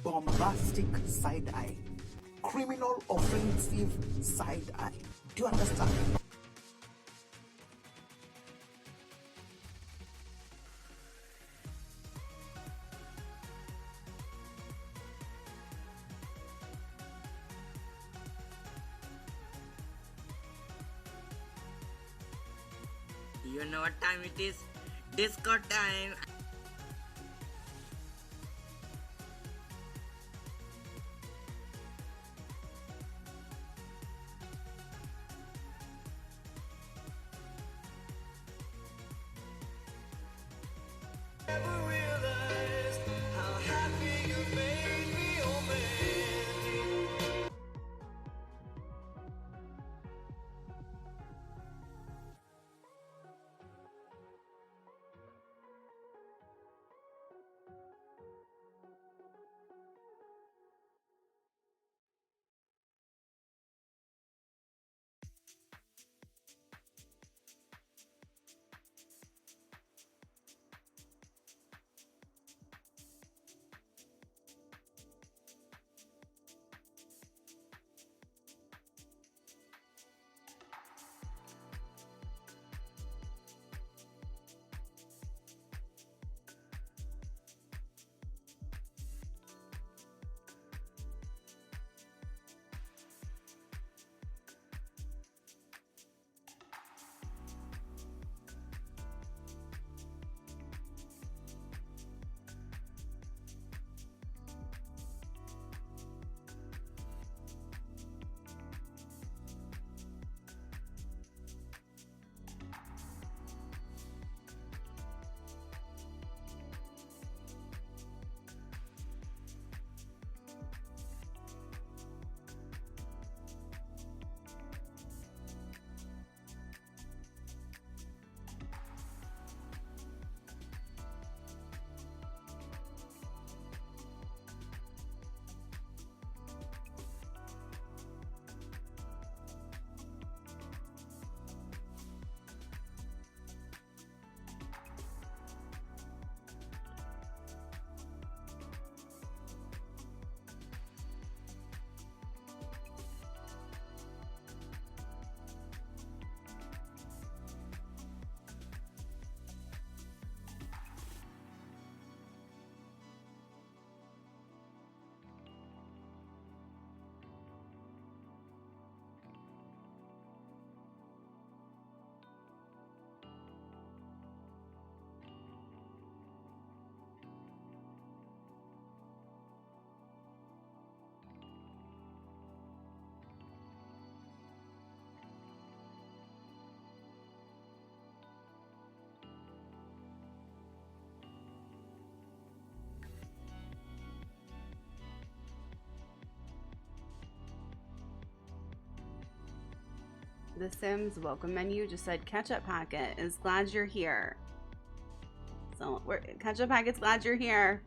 Bombastic side eye, criminal offensive side eye. Do you understand? You know what time it is? Disco time! Never realized how happy you made me, oh man. The Sims welcome menu just said Catch Up Packet is glad you're here. So we're Ketchup Packets, glad you're here.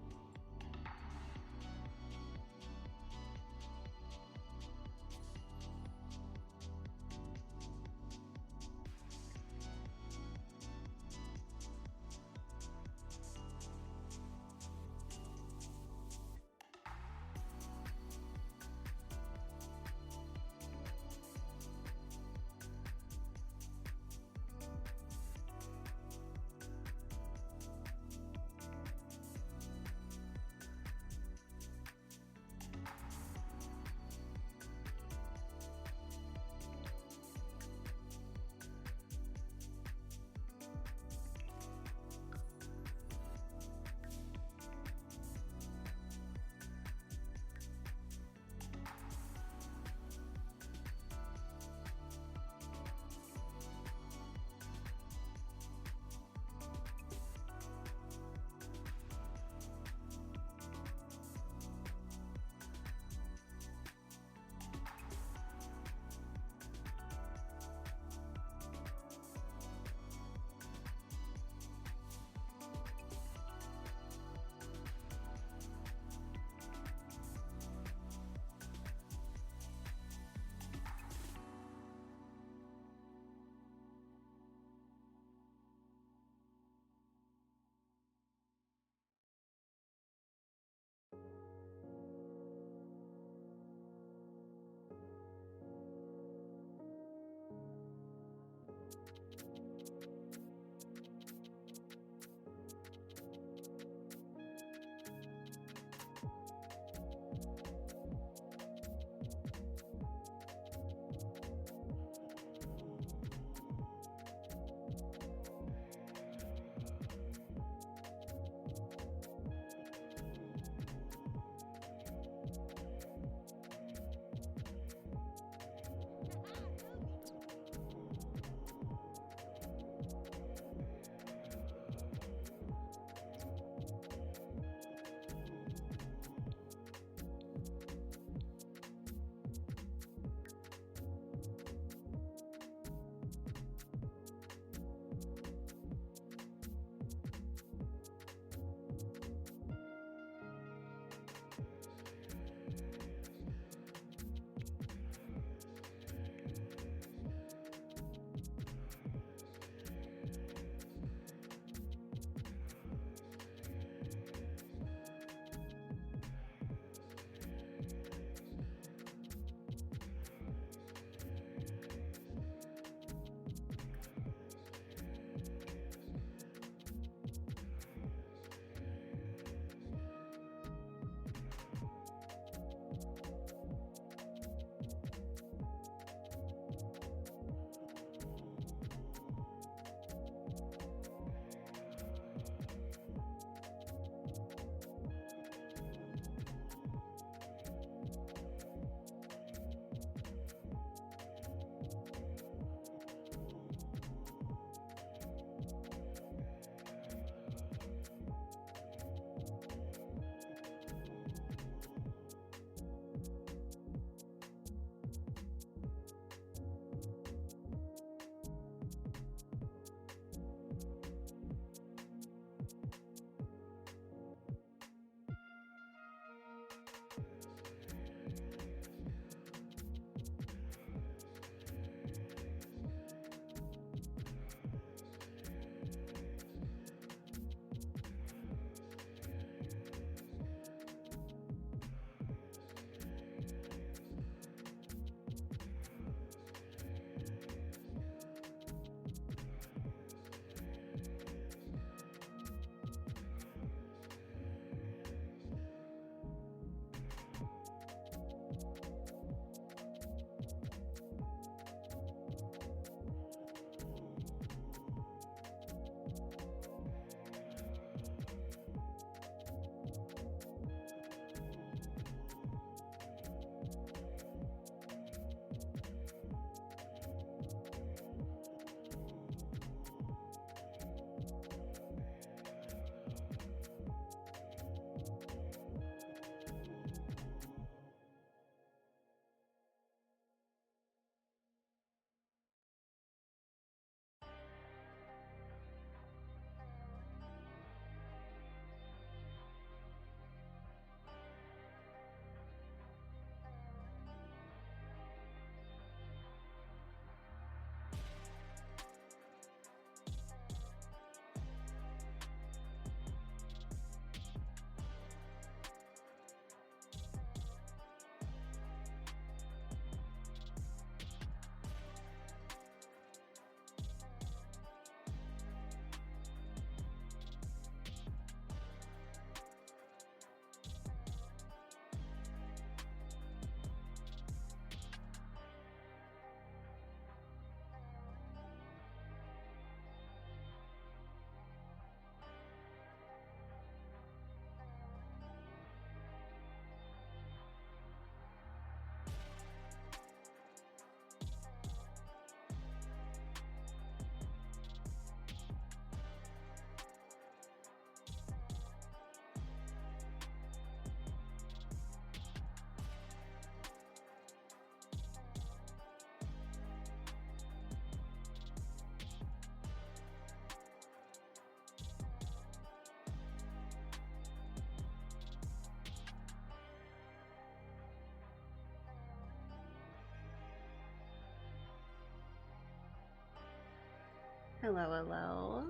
Hello, hello.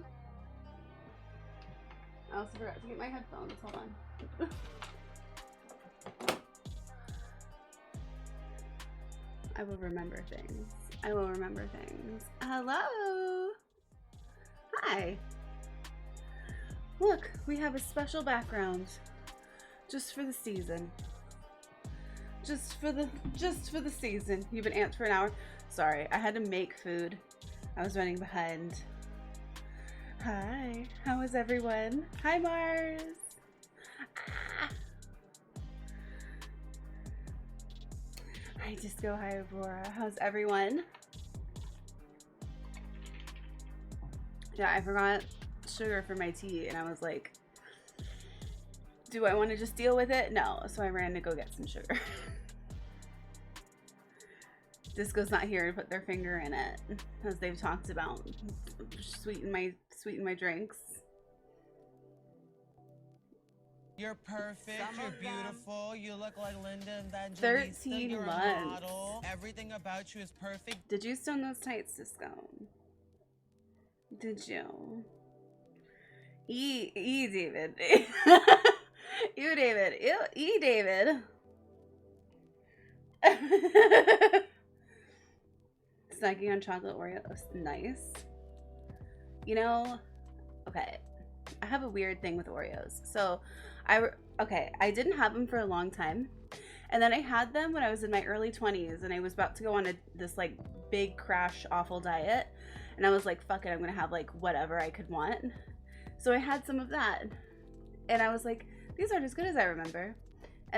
I also forgot to get my headphones. Hold on. I will remember things. I will remember things. Hello. Hi. Look, we have a special background. Just for the season. Just for the season. You've been ants for an hour. Sorry, I had to make food. I was running behind. Hi, how is everyone? Hi, Mars. Ah. Hi, Disco. Hi, Aurora. How's everyone? Yeah, I forgot sugar for my tea, and I was like, do I want to just deal with it? No, so I ran to go get some sugar. Disco's not here to put their finger in it, as they've talked about. Sweeten my drinks. You're perfect, you're beautiful, you look like Linda Evangelista, 13 you're months. a model. Everything about you is perfect. Did you sew those tights, Disco? Did you? David. You, David. David. Snacking on chocolate Oreos. Nice. You know, okay. I have a weird thing with Oreos. So, I didn't have them for a long time. And then I had them when I was in my early 20s and I was about to go on this like big crash awful diet. And I was like, fuck it, I'm gonna have like whatever I could want. So I had some of that. And I was like, these aren't as good as I remember.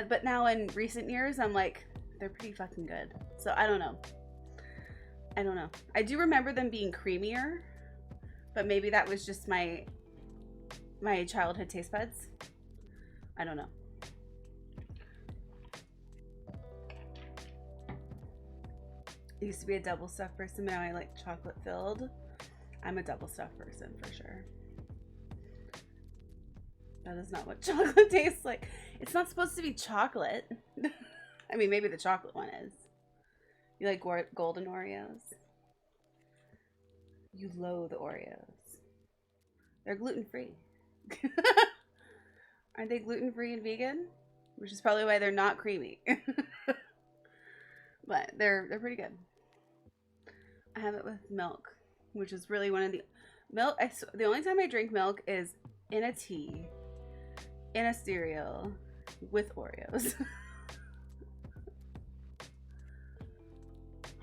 But now in recent years, I'm like, they're pretty fucking good. So I don't know. I do remember them being creamier, but maybe that was just my childhood taste buds. I don't know. I used to be a double stuffed person, but now I like chocolate filled. I'm a double stuffed person for sure. That is not what chocolate tastes like. It's not supposed to be chocolate. I mean, maybe the chocolate one is. You like golden Oreos? You loathe Oreos. They're gluten-free. Aren't they gluten-free and vegan? Which is probably why they're not creamy. But they're pretty good. I have it with milk, which is really one of the milk. The only time I drink milk is in a tea, in a cereal, with Oreos.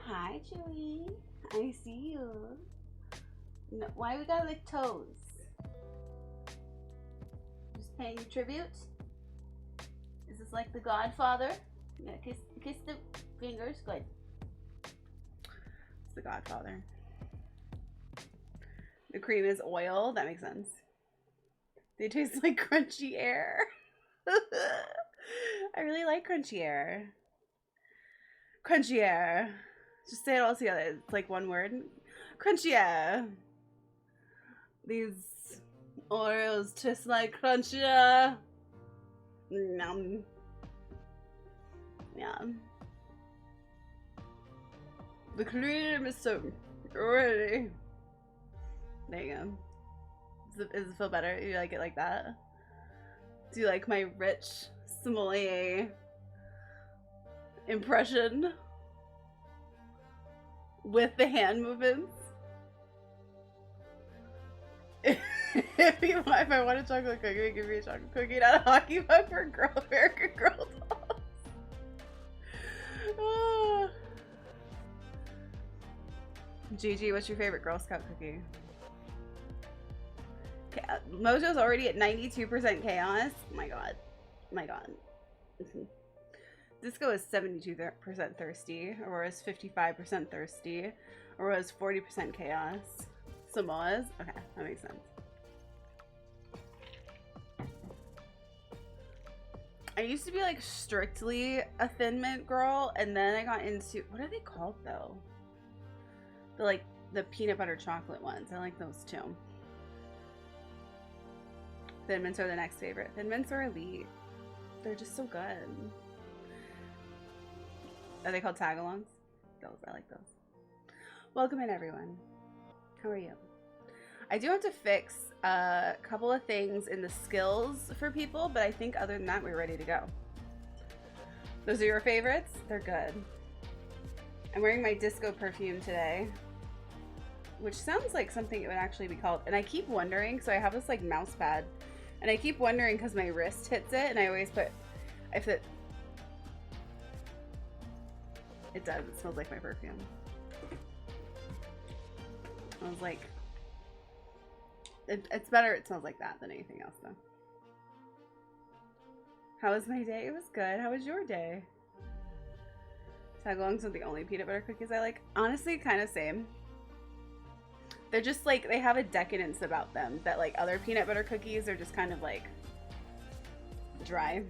Hi, Chewy. I see you. No, why we gotta lick toes? Just paying you tribute? Is this like the Godfather? Yeah, kiss the fingers. Good. It's the Godfather. The cream is oil. That makes sense. They taste like crunchy air. I really like crunchy air. Crunchy air. Just say it all together. It's like one word. Crunchy air. These Oreos taste like crunchy air. Yum. Yum. The cream is so ready. There you go. Does it feel better? You like it like that? Do you like my rich sommelier impression? With the hand movements? If I want a chocolate cookie, give me a chocolate cookie, not a hockey puck for American Girl dolls. Oh. Gigi, what's your favorite Girl Scout cookie? Mojo's already at 92% chaos. My god. My god. Disco is 72% thirsty. Aurora's 55% thirsty. Aurora's 40% chaos. Samoa's? Okay, that makes sense. I used to be like strictly a Thin Mint girl, and then I got into, what are they called though? The peanut butter chocolate ones. I like those too. Thin Mints are the next favorite. Thin Mints are elite. They're just so good. Are they called tagalongs? Those, I like those. Welcome in, everyone. How are you? I do have to fix a couple of things in the skills for people, but I think other than that, we're ready to go. Those are your favorites? They're good. I'm wearing my disco perfume today, which sounds like something it would actually be called. And I keep wondering, so I have this like mouse pad, and I keep wondering because my wrist hits it, and I always put, if it does, it smells like my perfume. I was like, it's better it smells like that than anything else though. How was my day? It was good. How was your day? Tagalongs are the only peanut butter cookies I like. Honestly, kind of same. They're just like, they have a decadence about them that like other peanut butter cookies are just kind of like dry.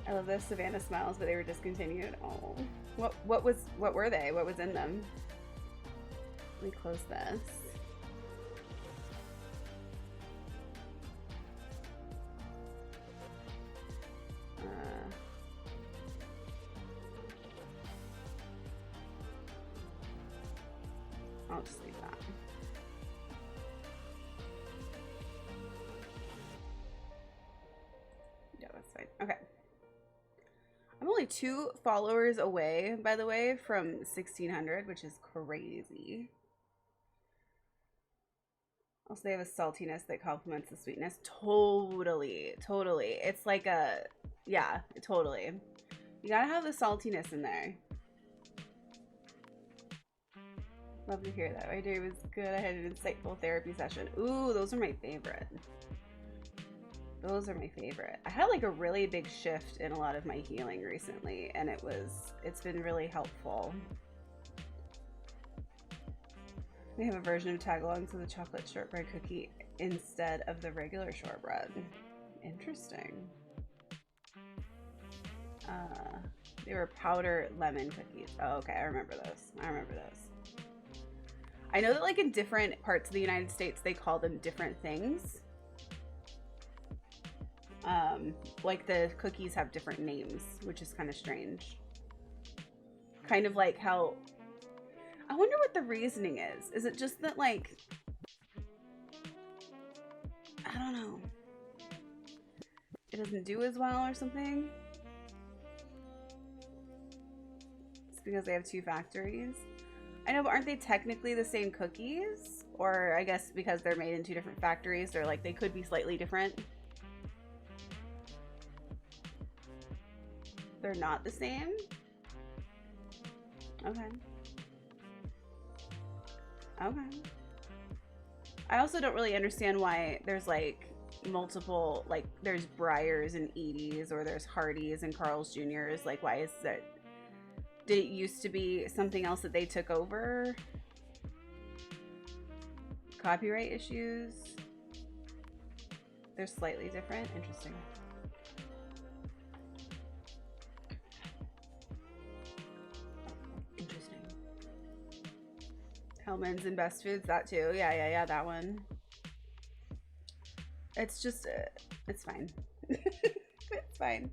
I love those Savannah Smiles, but they were discontinued. Oh, what were they? What was in them? Let me close this. I'll just leave that. Yeah, that's fine. Okay. I'm only 2 followers away, by the way, from 1,600, which is crazy. Also, they have a saltiness that complements the sweetness. Totally, totally. It's like a, yeah, totally. You gotta have the saltiness in there. Love to hear that. My day was good. I had an insightful therapy session. Ooh, those are my favorite. Those are my favorite. I had like a really big shift in a lot of my healing recently, and it's been really helpful. We have a version of Tagalongs with a chocolate shortbread cookie instead of the regular shortbread. Interesting. They were powder lemon cookies. Oh, okay. I remember those. I remember those. I know that like in different parts of the United States, they call them different things. Like the cookies have different names, which is kind of strange. Kind of like how, I wonder what the reasoning is. Is it just that like, I don't know, it doesn't do as well or something? It's because they have 2 factories. I know, but aren't they technically the same cookies? Or I guess because they're made in 2 different factories, they're like, they could be slightly different. They're not the same? Okay. Okay. I also don't really understand why there's like multiple, like there's Breyers and Edie's, or there's Hardee's and Carl's Jr.'s. Like, why is that? Did it used to be something else that they took over? Copyright issues? They're slightly different. Interesting. Interesting. Hellman's and Best Foods, that too. Yeah, that one. It's just, it's fine. It's fine.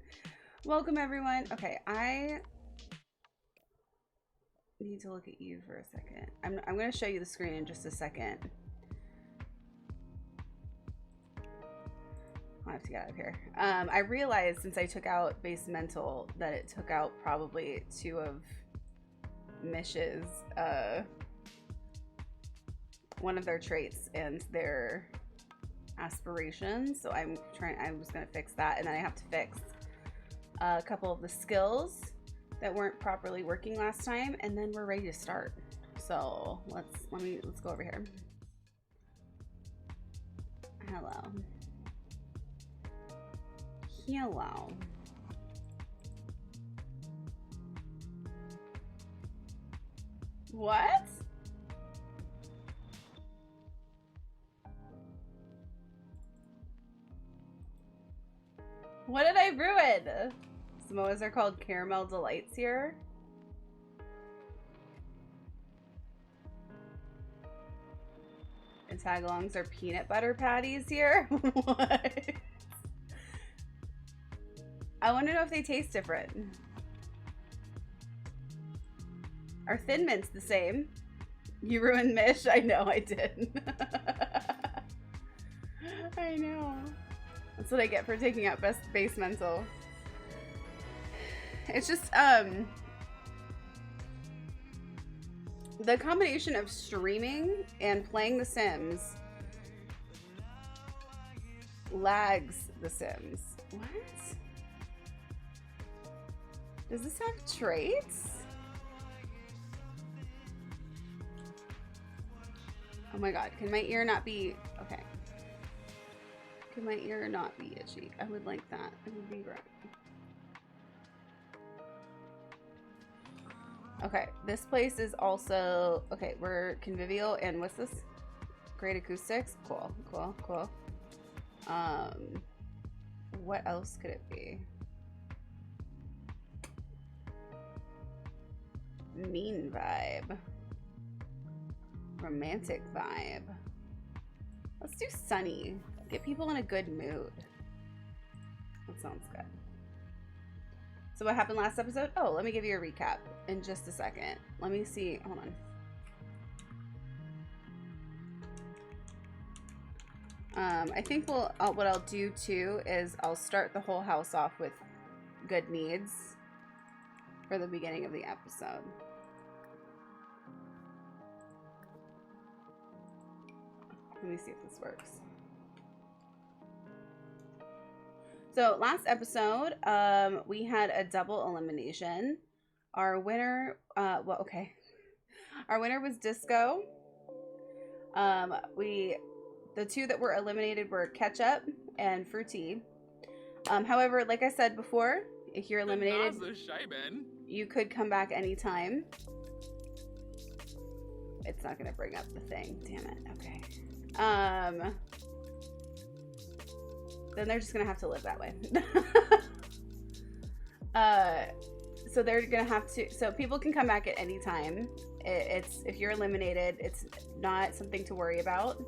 Welcome, everyone. Okay, I need to look at you for a second. I'm going to show you the screen in just a second. I'll have to get out of here. I realized since I took out Base Mental that it took out probably 2 of Mish's, one of their traits and their aspirations. So I was going to fix that, and then I have to fix a couple of the skills that weren't properly working last time, and then we're ready to start. So let's go over here. Hello. What? What did I ruin? Samoas are called caramel delights here. And tagalongs are peanut butter patties here. What? I want to know if they taste different. Our Thin Mint's the same. You ruined Mish. I know I did. I know. That's what I get for taking out best base mental. It's just, the combination of streaming and playing The Sims lags The Sims. What? Does this have traits? Oh my god, can my ear not be... Okay. Can my ear not be itchy? I would like that. It would be great. Okay, this place is also... Okay, we're convivial, and what's this? Great acoustics? Cool, cool, cool. What else could it be? Mean vibe. Romantic vibe. Let's do sunny. Get people in a good mood. That sounds good. So what happened last episode? Oh, let me give you a recap in just a second. Let me see. Hold on. I think what I'll do too is I'll start the whole house off with good needs for the beginning of the episode. Let me see if this works. So last episode, we had a double elimination. Our winner, well, okay. Our winner was Disco. The two that were eliminated were Ketchup and Fruity. However, like I said before, if you're eliminated, you could come back anytime. It's not gonna bring up the thing. Damn it. Okay. Then they're just gonna have to live that way. So they're gonna have to. So people can come back at any time. It's if you're eliminated, it's not something to worry about.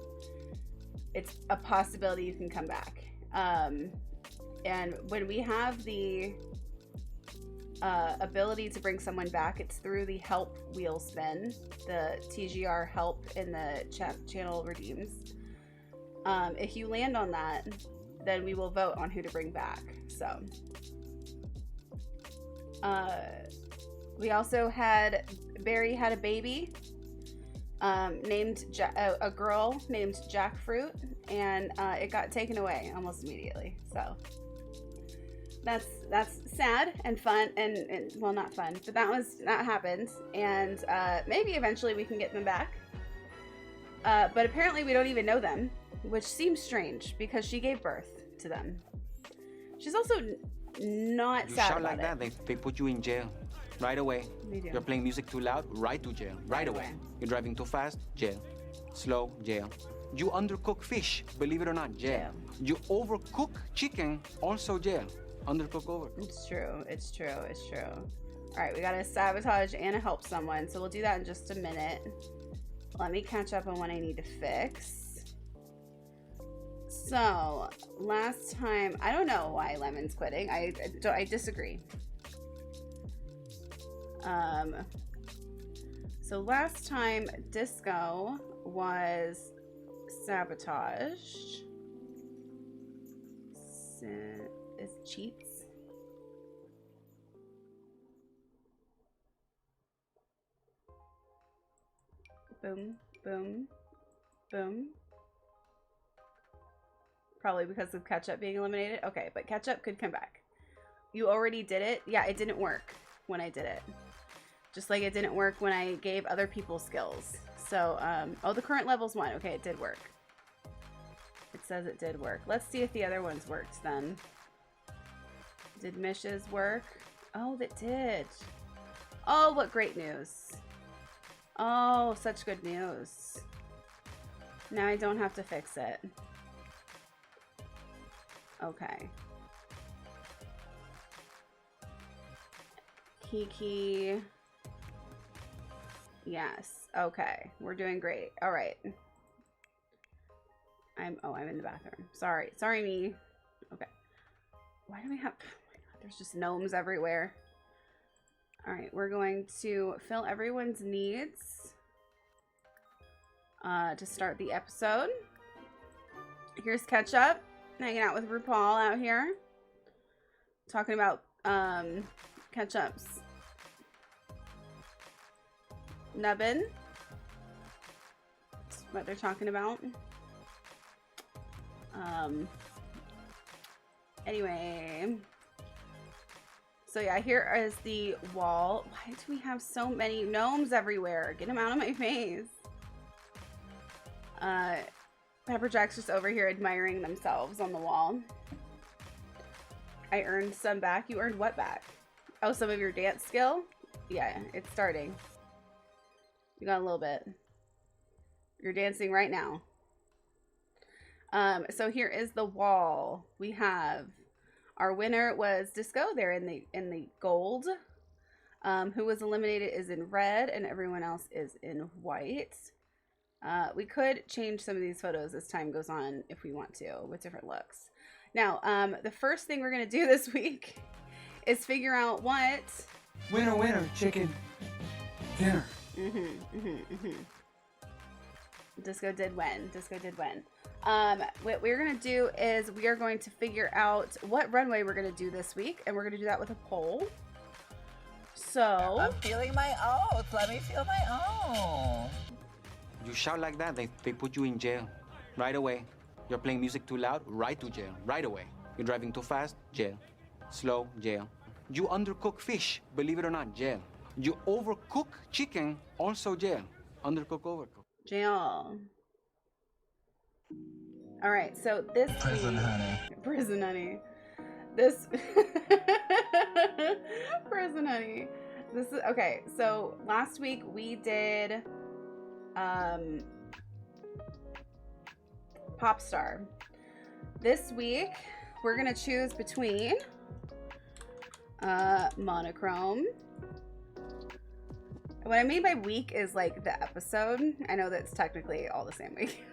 It's a possibility you can come back. And when we have the ability to bring someone back, it's through the help wheel spin, the TGR help in the channel redeems. If you land on that, then we will vote on who to bring back. So we also had Barry had a baby named a girl named Jackfruit, and it got taken away almost immediately. So that's sad and fun, and well, not fun, but that happened, and maybe eventually we can get them back. But apparently we don't even know them, which seems strange because she gave birth to them. She's also not sad about it. You shout like that, they put you in jail right away. You're playing music too loud, right to jail, right away. You're driving too fast, jail. Slow, jail. You undercook fish, believe it or not, jail. You overcook chicken, also jail. Undercook over. It's true, it's true, it's true. All right, we gotta sabotage and help someone, so we'll do that in just a minute. Let me catch up on what I need to fix. So, last time, I don't know why Lemon's quitting. I disagree. So last time Disco was sabotaged. Is cheats. Boom, boom, boom. Probably because of Ketchup being eliminated. Okay, but Ketchup could come back. You already did it? Yeah, it didn't work when I did it. Just like it didn't work when I gave other people skills. So, oh, the current level's 1. Okay, it did work. It says it did work. Let's see if the other ones worked then. Did Mish's work? Oh, that did. Oh, what great news. Oh, such good news. Now I don't have to fix it. Okay. Kiki. Yes. Okay. We're doing great. All right. I'm in the bathroom. Sorry. Sorry, me. Okay. Why do we have... Oh my god, there's just gnomes everywhere. All right, we're going to fill everyone's needs to start the episode. Here's Ketchup hanging out with RuPaul out here, talking about Ketchup's nubbin. That's what they're talking about. Anyway, so yeah, here is the wall. Why do we have so many gnomes everywhere? Get them out of my face. Pepperjack's just over here admiring themselves on the wall. I earned some back. You earned what back? Oh, some of your dance skill? Yeah, it's starting. You got a little bit. You're dancing right now. So here is the wall. We have our winner was Disco. They're in the gold. Who was eliminated is in red, and everyone else is in white. We could change some of these photos as time goes on if we want to, with different looks. Now, the first thing we're gonna do this week is figure out what Winner, chicken dinner. Disco did win. Disco did win. What we're gonna do is we are going to figure out what runway we're gonna do this week, and we're gonna do that with a poll. So I'm feeling my oats. Let me feel my oats. You shout like that, they put you in jail right away. You're playing music too loud, right to jail, right away. You're driving too fast, jail. Slow, jail. You undercook fish, believe it or not, jail. You overcook chicken, also jail. Undercook, overcook. jail. All right, so this Prison week, honey. prison honey. This prison honey. This is okay. So last week we did pop star. This week we're gonna choose between monochrome. What I mean by week is like the episode. I know that's technically all the same week.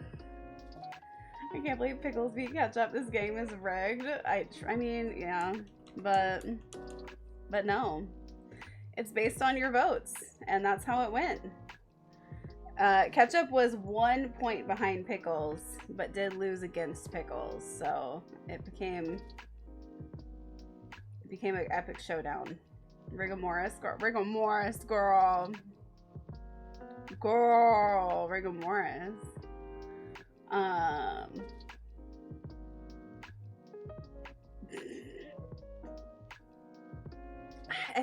I can't believe Pickles beat Ketchup. This game is rigged. I mean, yeah, but no. It's based on your votes, and that's how it went. Ketchup was 1 point behind Pickles, but did lose against Pickles, so it became an epic showdown. Rigor Morris, girl. Rigor Morris, girl. Girl, Rigor Morris. I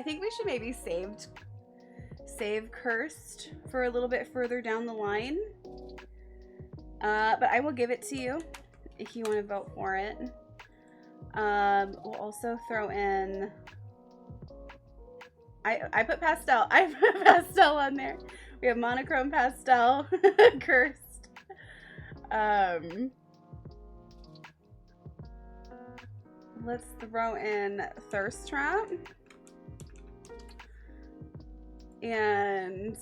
think we should maybe save Cursed for a little bit further down the line. But I will give it to you if you want to vote for it. We'll also throw in. I put pastel. I put pastel on there. We have monochrome, pastel, Cursed. Let's throw in Thirst Trap. And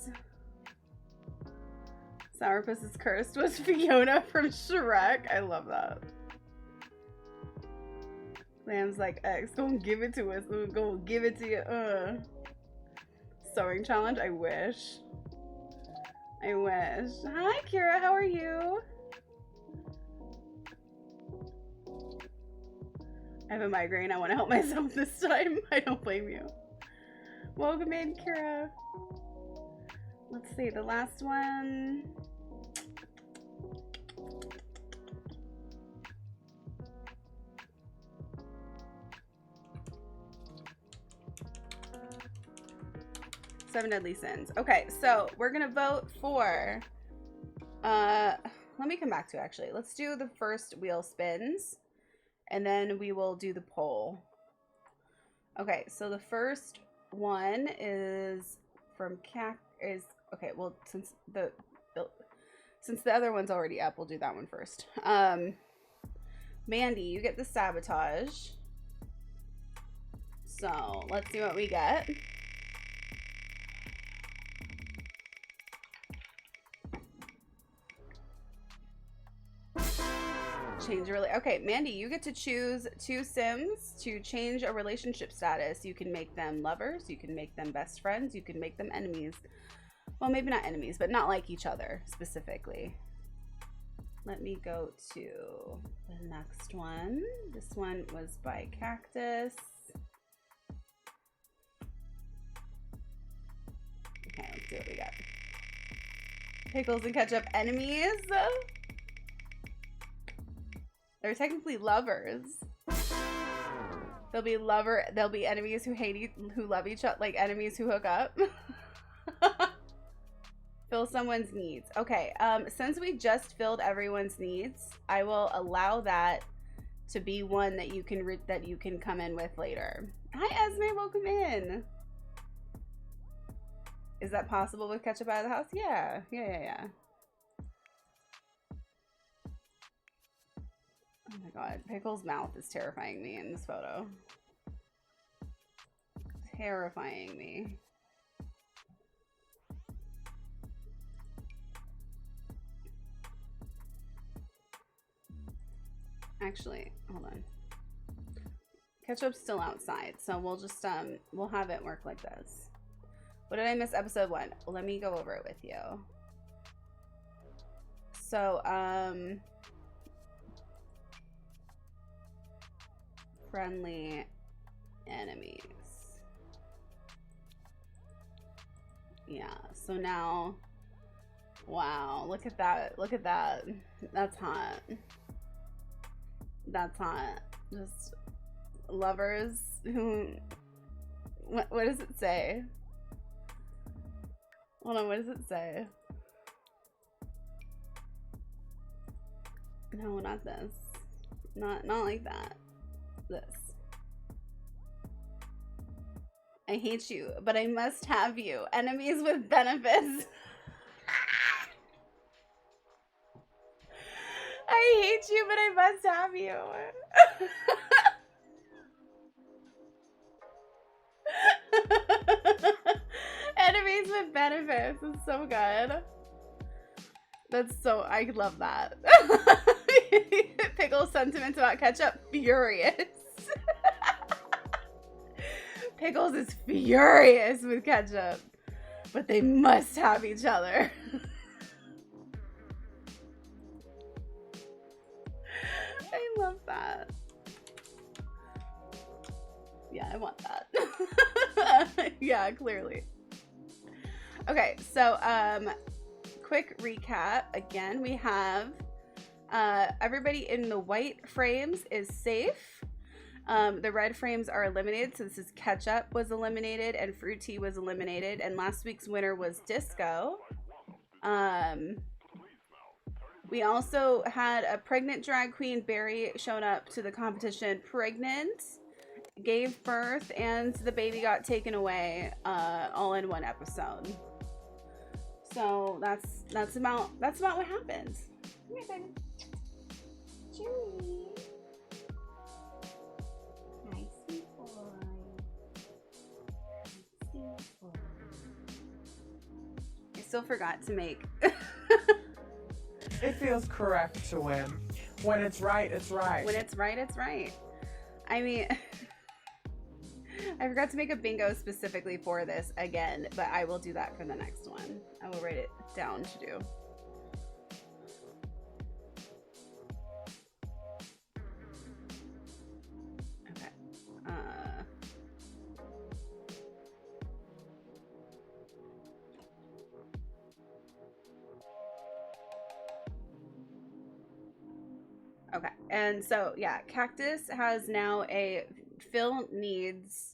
Sourpuss is Cursed was Fiona from Shrek. I love that. Glam's like, X, gonna give it to us. We're gonna give it to you. Sewing challenge? I wish. I wish. Hi, Kira. How are you? I have a migraine. I want to help myself this time. I don't blame you. Welcome in, Kira. Let's see. The last one. Seven Deadly Sins. Okay, so we're gonna vote for let me come back to it, actually. Let's do the first wheel spins and then we will do the poll. Okay, so the first one is from okay, well, since the other one's already up, we'll do that one first. Mandy, you get the sabotage. So let's see what we get. Change a okay, Mandy, you get to choose 2 Sims to change a relationship status. You can make them lovers, you can make them best friends, you can make them enemies. Well, maybe not enemies, but not like each other specifically. Let me go to the next one. This one was by Cactus. Okay, let's see what we got. Pickles and ketchup enemies. They're technically lovers. They'll be enemies who who love each other, like enemies who hook up. Fill someone's needs. Okay, since we just filled everyone's needs, I will allow that to be one that you can come in with later. Hi Esme, welcome in. Is that possible with ketchup out of the house? Yeah. Oh my god, Pickle's mouth is terrifying me in this photo. Terrifying me. Actually, hold on. Ketchup's still outside, so we'll just we'll have it work like this. What did I miss? Episode 1. Let me go over it with you. So, friendly enemies. Yeah, so now, wow, look at that. Look at that. That's hot. That's hot. Just lovers who, what does it say? Hold on, what does it say? No, not this. Not like that. This. I hate you, but I must have you. Enemies with benefits. I hate you, but I must have you. Enemies with benefits. It's so good. That's so, I love that. Pickle sentiments about ketchup, furious. Pickles is furious with ketchup, but they must have each other. I love that. Yeah, I want that. Yeah, clearly. Okay, so quick recap. Again, we have everybody in the white frames is safe. The red frames are eliminated. So this is Ketchup was eliminated and Fruity was eliminated, and last week's winner was Disco. We also had a pregnant drag queen, Barry, showing up to the competition pregnant, gave birth, and the baby got taken away all in one episode. So that's about what happens. Come here, baby. Chewy. Nice boy. Nice boy. I still forgot to make. It feels correct to win. When it's right, it's right. When it's right, it's right. I mean, I forgot to make a bingo specifically for this again, but I will do that for the next one. I will write it down to do. Okay. Okay, and so yeah, Cactus has now a fill needs.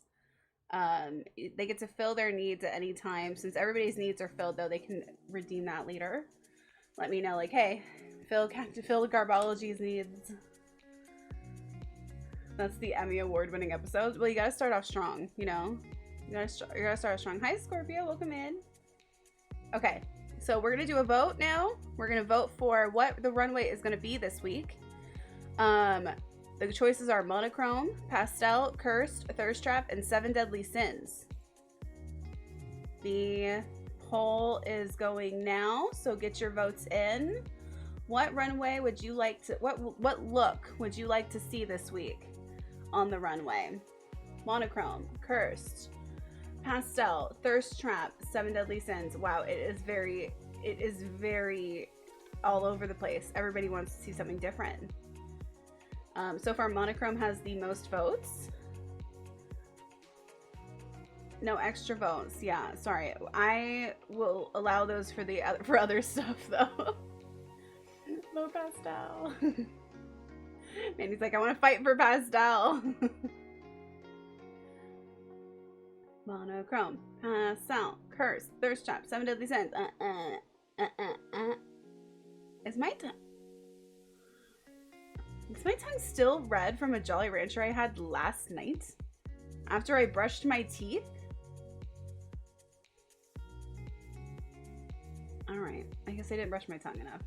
They get to fill their needs at any time. Since everybody's needs are filled, though, they can redeem that later. Let me know, like, hey, fill Garbology's needs. That's the Emmy Award-winning episode. Well, you gotta start off strong, you know. You gotta start off strong. Hi, Scorpio, welcome in. Okay, so we're gonna do a vote now. We're gonna vote for what the runway is gonna be this week. The choices are Monochrome, Pastel, Cursed, Thirst Trap, and 7 Deadly Sins. The poll is going now, so get your votes in. What runway would you like to, what look would you like to see this week on the runway? Monochrome, Cursed, Pastel, Thirst Trap, Seven Deadly Sins. Wow, it is very all over the place. Everybody wants to see something different. So far, Monochrome has the most votes. No extra votes. Yeah, sorry. I will allow those for the other, for other stuff though. No Pastel. Man, he's like, I want to fight for Pastel. Monochrome, Pastel, Curse, Thirst Trap, Seven Deadly Sins. Is my tongue still red from a Jolly Rancher I had last night after I brushed my teeth? Alright, I guess I didn't brush my tongue enough.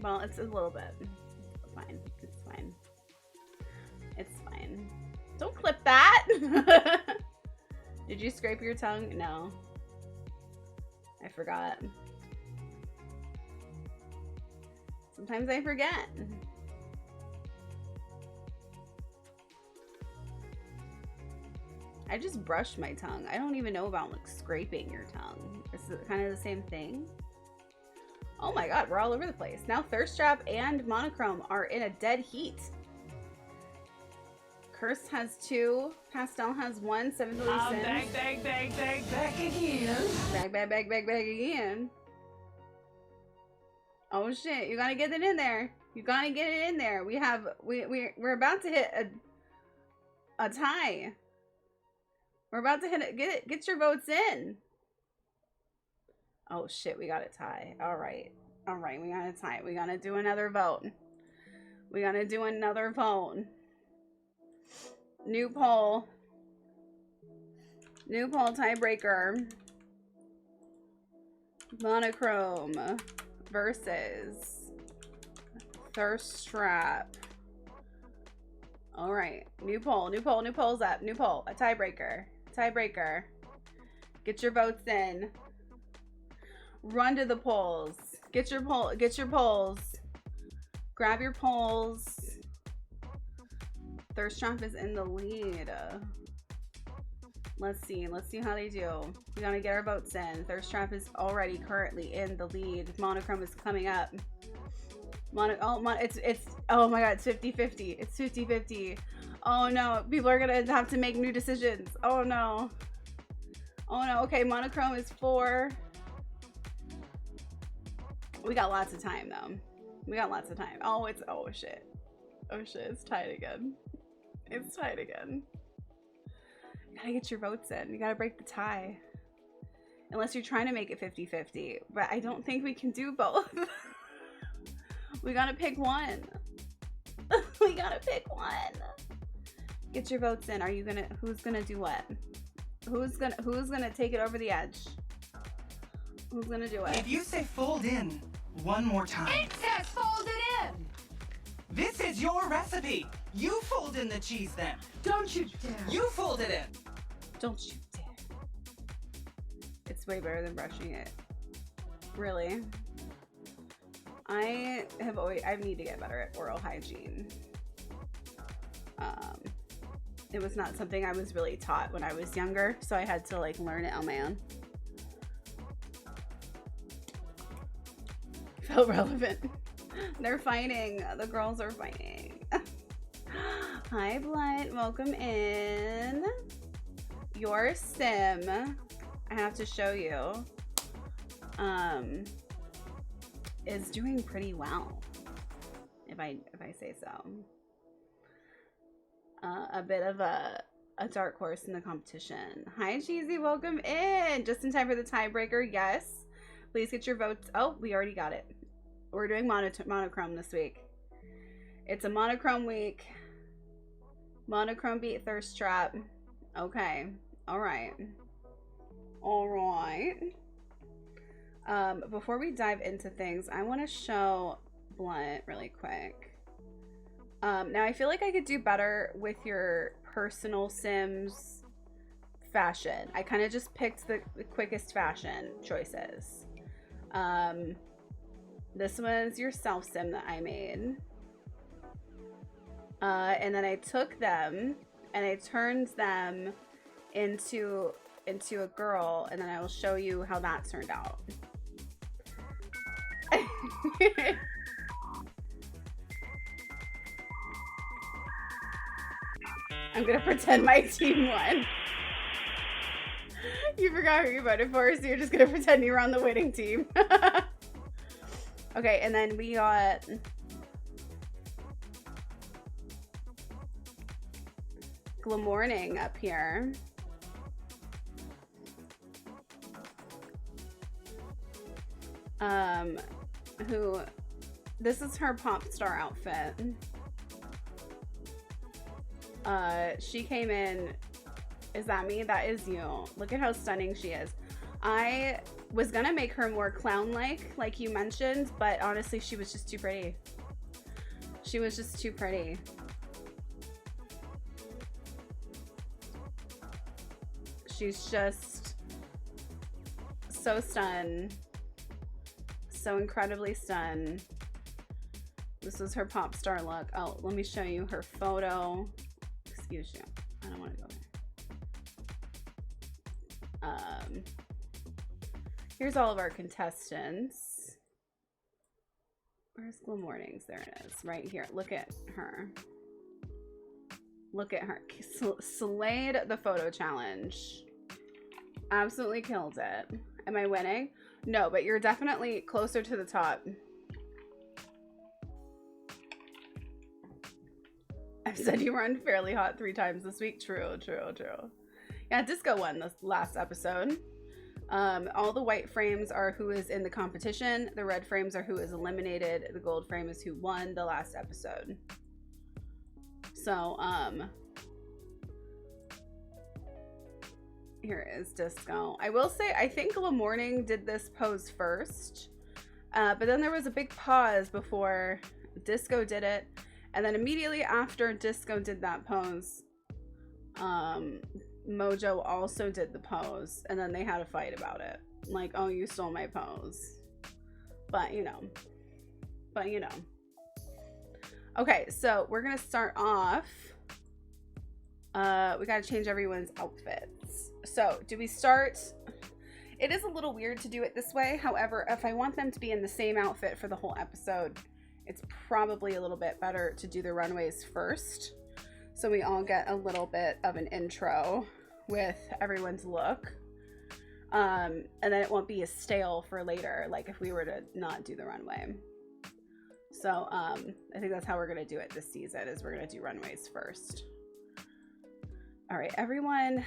Well, it's a little bit. It's fine. It's fine. It's fine. Don't clip that! Did you scrape your tongue? No. I forgot. Sometimes I forget. I just brushed my tongue. I don't even know about like scraping your tongue. Is it kind of the same thing? Oh my god, we're all over the place. Now Thirst Trap and Monochrome are in a dead heat. Curse has 2, Pastel has 1, Seven Deadly Sins. Back again. Back again. Oh shit, you gotta get it in there. You gotta get it in there. We're about to hit a tie. We're about to hit it. Get your votes in. Oh shit, we got a tie. Alright, we got a tie. We gotta do another vote. New poll tiebreaker. Monochrome versus Thirst Trap. All right, new poll's up. New poll, a tiebreaker. Get your votes in. Run to the polls. Get your polls. Grab your polls. Thirst Trap is in the lead. Let's see how they do. We gotta get our votes in. Thirst Trap is already currently in the lead. Monochrome is coming up. Oh my god, it's 50-50. It's 50-50. Oh no, people are gonna have to make new decisions. Oh no. Okay, Monochrome is 4. We got lots of time though. Oh shit, it's tied again. You gotta get your votes in. You gotta break the tie. Unless you're trying to make it 50-50. But I don't think we can do both. We gotta pick one. Get your votes in. Who's gonna do what? Who's gonna take it over the edge? Who's gonna do it? If you say fold in one more time. It says fold it in. This is your recipe. You fold in the cheese then. Don't you dare. You fold it in. Don't you dare. It's way better than brushing it. Really. I need to get better at oral hygiene. It was not something I was really taught when I was younger, so I had to like learn it on my own. Felt relevant. They're fighting. The girls are fighting. Hi, Blunt. Welcome in. Your sim, I have to show you, is doing pretty well, if I say so. A bit of a dark horse in the competition. Hi, Cheesy. Welcome in. Just in time for the tiebreaker. Yes. Please get your votes. Oh, we already got it. We're doing monochrome this week. It's a monochrome week. Monochrome beat Thirst Trap. Okay. All right. Before we dive into things, I want to show Blunt really quick. Now I feel like I could do better with your personal Sims fashion. I kind of just picked the quickest fashion choices. This was your self sim that I made. And then I took them and I turned them into a girl, and then I will show you how that turned out. I'm gonna pretend my team won. You forgot who you voted for, so you're just gonna pretend you were on the winning team. Okay, and then we got Glamorning up here. Who, this is her pop star outfit. She came in, is that me? That is you. Look at how stunning she is. I was gonna make her more clown-like you mentioned, but honestly, she was just too pretty. She was just too pretty. She's just so stunned. So incredibly stunned. This was her pop star look. Oh, let me show you her photo. Excuse you. I don't want to go there. Here's all of our contestants. Where's Glamornings? There it is. Right here. Look at her. Look at her. Slayed the photo challenge. Absolutely killed it. Am I winning? No, but you're definitely closer to the top. I've said you were unfairly hot 3 times this week. True, true, true. Yeah, Disco won this last episode. All the white frames are who is in the competition. The red frames are who is eliminated. The gold frame is who won the last episode. So, here is Disco. I will say, I think Glamorning did this pose first. But then there was a big pause before Disco did it. And then immediately after Disco did that pose, Mojo also did the pose. And then they had a fight about it. Like, oh, you stole my pose. But, you know. But, you know. Okay, so we're going to start off. We got to change everyone's outfits. So, do we start? It is a little weird to do it this way. However, if I want them to be in the same outfit for the whole episode, it's probably a little bit better to do the runways first. So we all get a little bit of an intro with everyone's look. And then it won't be as stale for later, like if we were to not do the runway. So I think that's how we're going to do it this season, is we're going to do runways first. All right, everyone.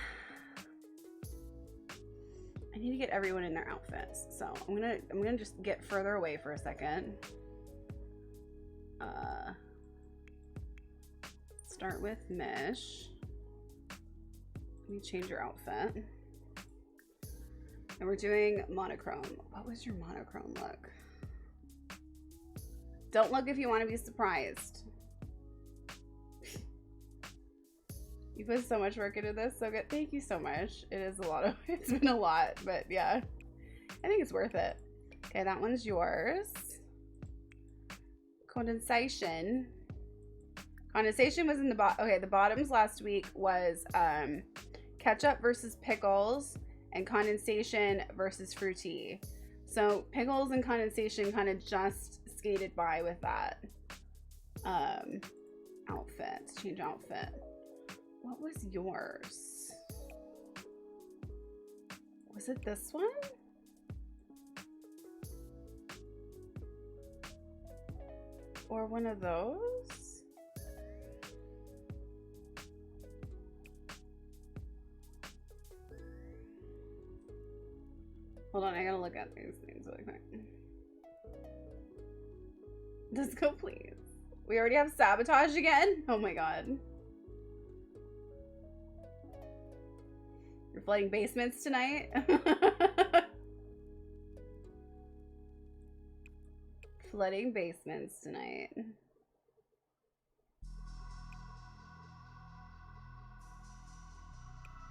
I need to get everyone in their outfits. So I'm gonna just get further away for a second. Start with Mish. Let me change your outfit. And we're doing monochrome. What was your monochrome look? Don't look if you want to be surprised. You put so much work into this. So good. Thank you so much. It is a lot of, it's been a lot, but yeah, I think it's worth it. Okay, that one's yours. Condensation. Condensation was in the bottom. Okay, the bottoms last week was ketchup versus pickles and condensation versus fruity. So pickles and condensation kind of just skated by with that. Outfit. Change outfit. What was yours? Was it this one? Or one of those? Hold on, I gotta look at these things really quick. Let's go, please. We already have sabotage again? Oh my god. You're flooding basements tonight? Flooding basements tonight.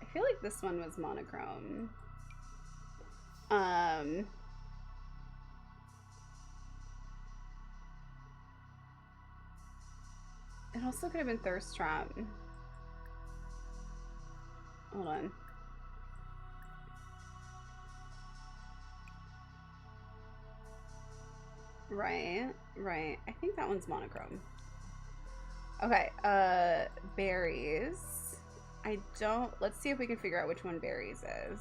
I feel like this one was monochrome. It also could have been Thirst Trap. Hold on. Right, right. I think that one's monochrome. Okay, berries. I don't, let's see if we can figure out which one berries is.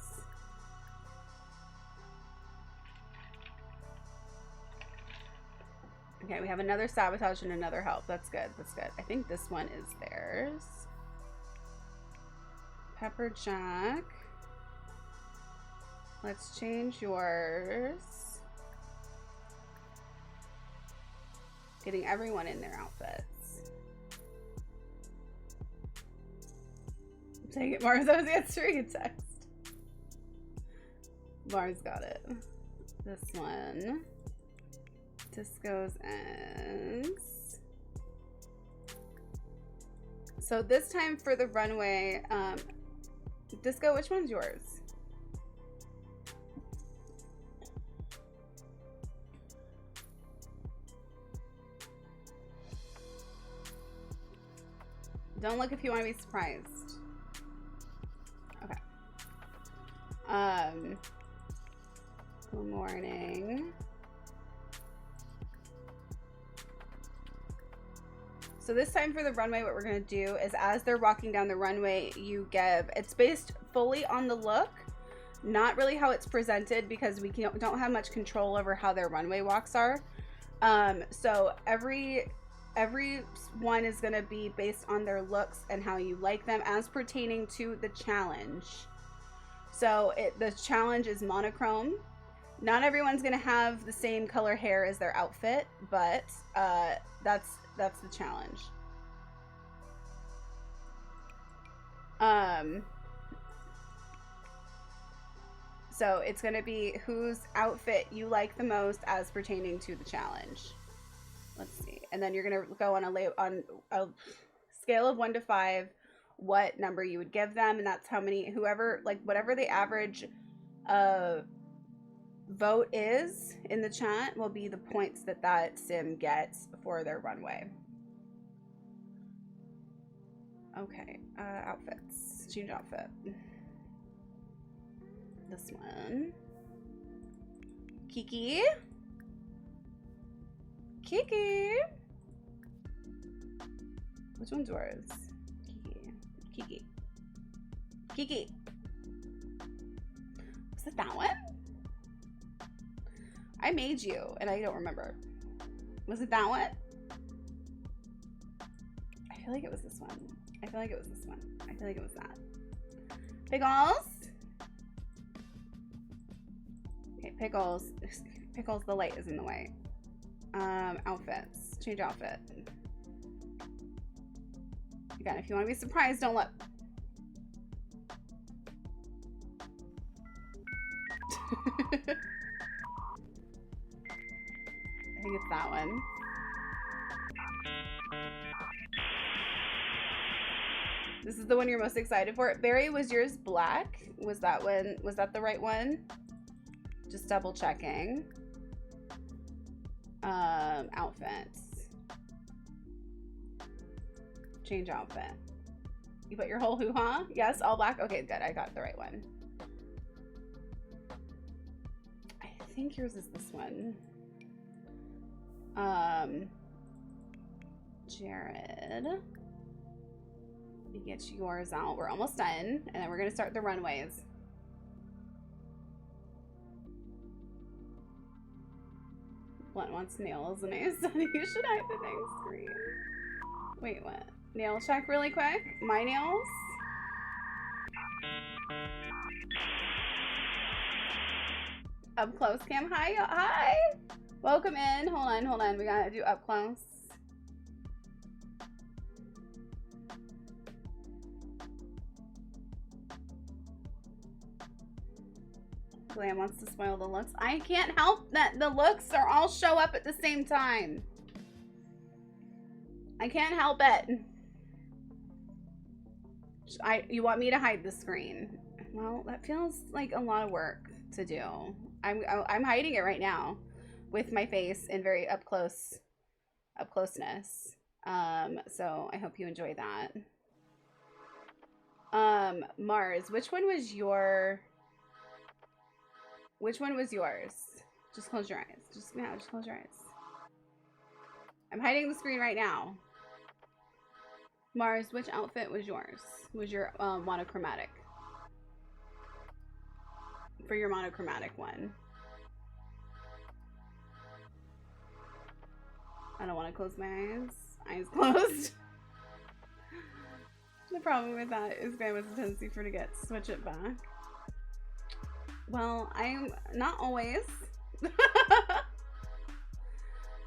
Okay, we have another sabotage and another help. That's good, that's good. I think this one is theirs. Pepper Jack. Let's change yours. Getting everyone in their outfits. Take it, Mars. I was answering a text. Mars got it. This one. Disco's ends. So this time for the runway, Disco, which one's yours? Don't look if you want to be surprised. Okay. Good morning. So this time for the runway, what we're going to do is as they're walking down the runway, you give, it's based fully on the look, not really how it's presented because we don't have much control over how their runway walks are. So every one is going to be based on their looks and how you like them as pertaining to the challenge. So the challenge is monochrome. Not everyone's going to have the same color hair as their outfit, but that's the challenge. So it's going to be whose outfit you like the most as pertaining to the challenge. Let's see. And then you're going to go on a scale of 1 to 5 what number you would give them, and that's how many, whoever, like whatever the average vote is in the chat will be the points that sim gets for their runway. Okay, outfits. Change outfit. This one. Kiki. Kiki. Which one's yours? Kiki. Kiki. Was it that one? I made you, and I don't remember. Was it that one? I feel like it was this one. I feel like it was this one. I feel like it was that. Pickles. Okay, Pickles. Pickles, the light is in the way. Outfits. Change outfit. Again, if you want to be surprised, don't look. I think it's that one. This is the one you're most excited for. Barry, was yours black? Was that one? Was that the right one? Just double checking. Outfits. Change outfit. You put your whole hoo-ha? Yes, all black? Okay, good. I got the right one. I think yours is this one. Jared. You get yours out. We're almost done. And then we're going to start the runways. Blunt wants nails and I said you should hide the next screen. Wait, what? Nail check really quick. My nails. Up close cam. Hi, hi. Welcome in. Hold on. We gotta do up close. Glam wants to spoil the looks. I can't help that the looks are all show up at the same time. I can't help it. You want me to hide the screen? Well, that feels like a lot of work to do. I'm hiding it right now with my face in very up closeness. So I hope you enjoy that. Mars, which one was yours? Just close your eyes. Just close your eyes. I'm hiding the screen right now. Mars, which outfit was yours? Was your monochromatic? For your monochromatic one. I don't want to close my eyes. Eyes closed. The problem with that is guy has a tendency for to switch it back. Well, I'm not always.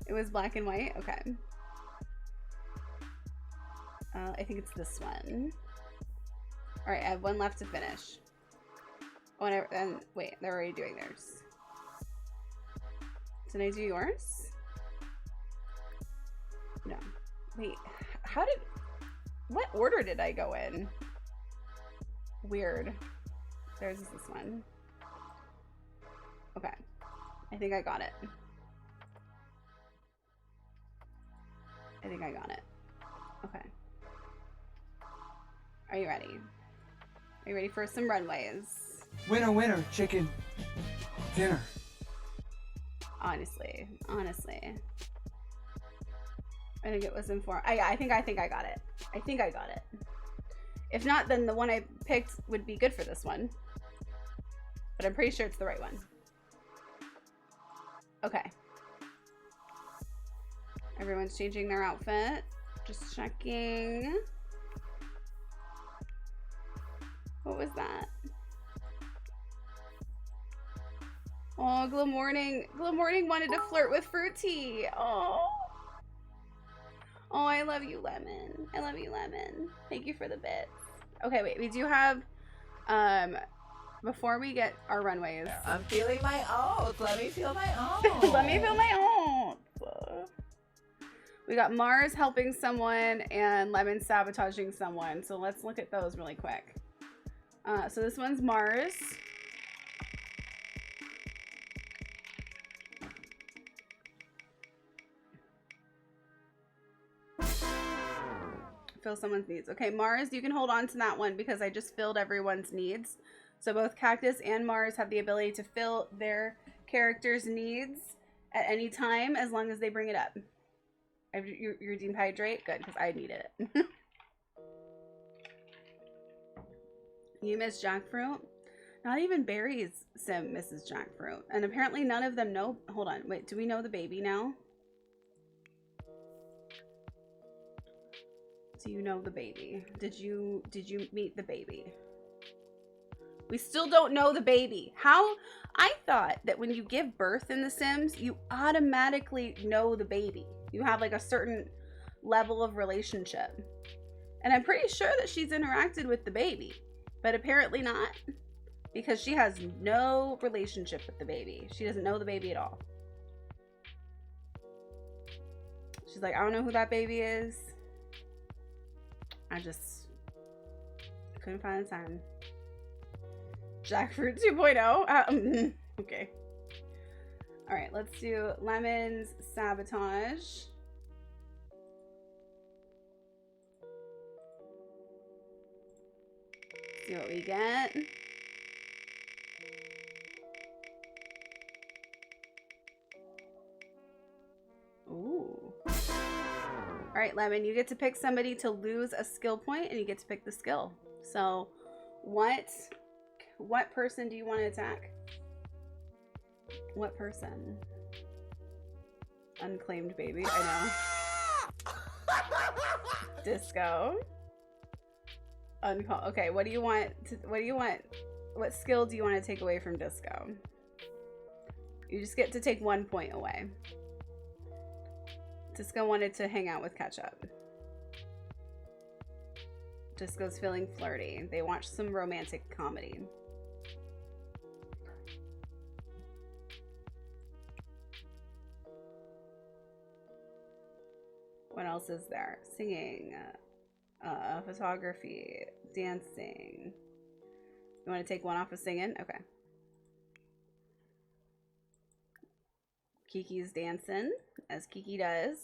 It was black and white. Okay. I think it's this one. All right, I have one left to finish. Oh, and wait, they're already doing theirs. Did I do yours? No. Wait, what order did I go in? Weird. Theirs is this one. Okay. I think I got it. Okay. Are you ready? Are you ready for some runways? Winner, winner, chicken dinner. Honestly. I think it was informed. I think I got it. I think I got it. If not, then the one I picked would be good for this one. But I'm pretty sure it's the right one. Okay. Everyone's changing their outfit. Just checking. What was that? Oh, Glam Morning wanted to flirt with Fruity. Oh. Oh, I love you, Lemon. Thank you for the bits. Okay, wait, we do have, before we get our runways. I'm feeling my oats. Let me feel my oats. Let me feel my oats. We got Mars helping someone and Lemon sabotaging someone. So let's look at those really quick. So this one's Mars. Fill someone's needs. Okay, Mars, you can hold on to that one because I just filled everyone's needs. So both Cactus and Mars have the ability to fill their character's needs at any time as long as they bring it up. You redeemed Hydrate? Good, because I need it. You miss Jackfruit? Not even Barry's sim misses Jackfruit. And apparently none of them know. Hold on, wait, do we know the baby now? Do you know the baby? Did you meet the baby? We still don't know the baby. How? I thought that when you give birth in The Sims, you automatically know the baby. You have like a certain level of relationship. And I'm pretty sure that she's interacted with the baby, but apparently not, because she has no relationship with the baby. She doesn't know the baby at all. She's like, I don't know who that baby is. I just couldn't find the time. Jackfruit 2.0. Okay. All right, let's do Lemon's Sabotage. See what we get. Ooh. All right, Lemon, you get to pick somebody to lose a skill point, and you get to pick the skill. So what person do you want to attack? What person? Unclaimed baby, I know. Disco. Okay, what do you want? What skill do you want to take away from Disco? You just get to take 1 point away. Disco wanted to hang out with Ketchup. Disco's feeling flirty. They watched some romantic comedy. What else is there? Singing, photography, dancing. You want to take one off of singing? Okay. Kiki's dancing, as Kiki does.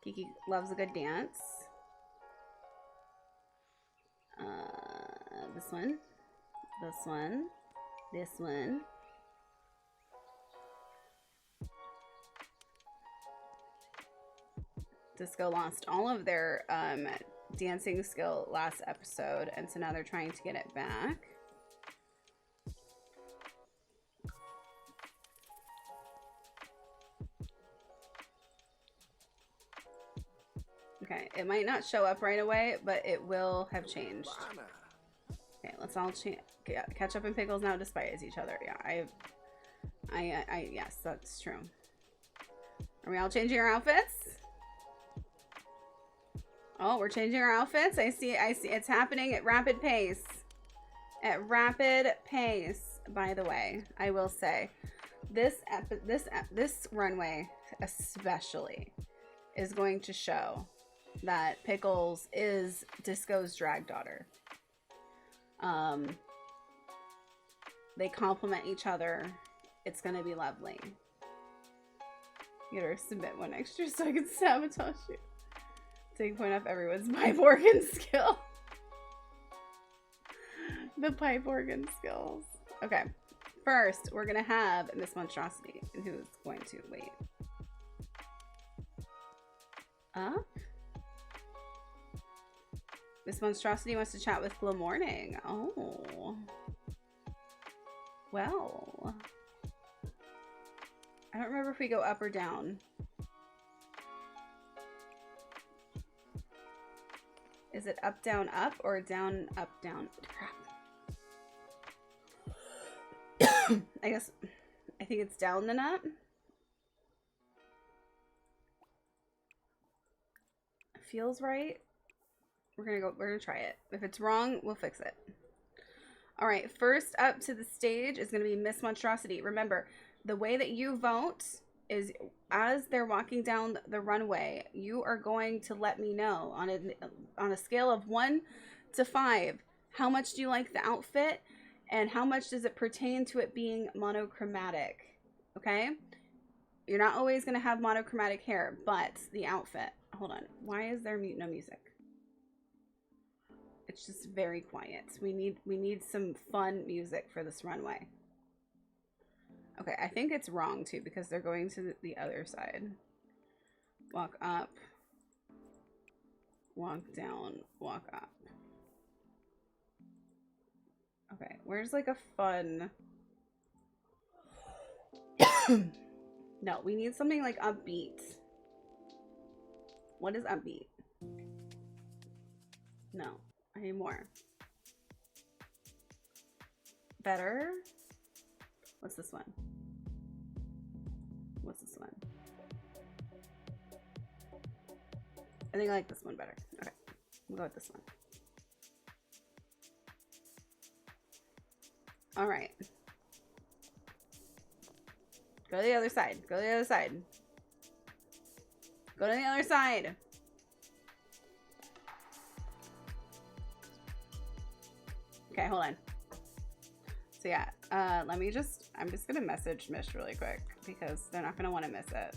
Kiki loves a good dance. This one. This one. This one. Disco lost all of their dancing skill last episode, and so now they're trying to get it back. Okay, it might not show up right away, but it will have changed. Okay, let's all Ketchup and Pickles now despise each other. Yeah, yes, that's true. Are we all changing our outfits? Oh, we're changing our outfits. I see. It's happening at rapid pace. At rapid pace. By the way, I will say, this runway especially is going to show that Pickles is Disco's drag daughter. They complement each other. It's gonna be lovely. Get her to submit one extra so I can sabotage you. Take point off everyone's pipe organ skill. The pipe organ skills. Okay. First, we're gonna have Miss Monstrosity. And who's going to wait? Up? Miss Monstrosity wants to chat with Glam Morning. Oh. Well. I don't remember if we go up or down. Is it up, down, up, or down, up, down? Crap. I think it's down then up. Feels right. We're gonna try it. If it's wrong, we'll fix it. All right, first up to the stage is gonna be Miss Monstrosity. Remember, the way that you vote is as they're walking down the runway, you are going to let me know on a scale of 1 to 5, how much do you like the outfit and how much does it pertain to it being monochromatic, okay? You're not always gonna have monochromatic hair, but the outfit. Hold on, why is there no music? It's just very quiet. We need some fun music for this runway. Okay, I think it's wrong too because they're going to the other side. Walk up. Walk down. Walk up. Okay, where's like a fun... No, we need something like upbeat. What is upbeat? No, I need more. Better? What's this one? What's this one? I think I like this one better. Okay, we'll go with this one. All right. Go to the other side. Go to the other side. Go to the other side. Okay, hold on. So yeah, I'm just gonna message Mish really quick because they're not gonna want to miss it.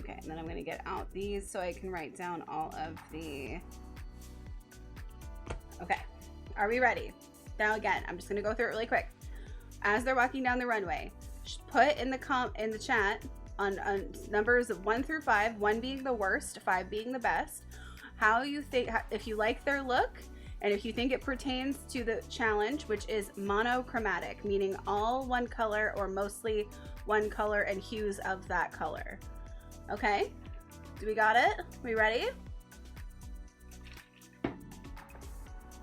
Okay, and then I'm gonna get out these so I can write down all of the... Okay, are we ready? Now again, I'm just gonna go through it really quick. As they're walking down the runway, put in the chat on numbers of 1 through 5, 1 being the worst, 5 being the best, how you think, if you like their look, and if you think it pertains to the challenge, which is monochromatic, meaning all one color or mostly one color and hues of that color. Okay, do we got it? We ready?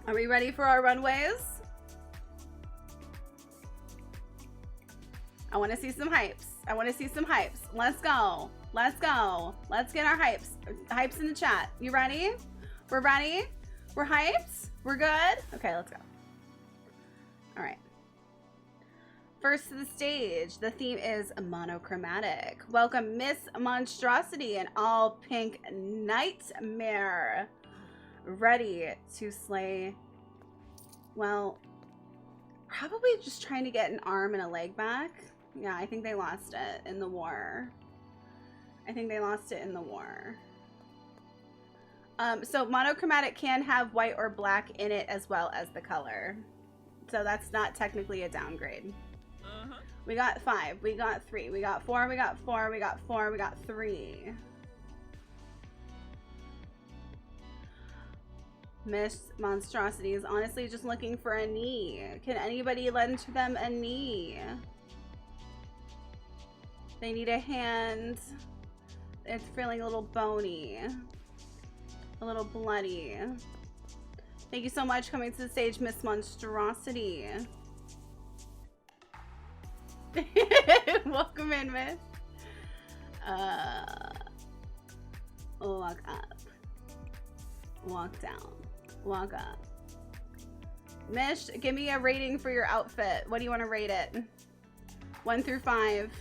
Are we ready for our runways? I want to see some hypes. I want to see some hypes. Let's go. Let's go. Let's get our hypes. Hypes in the chat. You ready? We're ready? We're hyped? We're good? Okay, let's go. All right. First to the stage, the theme is monochromatic. Welcome Miss Monstrosity, an all pink nightmare. Ready to slay. Well, probably just trying to get an arm and a leg back. Yeah, I think they lost it in the war. I think they lost it in the war. So monochromatic can have white or black in it as well as the color. So that's not technically a downgrade. We got 5, we got 3, we got 4, we got 4, we got 4, we got 3. Miss Monstrosity is honestly just looking for a knee. Can anybody lend them a knee? They need a hand. It's feeling a little bony. A little bloody. Thank you so much for coming to the stage, Miss Monstrosity. Welcome in, Miss. Walk up. Walk down. Walk up. Mish, give me a rating for your outfit. What do you want to rate it? 1 through 5.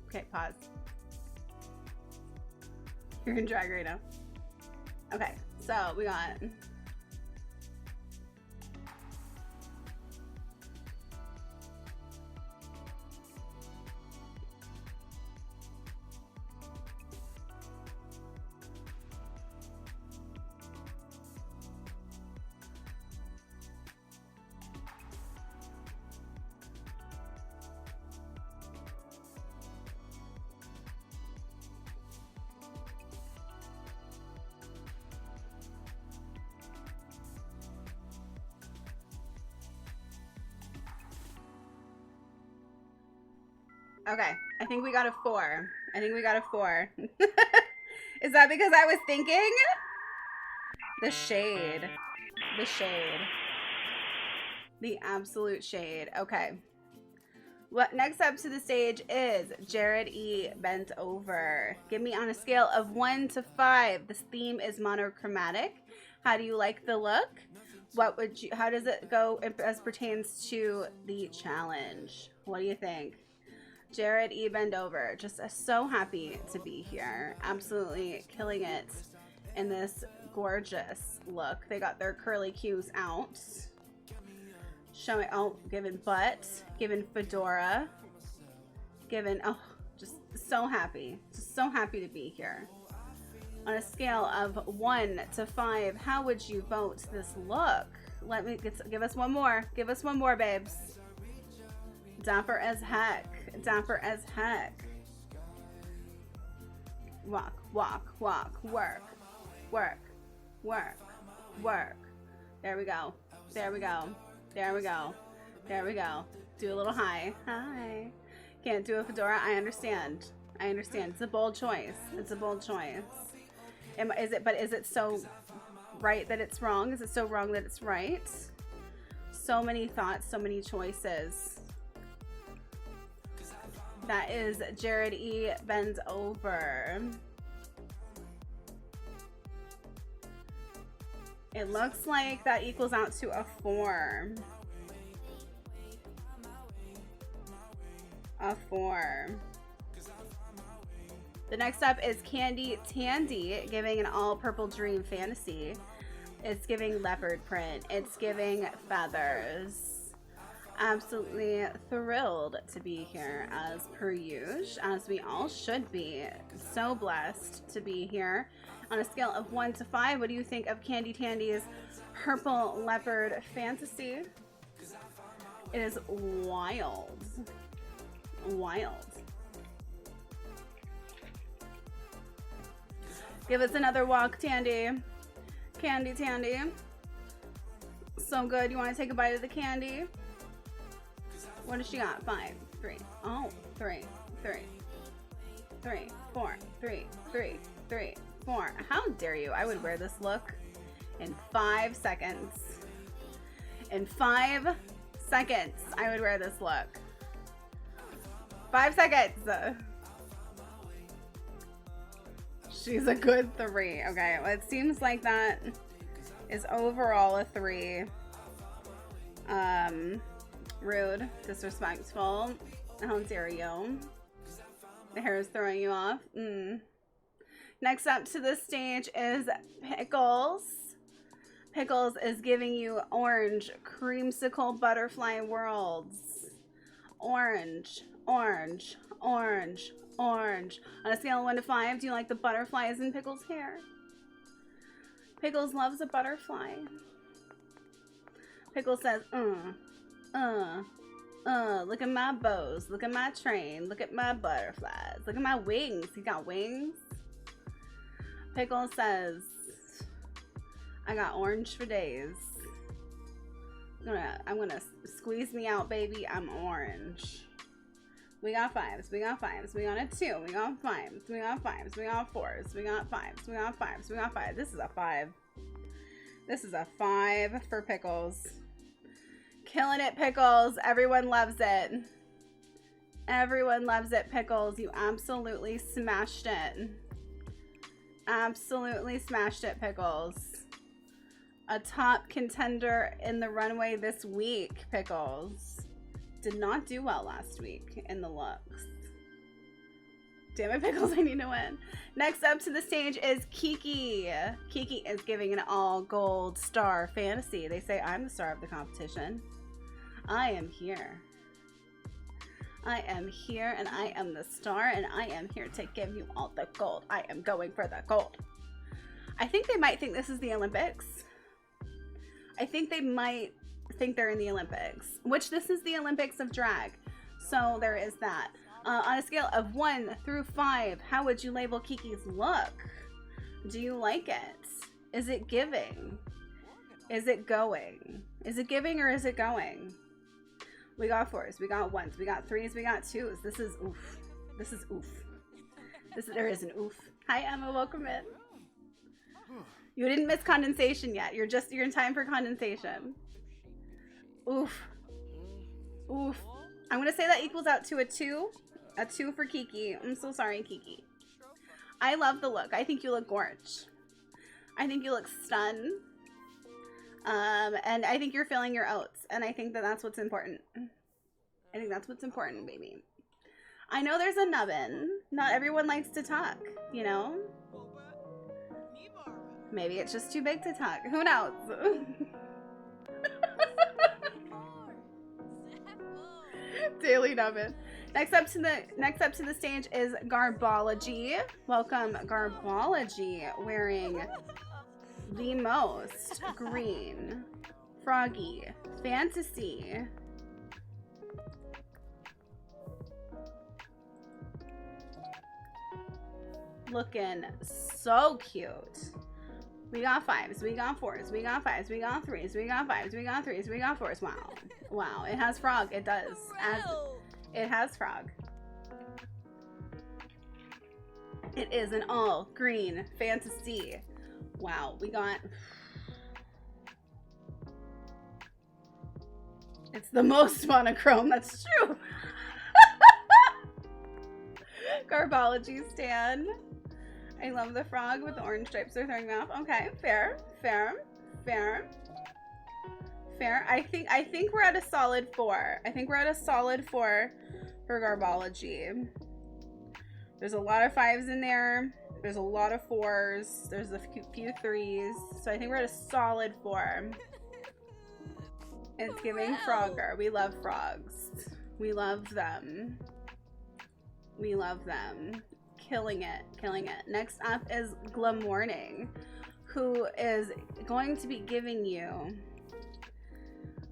Okay, pause. You're in drag right now. Okay, so we got... Okay, I think we got a 4. I think we got a 4. Is that because I was thinking? The shade. The shade. The absolute shade. Okay. What next up to the stage is Jared E. Bent Over. Give me on a scale of 1 to 5. This theme is monochromatic. How do you like the look? What would you, how does it go as pertains to the challenge? What do you think? Jared E. Bend Over, just so happy to be here. Absolutely killing it in this gorgeous look. They got their curly cues out. Showing, oh, giving butt, giving fedora, giving, oh, just so happy. Just so happy to be here. On a scale of 1 to 5, how would you vote this look? Let me give us one more. Give us one more, babes. Dapper as heck. Dapper as heck. Walk, walk, walk, work, work, work, work. There we go. There we go. There we go. There we go. Do a little high. Hi. Can't do a fedora. I understand. I understand. It's a bold choice. It's a bold choice. But is it so right that it's wrong? Is it so wrong that it's right? So many thoughts, so many choices. That is Jared E. Bends Over. It looks like that equals out to a 4. A 4. The next up is Candy Tandy, giving an all purple dream fantasy. It's giving leopard print. It's giving feathers. Absolutely thrilled to be here as per usual, as we all should be. So blessed to be here. On a scale of 1 to 5, what do you think of Candy Tandy's purple leopard fantasy? It is wild. Wild. Give us another walk, Tandy. Candy Tandy. So good. You want to take a bite of the candy? What does she got? 5, 3. Oh, 3, 3, 3, 4, 3, 3, 3, 4. How dare you? I would wear this look in 5 seconds. In 5 seconds, I would wear this look. 5 seconds. She's a good 3. Okay, well, it seems like that is overall a 3. Rude, disrespectful. How dare you? The hair is throwing you off. Next up to the stage is Pickles. Pickles is giving you orange creamsicle butterfly worlds. Orange, orange, orange, orange. On a scale of 1 to 5, do you like the butterflies in Pickles' hair? Pickles loves a butterfly. Pickles says, look at my bows, look at my train, look at my butterflies, look at my wings. He got wings. Pickles says, I got orange for days. I'm gonna squeeze me out, baby. I'm orange. We got 5s, we got 5s, we got a 2, we got 5s, we got 5s, we got 4s, we got 5s, we got 5s, we got 5. This is a 5. This is a 5 for Pickles. Killing it, Pickles. Everyone loves it. Everyone loves it, Pickles. You absolutely smashed it. Absolutely smashed it, Pickles. A top contender in the runway this week, Pickles. Did not do well last week in the looks. Damn it, Pickles, I need to win. Next up to the stage is Kiki. Kiki is giving an all gold star fantasy. They say I'm the star of the competition. I am here. I am here and I am the star and I am here to give you all the gold. I am going for the gold. I think they might think this is the Olympics. I think they might think they're in the Olympics, which this is the Olympics of drag. So there is that. On a scale of 1 through 5, how would you label Kiki's look? Do you like it? Is it giving? Is it going? Is it giving or is it going? We got 4s, we got 1s, we got 3s, we got 2s. This is oof. This is oof. There is an oof. Hi Emma, welcome in. You didn't miss condensation yet. You're in time for condensation. Oof. Oof. I'm gonna say that equals out to a 2. A 2 for Kiki. I'm so sorry, Kiki. I love the look. I think you look gorge. I think you look stun. And I think you're filling your oats. And I think that that's what's important. I think that's what's important, baby. I know there's a nubbin. Not everyone likes to talk, you know? Maybe it's just too big to talk. Who knows? Daily nubbin. Next up to the stage is Garbology. Welcome, Garbology, wearing the most green froggy fantasy. Looking so cute. We got 5s, we got 4s, we got 5s, we got 3s, we got 5s, we got 3s, we got 4s. Wow. Wow, it has frog. It does. It has frog. It is an all green fantasy. Wow, we got... It's the most monochrome, that's true. Garbology stan. I love the frog with the orange stripes they're throwing me off. Okay, fair, fair, fair. Fair. I think we're at a solid 4. I think we're at a solid 4 for Garbology. There's a lot of 5s in there. There's a lot of 4s. There's a few 3s. So I think we're at a solid 4. It's giving Frogger. We love frogs. We love them. We love them. Killing it. Killing it. Next up is Glam Morning, who is going to be giving you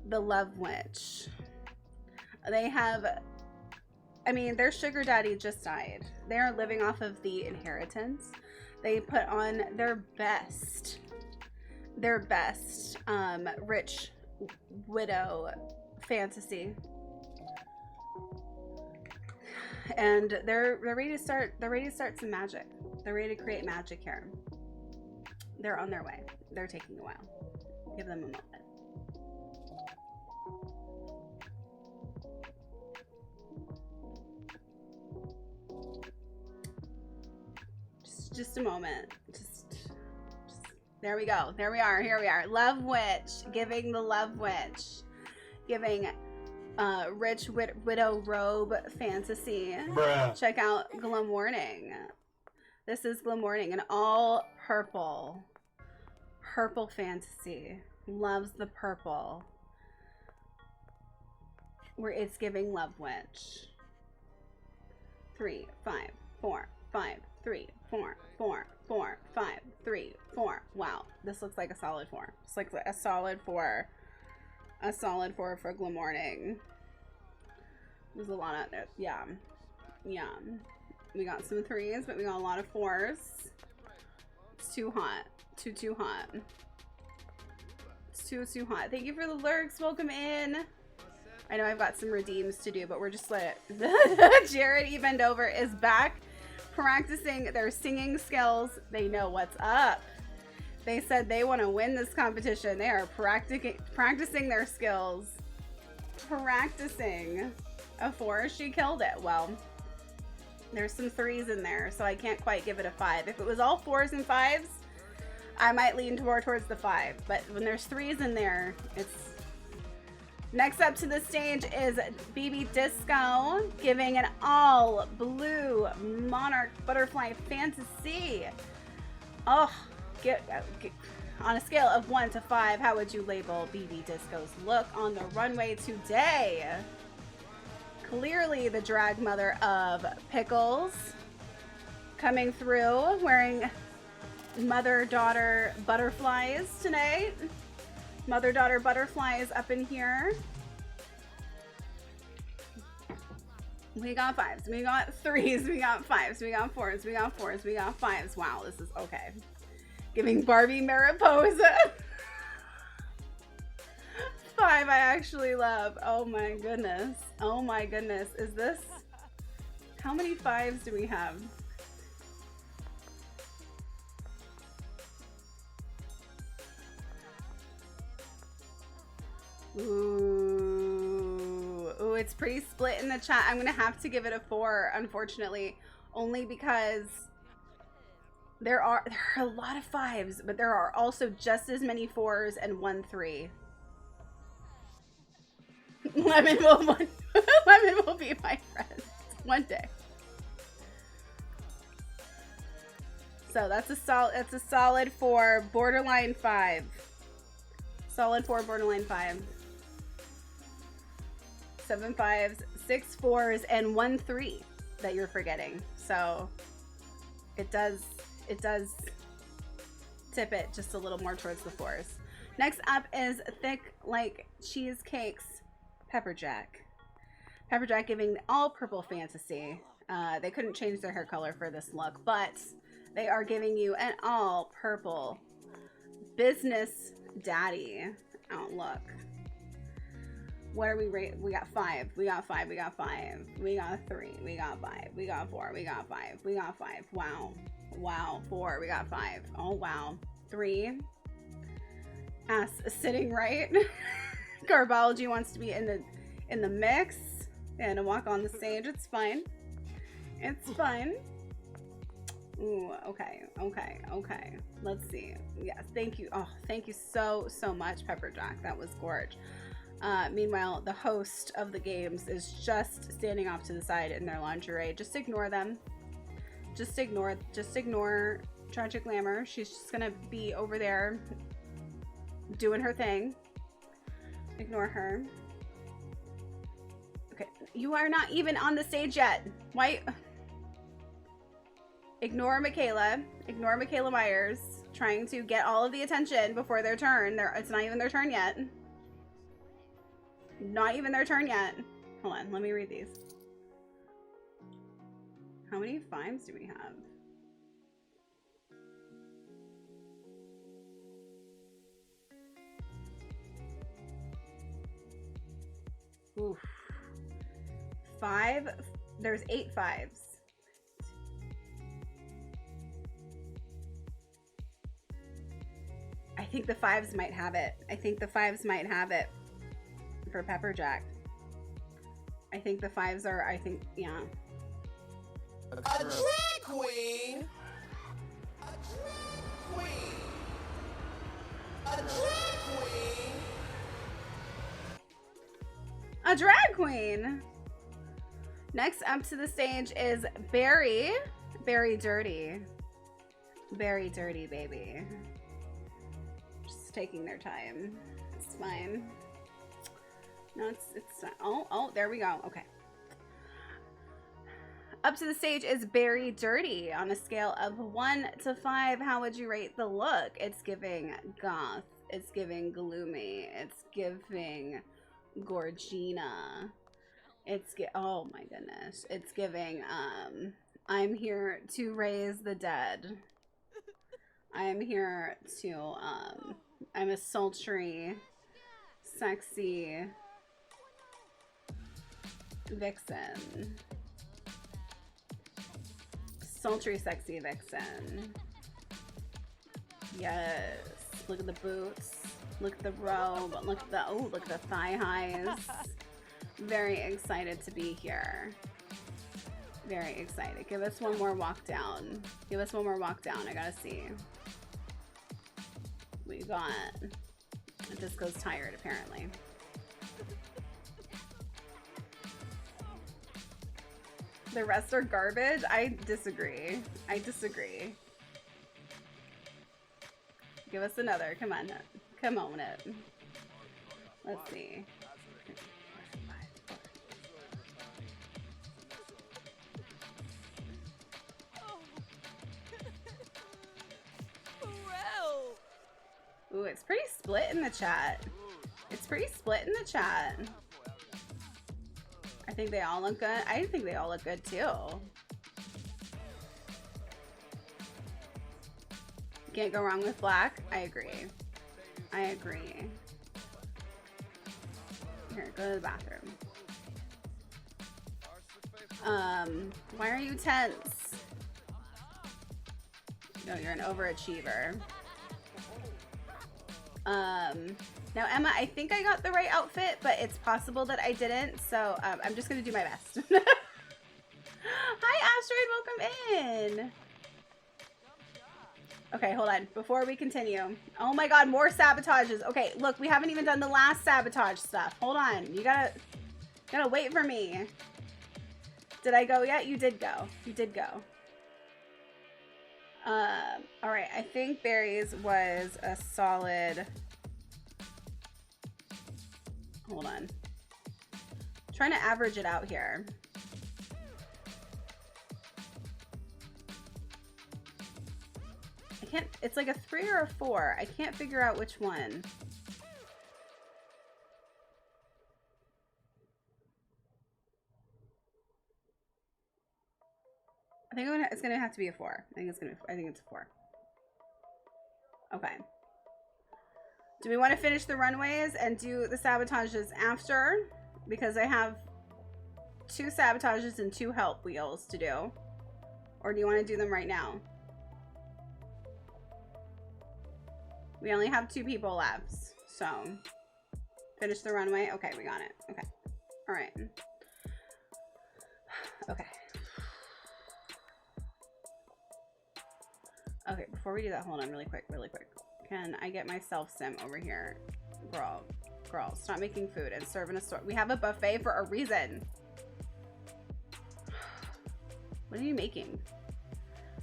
the Love Witch. They have, I mean, their sugar daddy just died. They are living off of the inheritance. They put on their best rich widow fantasy, and they're ready to start some magic. They're ready to create magic here. They're on their way. They're taking a while. Give them a moment. Just a moment. Just There we go. There we are. Here we are. Love Witch. Giving the Love Witch. Giving rich widow robe fantasy. Bruh. Check out Glam Morning. This is Glam Morning. An all purple. Purple fantasy. Loves the purple. Where it's giving Love Witch. 3, 5, 4, 5, 3, 4, 4, 4, 5, 3, 4. Wow, this looks like a solid 4. It's like a solid 4. A solid 4 for Glam Morning. There's a lot of yeah. We got some 3s, but we got a lot of 4s. It's too hot. Too hot. It's too hot. Thank you for the lurks. Welcome in. I know I've got some redeems to do, but we're just let it. Jared Evendover is back practicing their singing skills. They know what's up. They said they want to win this competition. They are practicing their skills. Practicing. A 4, she killed it. Well, there's some 3s in there, so I can't quite give it a 5. If it was all 4s and 5s, I might lean more towards the 5. But when there's 3s in there, it's... Next up to the stage is BB Disco, giving an all blue monarch butterfly fantasy. Oh, on a scale of 1 to 5, how would you label BB Disco's look on the runway today? Clearly the drag mother of Pickles, coming through wearing mother-daughter butterflies tonight. Mother-daughter butterflies up in here. We got 5s, we got 3s, we got 5s, we got 4s, we got 4s, we got 5s. Wow, this is okay. Giving Barbie Mariposa. 5 I actually love. Oh my goodness. Oh my goodness. Is this... How many 5s do we have? Ooh, it's pretty split in the chat. I'm gonna have to give it a 4, unfortunately, only because there are a lot of 5s, but there are also just as many 4s and 1 3. Lemon will be my friend one day. So that's a solid 4, borderline 5. Solid 4, borderline 5. 7 5s, 6 4s, and 1 3 that you're forgetting. So it does tip it just a little more towards the 4s. Next up is Thick Like Cheesecakes Pepperjack. Pepperjack giving all purple fantasy. They couldn't change their hair color for this look, but they are giving you an all purple business daddy outlook. What are we rate? We got 5. We got 5. We got 5. We got 3. We got 5. We got 4. We got 5. We got 5. Wow. Wow. 4. We got 5. Oh wow. 3. Ass sitting right. Garbology wants to be in the mix and walk on the stage. It's fine. It's fine. Ooh, okay. Let's see. Yes, thank you. Oh, thank you so much, Pepperjack. That was gorge. Meanwhile, the host of the games is just standing off to the side in their lingerie. Just ignore them. Just ignore Tragic Glamour. She's just gonna be over there doing her thing. Ignore her. Okay, you are not even on the stage yet. Why? Ignore Michaela. Ignore Michaela Myers trying to get all of the attention before their turn. It's not even their turn yet. Not even their turn yet. Hold on, let me read these. How many 5s do we have? Oof. 5. There's 8 5s. I think the 5s might have it. I think the 5s might have it for Pepperjack. I think the 5s are, yeah. A drag queen? A drag queen? A drag queen. Next up to the stage is Barry. Barry Dirty. Very dirty, baby. Just taking their time. It's fine. No, it's not. Oh, there we go. Okay. Up to the stage is Very Dirty. On a scale of 1 to 5, how would you rate the look? It's giving goth. It's giving gloomy. It's giving Gorgina. Oh my goodness. It's giving, I'm here to raise the dead. I'm here to, I'm a sultry, sexy vixen. Sultry, sexy vixen. Yes. Look at the boots. Look at the robe. Look at the, oh, look at the thigh highs. Very excited to be here. Very excited. Give us one more walk down. Give us one more walk down. I gotta see. We got... Disco's tired, apparently. The rest are garbage? I disagree. I disagree. Give us another. Come on. Come on it. Let's see. Ooh, it's pretty split in the chat. It's pretty split in the chat. I think they all look good. I think they all look good too. Can't go wrong with black. I agree. I agree. Here, go to the bathroom. Why are you tense? No, you're an overachiever. Now Emma, I think I got the right outfit, but it's possible that I didn't, so I'm just gonna do my best. Hi Asteroid, welcome in. Okay, hold on, before we continue. Oh my god, more sabotages. Okay, look, we haven't even done the last sabotage stuff. Hold on, you gotta wait for me. Did I go yet? You did go. You did go. Alright, I think Barry's was a solid... Hold on. I'm trying to average it out here. I can't... It's like a 3 or a 4. I can't figure out which one. I think it's gonna have to be a 4. I think it's a 4. Okay. Do we want to finish the runways and do the sabotages after? Because I have 2 sabotages and 2 help wheels to do. Or do you want to do them right now? We only have 2 people left, so finish the runway. Okay, we got it. Okay. All right. Okay. Okay, before we do that, hold on really quick. Can I get my self-sim over here? Girl, stop making food and serve in a store. We have a buffet for a reason. What are you making?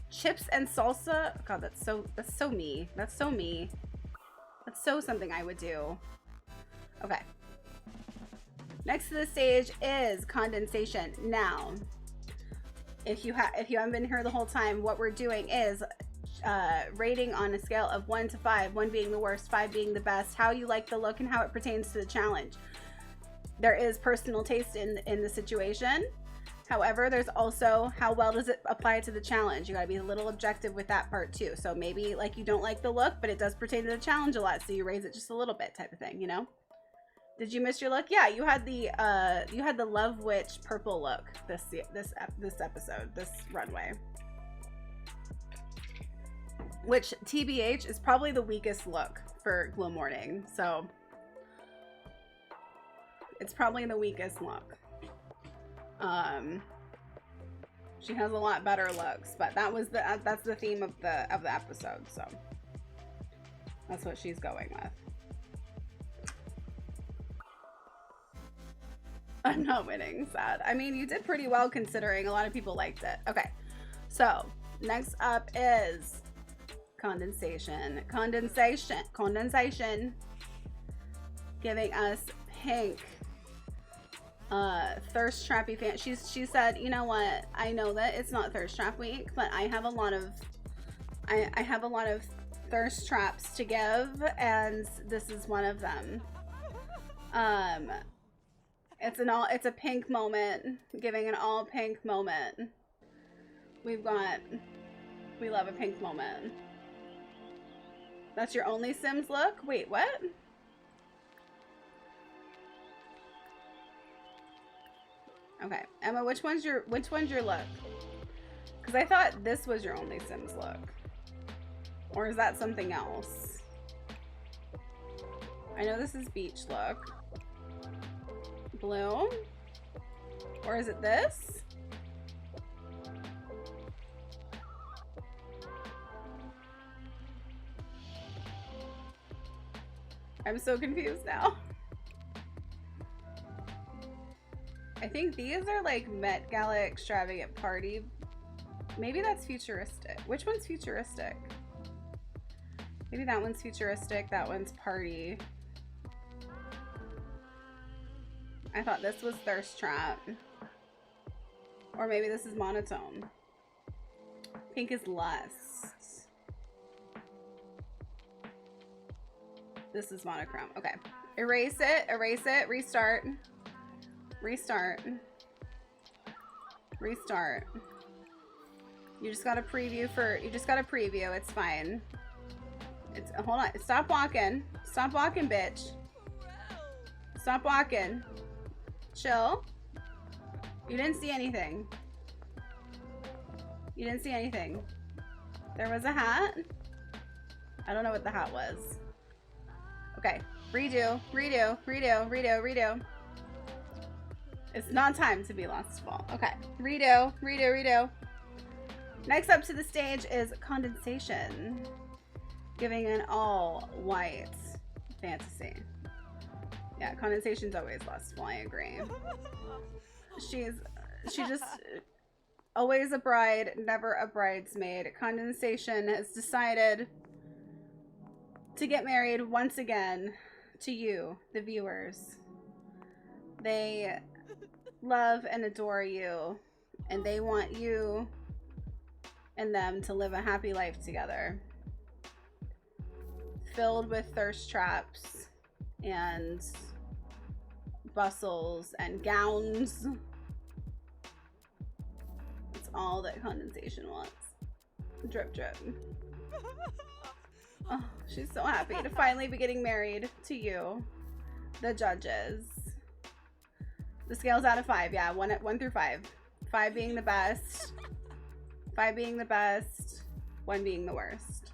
Chips and salsa? God, that's so me. That's so me. That's so something I would do. Okay. Next to the stage is condensation. Now, if you haven't been here the whole time, what we're doing is rating on a scale of 1 to 5, 1 being the worst, 5 being the best, how you like the look and how it pertains to the challenge. There is personal taste in the situation. However, there's also how well does it apply to the challenge. You gotta be a little objective with that part too. So maybe like you don't like the look, but it does pertain to the challenge a lot, so you raise it just a little bit type of thing, you know? Did you miss your look? Yeah, you had the Love Witch purple look this episode, this runway. Which, TBH, is probably the weakest look for Glow Morning. So, it's probably the weakest look. She has a lot better looks, but that's the theme of the episode, so. That's what she's going with. I'm not winning, sad. I mean, you did pretty well considering a lot of people liked it. Okay, so next up is condensation. Condensation. Giving us pink. Thirst trappy fan. She said, you know what? I know that it's not thirst trap week, but I have a lot of I have a lot of thirst traps to give, and this is one of them. It's a pink moment, giving an all pink moment. We love a pink moment. That's your only Sims look? Wait, what? Okay, Emma, which one's your look? Because I thought this was your only Sims look. Or is that something else? I know this is beach look. Blue? Or is it this? I'm so confused now. I think these are like Met Gala extravagant party. Maybe that's futuristic. Which one's futuristic? Maybe that one's futuristic, that one's party. I thought this was thirst trap. Or maybe this is monotone. Pink is lust. This is monochrome. Okay. Erase it, restart. Restart. You just got a preview it's fine. Hold on, stop walking, bitch. Stop walking. Chill. You didn't see anything. There was a hat. I don't know what the hat was. Okay, redo. It's not time to be lost of all. Okay, redo. Next up to the stage is condensation. Giving an all white fantasy. Yeah, condensation's always lustful, I agree. She just always a bride, never a bridesmaid. Condensation has decided to get married once again to you, the viewers. They love and adore you, and they want you and them to live a happy life together, filled with thirst traps and bustles and gowns. It's all that condensation wants. Drip. Oh, she's so happy to finally be getting married to you, the judges. The scale's out of 5. Yeah, 1 through 5. 5 being the best. 5 being the best. 1 being the worst.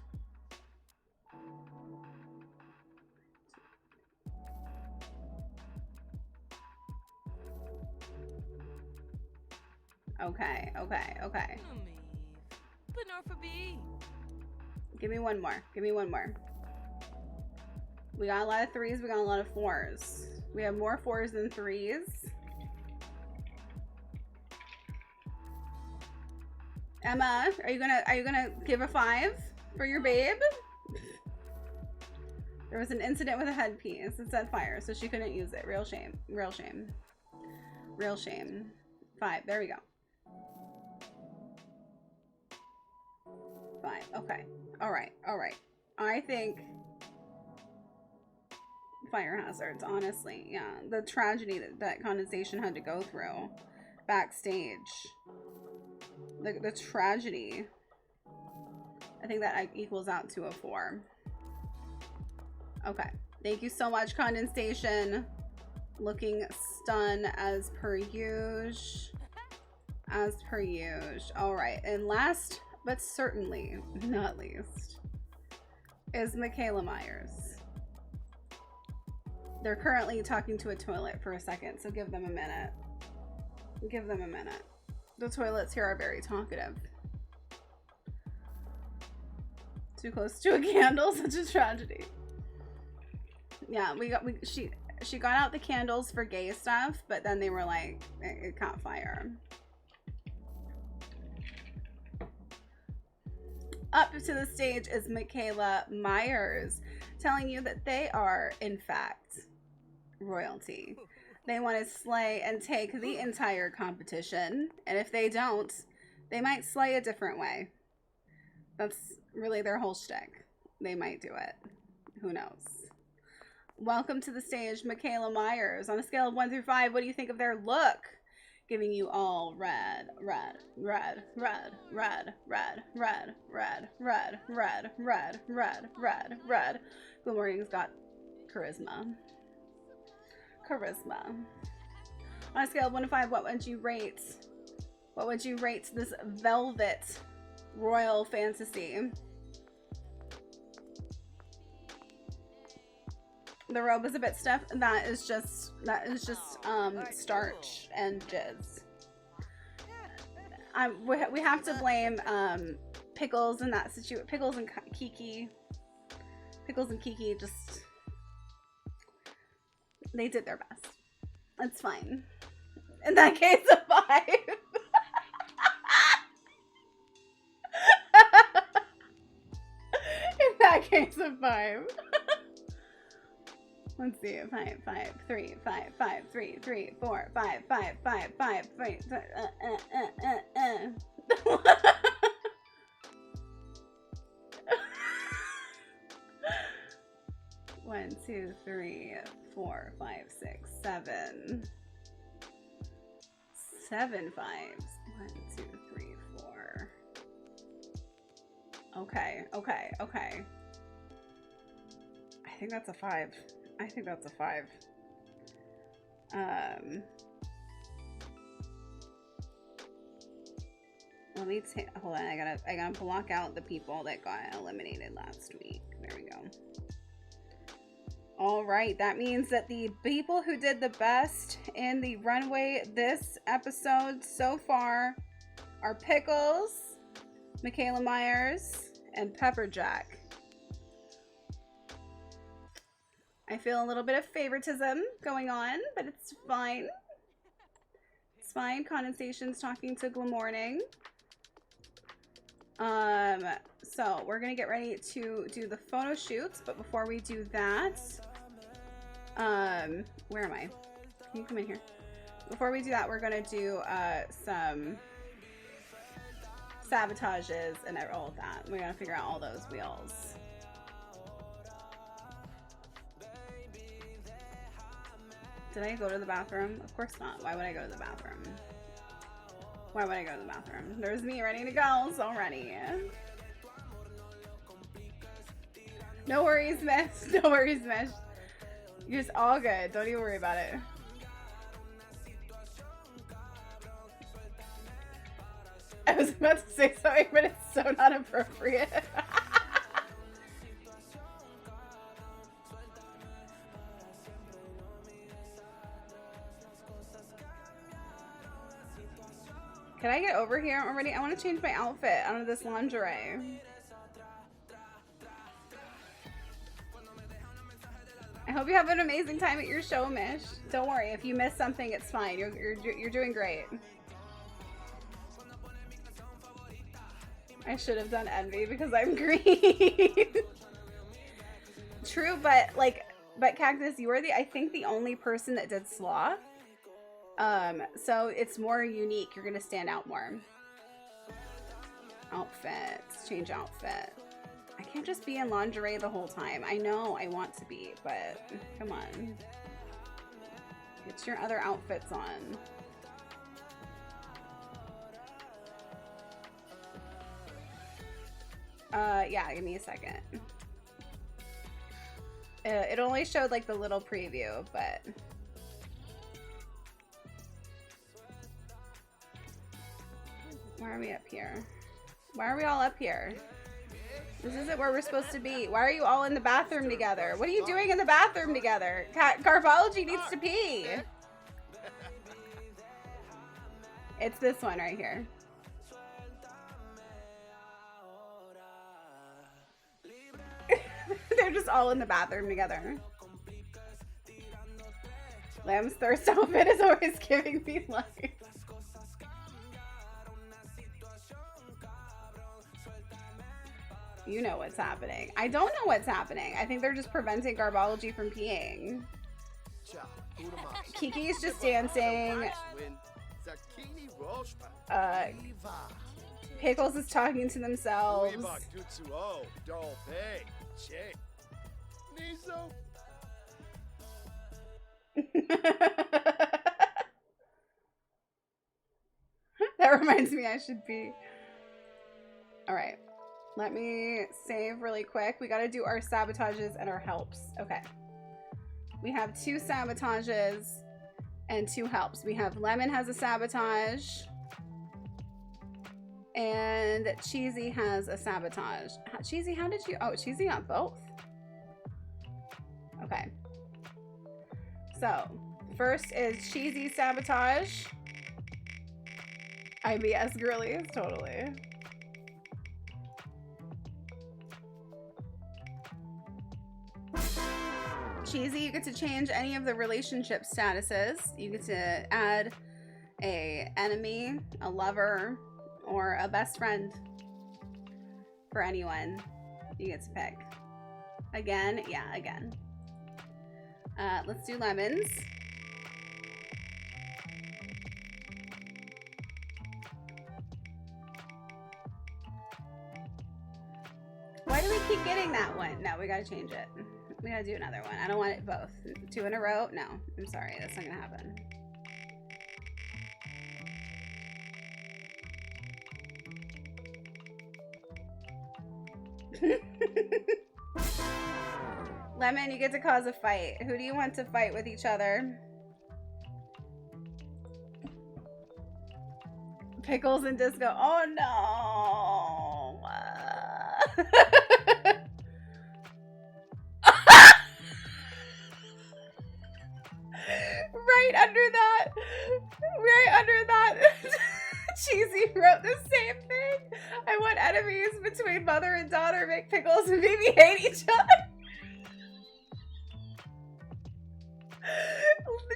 Okay. Give me one more. We got a lot of 3s, we got a lot of 4s. We have more 4s than 3s. Emma, are you gonna give a 5 for your babe? There was an incident with a headpiece. It said fire, so she couldn't use it. Real shame. 5. There we go. 5. Okay. All right. I think fire hazards, honestly. Yeah. The tragedy that condensation had to go through backstage. The tragedy. I think that equals out to a 4. Okay. Thank you so much, condensation. Looking stun as per usual. All right. And last but certainly not least is Michaela Myers. They're currently talking to a toilet for a second, so give them a minute. The toilets here are very talkative. Too close to a candle, such a tragedy. Yeah, she got out the candles for gay stuff, but then they were like, it caught fire. Up to the stage is Michaela Myers, telling you that they are, in fact, royalty. They want to slay and take the entire competition, and if they don't, they might slay a different way. That's really their whole shtick. They might do it. Who knows? Welcome to the stage, Michaela Myers. On a scale of 1 through 5, what do you think of their look? Giving you all red, red, red, red, red, red, red, red, red, red, red, red, red, red. Good Morning's got charisma. Charisma. On a scale of 1 to 5, what would you rate? What would you rate this velvet royal fantasy? The robe is a bit stiff. That is just starch and jizz. We have to blame Pickles in that situation. Pickles and Kiki just, they did their best. It's fine. In that case, a 5. In that case, a 5. Let's see, 5, 5, 3, 5, 5, 3, 3, 4, 5, 5, 5, 5, 3, 1, 2, 3, 4, 5, 6, 7. 7 5s. 1, 2, 3, 4. Okay. I think that's a 5. I think that's a 5. Let me take, hold on, I gotta block out the people that got eliminated last week. There we go. All right, that means that the people who did the best in the runway this episode so far are Pickles, Michaela Myers, and Pepperjack. I feel a little bit of favoritism going on, but it's fine. It's fine. Condensation's talking to Glam Morning. So we're gonna get ready to do the photo shoots, but before we do that, where am I? Can you come in here? Before we do that, we're gonna do some sabotages and all of that. We gotta figure out all those wheels. Did I go to the bathroom? Of course not. Why would I go to the bathroom? Why would I go to the bathroom? There's me ready to go. So ready. No worries, Miss. No worries, Miss. You're just all good. Don't even worry about it. I was about to say something, but it's so not appropriate. Can I get over here already? I want to change my outfit out of this lingerie. I hope you have an amazing time at your show, Mish. Don't worry, if you miss something, it's fine. You're doing great. I should have done Envy because I'm green. True, but Cactus, you are I think the only person that did Sloth. So it's more unique. You're gonna stand out more. Outfits, change outfit. I can't just be in lingerie the whole time. I know I want to be, but come on. Get your other outfits on. Yeah, give me a second. It only showed like the little preview, but why are we up here? Why are we all up here? This isn't where we're supposed to be. Why are you all in the bathroom together? What are you doing in the bathroom together? Carvology needs to pee. It's this one right here. all in the bathroom together. Lamb's thirst outfit is always giving me life. You know what's happening. I don't know what's happening. I think they're just preventing Garbology from peeing. Kiki's just dancing. Pickles is talking to themselves. That reminds me I should be. Alright. Let me save really quick. We gotta do our sabotages and our helps. Okay. We have 2 sabotages and 2 helps. We have Lemon has a sabotage. And Cheesy has a sabotage. Cheesy, how did you... Oh, Cheesy got both. Okay. So, first is Cheesy sabotage. IBS girlies, totally. Cheesy, you get to change any of the relationship statuses. You get to add a enemy, a lover, or a best friend for anyone you get to pick. Again, yeah, again. Let's do Lemons. Why do we keep getting that one? No, we gotta change it. We gotta do another one. I don't want it both. 2 in a row? No, I'm sorry. That's not gonna happen. Lemon, you get to cause a fight. Who do you want to fight with each other? Pickles and Disco. Oh no. Right under that. Right under that. Cheesy wrote the same thing. I want enemies between mother and daughter make Pickles and Baby hate each other.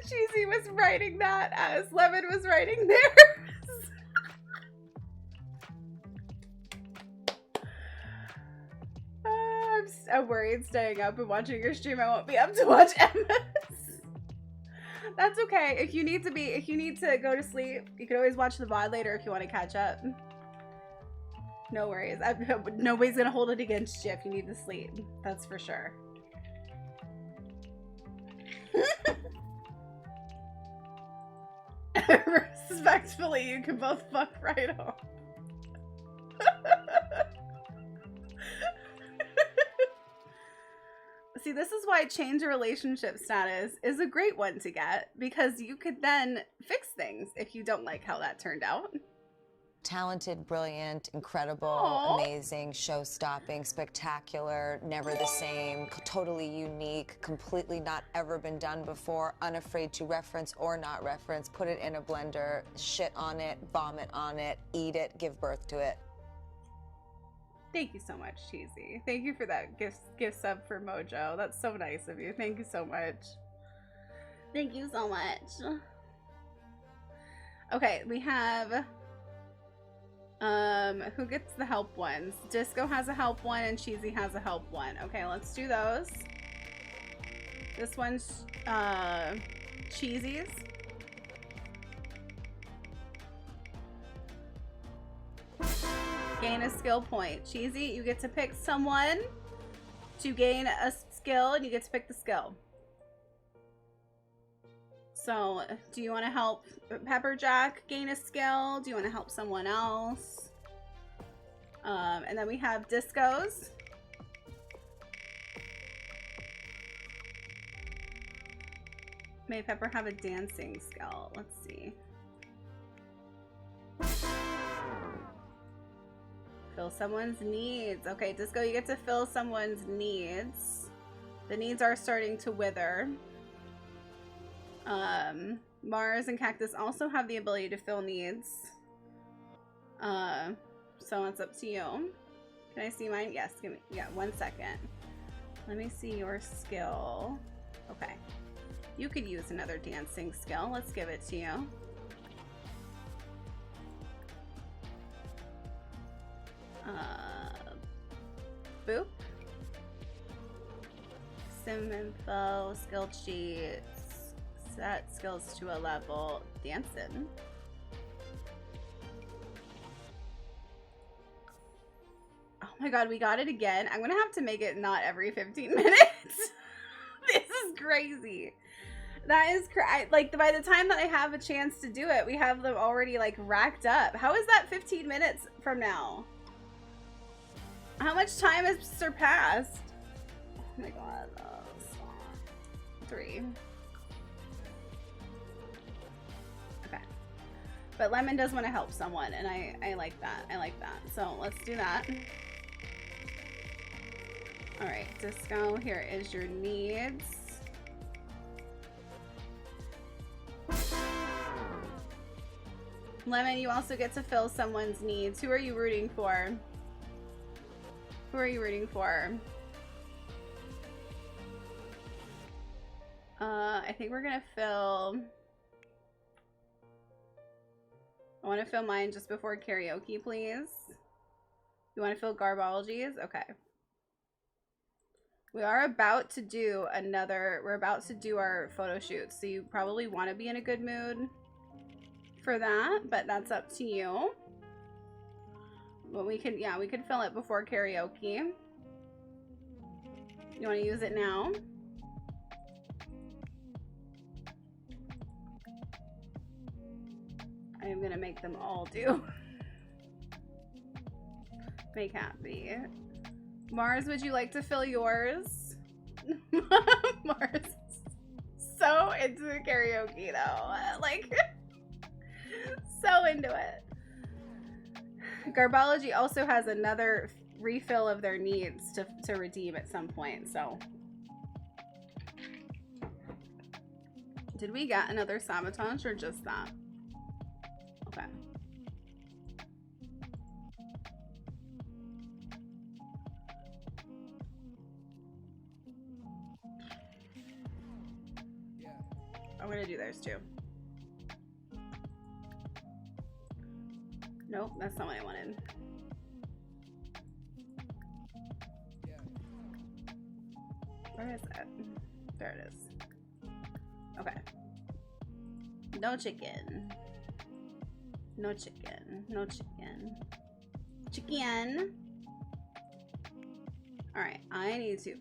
Cheesy was writing that as Lemon was writing theirs. I'm so worried staying up and watching your stream. I won't be up to watch Emma's. That's okay. If you need to go to sleep, you can always watch the VOD later if you want to catch up. No worries. Nobody's gonna hold it against you if you need to sleep. That's for sure. Respectfully, you can both fuck right off. See, this is why change a relationship status is a great one to get, because you could then fix things if you don't like how that turned out. Talented, brilliant, incredible, amazing, show-stopping, spectacular, never the same, totally unique, completely not ever been done before, unafraid to reference or not reference, put it in a blender, shit on it, vomit on it, eat it, give birth to it. Thank you so much, Cheesy. Thank you for that gift sub for Mojo. That's so nice of you. Thank you so much. Thank you so much. Okay, we have... who gets the help ones? Disco has a help one and Cheesy has a help one. Okay, let's do those. This one's Cheesy's. Gain a skill point. Cheesy, you get to pick someone to gain a skill and you get to pick the skill. So, do you want to help Pepperjack gain a skill? Do you want to help someone else? And then we have Discos. May Pepper have a dancing skill? Let's see. Fill someone's needs. Okay, Disco, you get to fill someone's needs. The needs are starting to wither. Mars and Cactus also have the ability to fill needs. So it's up to you. Can I see mine? Yes, give me, yeah, 1 second. Let me see your skill. Okay. You could use another dancing skill. Let's give it to you. Boop. Sim info, skill sheets, set skills to a level, dancing. Oh my god, we got it again. I'm gonna have to make it not every 15 minutes. This is crazy. That is like by the time that I have a chance to do it, we have them already like racked up. How is that 15 minutes from now? How much time has surpassed? Oh my god. 3. Okay. But Lemon does want to help someone, and I like that. I like that. So let's do that. Alright, Disco, here is your needs. Lemon, you also get to fill someone's needs. Who are you rooting for? Who are you rooting for? I think we're gonna fill... I want to fill mine just before karaoke, please. You want to fill Garbologies? Okay. We are about to do another... We're about to do our photo shoot, so you probably want to be in a good mood for that, but that's up to you. But we could, yeah, we could fill it before karaoke. You want to use it now? I am gonna make them all do. Make happy. Mars, would you like to fill yours? Mars, so into the karaoke though, like so into it. Garbology also has another refill of their needs to redeem at some point, so. Did we get another sabotage or just that? Okay. I'm gonna do theirs too. Nope, that's not what I wanted. Where is it? There it is. Okay. No chicken. No chicken. No chicken. Chicken. Alright, I need to...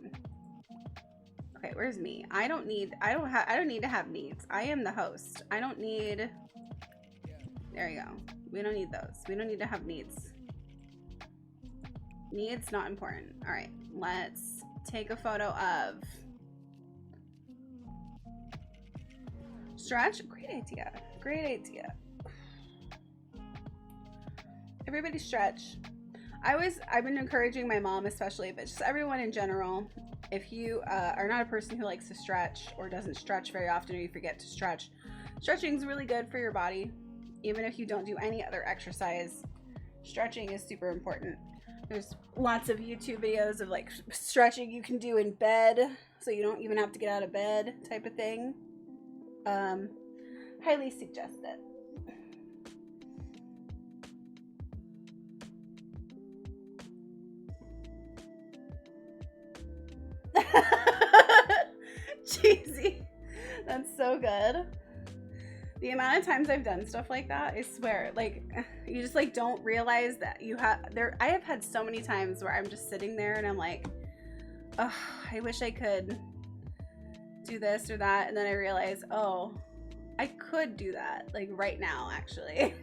Okay, where's me? I don't need to have needs. I am the host. I don't need... There you go. We don't need those. We don't need to have needs. Needs, not important. Alright, let's take a photo of... Stretch? Great idea. Great idea. Everybody stretch. I've been encouraging my mom especially, but just everyone in general, if you are not a person who likes to stretch or doesn't stretch very often or you forget to stretch, stretching is really good for your body. Even if you don't do any other exercise, stretching is super important. There's lots of YouTube videos of like stretching you can do in bed, so you don't even have to get out of bed type of thing. Highly suggest it. Cheesy. That's so good. The amount of times I've done stuff like that, I swear, like, you just like don't realize that you have I have had so many times where I'm just sitting there and I'm like, oh, I wish I could do this or that, and then I realize, oh, I could do that like right now actually.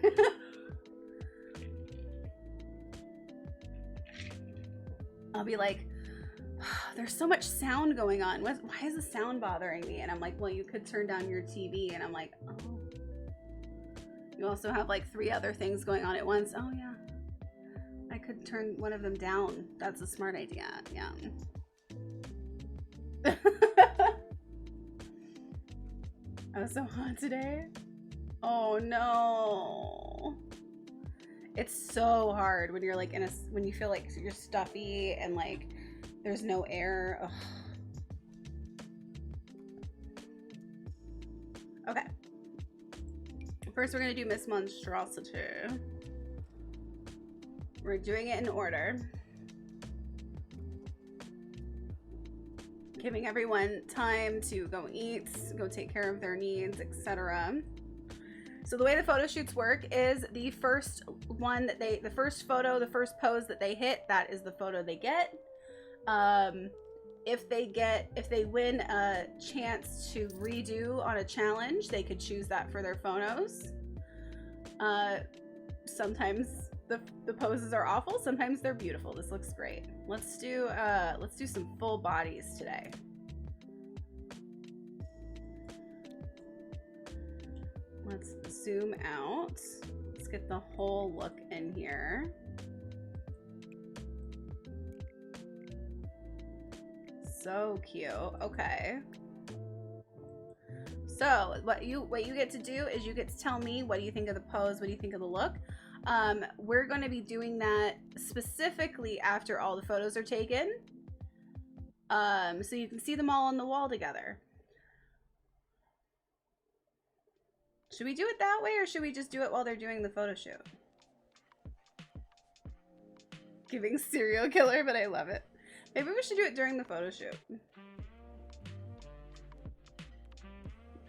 I'll be like, there's so much sound going on. Why is the sound bothering me? And I'm like, well, you could turn down your TV. And I'm like, oh. You also have like 3 other things going on at once. Oh yeah, I could turn one of them down. That's a smart idea. Yeah. I was so hot today. Oh no. It's so hard when you're like when you feel like you're stuffy and like There's no air. Ugh. Okay. First, we're gonna do Miss Monstrosity. We're doing it in order. Giving everyone time to go eat, go take care of their needs, etc. So the way the photo shoots work is the first one that the first photo, the first pose that they hit, that is the photo they get. If they win a chance to redo on a challenge, they could choose that for their photos. Sometimes the poses are awful, sometimes they're beautiful. This looks great. Let's do some full bodies today. Let's zoom out. Let's get the whole look in here. So cute. Okay. So what you get to do is you get to tell me, what do you think of the pose? What do you think of the look? We're going to be doing that specifically after all the photos are taken. So you can see them all on the wall together. Should we do it that way, or should we just do it while they're doing the photo shoot? Giving serial killer, but I love it. Maybe we should do it during the photo shoot.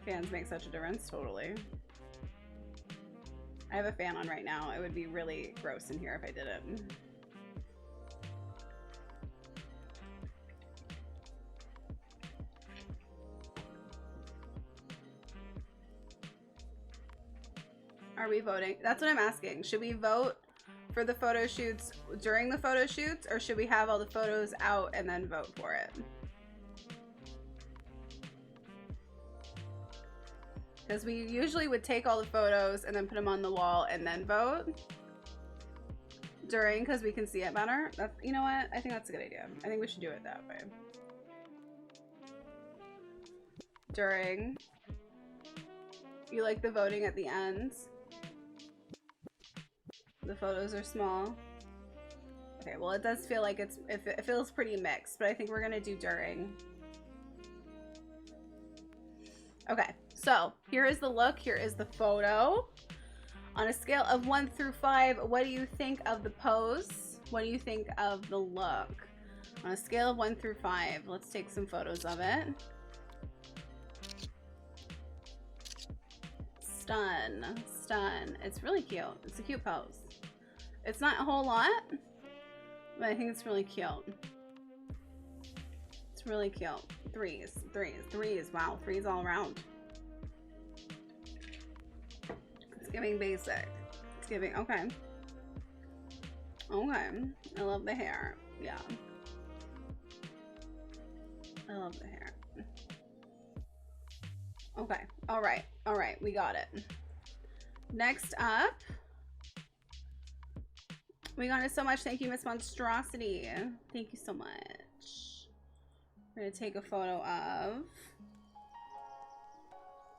Fans make such a difference, totally. I have a fan on right now. It would be really gross in here if I did it. Are we voting? That's what I'm asking. Should we vote for the photo shoots during the photo shoots, or should we have all the photos out and then vote for it? Because we usually would take all the photos and then put them on the wall and then vote during, because we can see it better. That's, you know what? I think that's a good idea. I think we should do it that way. During. You like the voting at the end? The photos are small. Okay, well, it does feel like it feels pretty mixed, but I think we're gonna do during. Okay, so here is the look, here is the photo. On a scale of 1 through 5, what do you think of the pose? What do you think of the look? On a scale of 1 through 5, let's take some photos of it. Stun, stun. It's really cute. It's a cute pose. It's not a whole lot, but I think it's really cute. It's really cute. Threes. Wow, threes all around. It's giving basic. It's giving, okay. Okay, I love the hair. Yeah. I love the hair. Okay, all right, we got it. Next up, we got it so much. Thank you, Miss Monstrosity. Thank you so much. We're gonna take a photo of.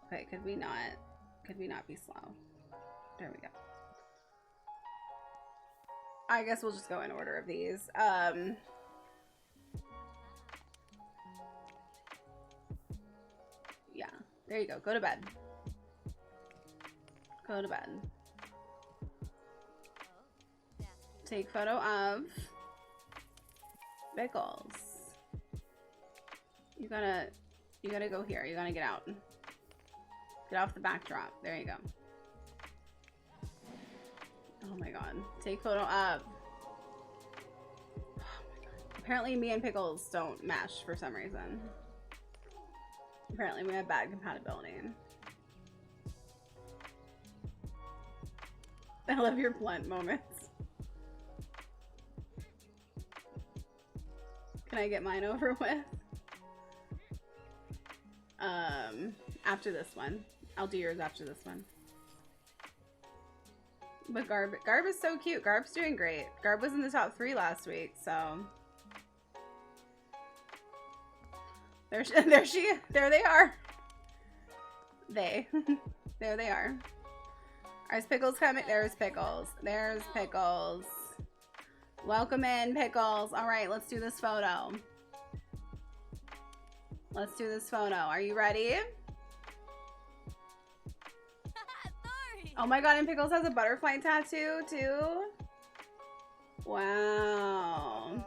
Okay, could we not be slow? There we go. I guess we'll just go in order of these. Yeah, there you go. Go to bed. Go to bed. Take photo of Pickles. You gotta go here. You gotta get out. Get off the backdrop. There you go. Oh my god. Take photo of. Oh my god. Apparently me and Pickles don't match for some reason. Apparently we have bad compatibility. I love your blunt moments. Can I get mine over with? After this one. I'll do yours after this one. But Garb is so cute. Garb's doing great. Garb was in the top 3 last week, so. There they are. There they are. Is Pickles coming? There's Pickles. There's Pickles. Welcome in, Pickles. All right, let's do this photo. Let's do this photo. Are you ready? Oh my god, and Pickles has a butterfly tattoo too. Wow.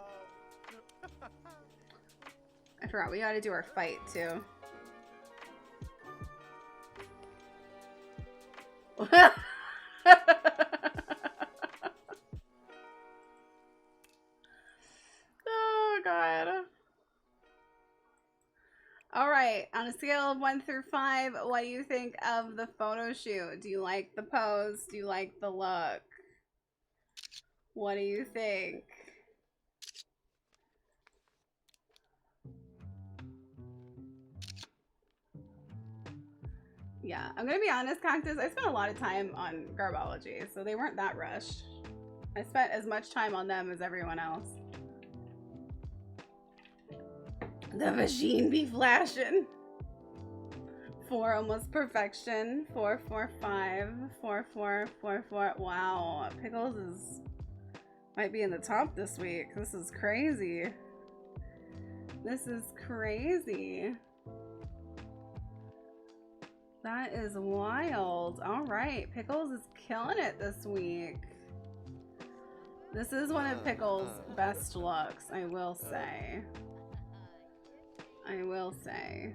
I forgot we gotta do our fight too. Oh god. Alright, on a scale of 1 through 5, what do you think of the photo shoot? Do you like the pose? Do you like the look? What do you think? Yeah, I'm gonna be honest, Cactus, I spent a lot of time on Garbology, so they weren't that rushed. I spent as much time on them as everyone else. The machine be flashing. 4, almost perfection. 4, 4, 5. 4, 4, 4, 4. Wow, Pickles might be in the top this week. This is crazy. This is crazy. That is wild. All right, Pickles is killing it this week. This is one of Pickles' best looks, I will say. I will say.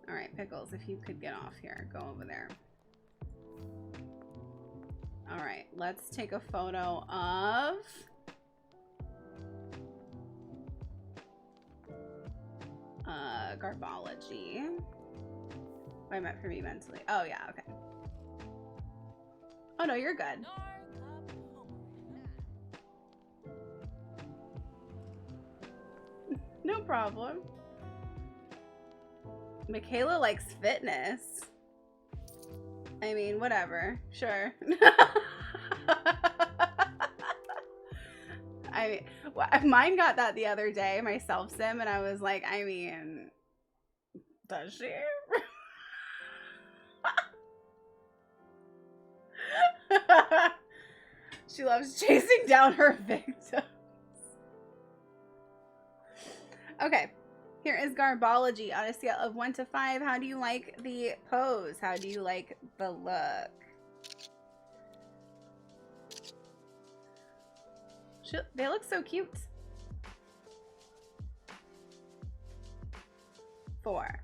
All right, Pickles, if you could get off here, go over there. All right, let's take a photo of Garbology. What I meant for me mentally. Oh yeah, okay. Oh no, you're good. No problem. Michaela likes fitness. I mean, whatever. Sure. Mine got that the other day, my self-sim, and I was like, I mean, does she? She loves chasing down her victims. Okay, here is Garbology on a scale of 1 to 5. How do you like the pose? How do you like the look? They look so cute. 4.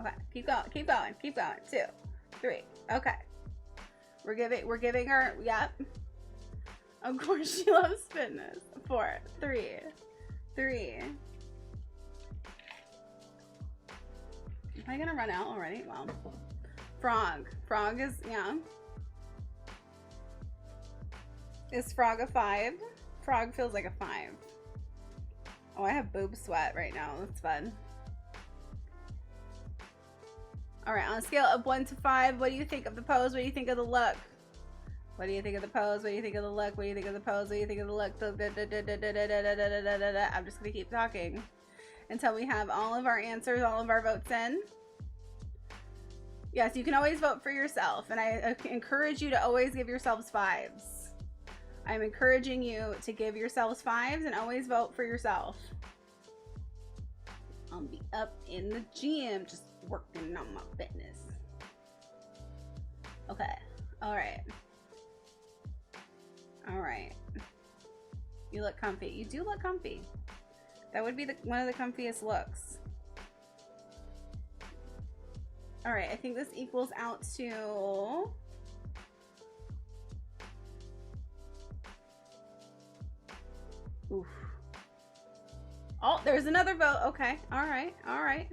Okay, keep going, keep going, keep going. 2, 3. Okay. We're giving her, yep. Of course she loves fitness. 4, 3, 3. Am I gonna run out already? Well, Frog. Frog is, yeah. Is Frog a 5? Frog feels like a 5. Oh, I have boob sweat right now. That's fun. All right, on a scale of 1 to 5, what do you think of the pose? What do you think of the look? What do you think of the pose? What do you think of the look? What do you think of the pose? What do you think of the look? I'm just gonna keep talking until we have all of our answers, all of our votes in. Yes, you can always vote for yourself, and I encourage you to always give yourselves 5s. I'm encouraging you to give yourselves 5s and always vote for yourself. I'll be up in the gym just working on my fitness. Okay. All right. All right. You look comfy. You do look comfy. That would be one of the comfiest looks. All right. I think this equals out to... Oof. Oh, there's another vote. Okay. All right. All right.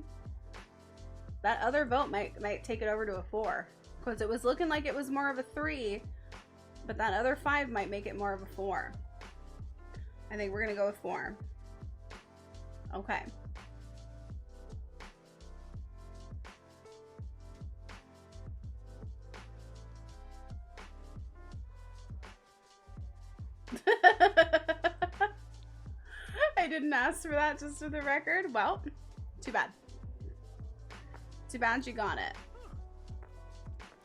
That other vote might take it over to a 4, because it was looking like it was more of a 3, but that other 5 might make it more of a 4. I think we're gonna go with 4. Okay. I didn't ask for that, just for the record. Well, too bad. Too bad you got it.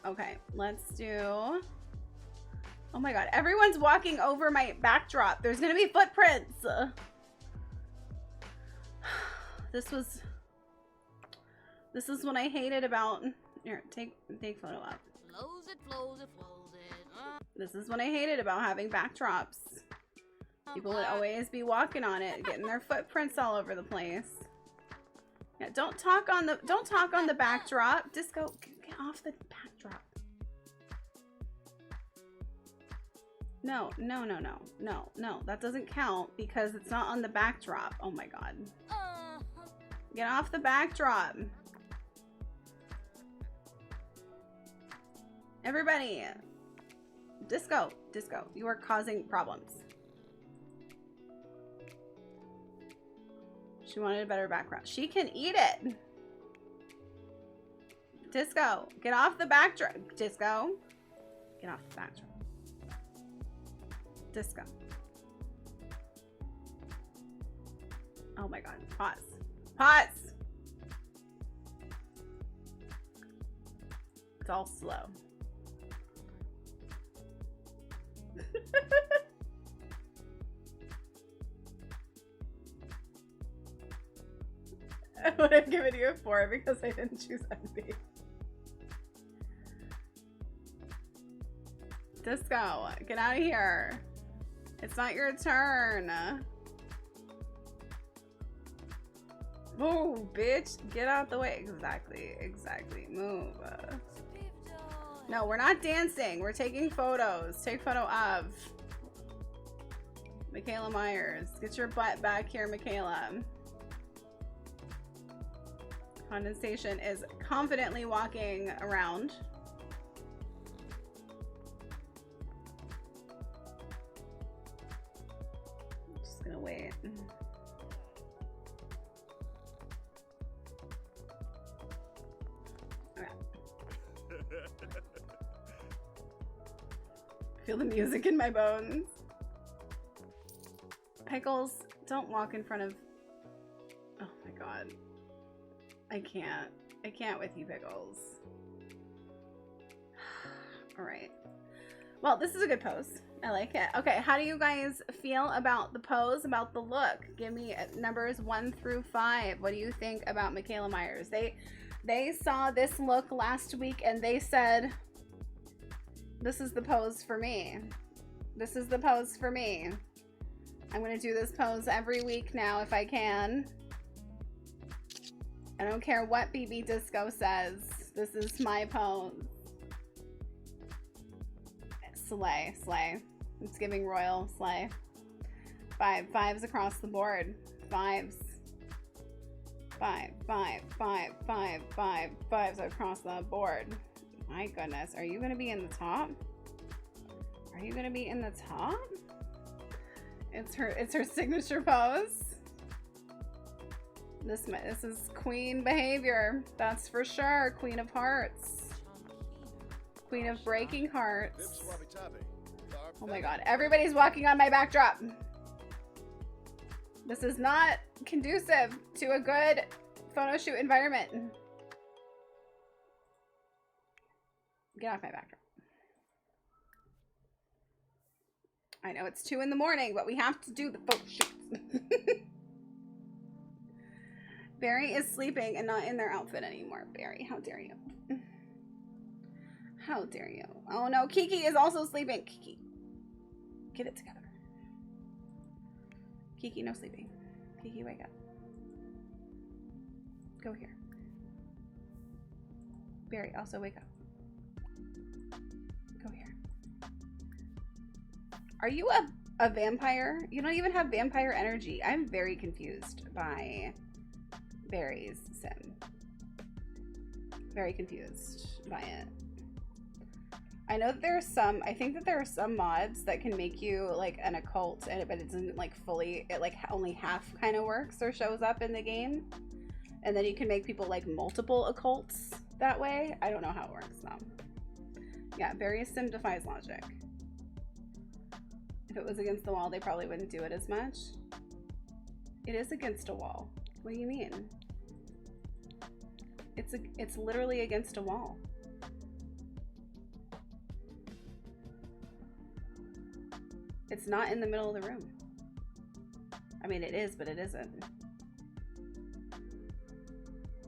Okay, let's do Oh my god, everyone's walking over my backdrop. There's gonna be footprints. This is what I hated about. Here, take photo up. This is what I hated about having backdrops. People would always be walking on it, getting their footprints all over the place. Yeah, don't talk on the backdrop. Disco, get off the backdrop. No, that doesn't count because it's not on the backdrop. Oh my god. Get off the backdrop. Everybody. Disco, you are causing problems. She wanted a better background. She can eat it. Disco, get off the backdrop. Disco, get off the backdrop. Disco. Oh my god. Pause. It's all slow. I would have given you a 4 because I didn't choose envy. Disco, get out of here. It's not your turn. Move, bitch. Get out the way. Exactly. Move. No, we're not dancing. We're taking photos. Take photo of Michaela Myers. Get your butt back here, Michaela. Condensation is confidently walking around. I'm just gonna wait. Feel the music in my bones. Pickles, don't walk in front of... Oh my god. I can't with you, Pickles. Alright. Well, this is a good pose. I like it. Okay, how do you guys feel about the pose, about the look? Give me numbers 1 through 5. What do you think about Michaela Myers? They saw this look last week and they said, this is the pose for me. This is the pose for me. I'm gonna do this pose every week now if I can. I don't care what BB Disco says. This is my pose. Slay. It's giving royal slay. 5s across the board. 5s. 5 across the board. My goodness, are you gonna be in the top? Are you gonna be in the top? It's her signature pose. This is queen behavior, that's for sure. Queen of hearts. Queen of breaking hearts. Oh my god, everybody's walking on my backdrop. This is not conducive to a good photo shoot environment. Get off my backdrop. I know it's 2 in the morning, but we have to do the photo shoots. Barry is sleeping and not in their outfit anymore. Barry, how dare you? How dare you? Oh no, Kiki is also sleeping. Kiki, get it together. Kiki, no sleeping. Kiki, wake up. Go here. Barry, also wake up. Go here. Are you a vampire? You don't even have vampire energy. I'm very confused by Barry's sim. Very confused by it. I know that there's some, I think that there are some mods that can make you like an occult, but it doesn't like fully, it like only half kind of works or shows up in the game. And then you can make people like multiple occults that way. I don't know how it works though. Yeah, Barry's sim defies logic. If it was against the wall, they probably wouldn't do it as much. It is against a wall. What do you mean? It's literally against a wall. It's not in the middle of the room. I mean, it is, but it isn't.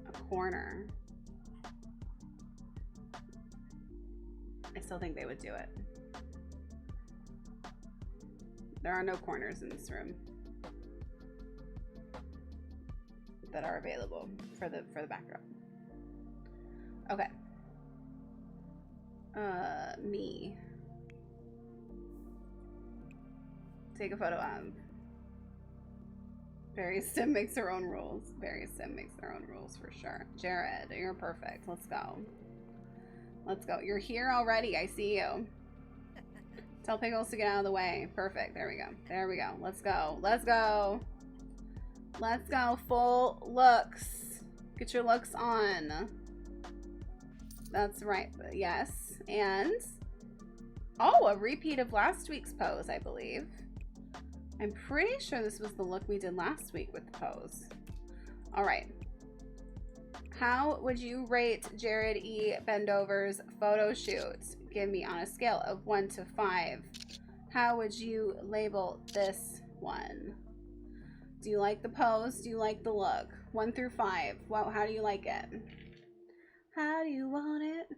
A corner. I still think they would do it. There are no corners in this room that are available for the backdrop. Okay. Me. Take a photo of. Barry Sim makes her own rules. Barry Sim makes their own rules for sure. Jared, you're perfect. Let's go. Let's go. You're here already. I see you. Tell Pickles to get out of the way. Perfect. There we go. There we go. Let's go. Let's go. Let's go. Full looks. Get your looks on. That's right. Yes. And oh, a repeat of last week's pose, I believe. I'm pretty sure this was the look we did last week with the pose. All right. How would you rate Jared E. Bendover's photo shoot? Give me on a scale of 1 to 5. How would you label this one? Do you like the pose? Do you like the look? 1 through 5. Well, how do you like it? How do you want it?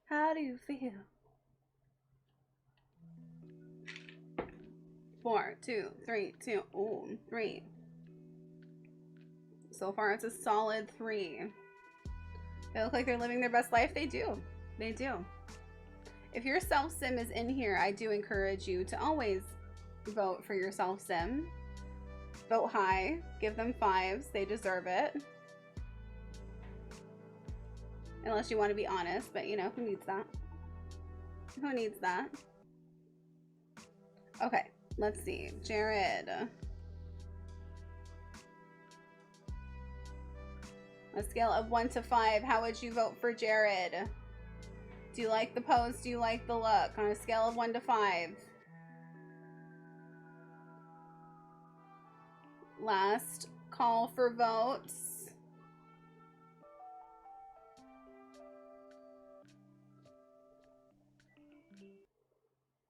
How do you feel? 4, 2, 3, 2, ooh, 3. So far, it's a solid 3. They look like they're living their best life. They do. They do. If your self-sim is in here, I do encourage you to always vote for your self-sim. Vote high. Give them 5s. They deserve it. Unless you want to be honest, but you know, who needs that? Who needs that? Okay, let's see. Jared. On a scale of 1 to 5, how would you vote for Jared? Do you like the pose? Do you like the look? On a scale of 1 to 5. Last call for votes.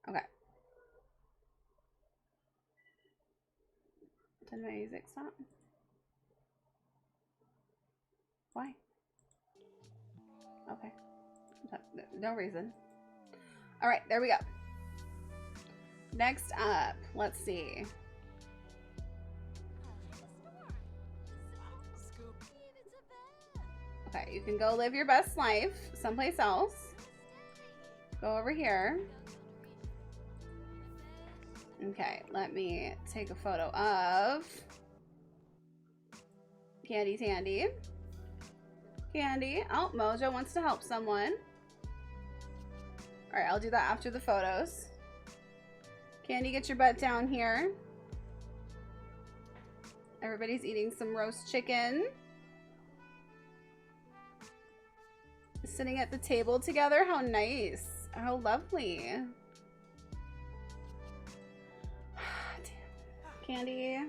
Okay. Did my music stop? Why? Okay. No reason. All right, there we go. Next up, let's see. Okay, you can go live your best life someplace else. Go over here. Okay, let me take a photo of Candy Tandy. Candy. Oh, Mojo wants to help someone. All right, I'll do that after the photos. Candy, get your butt down here. Everybody's eating some roast chicken. Sitting at the table together. How nice. How lovely. Candy.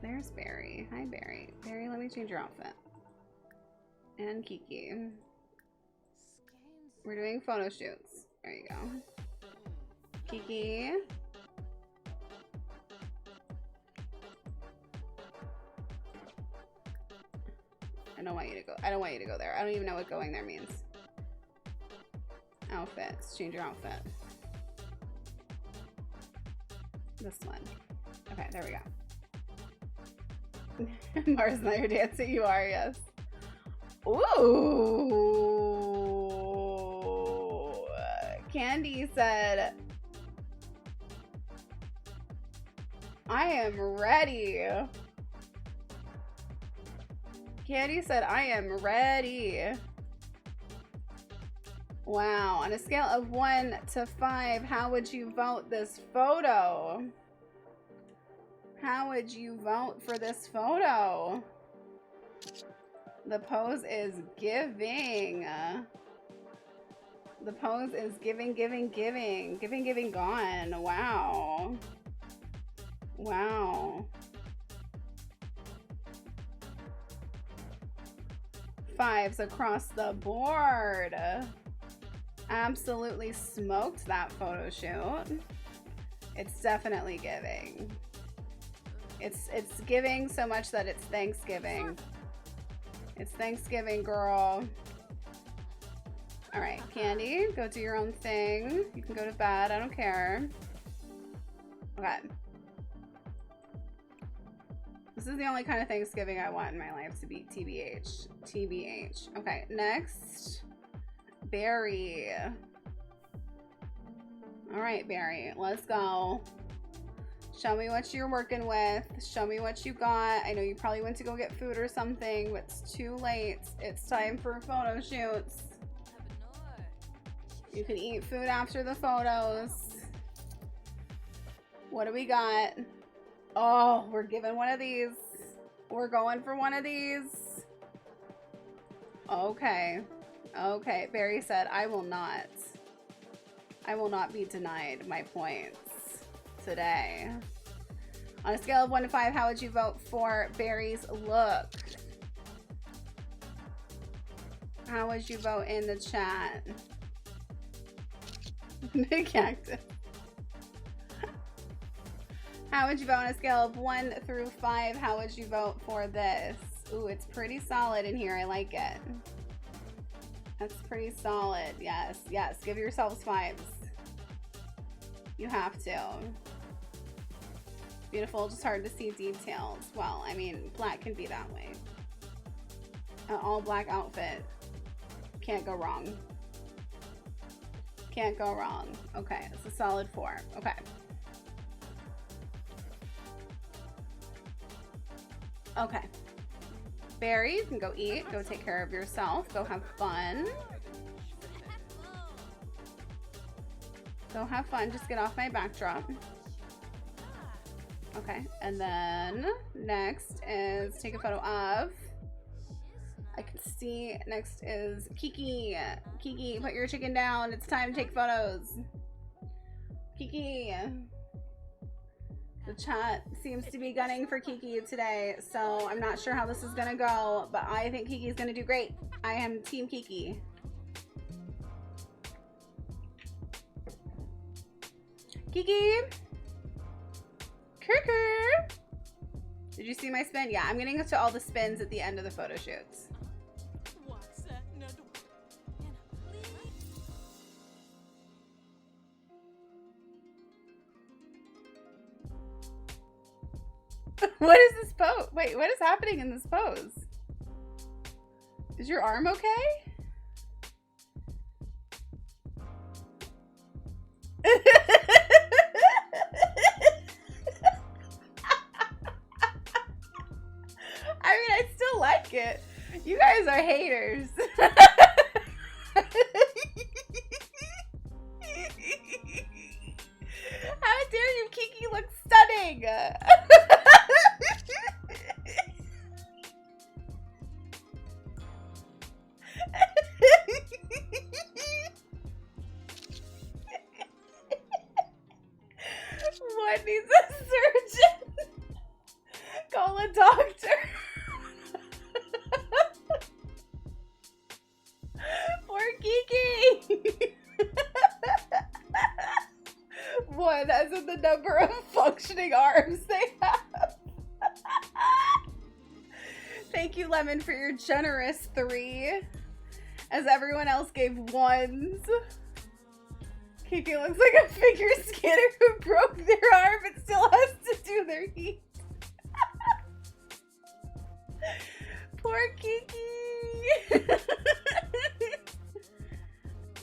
There's Barry. Hi, Barry. Barry, let me change your outfit. And Kiki. We're doing photo shoots. There you go. Kiki. I don't want you to go. I don't want you to go there. I don't even know what going there means. Outfits. Change your outfit. This one. Okay, there we go. Mars, not your dancer. You are, yes. Ooh. Candy said, I am ready. Candy said, I am ready. Wow. On a scale of 1 to 5, how would you vote this photo? How would you vote for this photo? The pose is giving. The pose is giving, giving, giving. Giving, giving, gone. Wow. Wow. 5s across the board. Absolutely smoked that photo shoot. It's definitely giving. It's giving so much that it's Thanksgiving. It's Thanksgiving, girl. All right, Candy, go do your own thing. You can go to bed. I don't care. Okay. This is the only kind of Thanksgiving I want in my life to be TBH. TBH. Okay, next. Barry. All right, Barry, let's go. Show me what you're working with. Show me what you got. I know you probably went to go get food or something, but it's too late. It's time for photo shoots. You can eat food after the photos. What do we got? Oh, we're giving one of these. We're going for one of these. Okay. Okay, Barry said, I will not be denied my points today. On a scale of 1 to 5, how would you vote for Barry's look? How would you vote in the chat? Big cactus. How would you vote on a scale of 1 through 5? How would you vote for this? Ooh, it's pretty solid in here. I like it. That's pretty solid. Yes, yes. Give yourselves 5s. You have to. Beautiful, just hard to see details. Well, I mean, black can be that way. An all black outfit. Can't go wrong. Can't go wrong. Okay, it's a solid 4. Okay. Okay. Barry, you can go eat. Go take care of yourself. Go have fun. Go have fun. Just get off my backdrop. Okay. And then next is take a photo of. I can see next is Kiki. Kiki, put your chicken down. It's time to take photos. Kiki. The chat seems to be gunning for Kiki today, so I'm not sure how this is gonna go, but I think Kiki's gonna do great. I am Team Kiki. Kiki! Kirker! Did you see my spin? Yeah, I'm getting to all the spins at the end of the photo shoots. What is this pose? Wait, what is happening in this pose? Is your arm okay? I mean, I still like it. You guys are haters. How dare you? Kiki looks stunning. What needs a surgeon? Call a doctor. Poor Kiki. One, as in the number of functioning arms they have. Thank you, Lemon, for your generous 3. As everyone else gave 1s. Kiki looks like a figure skater who broke their arm but still has to do their heat. Poor Kiki.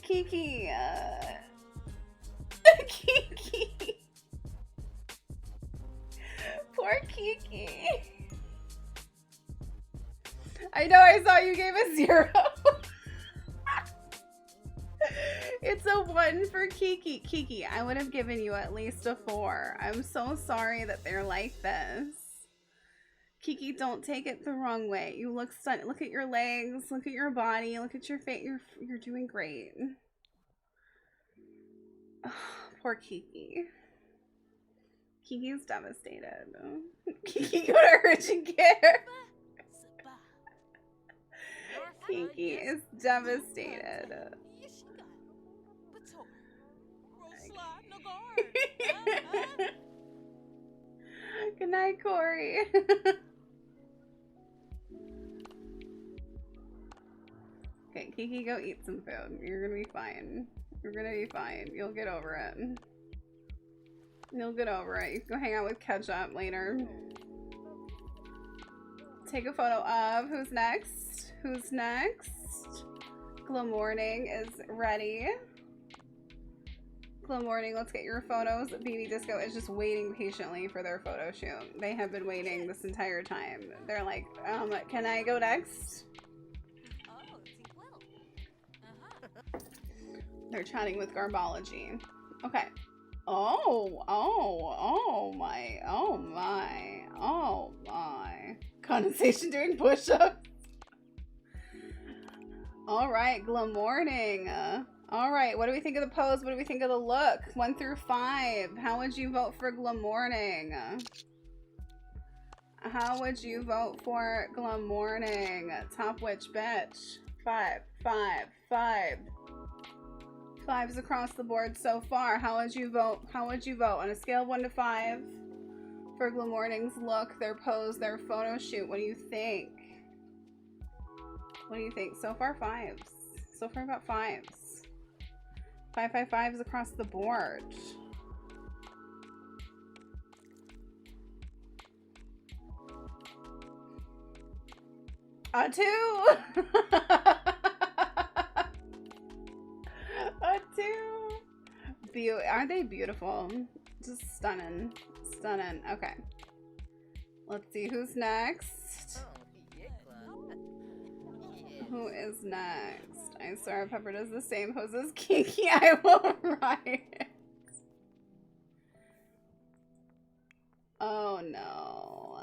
Kiki. Kiki. Poor Kiki. I know, I saw you gave a 0. It's a 1 for Kiki. Kiki, I would have given you at least a 4. I'm so sorry that they're like this. Kiki, don't take it the wrong way. You look stunning. Look at your legs. Look at your body. Look at your face. You're doing great. Oh, poor Kiki. Kiki's devastated. Kiki, go to urgent care. Kiki is devastated. Good night, Corey. Okay, Kiki, go eat some food. You're gonna be fine. You're gonna be fine. You'll get over it. You'll get over it. You can go hang out with Ketchup later. Take a photo of who's next? Who's next? Glam Morning is ready. Glam Morning, let's get your photos. BB Disco is just waiting patiently for their photo shoot. They have been waiting this entire time. They're like, can I go next? They're chatting with Garbology. Okay. Oh my. Condensation doing push-ups. All right, Glam Morning. All right, what do we think of the pose? What do we think of the look? 1 through 5. How would you vote for Glam Morning? How would you vote for Glam Morning? Top witch bitch. 5, 5, 5. 5s across the board so far. How would you vote? How would you vote on a scale of 1 to 5 for Glam Morning's look, their pose, their photo shoot? What do you think? What do you think? So far, 5s. So far, about 5s. 5, 5, 5s across the board. A 2. A 2. Aren't they beautiful? Just stunning. Stunning. Okay. Let's see who's next. Who is next? I swear Pepper does the same pose as Kiki. I will riot. Oh no.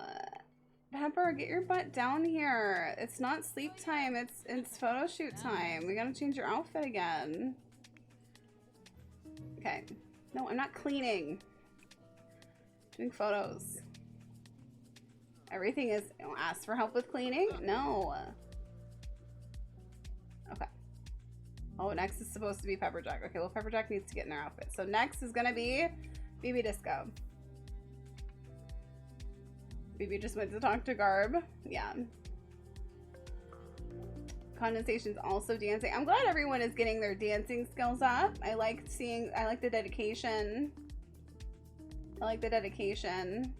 Pepper, get your butt down here. It's not sleep time, it's photo shoot time. We gotta change your outfit again. Okay. No, I'm not cleaning. Doing photos. Everything is ask for help with cleaning? No. Okay. Oh, next is supposed to be Pepperjack. Okay, well Pepperjack needs to get in their outfit. So next is gonna be BB Disco. BB just went to talk to Garb. Yeah. Condensation's also dancing. I'm glad everyone is getting their dancing skills up. I like the dedication. I like the dedication.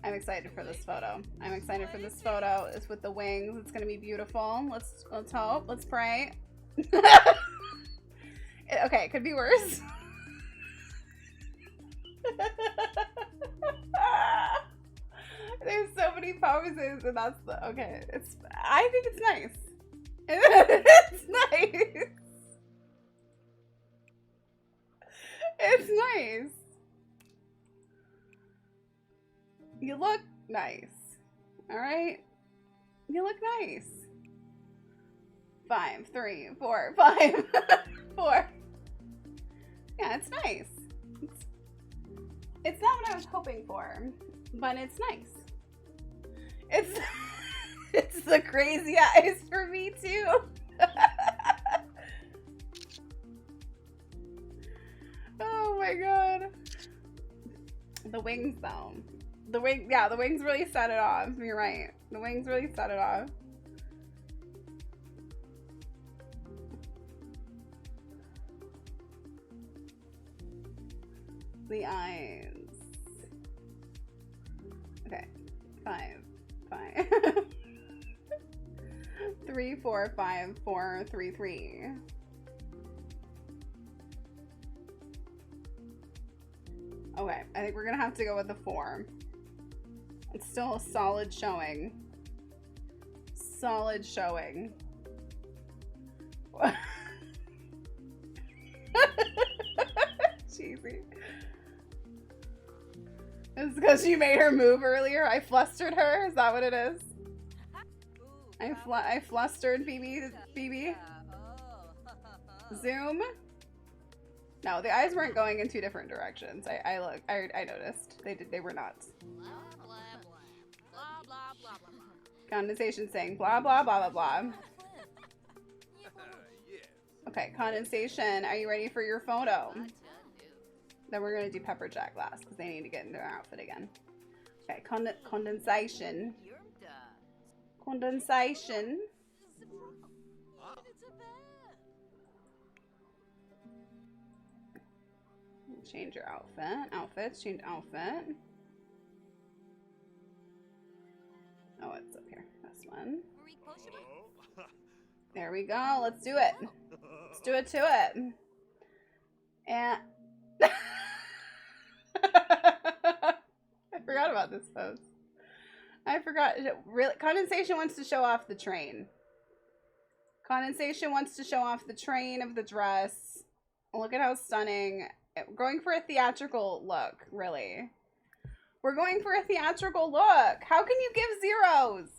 I'm excited for this photo. I'm excited for this photo. It's with the wings. It's gonna be beautiful. Let's hope. Let's pray. Okay, it could be worse. There's so many poses, and that's the okay. I think it's nice. It's nice. It's nice. You look nice. All right. You look nice. 5, 3, 4, 5, 4. Yeah, it's nice. It's not what I was hoping for, but it's nice. It's the crazy eyes for me too. Oh my god. The wings though. The wings really set it off. You're right. The wings really set it off. The eyes. Okay. 5, 5. 3, 4, 5, 4, 3, 3. Okay, I think we're gonna have to go with the 4. It's still a solid showing. Solid showing. Cheesy. It's because you made her move earlier. I flustered her. Is that what it is? I flustered BB. Zoom. No, the eyes weren't going in 2 different directions. I noticed. They were not. Condensation saying blah blah blah blah blah. Okay, condensation. Are you ready for your photo? Then we're gonna do pepper jack last because they need to get in their outfit again. Okay, condensation. Condensation. Change your outfit. Outfits. Change outfit. Oh, it's up here. This one. There we go. Let's do it. Let's do it to it. And I forgot about this pose. I forgot. Really, condensation wants to show off the train. Condensation wants to show off the train of the dress. Look at how stunning. We're going for a theatrical look, really. We're going for a theatrical look. How can you give zeros?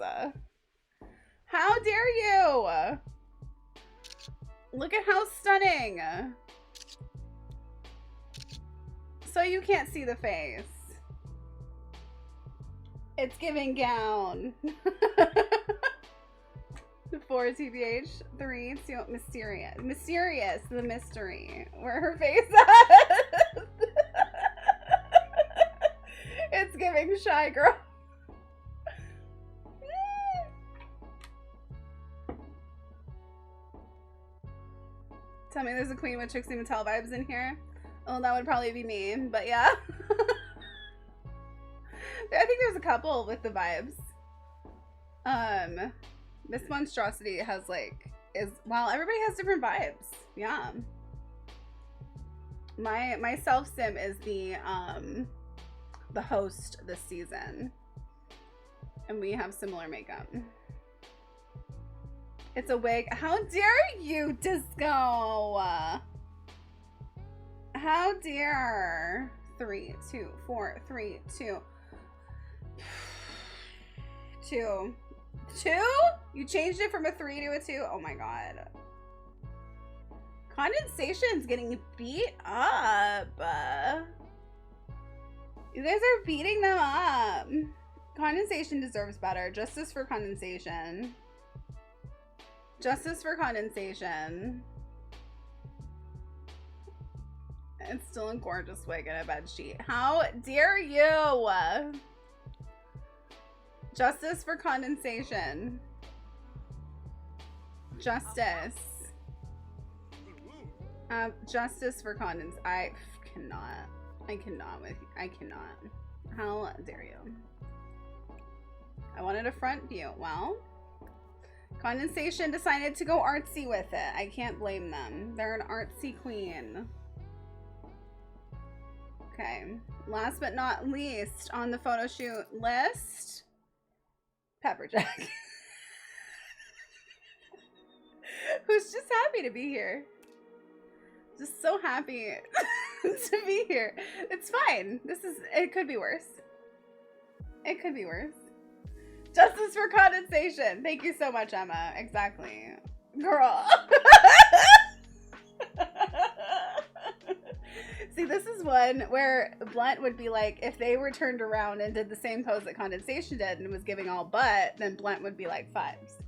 How dare you? Look at how stunning. So you can't see the face. It's giving gown. 4 TBH. 3 mysterious. Mysterious, the mystery. Where her face at? It's giving shy girl. Tell me there's a Queen with Trixie Mattel vibes in here. Oh, that would probably be me, but yeah. I think there's a couple with the vibes. This monstrosity has like, well, everybody has different vibes. Yeah. My self-sim is the host this season. And we have similar makeup. It's a wig. How dare you, Disco? How dare? 3, 2, 4, 3, 2. 2. 2? You changed it from a 3 to a 2? Oh my god. Condensation's getting beat up. You guys are beating them up. Condensation deserves better. Justice for condensation. Justice for condensation. It's still a gorgeous wig and a bed sheet. How dare you? Justice for condensation. Justice. Justice for condensation. I cannot. I cannot with you. I cannot. How dare you? I wanted a front view. Well, condensation decided to go artsy with it. I can't blame them. They're an artsy queen. Okay. Last but not least on the photo shoot list, Pepperjack. Who's just happy to be here. Just so happy to be here. It's fine. It could be worse. It could be worse. Justice for condensation. Thank you so much, Emma. Exactly. Girl. See, this is one where Blunt would be like, if they were turned around and did the same pose that condensation did and was giving all butt, then Blunt would be like 5s.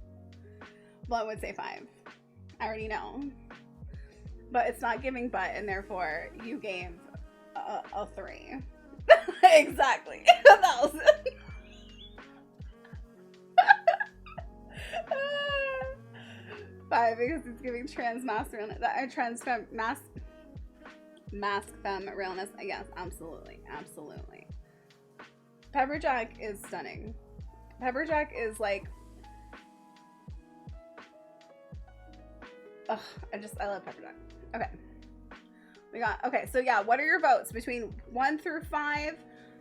Blunt would say 5. I already know. But it's not giving butt, and therefore you gave a 3. Exactly. 1,000. Five, because it's giving trans mask realness. Mask femme realness. Yes, absolutely. Absolutely. Pepperjack is stunning. Pepperjack is like, ugh, I love Pepperjack. Okay. Okay, so yeah, what are your votes between 1 through 5?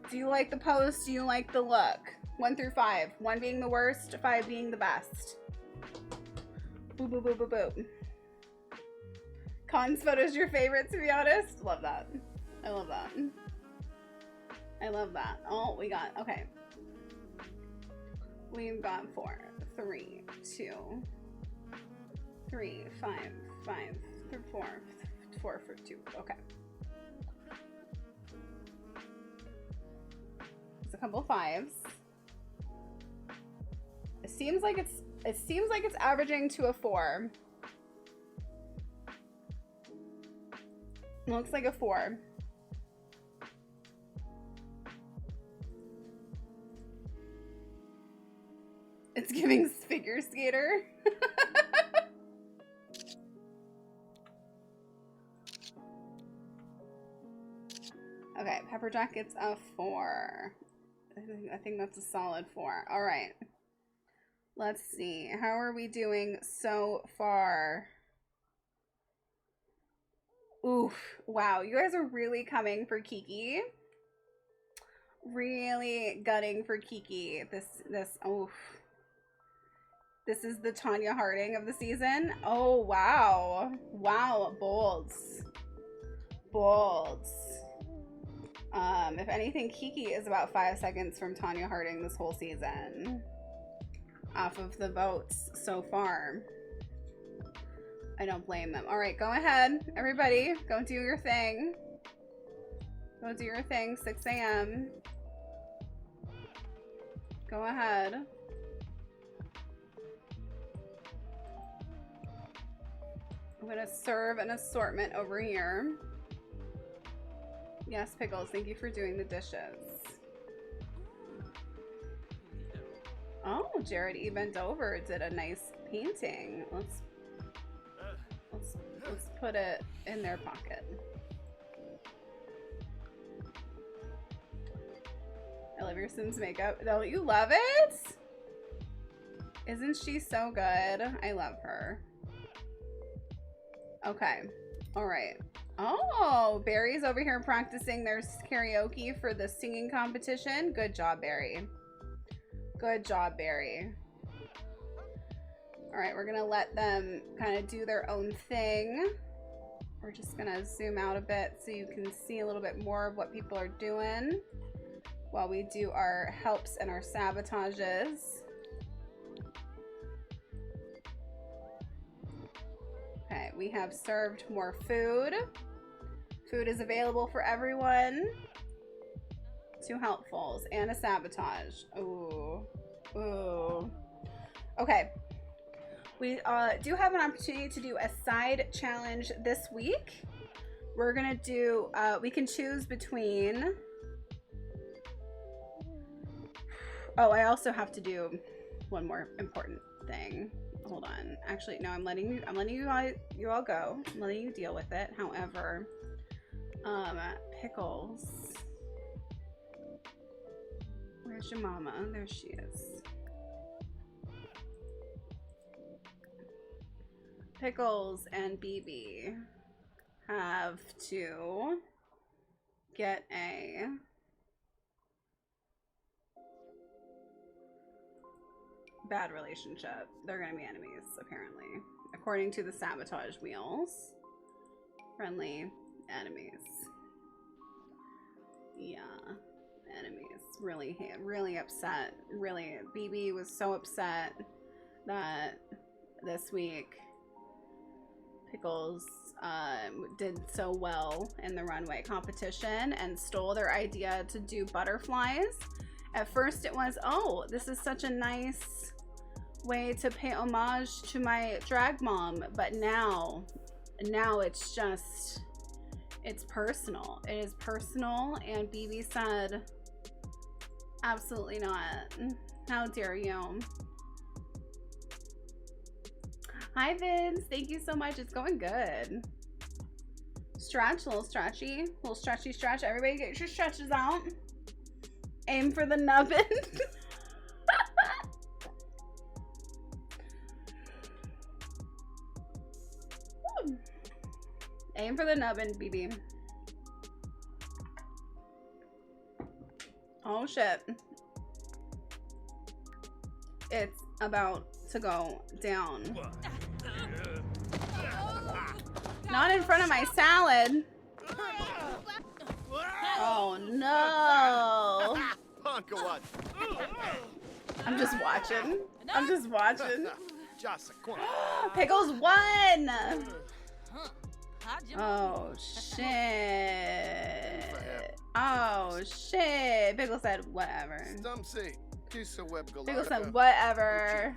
Do you like the pose? Do you like the look? 1 through 5. 1 being the worst, 5 being the best. Boop, boop, boop, boop, boop. Con's photo's your favorite, to be honest? Love that. I love that. I love that. Oh, we got, okay. We've got 4, 3, 2, 3, 5, 5, 4, 4 for 2. Okay. It's a couple 5s. It seems like it's averaging to a 4. Looks like a 4. It's giving figure skater. Okay, Pepper Jack gets a 4. I think that's a solid 4. All right. Let's see. How are we doing so far? Oof. Wow, you guys are really coming for Kiki. Really gutting for Kiki. Oof. This is the Tanya Harding of the season. Oh, wow. Wow, bolds. Bolds. If anything, Kiki is about 5 seconds from Tanya Harding this whole season. Off of the votes so far. I don't blame them. All right, go ahead. Everybody, go do your thing. Go do your thing, 6 a.m. Go ahead. I'm gonna serve an assortment over here. Yes, Pickles, thank you for doing the dishes. Oh, Jared E. Bendover did a nice painting. Let's put it in their pocket. I love your Sims makeup. Don't you love it? Isn't she so good? I love her. Okay. All right. Oh, Barry's over here practicing their karaoke for the singing competition. Good job, Barry. Good job, Barry. All right, we're gonna let them kind of do their own thing. We're just gonna zoom out a bit so you can see a little bit more of what people are doing while we do our helps and our sabotages. Okay, we have served more food. Food is available for everyone. 2 helpfuls and a sabotage. Ooh. Ooh. Okay. We do have an opportunity to do a side challenge this week. We're gonna do, we can choose between, oh, I also have to do one more important thing. Hold on. Actually, no, I'm letting you all go. I'm letting you deal with it. However, Pickles. Where's your mama? There she is. Pickles and BB have to get a bad relationship. They're gonna be enemies, apparently. According to the sabotage wheels. Friendly enemies. Yeah. Enemies. Really upset. Really, BB was so upset that this week Pickles did so well in the runway competition and stole their idea to do butterflies. At first it was, oh, this is such a nice way to pay homage to my drag mom, but now it's just, it's personal. It is personal, and BB said, absolutely not. How dare you? Hi Vince, thank you so much. It's going good. Stretch, little stretchy, little stretchy stretch. Everybody get your stretches out. Aim for the nubbin. Aim for the nubbin, BB. Oh shit. It's about to go down. Not in front of my salad. Oh no. I'm just watching. I'm just watching. Pickles won. Oh shit. Oh shit. Pickles said whatever. Pickles said whatever.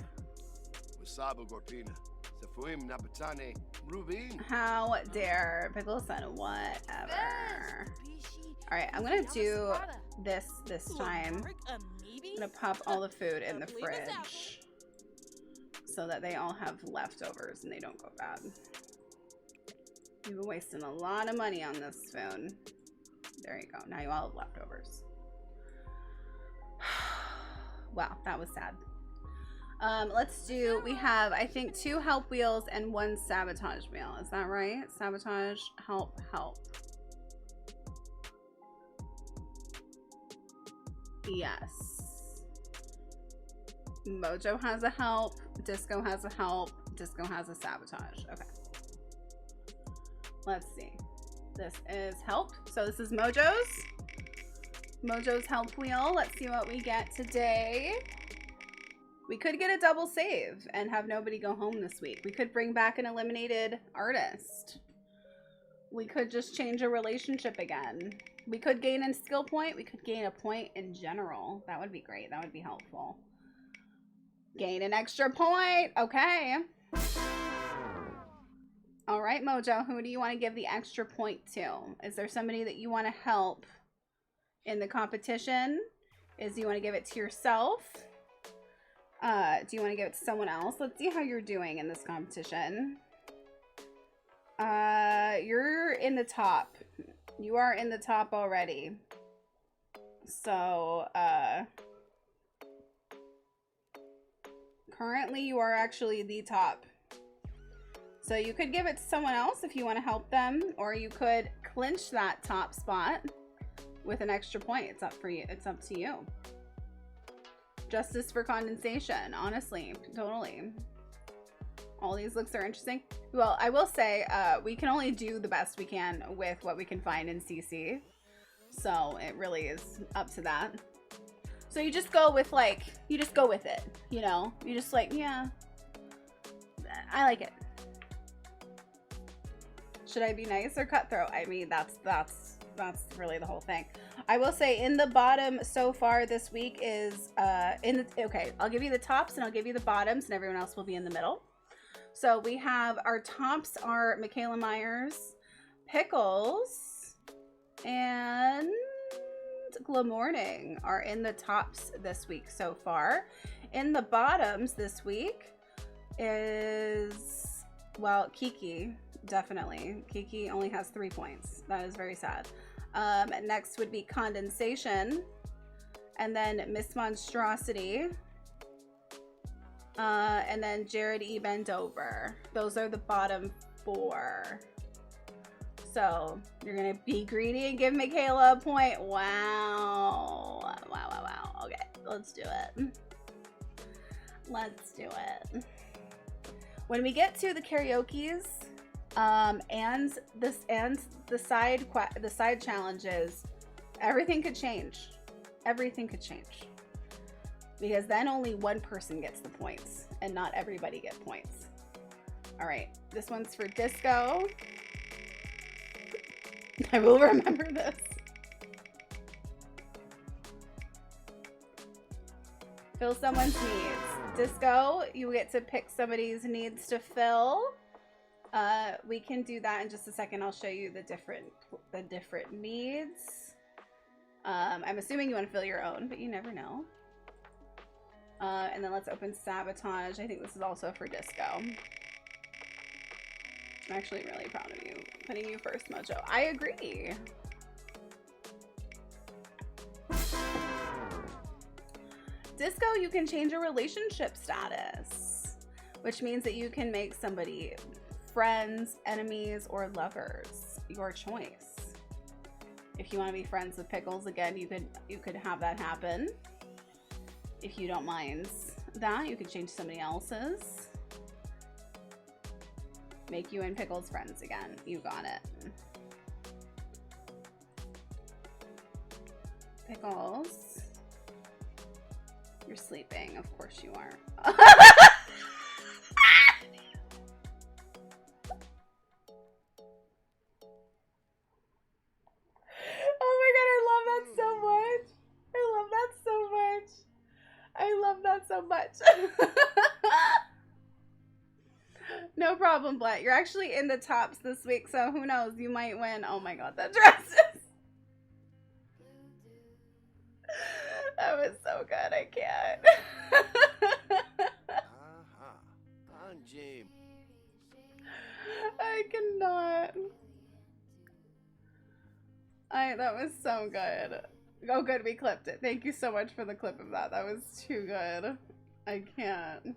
How dare Pickles said whatever. Alright, I'm gonna do this time. I'm gonna pop all the food in the fridge so that they all have leftovers and they don't go bad. We've been wasting a lot of money on this food. There you go. Now you all have leftovers. Wow, that was sad. Let's do, we have, I think, 2 help wheels and 1 sabotage wheel. Is that right? Sabotage, help, help. Yes. Mojo has a help. Disco has a help. Disco has a sabotage. Okay. Let's see. This is help. So this is Mojo's. Mojo's help wheel. Let's see what we get today. We could get a double save and have nobody go home this week. We could bring back an eliminated artist. We could just change a relationship again. We could gain a skill point. We could gain a point in general. That would be great. That would be helpful. Gain an extra point. Okay. All right, Mojo. Who do you want to give the extra point to? Is there somebody that you want to help in the competition? Do you want to give it to yourself? Do you want to give it to someone else? Let's see how you're doing in this competition. You're in the top. You are in the top already. So, currently you are actually the top. So you could give it to someone else if you want to help them, or you could clinch that top spot with an extra point. It's up for you. It's up to you. Justice for condensation, honestly, totally. All these looks are interesting. Well, I will say, we can only do the best we can with what we can find in CC. So it really is up to that. So you just go with, like, you just go with it, you know? You just like, yeah, I like it. Should I be nice or cutthroat? I mean, that's really the whole thing. I will say in the bottom so far this week is, okay, I'll give you the tops and I'll give you the bottoms and everyone else will be in the middle. So we have, our tops are Michaela Myers, Pickles, and Glam Morning are in the tops this week so far. In the bottoms this week is, well, Kiki, definitely. Kiki only has 3 points. That is very sad. Next would be Condensation, and then Miss Monstrosity, and then Jared E. Bendover. Those are the bottom 4. So you're gonna be greedy and give Michaela a point. Wow. Wow. Okay, let's do it. Let's do it. When we get to the karaoke's, and the side challenges, everything could change. Everything could change. Because then only one person gets the points and not everybody get points. All right, this one's for Disco. I will remember this. Fill someone's needs. Disco, you get to pick somebody's needs to fill. We can do that in just a second. I'll show you the different needs. I'm assuming you want to fill your own, but you never know. And then let's open Sabotage. I think this is also for Disco. I'm actually really proud of you. Putting you first, Mojo. I agree. Disco, you can change a relationship status, which means that you can make somebody friends, enemies, or lovers. Your choice. If you want to be friends with Pickles again, you could have that happen. If you don't mind that, you could change somebody else's. Make you and Pickles friends again. You got it. Pickles. You're sleeping. Of course you are. Oh my god, I love that so much. I love that so much. I love that so much. problem, Blatt. You're actually in the tops this week, so who knows? You might win. Oh my god, that dress is... That was so good. I can't. I cannot. That was so good. Oh, good. We clipped it. Thank you so much for the clip of that. That was too good. I can't.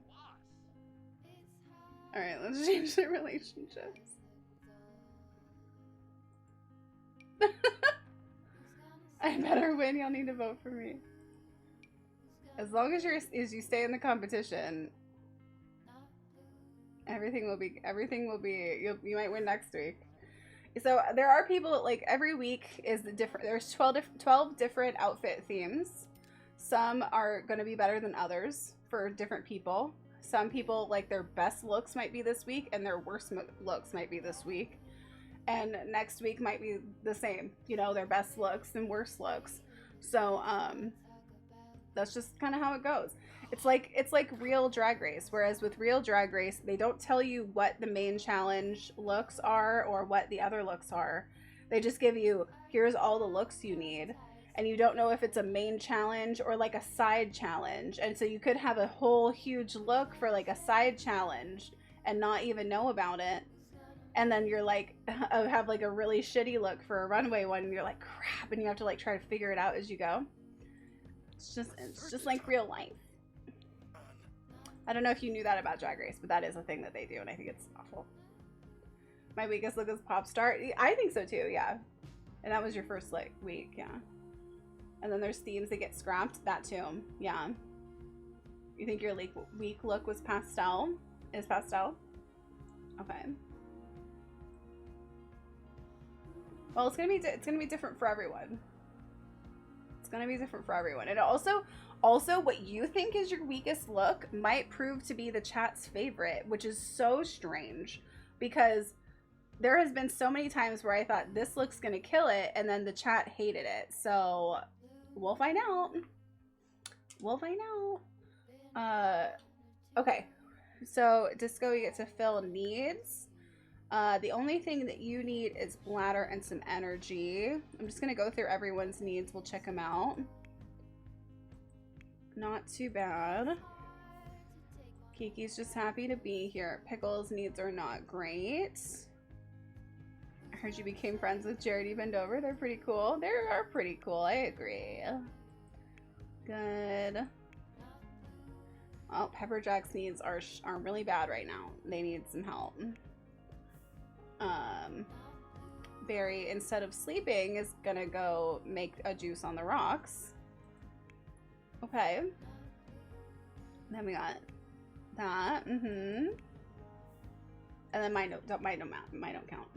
All right, let's change the relationships. I better win. Y'all need to vote for me. As long as you stay in the competition, everything will be you might win next week. So there are people, like, every week is different. There's 12 different outfit themes. Some are going to be better than others for different people. Some people, like, their best looks might be this week and their worst looks might be this week. And next week might be the same, you know, their best looks and worst looks. So that's just kind of how it goes. It's like real Drag Race, whereas with real Drag Race, they don't tell you what the main challenge looks are or what the other looks are. They just give you, here's all the looks you need. And you don't know if it's a main challenge or like a side challenge. And so you could have a whole huge look for like a side challenge and not even know about it. And then you're like, have like a really shitty look for a runway one and you're like, crap, and you have to like try to figure it out as you go. It's just like real life. I don't know if you knew that about Drag Race, but that is a thing that they do, and I think it's awful. My weakest look is pop star. I think so too, yeah. And that was your first like week, yeah. And then there's themes that get scrapped, that too, yeah. You think your week look was pastel? Is pastel? Okay. Well, it's gonna be different for everyone. It's gonna be different for everyone. And also what you think is your weakest look might prove to be the chat's favorite, which is so strange because there has been so many times where I thought this looks gonna kill it and then the chat hated it. So we'll find out. We'll find out. Okay. So Disco, you get to fill needs. The only thing that you need is bladder and some energy. I'm just gonna go through everyone's needs. We'll check them out. Not too bad. Kiki's just happy to be here. Pickle's needs are not great. I heard you became friends with Charity Bendover. They're pretty cool. They are pretty cool. I agree. Good. Oh, Pepperjack's needs are really bad right now. They need some help. Barry, instead of sleeping, is gonna go make a juice on the rocks. Okay. Then we got that. And then mine don't count.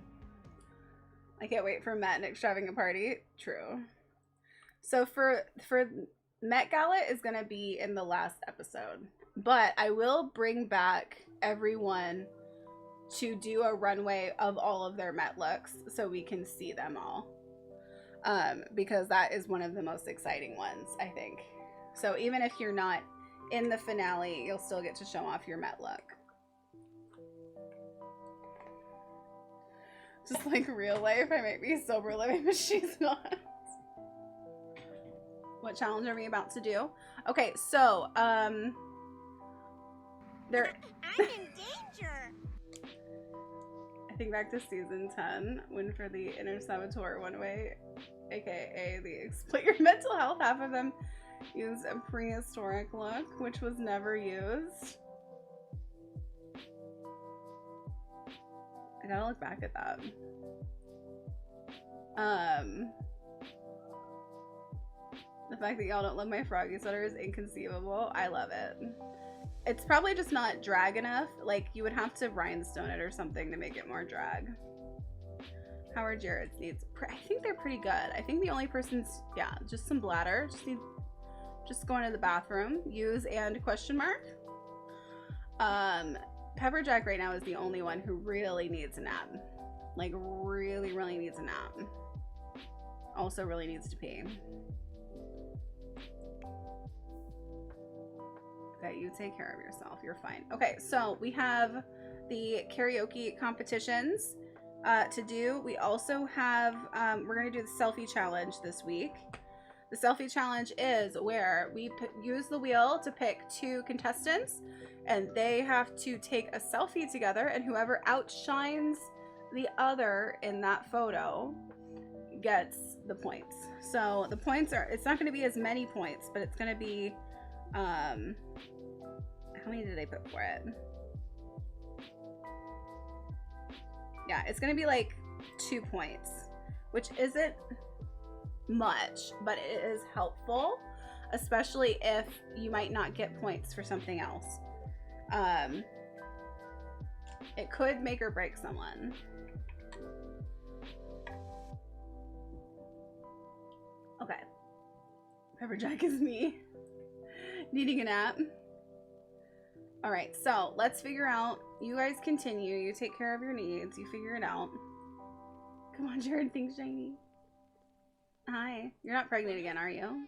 I can't wait for Matt and Nick's having a party. True. So for Met Gala is gonna be in the last episode, but I will bring back everyone to do a runway of all of their Met looks so we can see them all. Because that is one of the most exciting ones, I think. So even if you're not in the finale, you'll still get to show off your Met look. Just like real life, I might be sober living, but she's not. What challenge are we about to do? Okay, so, there... I'm in danger! I think back to season 10, when for the Inner Saboteur one way, aka the exploit your mental health, half of them used a prehistoric look, which was never used. I gotta look back at that. The fact that y'all don't love my froggy sweater is inconceivable. I love it. It's probably just not drag enough. Like, you would have to rhinestone it or something to make it more drag. How are Jared's needs? I think they're pretty good. I think the only person's, yeah, just some bladder. Just going to the bathroom. Use and question mark. Pepperjack right now is the only one who really needs a nap. Like, really, really needs a nap. Also really needs to pee. Okay, you take care of yourself. You're fine. Okay, so we have the karaoke competitions to do. We also have, we're going to do the selfie challenge this week. The selfie challenge is where we use the wheel to pick 2 contestants, and they have to take a selfie together, and whoever outshines the other in that photo gets the points. So the points are, it's not going to be as many points, but it's going to be, how many did I put for it? Yeah, it's going to be like 2 points, which isn't much, but it is helpful, especially if you might not get points for something else. It could make or break someone. Okay. Pepperjack is me. Needing a nap. Alright, so let's figure out. You guys continue. You take care of your needs. You figure it out. Come on, Jared. Think shiny. Hi. You're not pregnant again, are you?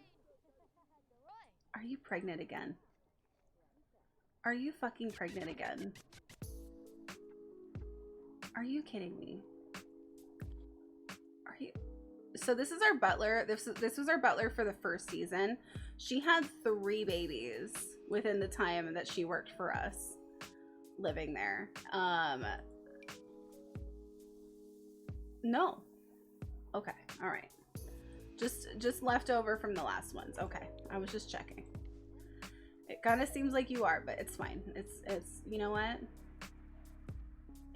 Are you pregnant again? Are you fucking pregnant again? Are you kidding me? Are you? So this is our butler. This was our butler for the first season. She had 3 babies within the time that she worked for us living there. No. Okay. All right. Just left over from the last ones. Okay. I was just checking. It kind of seems like you are, but it's fine. It's you know what?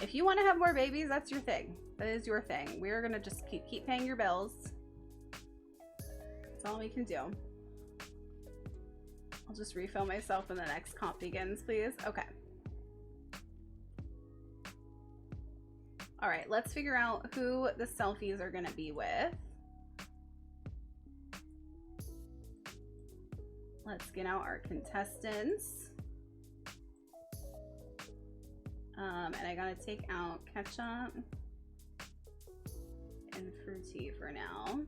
If you want to have more babies, that's your thing. That is your thing. We're gonna just keep paying your bills. That's all we can do. I'll just refill myself when the next comp begins, please. Okay. All right, let's figure out who the selfies are gonna be with. Let's get out our contestants. And I gotta take out ketchup and fruity for now.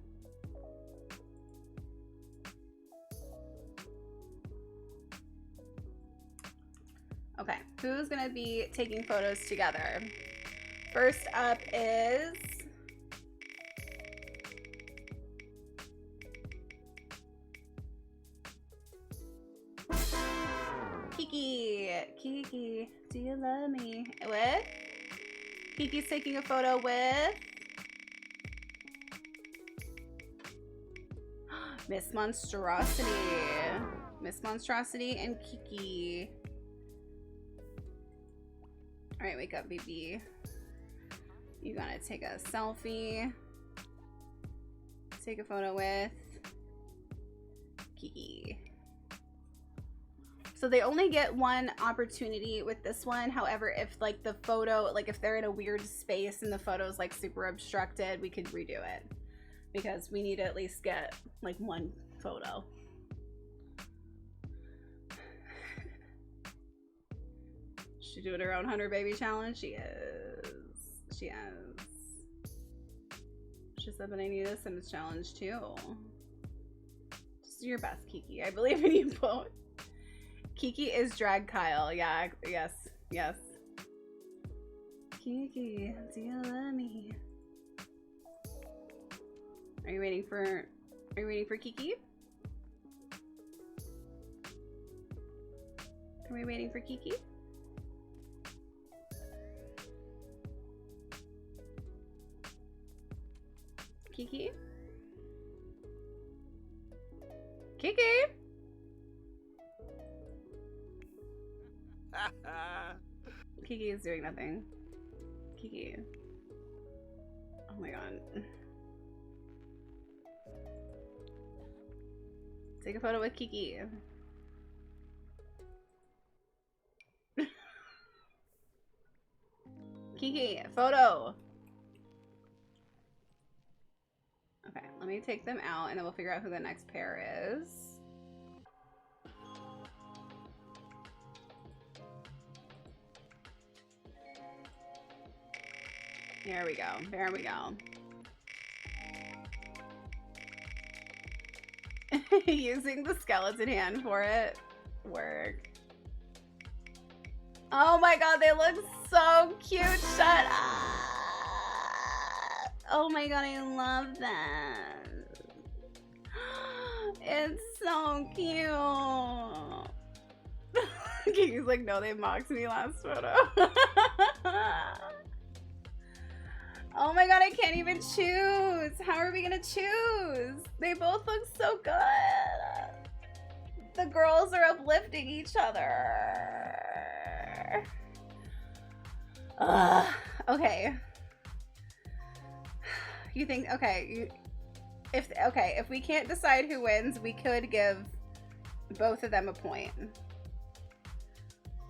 Okay, who's gonna be taking photos together? First up is Kiki. Kiki, do you love me? With? Kiki's taking a photo with Miss Monstrosity. Miss Monstrosity and Kiki. All right, wake up, baby. You gotta take a selfie. Take a photo with Kiki. So they only get one opportunity with this one. However, if like the photo, like if they're in a weird space and the photo's like super obstructed, we could redo it because we need to at least get like one photo. She doing her own 100 baby challenge? She is. She is. She said, but I need this in this challenge too. Just do your best, Kiki. I believe in you both. Kiki is drag Kyle. Yeah, yes, yes. Kiki, do you love me? Are you waiting for Kiki? Are we waiting for Kiki? Kiki? Kiki? Kiki is doing nothing. Kiki. Oh my god. Take a photo with Kiki. Kiki, photo. Okay, let me take them out and then we'll figure out who the next pair is. There we go. There we go. Using the skeleton hand for it. Work. Oh my god, they look so cute. Shut up. Oh my god, I love that. It's so cute. Kiki's like, no, they mocked me last photo. Oh my god, I can't even choose. How are we gonna choose? They both look so good. The girls are uplifting each other. Okay. You think, okay, if we can't decide who wins, we could give both of them a point.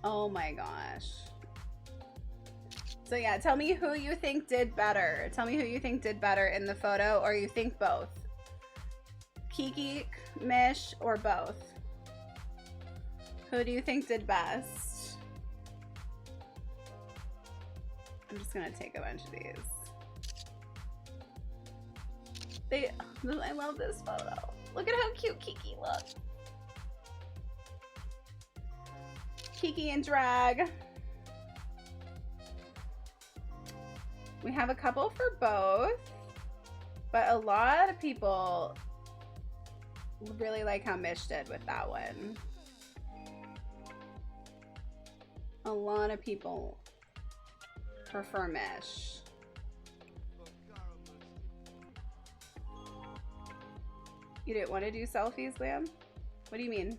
Oh my gosh. So yeah, tell me who you think did better. Tell me who you think did better in the photo, or you think both. Kiki, Mish, or both? Who do you think did best? I'm just gonna take a bunch of these. I love this photo. Look at how cute Kiki looks. Kiki in drag. We have a couple for both, but a lot of people really like how Mish did with that one. A lot of people prefer Mish. You didn't want to do selfies, Glam? What do you mean?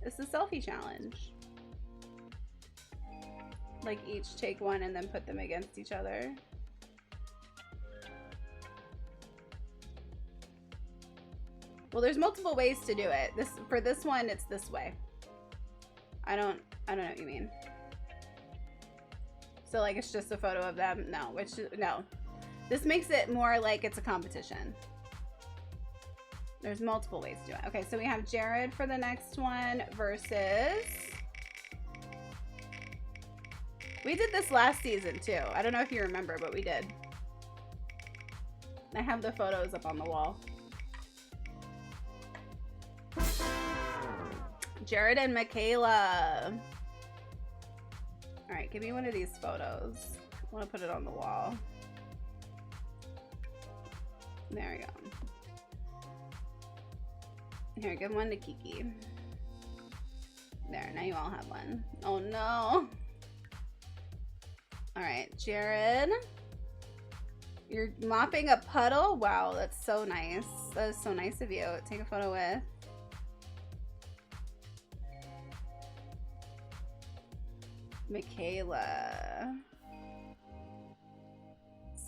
It's the selfie challenge. Like each take one and then put them against each other. Well, there's multiple ways to do it. For this one, it's this way. I don't know what you mean. So like it's just a photo of them? No, no. This makes it more like it's a competition. There's multiple ways to do it. Okay, so we have Jared for the next one versus... We did this last season too. I don't know if you remember, but we did. I have the photos up on the wall. Jared and Michaela. All right, give me one of these photos. I want to put it on the wall. There we go. Here, give one to Kiki. There, now you all have one. Oh no. All right, Jared. You're mopping a puddle? Wow, that's so nice. That is so nice of you. Take a photo with. Michaela.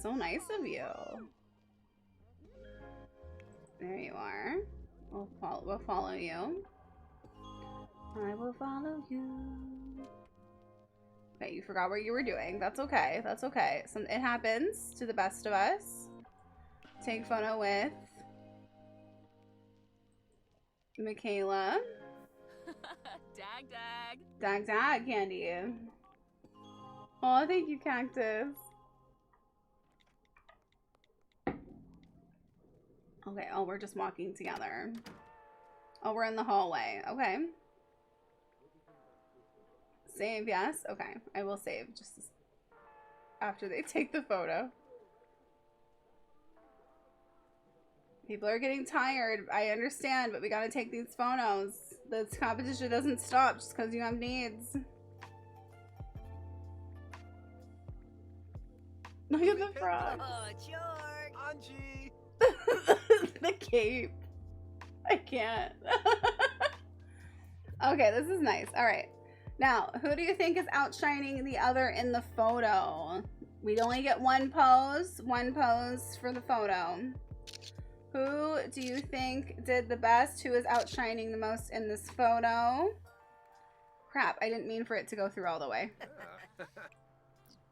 So nice of you. There you are. We'll follow you. I will follow you. Okay, you forgot what you were doing. That's okay. That's okay. It happens to the best of us. Take photo with Michaela. Dag dag. Dag dag, Candy. Oh, thank you, Cactus. Okay, oh, we're just walking together. Oh, we're in the hallway. Okay. Save, yes? Okay, I will save just after they take the photo. People are getting tired. I understand, but we gotta take these photos. This competition doesn't stop just because you have needs. Look at the frog. Oh, George. Angie. The cape. I can't. Okay, this is nice. All right. Now, who do you think is outshining the other in the photo? We'd only get one pose for the photo. Who do you think did the best? Who is outshining the most in this photo? Crap, I didn't mean for it to go through all the way.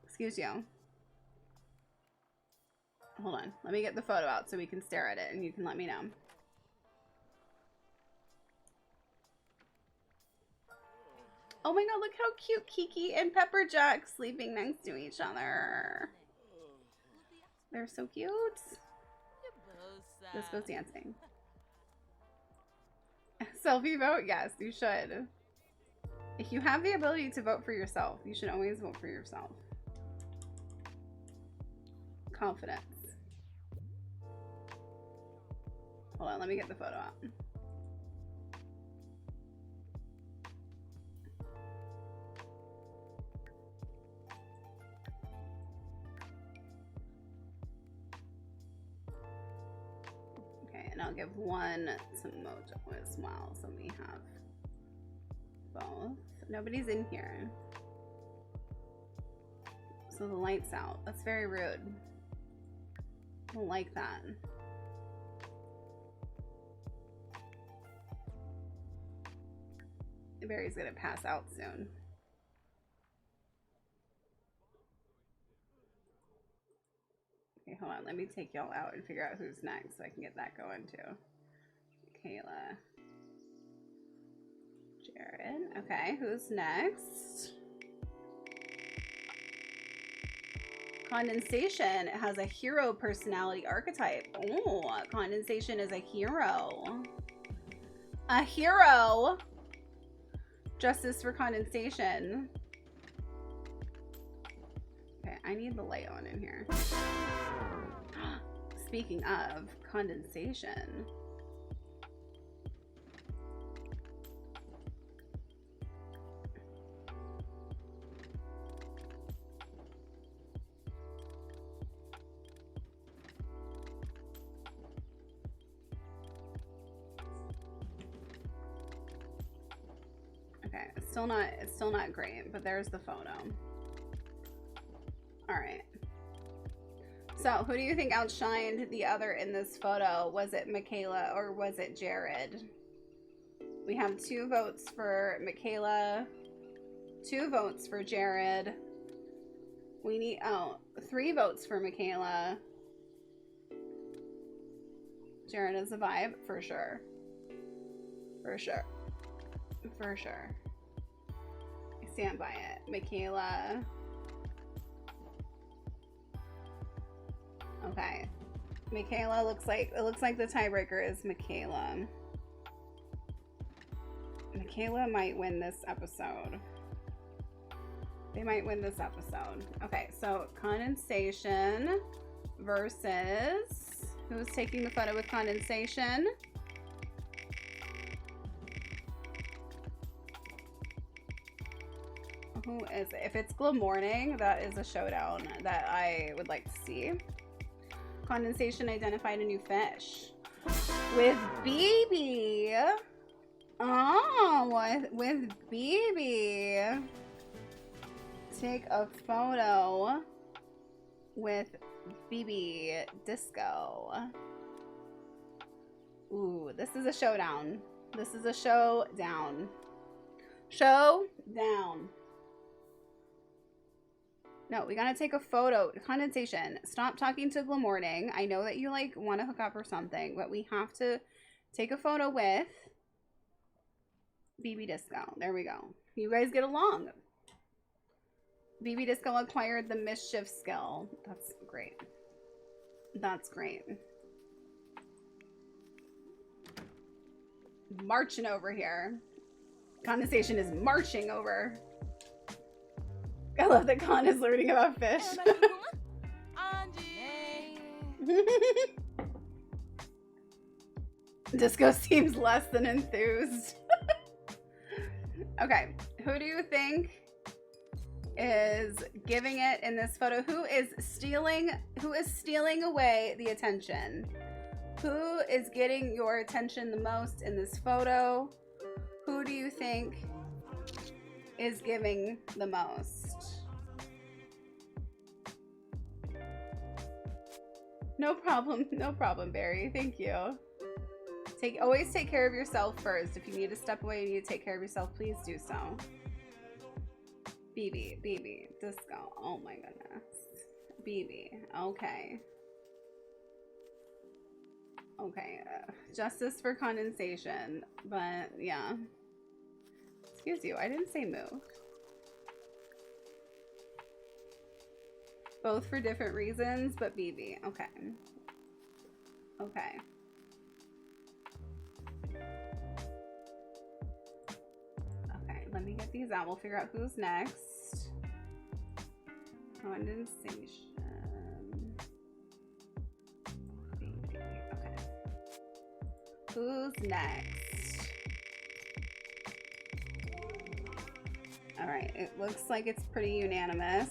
Excuse you. Hold on, let me get the photo out so we can stare at it and you can let me know. Oh my god, look how cute Kiki and Pepperjack sleeping next to each other. They're so cute. Let's go dancing. Selfie vote? Yes, you should. If you have the ability to vote for yourself, you should always vote for yourself. Confidence. Hold on, let me get the photo out. Okay, and I'll give one to Mojo as well, so we have both. Nobody's in here. So the light's out. That's very rude. I don't like that. Barry's gonna pass out soon. Okay, hold on. Let me take y'all out and figure out who's next so I can get that going too. Kayla. Jared. Okay, who's next? Condensation has a hero personality archetype. Oh, Condensation is a hero. A hero! Justice for Condensation. Okay, I need the light on in here. Speaking of condensation. Okay, it's still not great, but there's the photo. All right. So, who do you think outshined the other in this photo? Was it Michaela or was it Jared? We have 2 votes for Michaela, 2 votes for Jared. We need 3 votes for Michaela. Jared is a vibe for sure. For sure. For sure. I stand by it. Michaela. Okay. Michaela looks like the tiebreaker is Michaela. Michaela might win this episode. They might win this episode. Okay, so condensation versus who's taking the photo with condensation? Who is it? If it's Glam Morning, that is a showdown that I would like to see. Condensation identified a new fish. With BB. Oh, with BB. Take a photo with BB Disco. Ooh, this is a showdown. This is a showdown. Showdown. No, we gotta take a photo. Condensation. Stop talking to Glam Morning. I know that you like want to hook up or something, but we have to take a photo with BB Disco. There we go. You guys get along. BB Disco acquired the mischief skill. That's great. That's great. Marching over here. Condensation is marching over. I love that Con is learning about fish. Disco seems less than enthused. Okay, who do you think is giving it in this photo? Who is stealing away the attention? Who is getting your attention the most in this photo? Who do you think is giving the most? No problem, Barry. Thank you. Always take care of yourself first. If you need to step away, you need to take care of yourself, please do so. BB, Disco. Oh my goodness. BB. Okay. Okay. Justice for condensation. But yeah. Excuse you. I didn't say move. Both for different reasons, but BB. Okay. Okay. Okay. let me get these out. We'll figure out who's next. Condensation. Okay. Who's next? All right, it looks like it's pretty unanimous.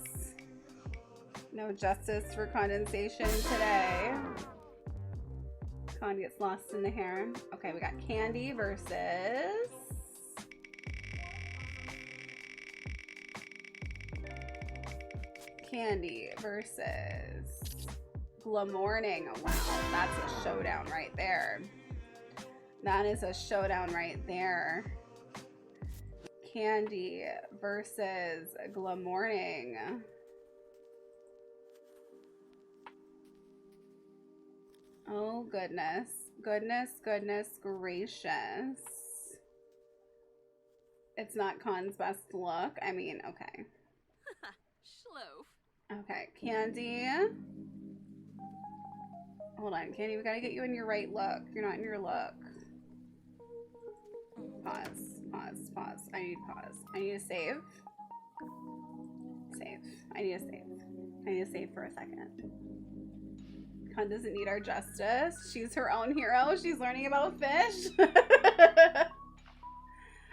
No justice for condensation today. Con gets lost in the hair. Okay, we got Candy versus Glam Morning. Wow, that's a showdown right there. That is a showdown right there. Candy versus Glam Morning. Oh goodness. Goodness gracious. It's not Con's best look. I mean, okay. Schloaf. Okay, Candy. Hold on, Candy, we gotta get you in your right look. You're not in your look. Pause. I need pause. I need to save. I need to save for a second. Con doesn't need our justice. She's her own hero. She's learning about fish.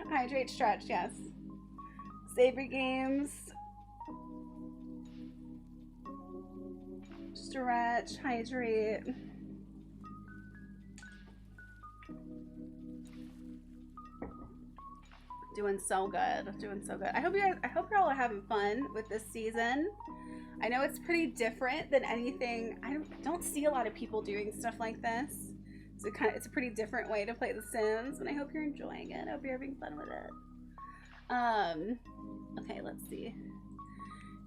Hydrate, stretch, yes. Savory games. Stretch, hydrate. Doing so good. I hope you're all having fun with this season. I know it's pretty different than anything. I don't see a lot of people doing stuff like this. It's a pretty different way to play The Sims, and I hope you're enjoying it. I hope you're having fun with it. Okay, let's see.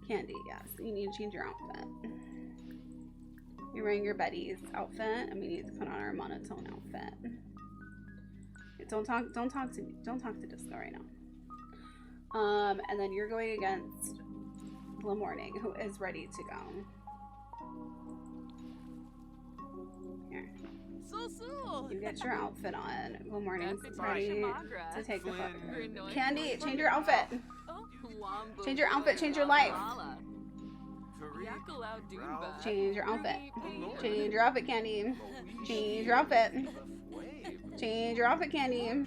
Candy, yes, you need to change your outfit. You're wearing your Betty's outfit, and we need to put on our monotone outfit. Don't talk to Disco right now. And then you're going against Glam Morning, who is ready to go. Here. You get your outfit on. Glam Morning's ready to take the photo. Candy, change your outfit. Change your outfit, change your life. Change your outfit. Change your outfit, Candy. Change your outfit. Change your outfit, Candy.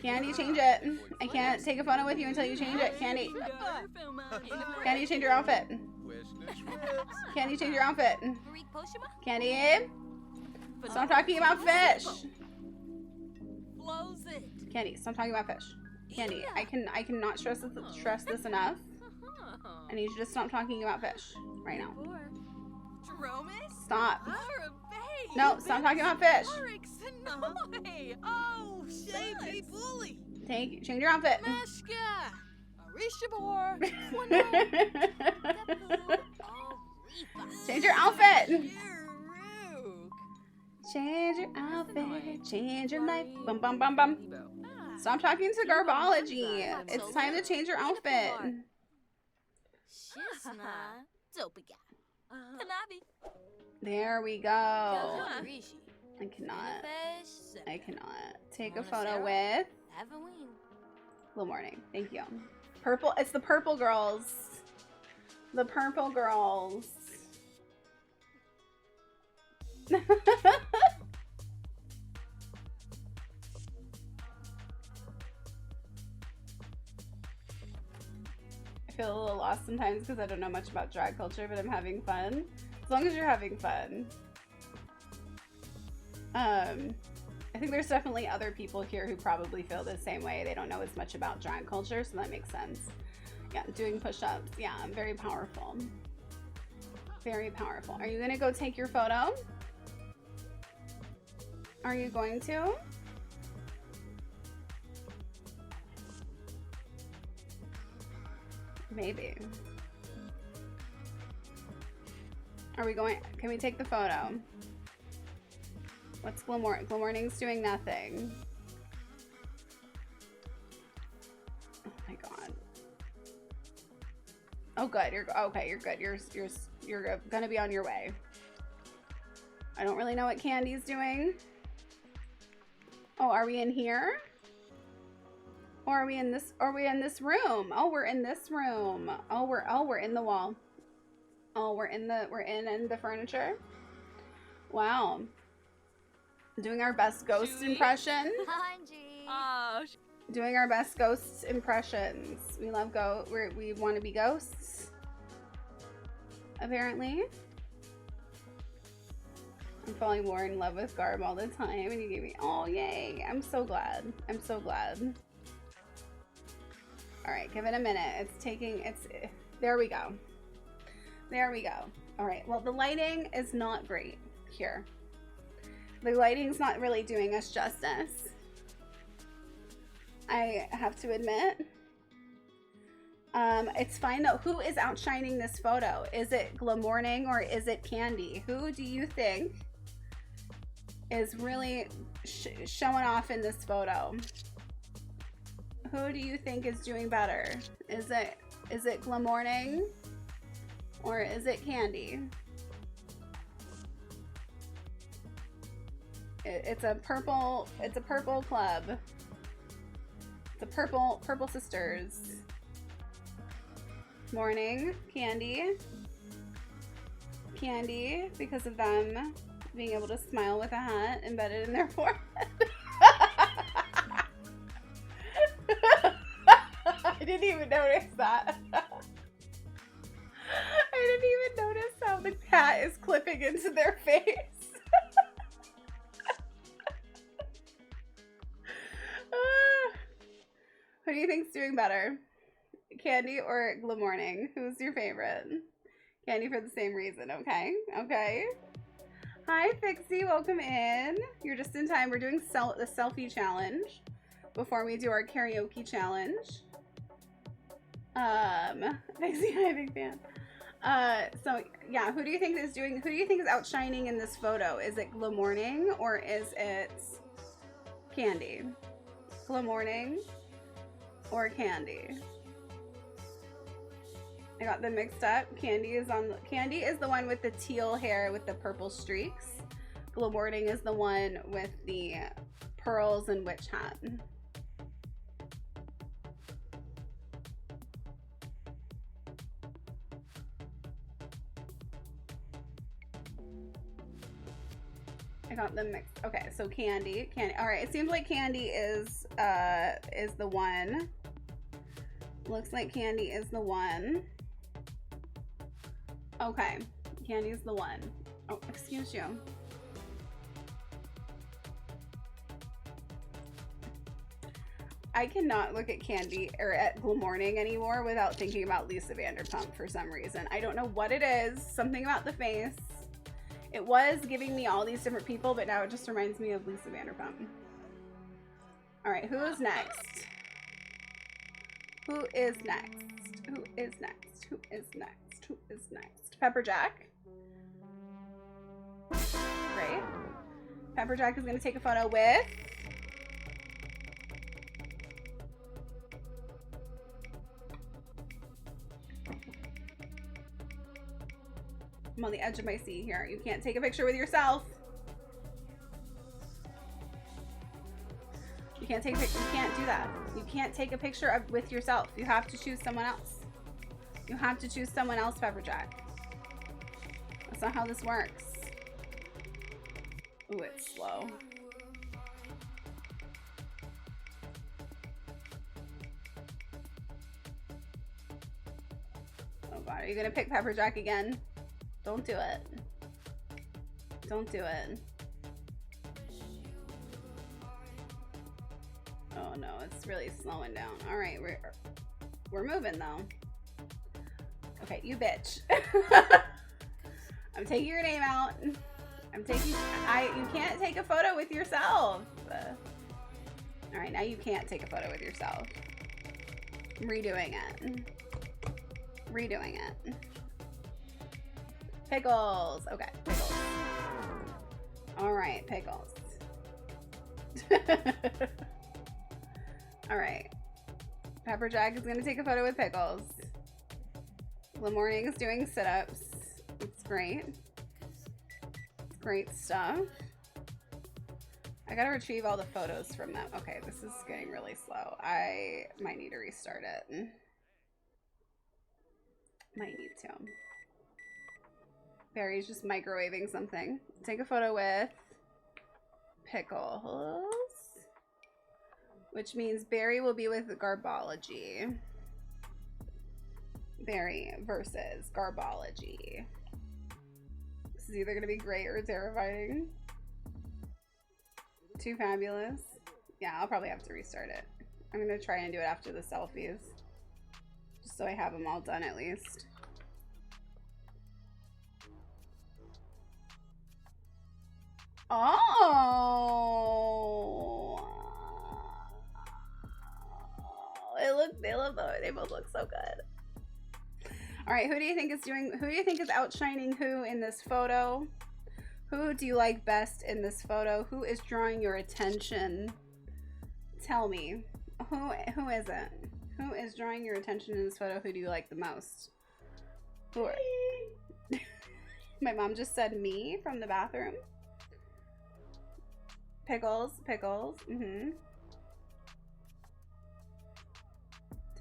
Candy, change it. I can't take a photo with you until you change it, Candy. Candy, change your outfit. Candy, change your outfit. Candy, stop talking about fish. Candy, stop talking about fish. Candy, I cannot stress this enough. I need you to stop talking about fish right now. Stop. No, stop talking about fish. Change your outfit. Change your outfit. Change your outfit. Change your life. Bum bum bum bum. Stop talking to Garbology. It's time to change your outfit. There we go. I cannot take a photo with Glam Morning. Thank you. Purple. It's the purple girls. The purple girls. I feel a little lost sometimes because I don't know much about drag culture, but I'm having fun. As long as you're having fun. I think there's definitely other people here who probably feel the same way. They don't know as much about drag culture, so that makes sense. Yeah, doing push-ups. Yeah, very powerful. Very powerful. Are you gonna go take your photo? Are you going to? Maybe. Are we going? Can we take the photo? What's Glam Morning? Glam Morning's doing nothing. Oh my god. Oh good. You're okay. You're good. You're gonna be on your way. I don't really know what Candy's doing. Oh, are we in here? Or are we in this room? Oh, we're in this room. Oh, we're in the wall. Oh, we're in the furniture. Wow. Doing our best ghost impression. Oh, Doing our best ghost impressions. We love we want to be ghosts. Apparently. I'm falling more in love with Garb all the time, and you gave me, oh yay. I'm so glad. I'm so glad. All right, give it a minute. There we go. There we go. All right, well, the lighting is not great here. The lighting's not really doing us justice, I have to admit. It's fine though. Who is outshining this photo? Is it Glamorning or is it Candy? Who do you think is really showing off in this photo? Who do you think is doing better? Is it Glamorning or is it Candy? It's a purple club. It's a purple sisters. Morning, Candy, because of them being able to smile with a hat embedded in their forehead. I didn't even notice that. I didn't even notice how the hat is clipping into their face. Who do you think's doing better? Candy or Glamorning? Who's your favorite? Candy for the same reason. Okay. Okay. Hi, Fixie. Welcome in. You're just in time. We're doing the selfie challenge before we do our karaoke challenge. Fixie, I'm a big fan. So yeah, who do you think is outshining in this photo? Is it Glamorning or is it Candy? Glamorning or Candy? I got them mixed up. Candy is the one with the teal hair with the purple streaks. Glamorning is the one with the pearls and witch hat. I got them mixed. Okay, so Candy. All right, it seems like Candy is the one. Looks like Candy is the one. Okay, Candy's the one. Oh, excuse you. I cannot look at Candy or at Glamorning anymore without thinking about Lisa Vanderpump for some reason. I don't know what it is. Something about the face. It was giving me all these different people, but now it just reminds me of Lisa Vanderpump. All right, who is next? Who is next? Who is next? Who is next? Who is next? Pepperjack. Great. Pepperjack is going to take a photo with... I'm on the edge of my seat here. You can't take a picture with yourself. You can't do that. You can't take a picture with yourself. You have to choose someone else. You have to choose someone else, Pepperjack. That's not how this works. Ooh, it's slow. Oh god, are you gonna pick Pepperjack again? Don't do it. Don't do it. Oh no, it's really slowing down. All right, we're moving though. Okay, you bitch. I'm taking your name out. You can't take a photo with yourself. All right, now you can't take a photo with yourself. I'm redoing it. Redoing it. Pickles. Okay, Pickles. All right, Pickles. All right. Pepperjack is gonna take a photo with Pickles. Glamorning is doing sit-ups. It's great. It's great stuff. I gotta retrieve all the photos from them. Okay, this is getting really slow. I might need to restart it. Might need to. Barry's just microwaving something. Take a photo with Pickles. Which means Barry will be with Garbology. Barry versus Garbology. This is either going to be great or terrifying. Too fabulous. Yeah, I'll probably have to restart it. I'm going to try and do it after the selfies. Just so I have them all done at least. Oh, they both look so good. All right, who do you think is outshining who in this photo? Who do you like best in this photo? Who is drawing your attention? Tell me, who isn't? Who is drawing your attention in this photo? Who do you like the most? Who are... My mom just said me from the bathroom. Pickles. Mm-hmm.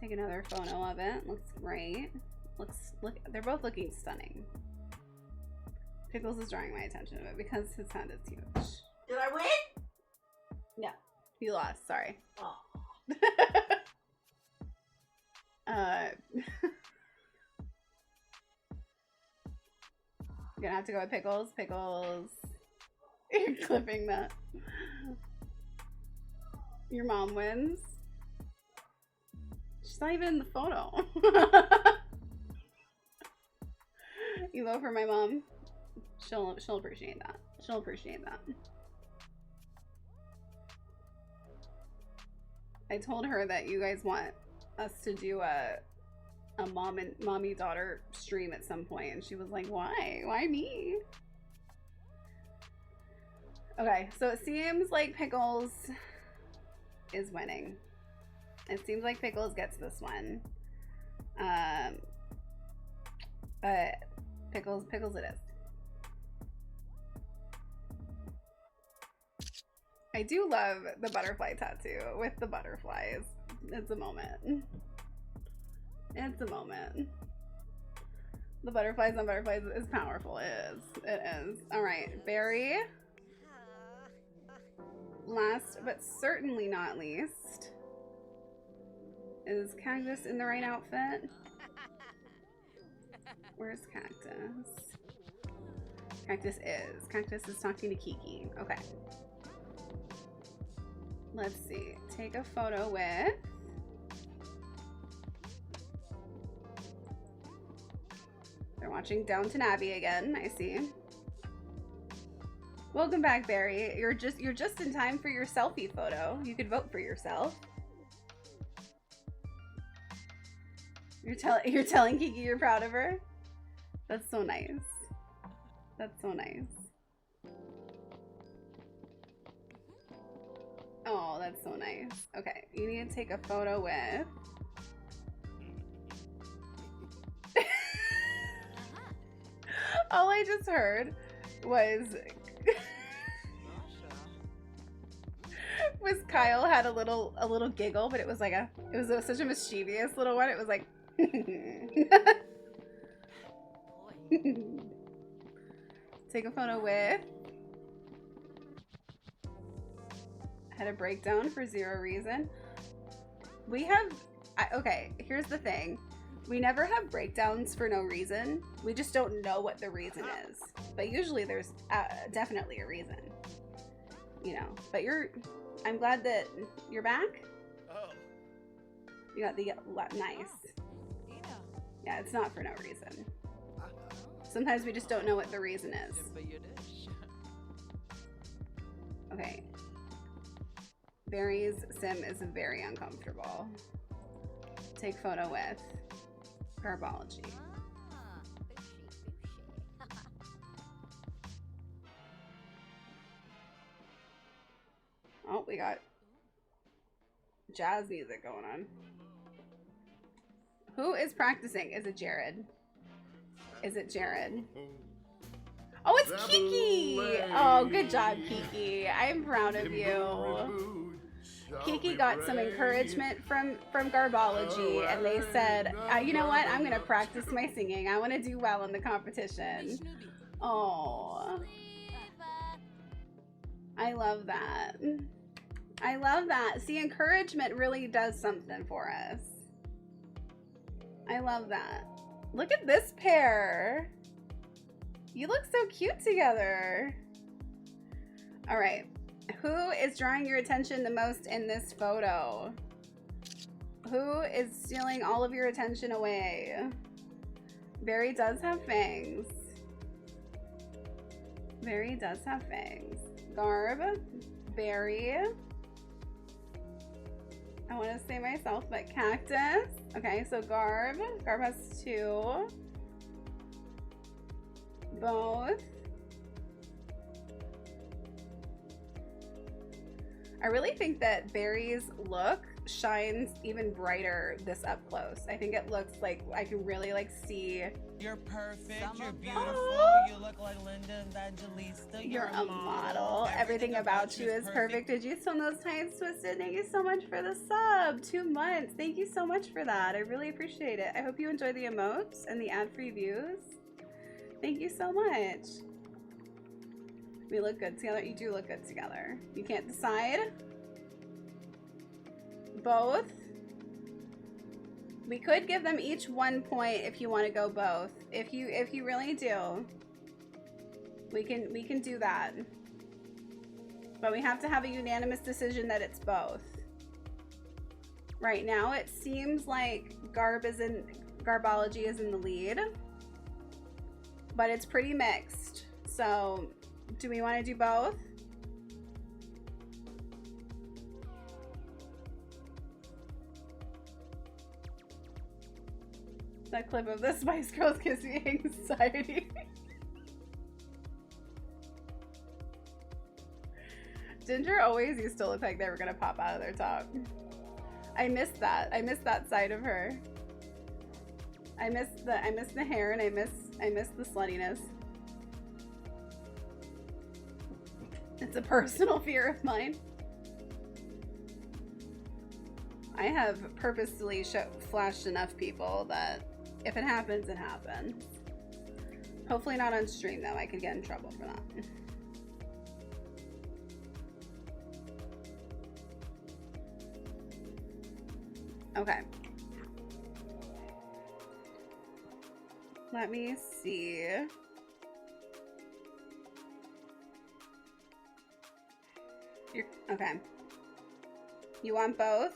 Take another photo of it. Looks great. Look. They're both looking stunning. Pickles is drawing my attention to it because his head is huge. Did I win? Yeah, you lost. Sorry. Oh. You're gonna have to go with Pickles. Pickles. You're clipping that. Your mom wins. She's not even in the photo. You vote for my mom. She'll appreciate that. She'll appreciate that. I told her that you guys want us to do a mommy daughter stream at some point, and she was like, "Why? Why me?" Okay, so it seems like Pickles is winning. It seems like Pickles gets this one. But Pickles it is. I do love the butterfly tattoo with the butterflies. It's a moment. It's a moment. The butterflies on butterflies is powerful. It is. It is. All right, Barry. Last but certainly not least, is Cactus in the right outfit? Where's Cactus? Cactus is talking to Kiki. Okay. Let's see. Take a photo with... They're watching Downton Abbey again, I see. Welcome back, Barry. You're just in time for your selfie photo. You could vote for yourself. You're telling Kiki you're proud of her? That's so nice. That's so nice. Oh, that's so nice. Okay, you need to take a photo with... All I just heard was Kyle had a little giggle, but it was like such a mischievous little one. It was like take a photo with... Had a breakdown for zero reason. We have... okay, here's the thing. We never have breakdowns for no reason. We just don't know what the reason is. But usually there's definitely a reason. You know, but I'm glad that you're back. Oh. You got the... nice. Yeah, it's not for no reason. Sometimes we just don't know what the reason is. Okay. Barry's sim is very uncomfortable. Take photo with Garbology. Oh, we got jazz music going on. Who is practicing? Is it Jared? Is it Jared? Oh, it's It's Kiki! Oh, good job, Kiki. I'm proud of you. Kiki got some encouragement from Garbology, and they said, you know what? I'm gonna practice my singing. I want to do well in the competition. Oh, I love that. I love that. See, encouragement really does something for us. I love that. Look at this pair. You look so cute together. All right. Who is drawing your attention the most in this photo? Who is stealing all of your attention away? Barry does have fangs. Barry does have fangs. Garb, Barry. I want to say myself, but Cactus. Okay, so Garb. Garb has 2. Both. I really think that Barry's look shines even brighter this up close. I think it looks like I can really like see. You're perfect, you're beautiful, you look like Linda Evangelista. You're a model. Everything about you is perfect. Did you sew those tights twisted? Thank you so much for the sub. 2 months. Thank you so much for that. I really appreciate it. I hope you enjoy the emotes and the ad-free views. Thank you so much. We look good together. You do look good together. You can't decide. Both. We could give them each 1 point if you want to go both. If you really do, we can do that. But we have to have a unanimous decision that it's both. Right now, it seems like Garbology is in the lead, but it's pretty mixed. So, do we want to do both? That clip of the Spice Girls gives me anxiety. Ginger always used to look like they were gonna pop out of their top. I missed that. I missed that side of her. I miss the hair, and I miss the sluttiness. It's a personal fear of mine. I have purposely flashed enough people that if it happens, it happens. Hopefully not on stream, though. I could get in trouble for that. Okay. Let me see. Okay. You want both?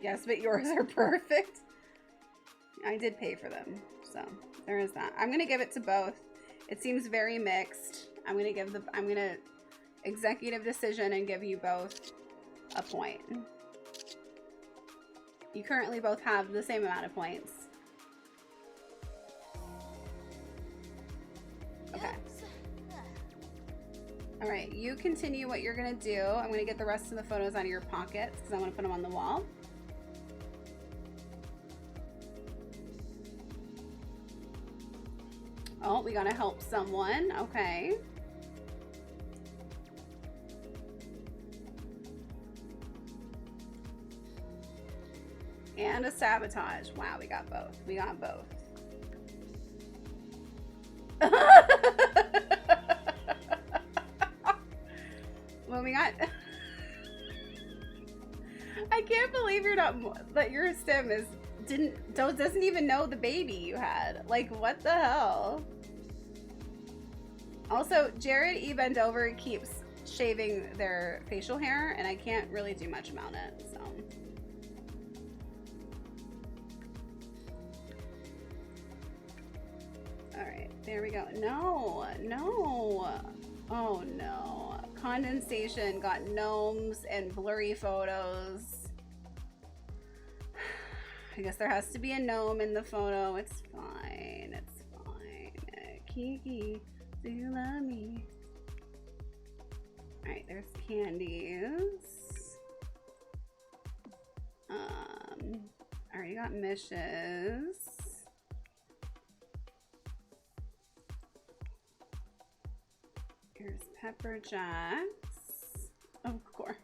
Yes, but yours are perfect. I did pay for them, so there is that. I'm gonna give it to both. It seems very mixed. I'm gonna executive decision and give you both a point. You currently both have the same amount of points. Okay. All right, you continue what you're gonna do. I'm gonna get the rest of the photos out of your pockets because I want to put them on the wall. Oh, we gotta help someone. Okay. And a sabotage. Wow, we got both. We got both. Well, we got. I can't believe you're not. That your sim is doesn't even know the baby you had. Like, what the hell? Also, Jared E. Bendover keeps shaving their facial hair, and I can't really do much about it. So. All right, there we go. No, no. Oh no. Condensation got gnomes and blurry photos. I guess there has to be a gnome in the photo. It's fine. It's fine. Kiki, do you love me? All right, there's candies. I already got mishes. Here's Pepper Jacks. Of course.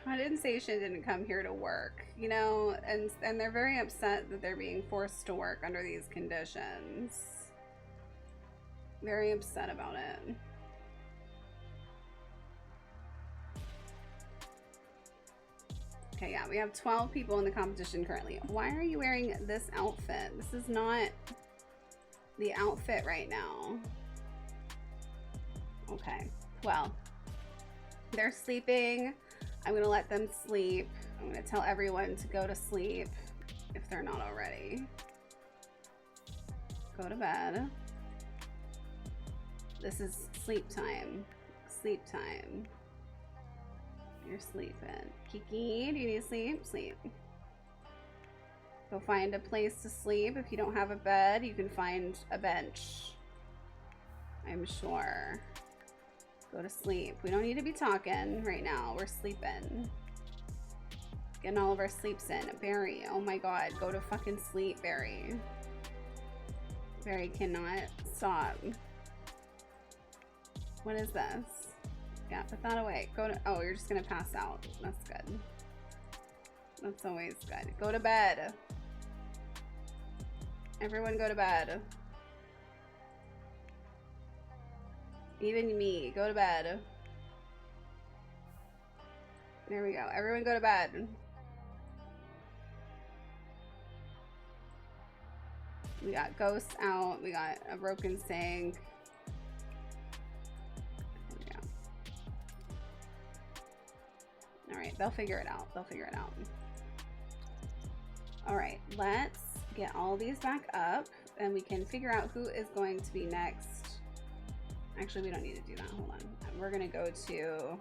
Condensation didn't come here to work, you know, and they're very upset that they're being forced to work under these conditions. Very upset about it. Okay, yeah, we have 12 people in the competition currently. Why are you wearing this outfit? This is not the outfit right now. Okay, well, they're sleeping. I'm gonna let them sleep. I'm gonna tell everyone to go to sleep if they're not already. Go to bed. This is sleep time. Sleep time. You're sleeping. Kiki, do you need to sleep? Sleep. Go find a place to sleep. If you don't have a bed, you can find a bench. I'm sure. Go to sleep. We don't need to be talking right now. We're sleeping. Getting all of our sleeps in. Barry, oh my god. Go to fucking sleep, Barry. Barry cannot stop. What is this? Yeah, put that away. Go to, oh, you're just gonna pass out. That's good. That's always good. Go to bed. Everyone go to bed. Even me, go to bed. There we go. Everyone go to bed. We got ghosts out. We got a broken sink. There we go. All right, they'll figure it out. They'll figure it out. All right, let's get all these back up and we can figure out who is going to be next. Actually, we don't need to do that. Hold on. We're gonna go to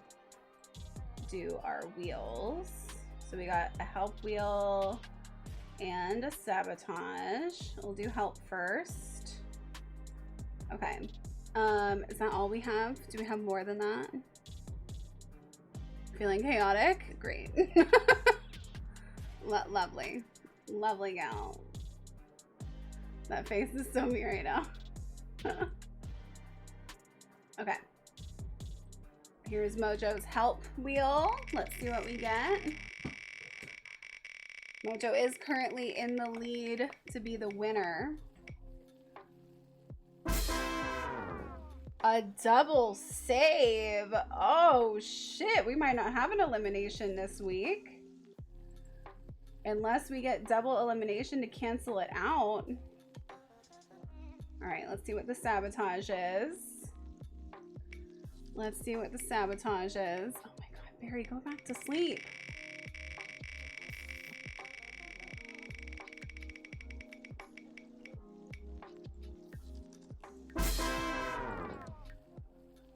do our wheels. So we got a help wheel and a sabotage. We'll do help first. Okay. Is that all we have? Do we have more than that? Feeling chaotic? Great. Lovely. Lovely gal. That face is so me right now. Okay. Here's Mojo's help wheel. Let's see what we get. Mojo is currently in the lead to be the winner. A double save. Oh shit, we might not have an elimination this week. Unless we get double elimination to cancel it out. All right, let's see what the sabotage is. Let's see what the sabotage is. Oh my god, Barry, go back to sleep.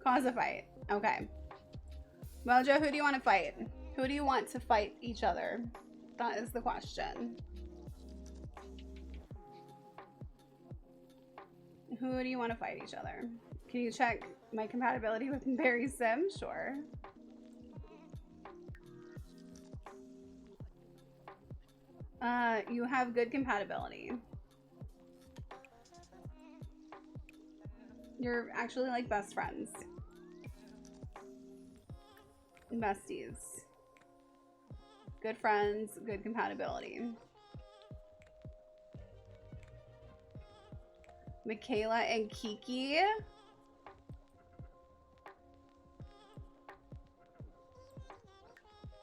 Cause a fight. Okay. Mojo, who do you want to fight? Who do you want to fight each other? That is the question. Who do you want to fight each other? Can you check my compatibility with Barry's sim? Sure. You have good compatibility. You're actually like best friends. Besties. Good friends, good compatibility. Michaela and Kiki.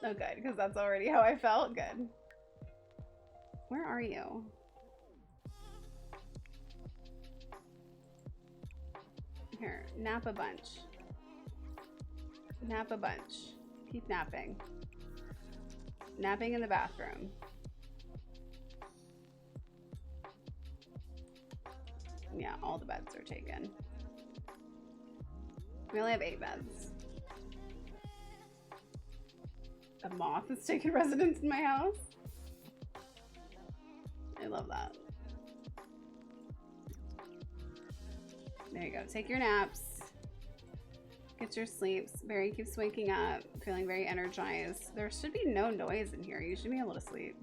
Oh, good, because that's already how I felt. Good. Where are you? Here, nap a bunch. Nap a bunch. Keep napping. Napping in the bathroom. Yeah, all the beds are taken. We only have 8 beds. A moth has taken residence in my house. I love that. There you go. Take your naps. Get your sleeps. Barry keeps waking up, feeling very energized. There should be no noise in here. You should be able to sleep.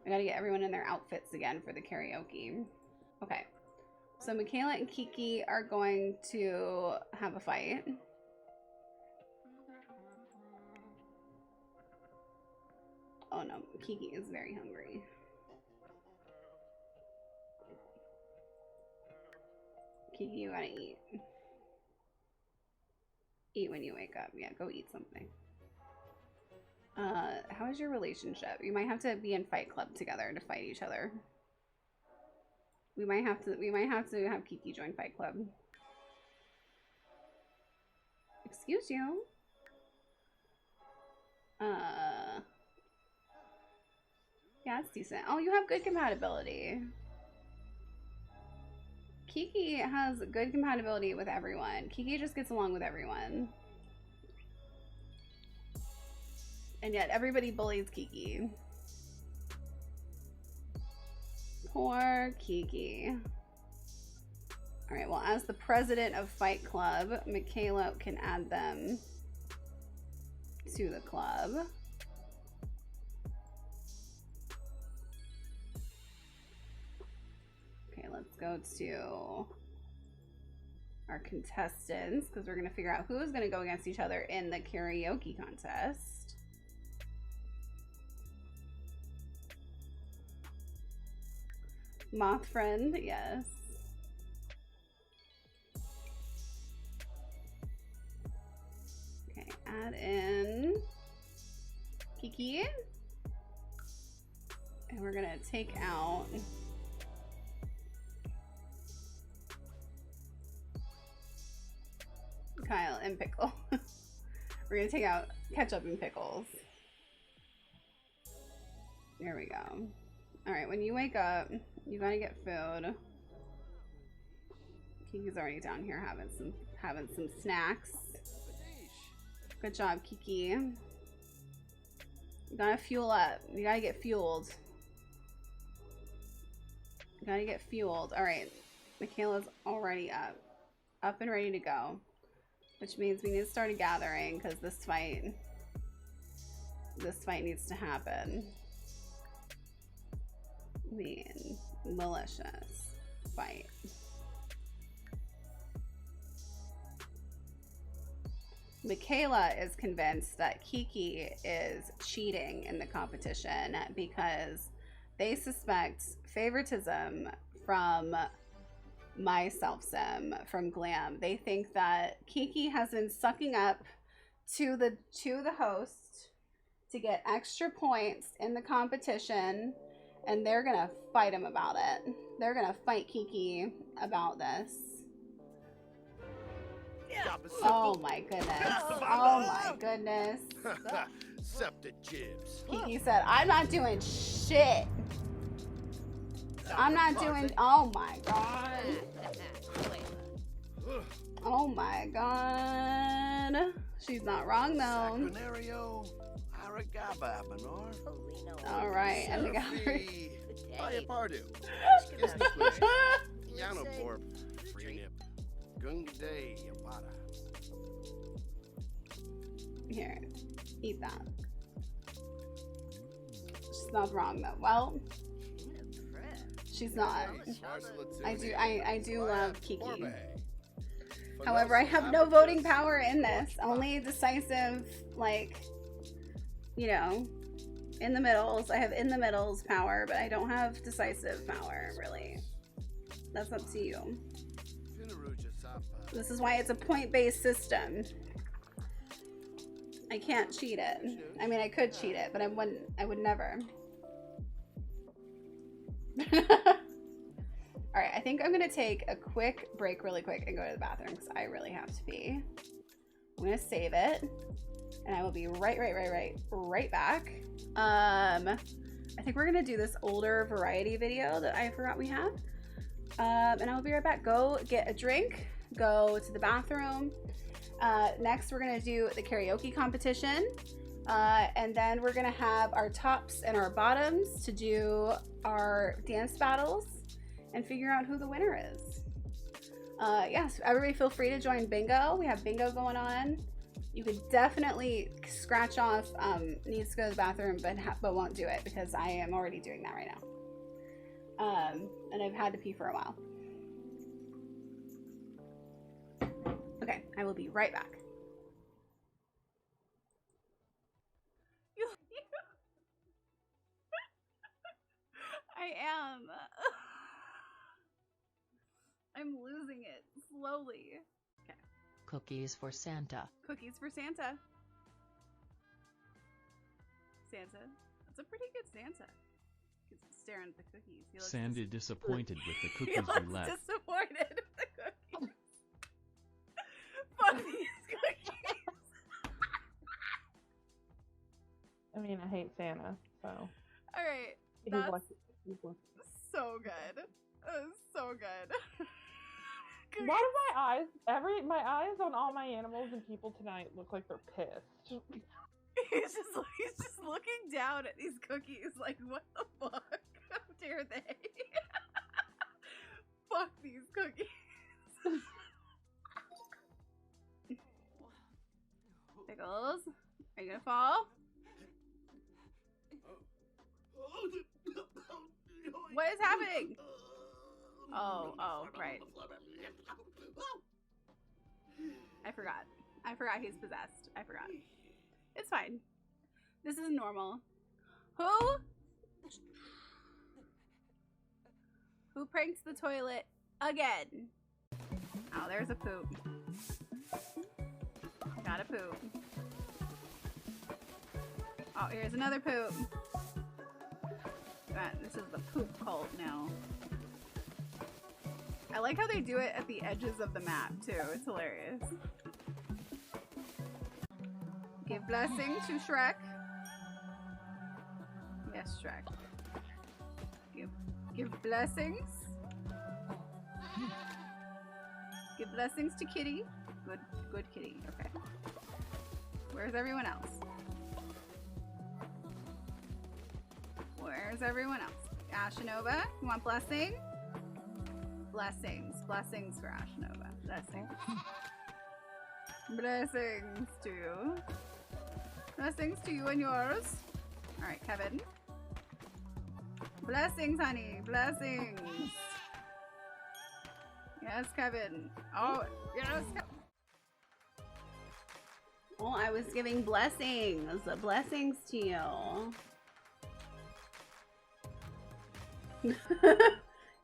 I gotta get everyone in their outfits again for the karaoke. Okay. So Michaela and Kiki are going to have a fight. Oh no, Kiki is very hungry. Kiki, you gotta eat. Eat when you wake up. Yeah, go eat something. How is your relationship? You might have to be in Fight Club together to fight each other. We might have to have Kiki join Fight Club. Excuse you. Yeah, it's decent. Oh, you have good compatibility. Kiki has good compatibility with everyone. Kiki just gets along with everyone. And yet everybody bullies Kiki. Poor Kiki. Alright, well, as the president of Fight Club, Michaela can add them to the club. Okay, let's go to our contestants because we're going to figure out who's going to go against each other in the karaoke contest. Moth friend, yes. Okay, add in Kiki. And we're gonna take out Kyle and Pickle. We're gonna take out Ketchup and Pickles. There we go. Alright, when you wake up, you gotta get food. Kiki's already down here having some snacks. Good job, Kiki. You gotta fuel up. You gotta get fueled. You gotta get fueled. Alright. Michaela's already up. Up and ready to go. Which means we need to start a gathering because this fight needs to happen. Mean, malicious fight. Michaela is convinced that Kiki is cheating in the competition because they suspect favoritism from my self-sim from Glam. They think that Kiki has been sucking up to the host to get extra points in the competition. And they're gonna fight him about it. They're gonna fight Kiki about this. Oh my goodness. Oh my goodness. Septic jibs. Kiki said, I'm not doing shit. I'm not doing, oh my god. Oh my god. She's not wrong though. All right, and the gallery. Here, eat that. She's not wrong though. Well, she's not. I do love Kiki. However, I have no voting power in this. Only decisive, like, you know, in the middles. I have in the middles power, but I don't have decisive power, really. That's up to you. This is why it's a point-based system. I can't cheat it. I mean, I could cheat it, but I would never. All right, I think I'm gonna take a quick break really quick and go to the bathroom because I really have to pee. I'm gonna save it and I will be right back. I think we're gonna do this older variety video that I forgot we had. And I'll be right back. Go get a drink, go to the bathroom. Next, we're gonna do the karaoke competition. And then we're gonna have our tops and our bottoms to do our dance battles and figure out who the winner is. Yes, everybody feel free to join bingo. We have bingo going on. You could definitely scratch off needs to go to the bathroom, but won't do it because I am already doing that right now. And I've had to pee for a while. Okay, I will be right back. I am. I'm losing it slowly. Okay. Cookies for Santa. Cookies for Santa. Santa. That's a pretty good Santa. He's staring at the cookies. He looks Sandy disappointed with the he cookies looks we left. disappointed with the cookies. Fuck these cookies. I mean, I hate Santa, so. Alright. That's so good. So good. Why do my eyes on all my animals and people tonight look like they're pissed? He's just looking down at these cookies like, what the fuck? How dare they? Fuck these cookies. Pickles, are you gonna fall? What is happening? Oh, right. I forgot he's possessed. I forgot. It's fine. This is normal. Who pranked the toilet again? Oh, there's a poop. Got a poop. Oh, here's another poop. This is the poop cult now. I like how they do it at the edges of the map too. It's hilarious. Give blessing to Shrek. Yes, Shrek. Give blessings. Give blessings to Kitty. Good Kitty. Okay. Where's everyone else? Where's everyone else? Ashanova, you want blessing? Blessings. Blessings for Ashanova. Blessings. Blessings to you. Blessings to you and yours. Alright, Kevin. Blessings, honey. Blessings. Yes, Kevin. Oh, yes, Kevin. Oh, I was giving blessings. Blessings to you.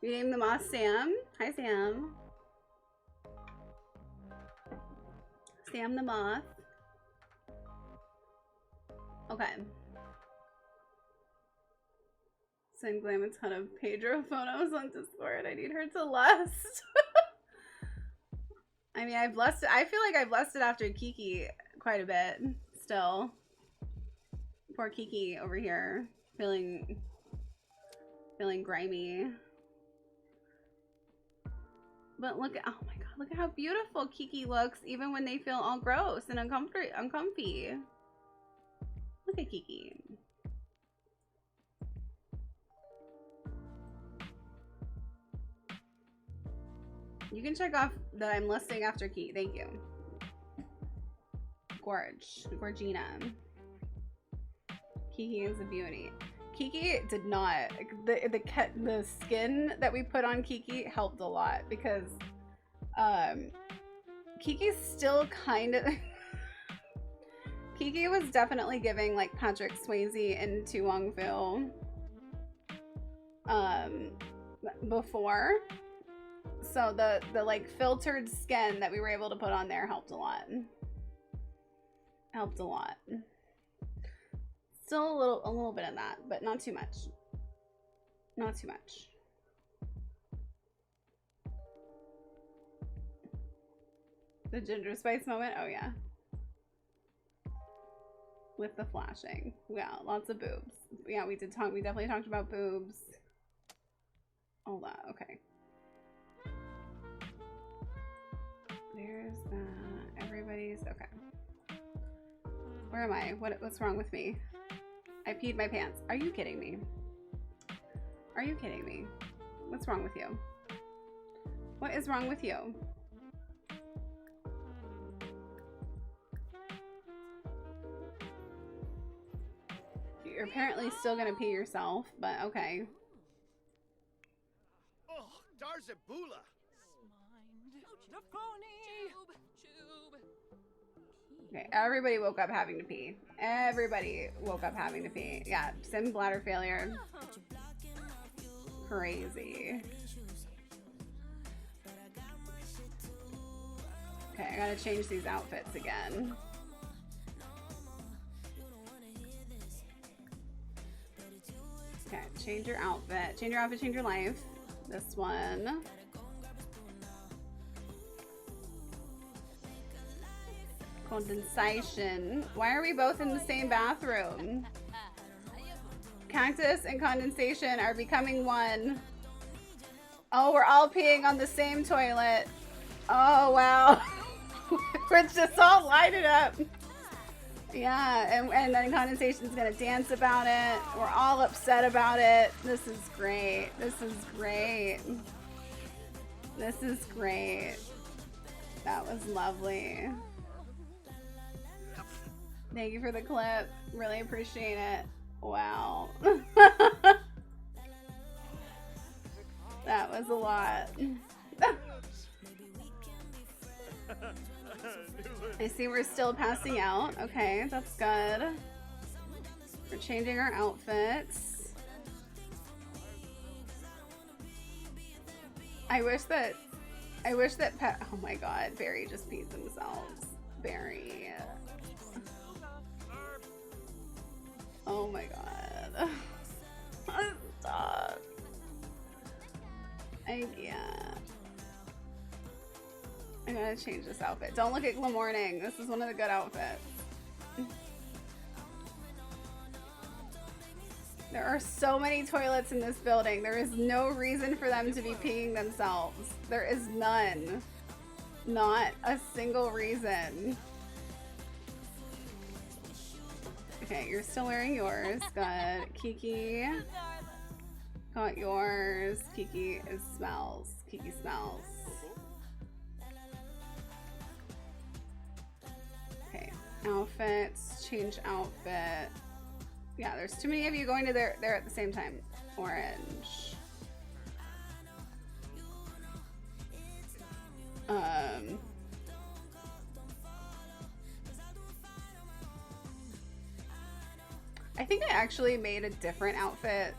You named the moth Sam. Hi, Sam. Sam the moth. Okay. Send Glam a ton of Pedro photos on Discord. I need her to lust. I mean, I've lusted. I feel like I've lusted after Kiki quite a bit still. Poor Kiki over here, feeling grimy. But look at, oh my god, look at how beautiful Kiki looks even when they feel all gross and uncomfy. Look at Kiki. You can check off that I'm lusting after Kiki. Thank you. Gorgina. Kiki is a beauty. Kiki did not. The skin that we put on Kiki helped a lot because Kiki's still kind of Kiki was definitely giving like Patrick Swayze and Tu Wong Fu before. So the like filtered skin that we were able to put on there helped a lot. Helped a lot. Still a little bit of that, but not too much. Not too much. The ginger spice moment? Oh yeah. With the flashing. Yeah, lots of boobs. Yeah, we definitely talked about boobs. Hold on, okay. There's that. Everybody's okay. Where am I? What's wrong with me? I peed my pants. Are you kidding me? Are you kidding me? What's wrong with you? What is wrong with you? apparently still gonna pee yourself, but okay. Oh, Darzabula. Okay, everybody woke up having to pee. Everybody woke up having to pee. Yeah, sim bladder failure. Crazy. Okay, I gotta change these outfits again. Okay, change your outfit. Change your outfit, change your life. This one. Condensation. Why are we both in the same bathroom? Cactus and condensation are becoming one. Oh, we're all peeing on the same toilet. Oh, wow. We're just all lighted up. Yeah, and then condensation's gonna dance about it. We're all upset about it. This is great. This is great. This is great. That was lovely. Thank you for the clip. Really appreciate it. Wow. That was a lot. I see we're still passing out. Okay, that's good. We're changing our outfits. I wish that oh my god, Barry just peed themselves. Barry. Oh my god. Stop. I can't. I gotta change this outfit. Don't look at Glam Morning. This is one of the good outfits. There are so many toilets in this building. There is no reason for them to be peeing themselves. There is none. Not a single reason. Okay, you're still wearing yours. Good. Kiki. Got yours. Kiki smells. Kiki smells. Okay. Outfits. Change outfit. Yeah, there's too many of you going to there at the same time. Orange. I think I actually made a different outfit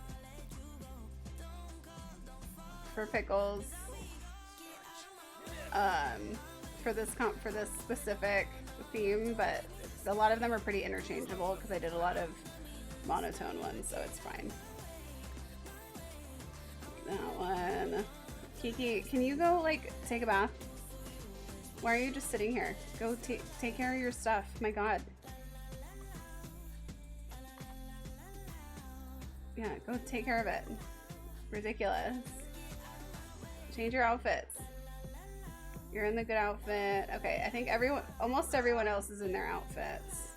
for Pickles for this specific theme, but a lot of them are pretty interchangeable because I did a lot of monotone ones, so it's fine. That one. Kiki, can you go like take a bath? Why are you just sitting here? Go take care of your stuff. My god. Yeah, go take care of it. Ridiculous. Change your outfits. You're in the good outfit. Okay, I think almost everyone else is in their outfits.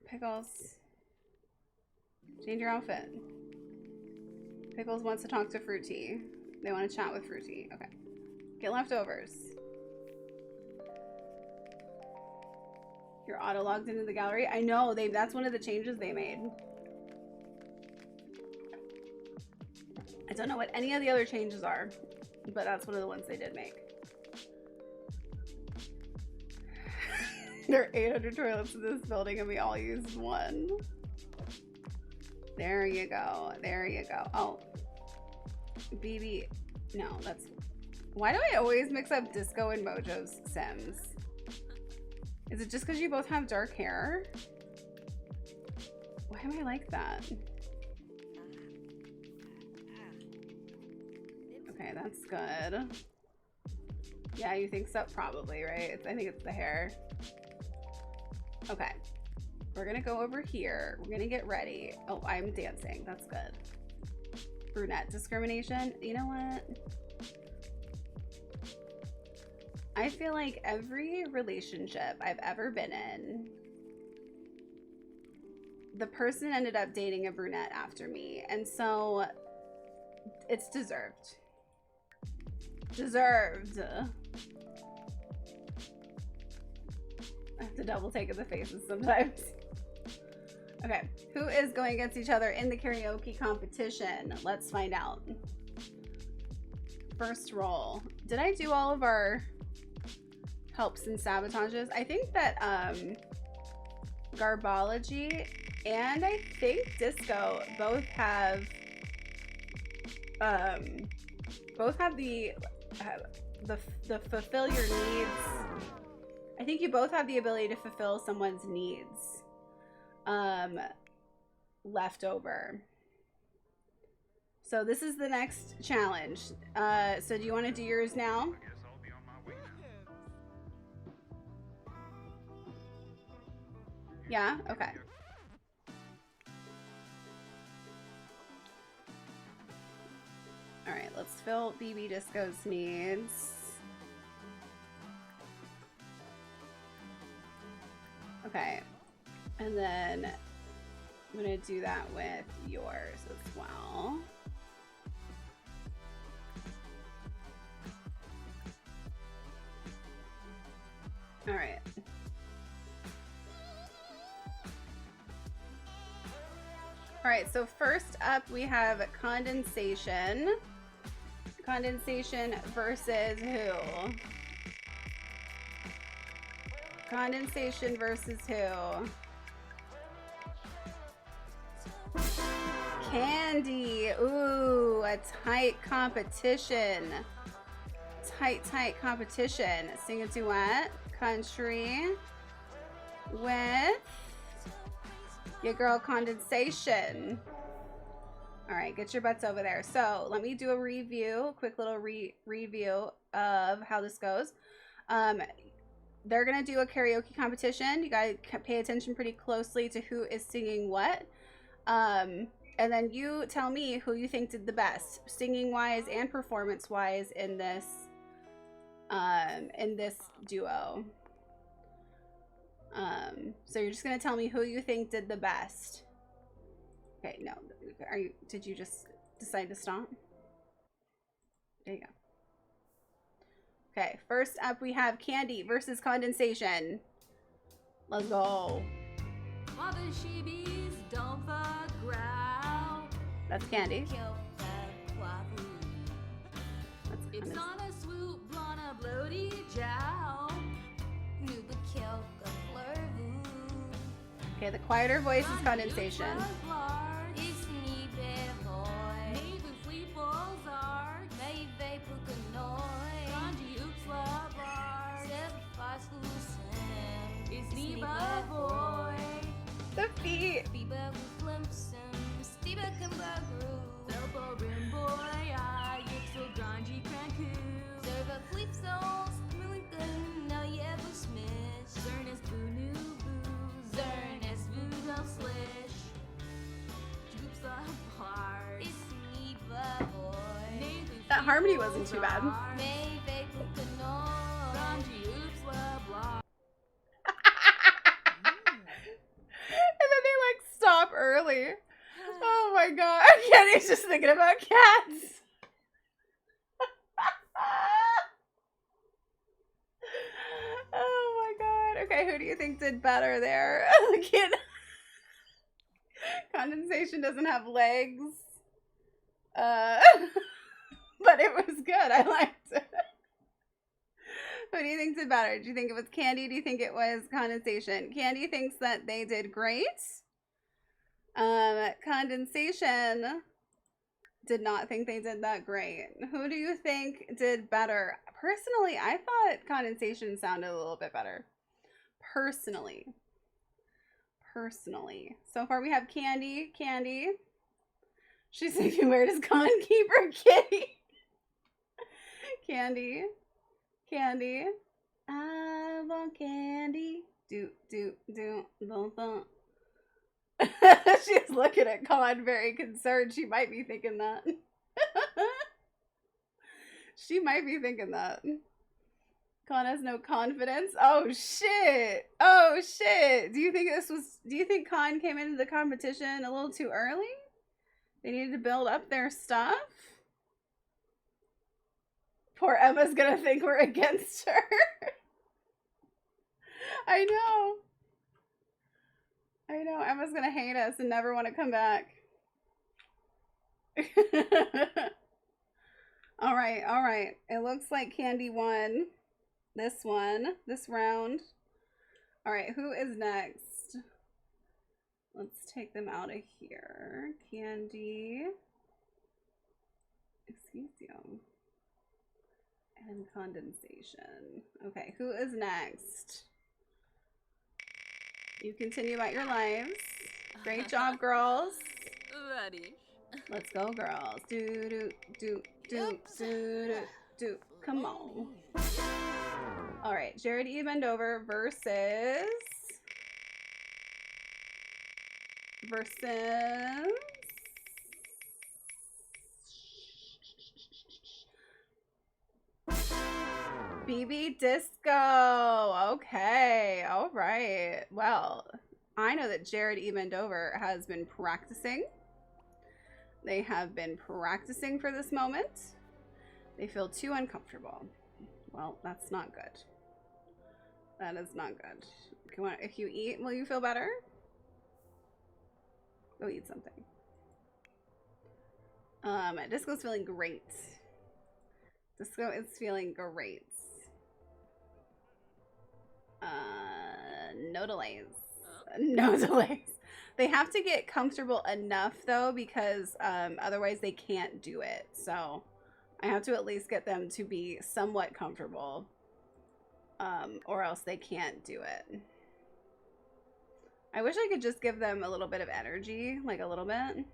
Pickles. Change your outfit. Pickles wants to talk to Fruity. They want to chat with Fruity. Okay. Get leftovers. You're auto-logged into the gallery. I know, that's one of the changes they made. I don't know what any of the other changes are, but that's one of the ones they did make. There are 800 toilets in this building and we all use one. There you go. There you go. Oh. BB. No, that's... Why do I always mix up Disco and Mojo's Sims? Is it just because you both have dark hair? Why am I like that? Okay, that's good. Yeah, you think so? Probably, right? I think it's the hair. Okay. We're gonna go over here. We're gonna get ready. Oh, I'm dancing. That's good. Brunette discrimination. You know what? I feel like every relationship I've ever been in, the person ended up dating a brunette after me. And so it's deserved. Deserved. I have to double take in the faces sometimes. Okay, who is going against each other in the karaoke competition? Let's find out. First roll. Did I do all of our helps and sabotages? I think that Garbology and I think Disco both have the fulfill your needs. I think you both have the ability to fulfill someone's needs left over. So this is the next challenge. So do you want to do yours now? Yeah? Okay. Alright, let's fill BB Disco's needs. Okay. And then I'm going to do that with yours as well. Alright. Alright, so first up we have condensation. Condensation versus who? Condensation versus who? Candy. Ooh, a tight competition. Tight competition. Sing a duet. Country with your girl Condensation. All right, get your butts over there. So let me do a review, quick little review of how this goes. They're gonna do a karaoke competition. You gotta pay attention pretty closely to who is singing what. And then you tell me who you think did the best, singing wise and performance wise in this duo. So you're just gonna tell me who you think did the best. Okay, no, did you just decide to stop? There you go. Okay, first up we have Candy versus Condensation. Let's go. That's Candy. That's okay, the quieter voice is Condensation. The feet. That harmony wasn't too bad. And then they like stop early. Oh my god. Kenny's just thinking about cats. Oh my god. Okay, who do you think did better there? Kid. Condensation doesn't have legs. But it was good. I liked it. Who do you think did better? Do you think it was Candy? Do you think it was Condensation? Candy thinks that they did great. Condensation did not think they did that great. Who do you think did better? Personally, I thought Condensation sounded a little bit better. Personally. So far we have Candy. She's thinking, where does Con keep her kitty? Candy. I want candy. Do. She's looking at Con very concerned. She might be thinking that. Con has no confidence. Oh shit. Do you think Con came into the competition a little too early? They needed to build up their stuff? Poor Emma's gonna think we're against her. I know. I know. Emma's gonna hate us and never want to come back. All right, all right. It looks like Candy won this round. All right, who is next? Let's take them out of here. Candy. Excuse you. And condensation. Okay, who is next? You continue about your lives. Great job, girls. Ready. Let's go, girls. Do. Come on. All right, Jared E. Mendover versus BB Disco. Okay, all right. Well, I know that Jared E. Mendover has been practicing. They have been practicing for this moment. They feel too uncomfortable. Well, that's not good. That is not good. If you eat, will you feel better? Go eat something. Disco's feeling great. Disco is feeling great. No delays. No delays. They have to get comfortable enough though, because otherwise they can't do it. So I have to at least get them to be somewhat comfortable, or else they can't do it. I wish I could just give them a little bit of energy, like a little bit.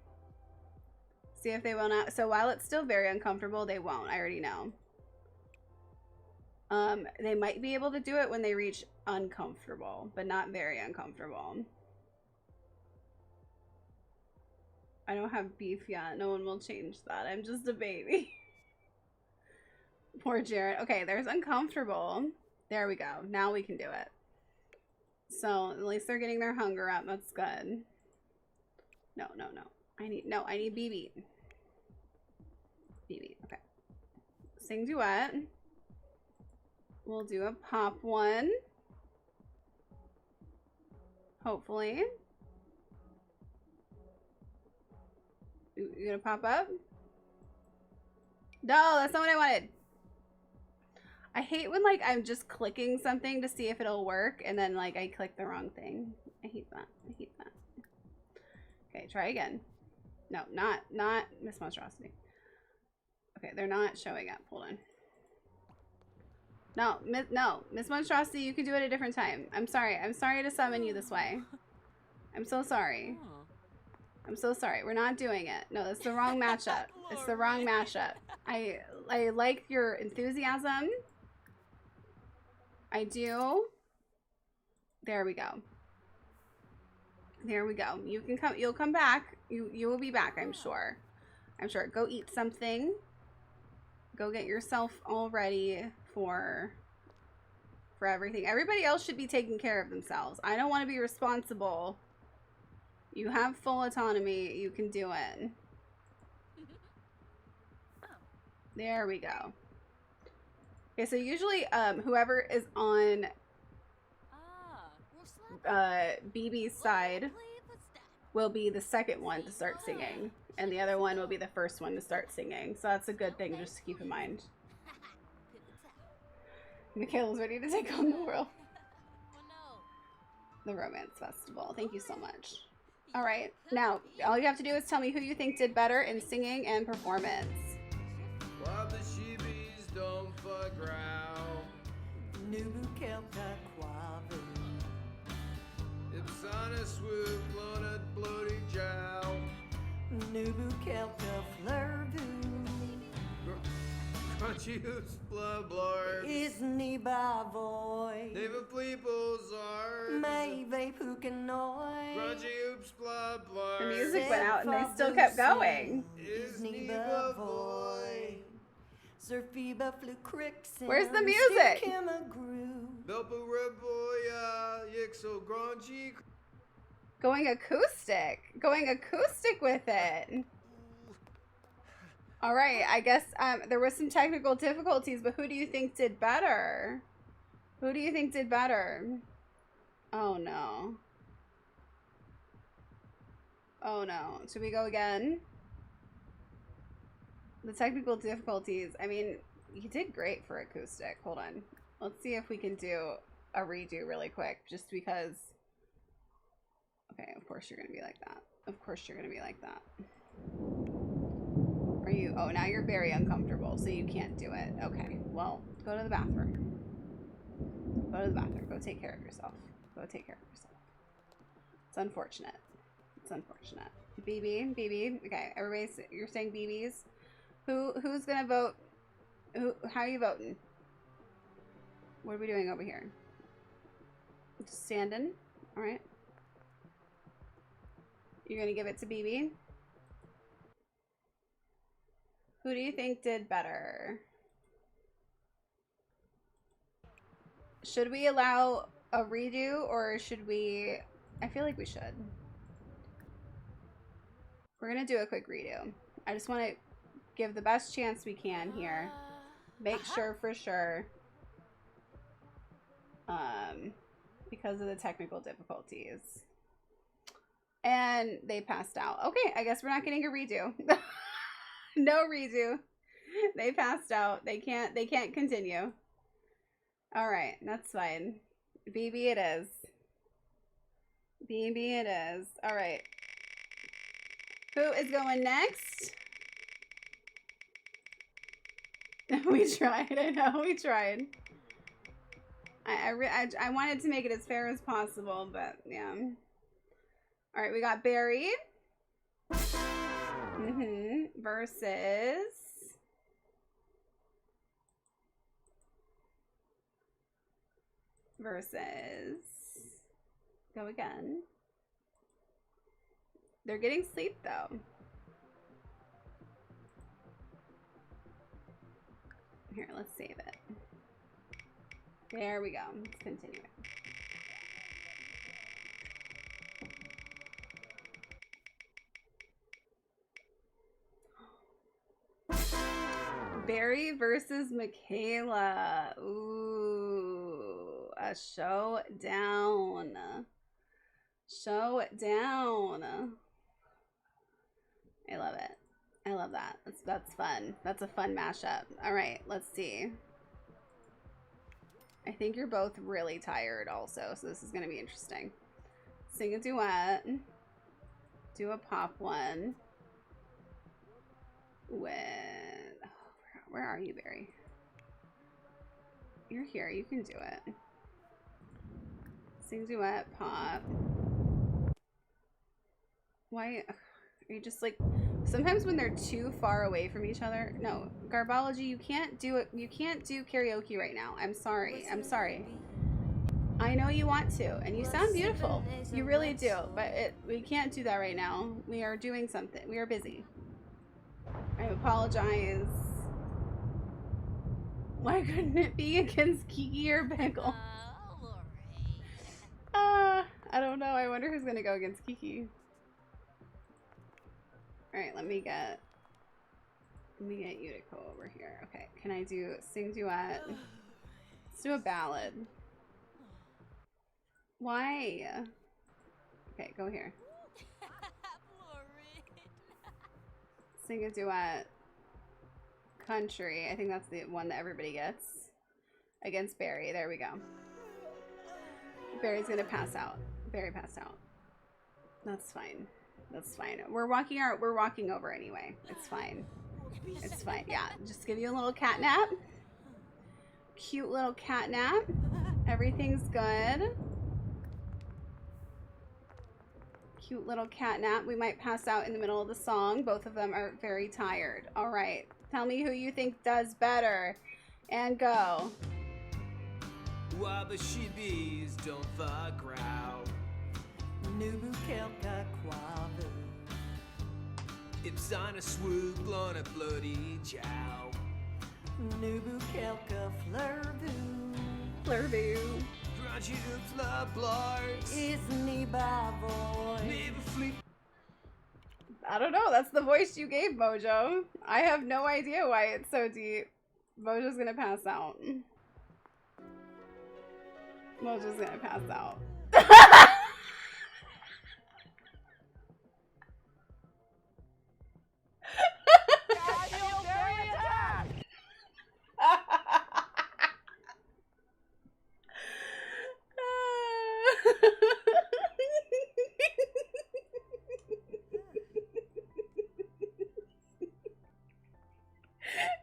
See if they will not. So while it's still very uncomfortable, they won't. I already know. They might be able to do it when they reach uncomfortable, but not very uncomfortable. I don't have beef yet. No one will change that. I'm just a baby. Poor Jared. Okay, there's uncomfortable. There we go. Now we can do it. So at least they're getting their hunger up. That's good. No. I need BB. BB. Okay. Sing duet. We'll do a pop one. Hopefully. You gonna pop up? No, that's not what I wanted. I hate when like I'm just clicking something to see if it'll work and then like I click the wrong thing. I hate that. I hate that. Okay, try again. No, not Miss Monstrosity. Okay, they're not showing up. Hold on. No, Miss Monstrosity, you can do it a different time. I'm sorry. I'm sorry to summon you this way. I'm so sorry. I'm so sorry. We're not doing it. No, that's the wrong matchup. It's the wrong matchup. I like your enthusiasm. I do. There we go. There we go. You can come. You'll come back. You will be back. I'm sure. I'm sure. Go eat something. Go get yourself all ready for everything. Everybody else should be taking care of themselves. I don't want to be responsible. You have full autonomy. You can do it. There we go. Okay, so usually whoever is on BB's side will be the second one to start singing, and the other one will be the first one to start singing. So that's a good thing just to keep in mind. Michaela's ready to take on the world. The Romance Festival. Thank you so much. All right, now all you have to do is tell me who you think did better in singing and performance. While the sheebies don't fuck row. Nubu kelta quavu. Ipsana swoop, lona bloody jow. Nubu kelta flurvu. Crunchy hoops, blood blurs. Isni bavoy. Neva pleeples are. May they pukanoi. Crunchy hoops, blood blurs. The music went out and they still kept going. Isni bavoy. Surfiba flew cricks. Where's the music? Belpa reboya, yixo grungy. Going acoustic. Going acoustic with it. All right, I guess there was some technical difficulties, but who do you think did better? Who do you think did better? Oh no. Oh no. Should we go again? The technical difficulties. I mean, you did great for acoustic. Hold on. Let's see if we can do a redo really quick, just because. Okay, of course you're gonna be like that. Of course you're gonna be like that. Are you? Oh, now you're very uncomfortable, so you can't do it. Okay, well, go to the bathroom. Go to the bathroom. Go take care of yourself. Go take care of yourself. It's unfortunate. It's unfortunate. BB, BB. Okay, everybody's. You're saying BBs. Who's gonna vote? How are you voting? What are we doing over here? Just standing. All right. You're gonna give it to BB. Who do you think did better? Should we allow a redo, or should we? I feel like we should. We're gonna do a quick redo. I just want to give the best chance we can here. Make sure for sure. Because of the technical difficulties. And they passed out. Okay, I guess we're not getting a redo. No redo. They passed out. They can't continue. All right, that's fine. BB it is. BB it is. All right. Who is going next? We tried. I know we tried. I wanted to make it as fair as possible, but yeah. All right, we got Barry. Versus. Go again. They're getting sleep though. Here, let's save it. There we go. Let's continue it. Barry versus Michaela. Ooh, a showdown. Showdown. I love it. I love that. That's fun. That's a fun mashup. All right, let's see. I think you're both really tired also, so this is going to be interesting. Sing a duet. Do a pop one. With... Where are you, Barry? You're here. You can do it. Sing duet, pop. Why... Are you just like... Sometimes when they're too far away from each other... No, Garbology, you can't do it. You can't do karaoke right now. I'm sorry. I'm sorry. I know you want to, and you sound beautiful. You really do, but we can't do that right now. We are doing something. We are busy. I apologize. Why couldn't it be against Kiki or Bagel? I don't know. I wonder who's gonna go against Kiki. Alright, let me get Yutiko over here. Okay, can I do sing duet? Let's do a ballad. Why? Okay, go here. Sing a duet. Country. I think that's the one that everybody gets. Against Barry. There we go. Barry's gonna pass out. Barry passed out. That's fine. That's fine. We're walking over anyway. It's fine. It's fine. Yeah. Just give you a little cat nap. Cute little cat nap. Everything's good. Cute little cat nap. We might pass out in the middle of the song. Both of them are very tired. All right. Tell me who you think does better. And go. While the sheepies don't fuck row. Nubu kelka quavu. It's on a swoop, on a bloody chow. Nubu kelka flurvu. Flurvu. Graduates la blars. Isn't he boy? Never fleet. I don't know. That's the voice you gave, Mojo. I have no idea why it's so deep. Mojo's gonna pass out. Mojo's gonna pass out.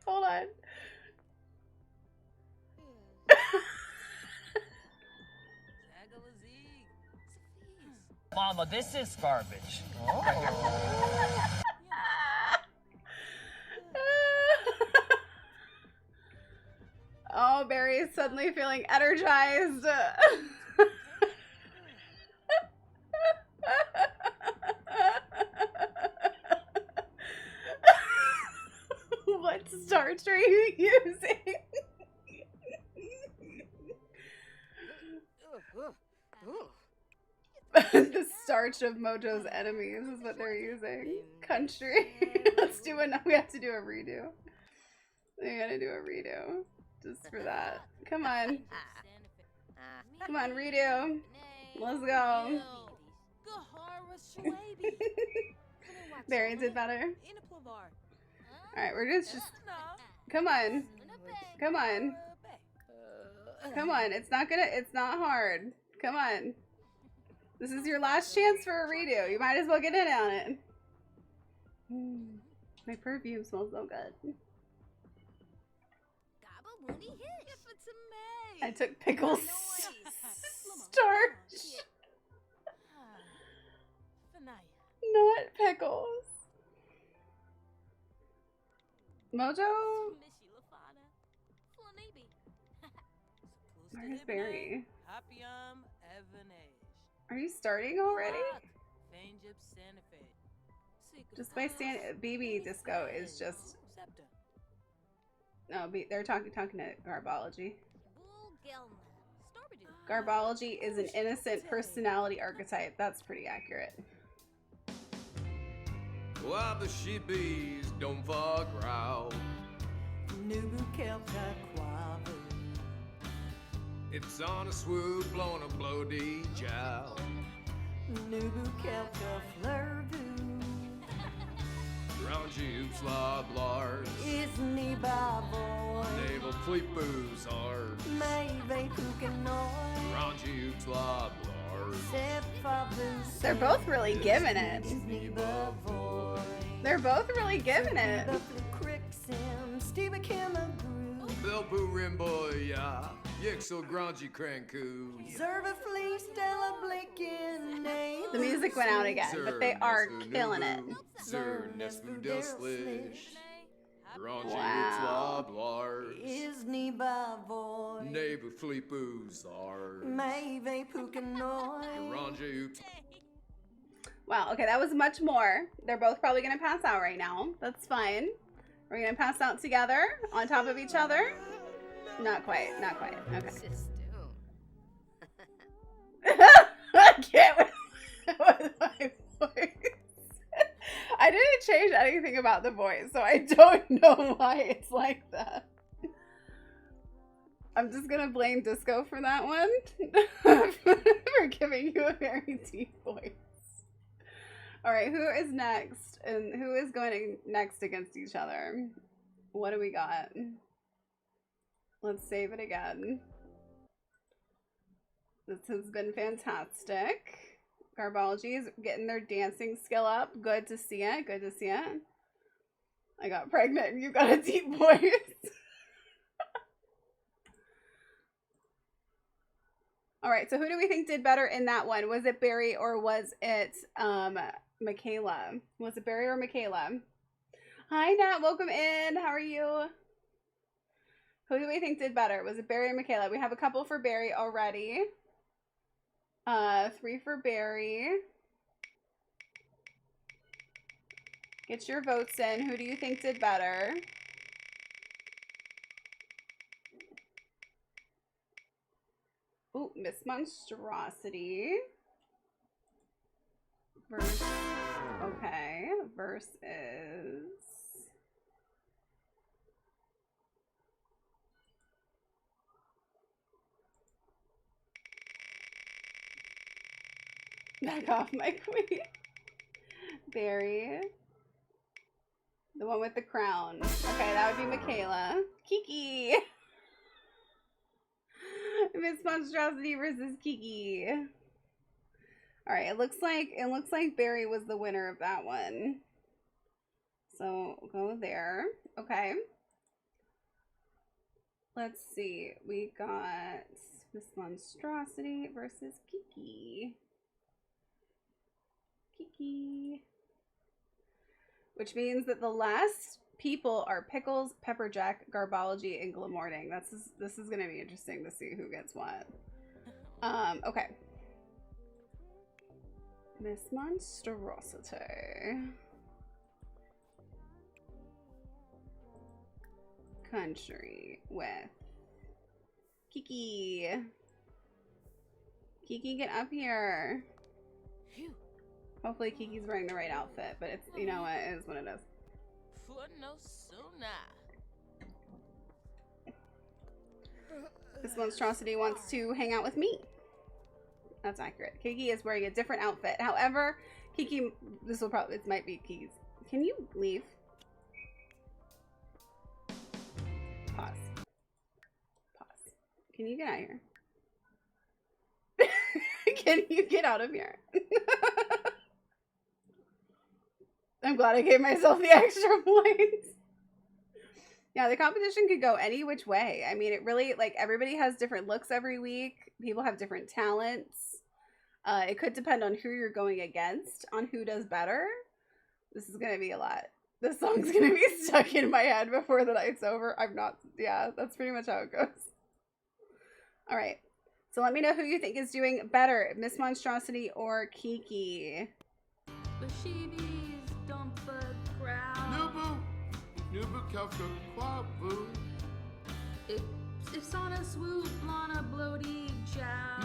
Hold on. Mama, this is garbage. Oh, Barry is suddenly feeling energized. What starch are you using? The starch of Mojo's enemies is what they're using. Country. Let's do it. We have to do a redo. We gotta do a redo. Just for that. Come on. Come on, redo. Let's go. Barry did better. Alright, we're just come on. Come on. Come on. It's not hard. Come on. This is your last chance for a redo. You might as well get in on it. My perfume smells so good. I took pickles starch. Not pickles. Mojo? Where's Barry? Are you starting already? Just by BB Disco is just. No, they're talking to Garbology. Garbology is an innocent personality archetype. That's pretty accurate. While the sheepies don't fuck round. It's on a swoop, blowing a bloody jowl. Round you, sloblars. Isni bavo. Naval fleet booze hard. Round you, sloblars. They're both really giving it. They're both really giving it. Bill Boo Rimboy, yeah. Yixel Grungy Cranku. The music went out again, but they are killing it. Wow. Wow, okay, that was much more. They're both probably gonna pass out right now. That's fine. We're gonna pass out together on top of each other. Not quite, not quite. Okay. I can't with my voice. I didn't change anything about the voice, so I don't know why it's like that. I'm just gonna blame Disco for that one. For giving you a very deep voice. Alright, who is next? And who is going next against each other? What do we got? Let's save it again. This has been fantastic. Garbology is getting their dancing skill up. Good to see it. Good to see it. I got pregnant and you got a deep voice. Alright, so who do we think did better in that one? Was it Barry or was it Michaela? Was it Barry or Michaela? Hi Nat, welcome in. How are you? Who do we think did better? Was it Barry or Michaela? We have a couple for Barry already. 3 for Barry. Get your votes in. Who do you think did better? Ooh, Miss Monstrosity. Verse. Okay. Verse is. Back off, my queen. Barry. The one with the crown. Okay, that would be Michaela. Kiki. Miss Monstrosity versus Kiki. All right, it looks like Barry was the winner of that one. So go there. Okay. Let's see. We got Miss Monstrosity versus Kiki. Kiki. Which means that the last people are Pickles, Pepperjack, Garbology, and Glamorning. This is gonna be interesting to see who gets what. Okay. Miss Monstrosity. Country with Kiki. Kiki, get up here. Hopefully Kiki's wearing the right outfit, but it's, you know what, it is what it is. This monstrosity wants to hang out with me. That's accurate. Kiki is wearing a different outfit. However, Kiki, it might be Kiki's. Can you leave? Pause. Pause. Can you get out of here? Can you get out of here? I'm glad I gave myself the extra points. Yeah, the competition could go any which way. I mean, it really, like, everybody has different looks every week. People have different talents. It could depend on who you're going against, on who does better. This is going to be a lot. This song's going to be stuck in my head before the night's over. Yeah, that's pretty much how it goes. All right. So let me know who you think is doing better, Miss Monstrosity or Kiki. Nubu Kelka Quabu. It's on a swoop, Lana Bloody Jow.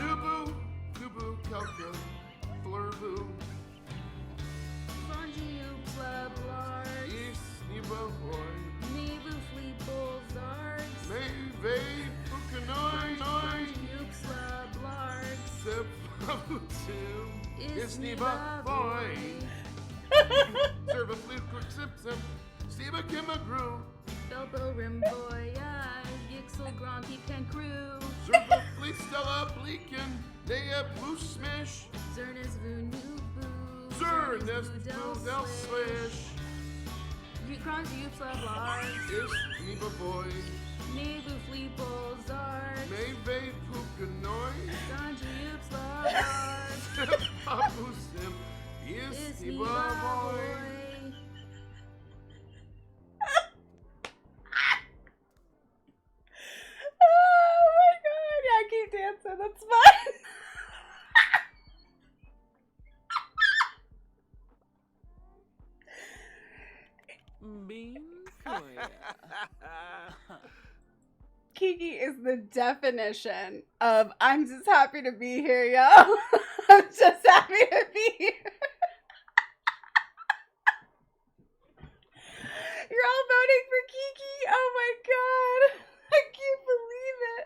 Nubu Kelka Flurbu. Fungi Upla Blarg. East Niba Boy. Nebu Fleeple Zargs. Mayve Pukanoi. Fungi Upla Blarg. Sepabu Tim. Is Niba Boy. Serve a flute quick sip. Steva Kimagru. Belbo Rimboya. Yixel Gronky Pen Crew. Zerba Stella Bleakin. Nea Blue Smish. Zernes Vunubu. Zernes Del Swish. Ukrons Upla Blarg. Is Neva Boy. Nebu Fleeple Zarg. Mayve Pukanoi. Sanji Upla Blarg. Papu Sim. Is Neva Boy. Oh my god, yeah, keep dancing, that's fine. Kiki is the definition of I'm just happy to be here, yo. I'm just happy to be here. You're all voting for Kiki? Oh my god. I can't believe it.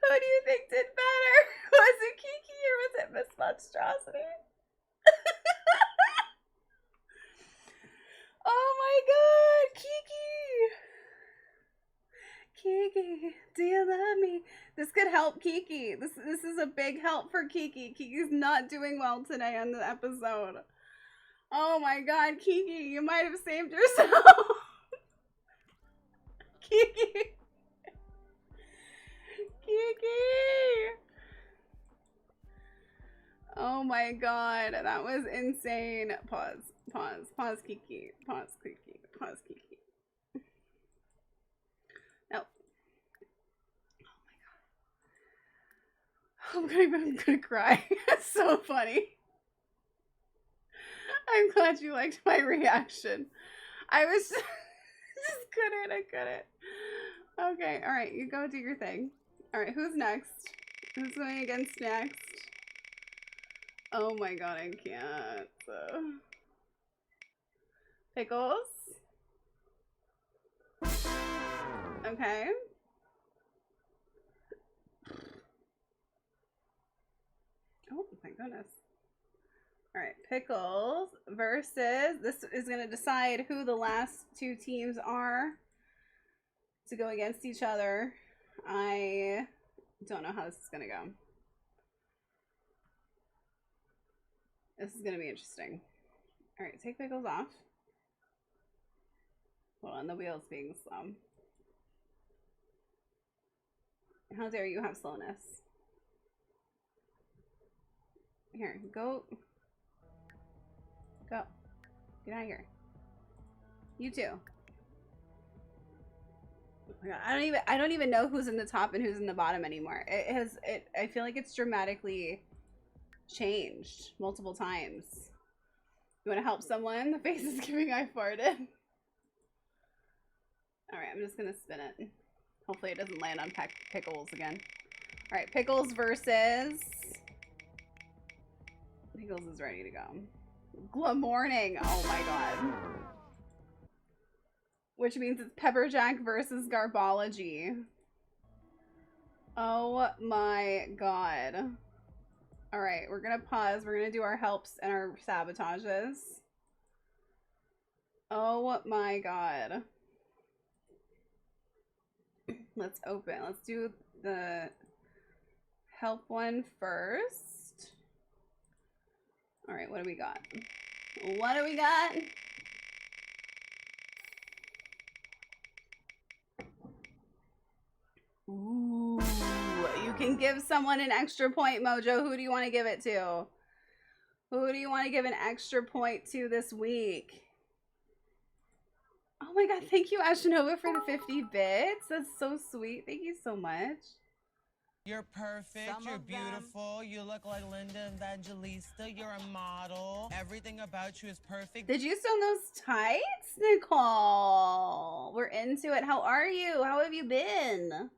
Who do you think did better? Was it Kiki or was it Miss Monstrosity? Oh my god, Kiki! Kiki, do you love me? This could help Kiki. This is a big help for Kiki. Kiki's not doing well today on the episode. Oh my god, Kiki, you might have saved yourself. Kiki. Kiki. Oh my god, that was insane. Pause. Pause, Kiki. Pause, Kiki. Pause, Kiki. No. Oh my god. I'm gonna cry. That's so funny. I'm glad you liked my reaction. I was just I couldn't. Okay, alright, you go do your thing. Alright, who's next? Who's going against next? Oh my god, I can't. Pickles. Okay. Oh my goodness. All right, Pickles versus, this is going to decide who the last two teams are to go against each other. I don't know how this is going to go. This is going to be interesting. All right, take Pickles off. Hold on, the wheel's being slow. How dare you have slowness? Here, go. Go. Get out of here. You too. Oh my God, I don't even know who's in the top and who's in the bottom anymore. I feel like it's dramatically changed multiple times. You want to help someone? The face is giving I farted. Alright, I'm just gonna spin it. Hopefully it doesn't land on Pickles again. Alright, Pickles versus... Pickles is ready to go. Glam morning! Oh my god. Which means it's Pepperjack versus Garbology. Oh my god. Alright, we're gonna pause. We're gonna do our helps and our sabotages. Oh my god. Let's open. Let's do the help one first. Alright, what do we got? What do we got? Ooh, you can give someone an extra point, Mojo. Who do you want to give it to? Who do you want to give an extra point to this week? Oh my god, thank you, Ashanova, for the 50 bits. That's so sweet. Thank you so much. You're perfect, you're beautiful, you look like Linda Evangelista, you're a model. Everything about you is perfect. Did you sew those tights, Nicole? We're into it. How are you? How have you been?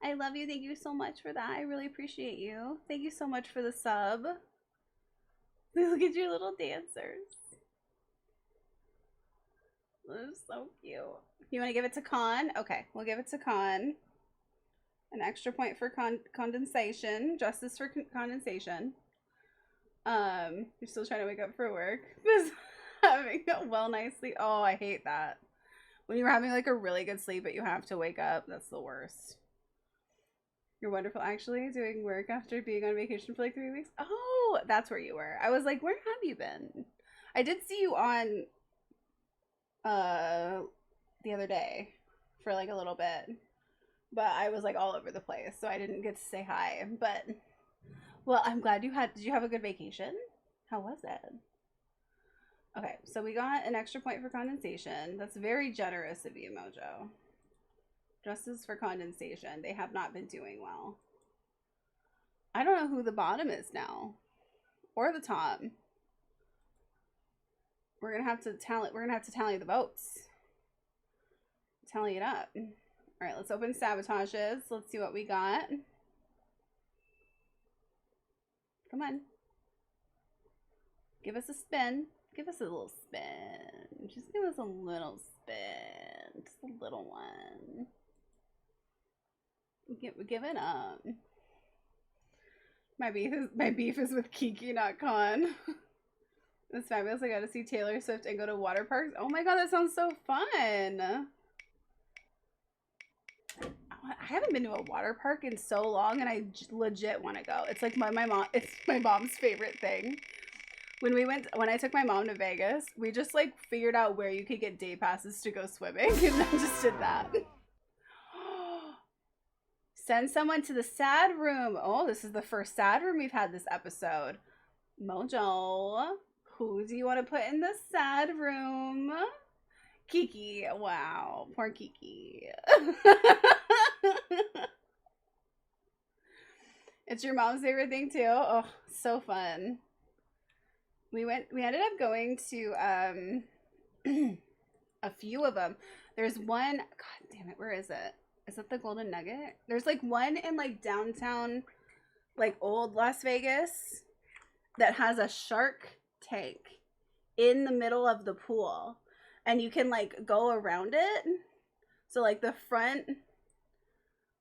I love you. Thank you so much for that. I really appreciate you. Thank you so much for the sub. Look at your little dancers. They're so cute. You want to give it to Con? Okay, we'll give it to Con. An extra point for condensation. Justice for condensation. You're still trying to wake up for work. Just having a well nice sleep. Oh, I hate that. When you're having like a really good sleep but you have to wake up, that's the worst. You're wonderful, actually, doing work after being on vacation for like 3 weeks. Oh, that's where you were. I was like, where have you been? I did see you on the other day for like a little bit, but I was like all over the place, so I didn't get to say hi. But well, I'm glad you had. Did you have a good vacation? How was it? Okay, so we got an extra point for condensation. That's very generous of you, Mojo. Justice for condensation. They have not been doing well. I don't know who the bottom is now, or the top. We're gonna have to tally. We're gonna have to tally the votes. Tally it up. All right, let's open sabotages. Let's see what we got. Come on. Give us a spin. Give us a little spin. Just give us a little spin. Just a little one. Give it up. My beef is with Kiki, not Con. It's fabulous. I got to see Taylor Swift and go to water parks. Oh my god, that sounds so fun. I haven't been to a water park in so long, and I legit want to go. It's like it's my mom's favorite thing. When I took my mom to Vegas, we just like figured out where you could get day passes to go swimming, and then just did that. Send someone to the sad room. Oh, this is the first sad room we've had this episode. Mojo, who do you want to put in the sad room? Kiki. Wow, poor Kiki. It's your mom's favorite thing too. Oh, so fun. We ended up going to a few of them. There's one, god damn it, where is it? Is it the Golden Nugget? There's like one in like downtown, like old Las Vegas that has a shark tank in the middle of the pool, and you can like go around it. So like the front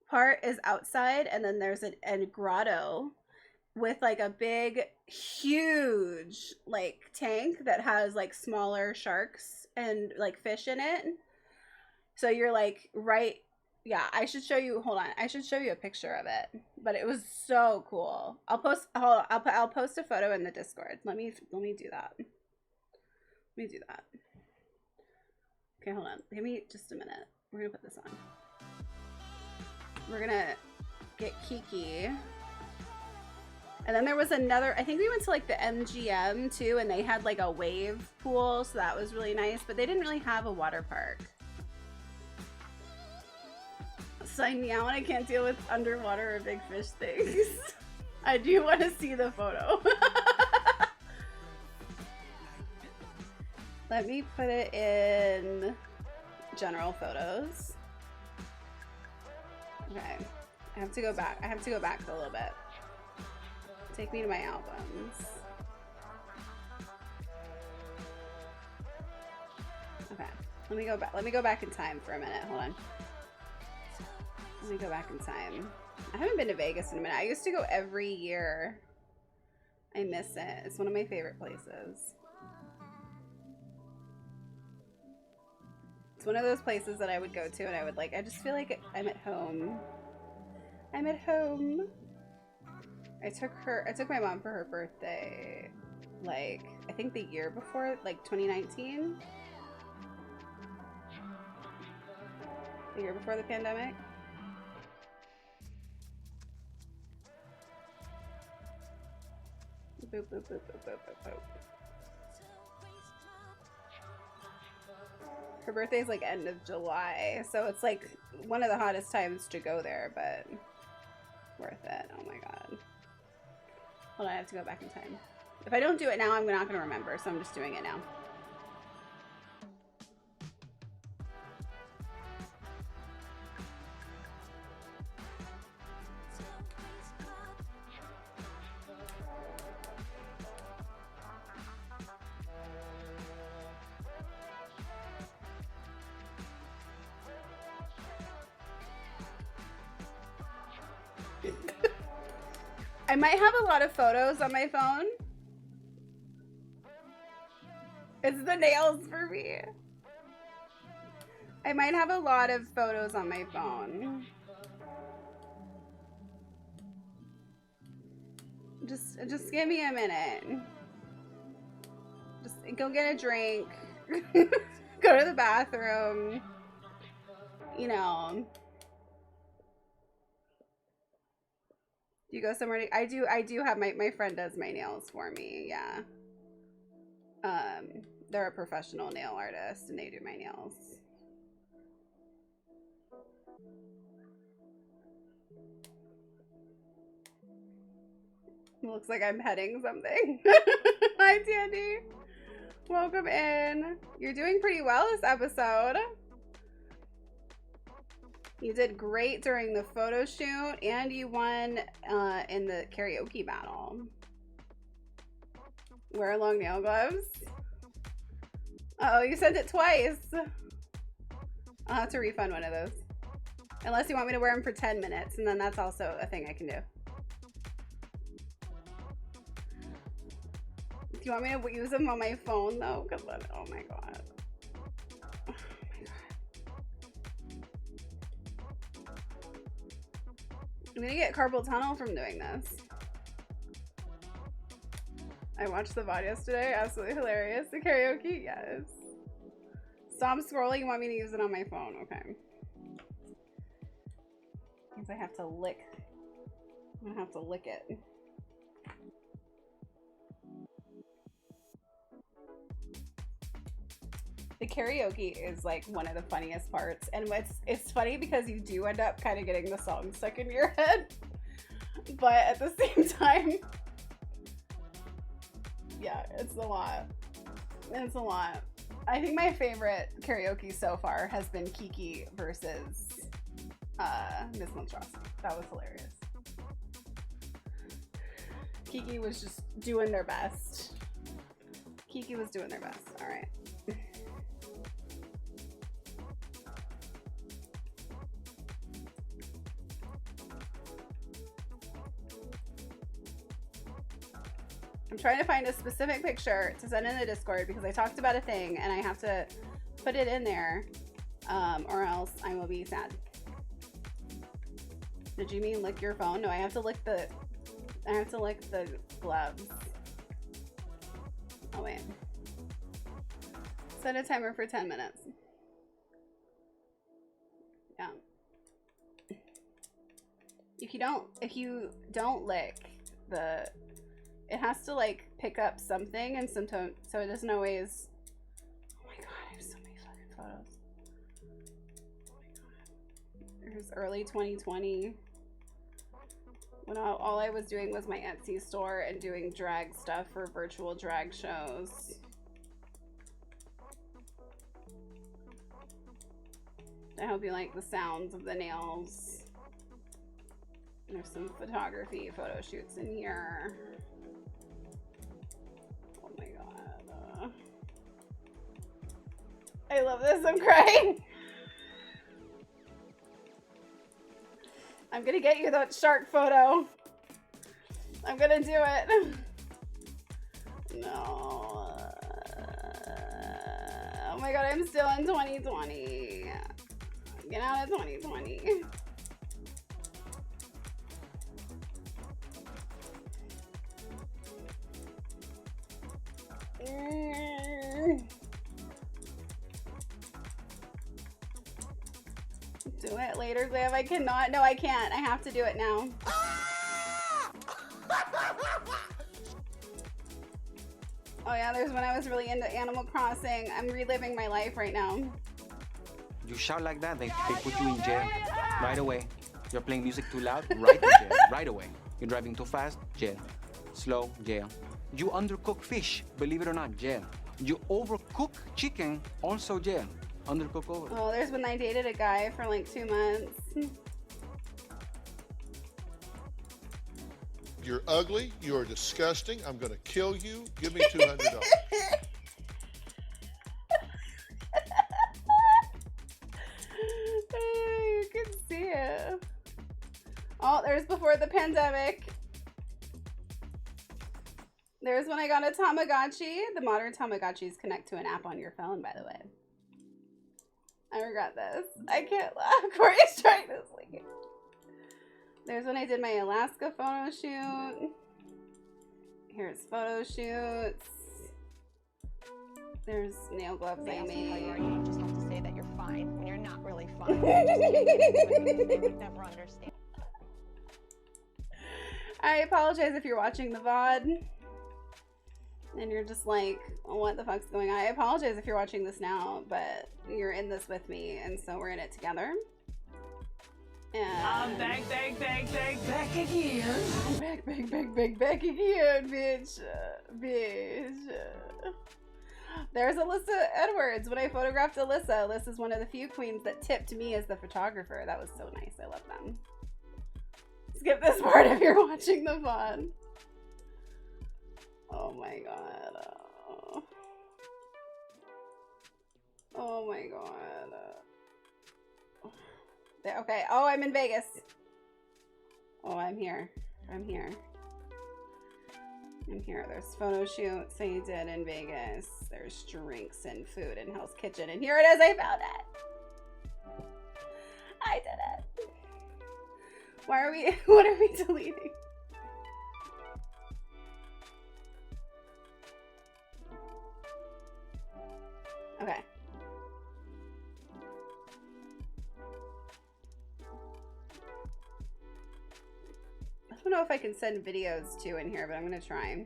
part is outside, and then there's a grotto with like a big, huge like tank that has like smaller sharks and like fish in it. So you're like right. Yeah, I should show you. Hold on, I should show you a picture of it. But it was so cool. I'll post. I'll post a photo in the Discord. Let me do that. Let me do that. Okay, hold on. Give me just a minute. We're gonna put this on. We're gonna get Kiki. And then there was another, I think we went to like the MGM too, and they had like a wave pool, so that was really nice, but they didn't really have a water park. Sign me out, I can't deal with underwater or big fish things. I do want to see the photo. Let me put it in general photos. Okay, I have to go back. I have to go back a little bit. Take me to my albums. Okay, let me go back. Let me go back in time for a minute. Hold on. Let me go back in time. I haven't been to Vegas in a minute. I used to go every year. I miss it. It's one of my favorite places. It's one of those places that I would go to and I would like, I just feel like I'm at home. I'm at home. I took my mom for her birthday, like, I think the year before, like 2019. The year before the pandemic. Boop, boop, boop, boop, boop, boop, boop. Her birthday's like end of July, so it's like one of the hottest times to go there, but worth it. Oh my god. Hold on, I have to go back in time. If I don't do it now, I'm not going to remember, so I'm just doing it now. I might have a lot of photos on my phone. It's the nails for me. I might have a lot of photos on my phone. Just give me a minute. Just go get a drink. Go to the bathroom. You know. Do you go somewhere to, I do have my friend does my nails for me, yeah. They're a professional nail artist and they do my nails. Looks like I'm heading something. Hi Tandy. Welcome in. You're doing pretty well this episode. You did great during the photo shoot, and you won in the karaoke battle. Wear long nail gloves. Uh oh, you sent it twice. I'll have to refund one of those. Unless you want me to wear them for 10 minutes, and then that's also a thing I can do. Do you want me to use them on my phone, though? Because then, oh my god. I'm gonna get carpal tunnel from doing this. I watched the VOD yesterday. Absolutely hilarious. The karaoke, yes. Stop scrolling. You want me to use it on my phone? Okay. Because I have to lick. I'm gonna have to lick it. The karaoke is like one of the funniest parts, and it's funny because you do end up kind of getting the song stuck in your head, but at the same time, yeah, it's a lot. It's a lot. I think my favorite karaoke so far has been Kiki versus Miss Monstrosity. That was hilarious. Kiki was just doing their best. Kiki was doing their best. All right. I'm trying to find a specific picture to send in the Discord because I talked about a thing and I have to put it in there, or else I will be sad. Did you mean lick your phone? No, I have to lick the gloves. Oh wait. Set a timer for 10 minutes. Yeah. If you don't lick the, it has to like pick up something, and sometimes, so it doesn't always. Oh my god, I have so many fucking photos. Oh my god. There's early 2020 when all I was doing was my Etsy store and doing drag stuff for virtual drag shows. I hope you like the sounds of the nails. There's some photography photo shoots in here. Oh my god. I love this. I'm crying. I'm gonna get you that shark photo. I'm gonna do it. No. Oh my god, I'm still in 2020. Get out of 2020. Do it later, Glam. I cannot. No, I can't. I have to do it now. Oh yeah, there's when I was really into Animal Crossing. I'm reliving my life right now. You shout like that, they put you in jail. Right away. You're playing music too loud, right to jail. Right away. You're driving too fast, jail. Slow, jail. You undercook fish, believe it or not, jail. You overcook chicken, also jail. Undercook over. Oh, there's when I dated a guy for like 2 months. You're ugly. You are disgusting. I'm going to kill you. Give me $200. You can see it. Oh, there's before the pandemic. There's when I got a Tamagotchi. The modern Tamagotchis connect to an app on your phone, by the way. I regret this. I can't laugh. Corey's trying to sleep. There's when I did my Alaska photo shoot. Here's photo shoots. There's nail gloves I made. You just have to say that you're fine when you're not really fine. They would never understand. I apologize if you're watching the VOD and you're just like, what the fuck's going on? I apologize if you're watching this now, but you're in this with me, and so we're in it together. And I'm back again. I'm back again, bitch. There's Alyssa Edwards. When I photographed Alyssa's one of the few queens that tipped me as the photographer. That was so nice. I love them. Skip this part if you're watching the VOD. Oh my god. Oh my god. Okay. Oh, I'm in Vegas. Oh, I'm here. I'm here. There's photo shoots I did in Vegas. There's drinks and food in Hell's Kitchen. And here it is. I found it. I did it. Why are we, what are we deleting? Okay. I don't know if I can send videos to in here, but I'm gonna try.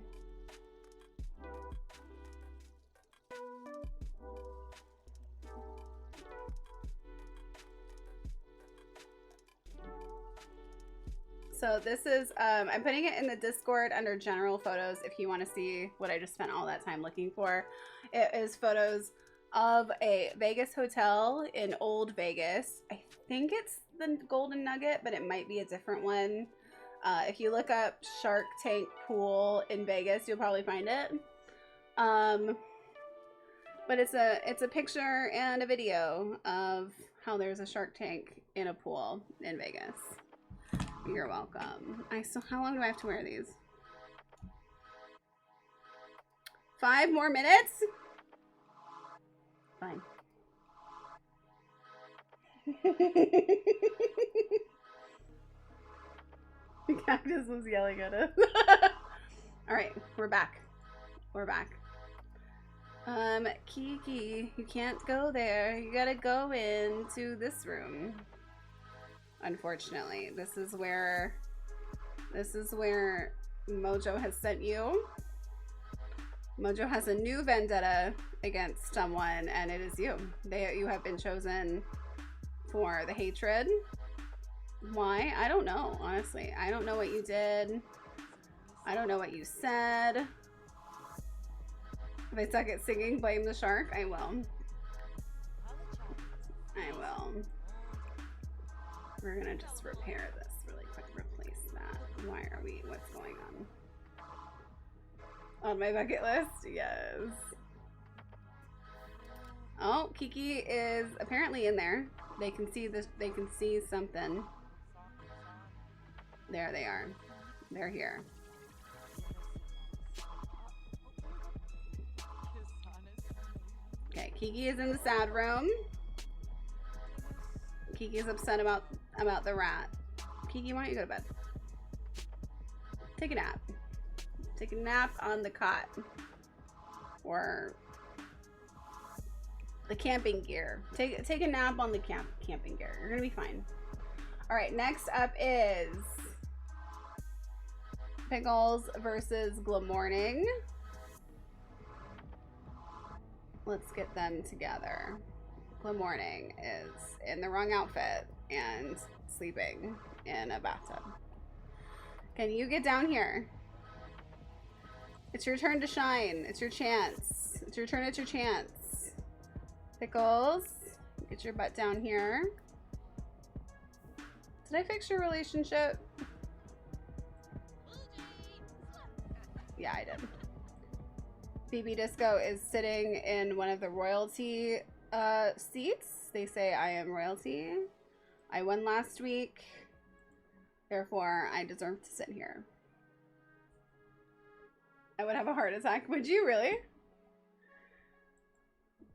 So this is, I'm putting it in the Discord under general photos if you want to see what I just spent all that time looking for. It is photos of a Vegas hotel in Old Vegas. I think it's the Golden Nugget, but it might be a different one. If you look up Shark Tank Pool in Vegas, you'll probably find it. But it's a picture and a video of how there's a shark tank in a pool in Vegas. You're welcome. How long do I have to wear these? 5 more minutes? Fine. The cactus was yelling at us. Alright, we're back. We're back. Kiki, you can't go there. You gotta go into this room. Unfortunately, this is where Mojo has sent you. Mojo has a new vendetta against someone, and it is you. You have been chosen for the hatred. Why? I don't know, honestly. I don't know what you did. I don't know what you said. If I suck at singing, blame the shark. I will. I will. We're gonna just repair this really quick. Replace that. Why are we? What's going on? On my bucket list? Yes. Oh, Kiki is apparently in there. They can see this. They can see something. There they are. They're here. Okay, Kiki is in the sad room. Kiki is upset about the rat. Kiki, why don't you go to bed? Take a nap. Take a nap on the cot. Or the camping gear. Take a nap on the camping gear. You're gonna be fine. Alright, next up is Pickles versus Glam Morning. Let's get them together. Glam Morning is in the wrong outfit and sleeping in a bathtub. Can you get down here? It's your turn to shine. It's your chance. It's your turn. It's your chance. Pickles, get your butt down here. Did I fix your relationship? Yeah, I did. BB Disco is sitting in one of the royalty seats. They say I am royalty. I won last week. Therefore, I deserve to sit here. I would have a heart attack. Would you really?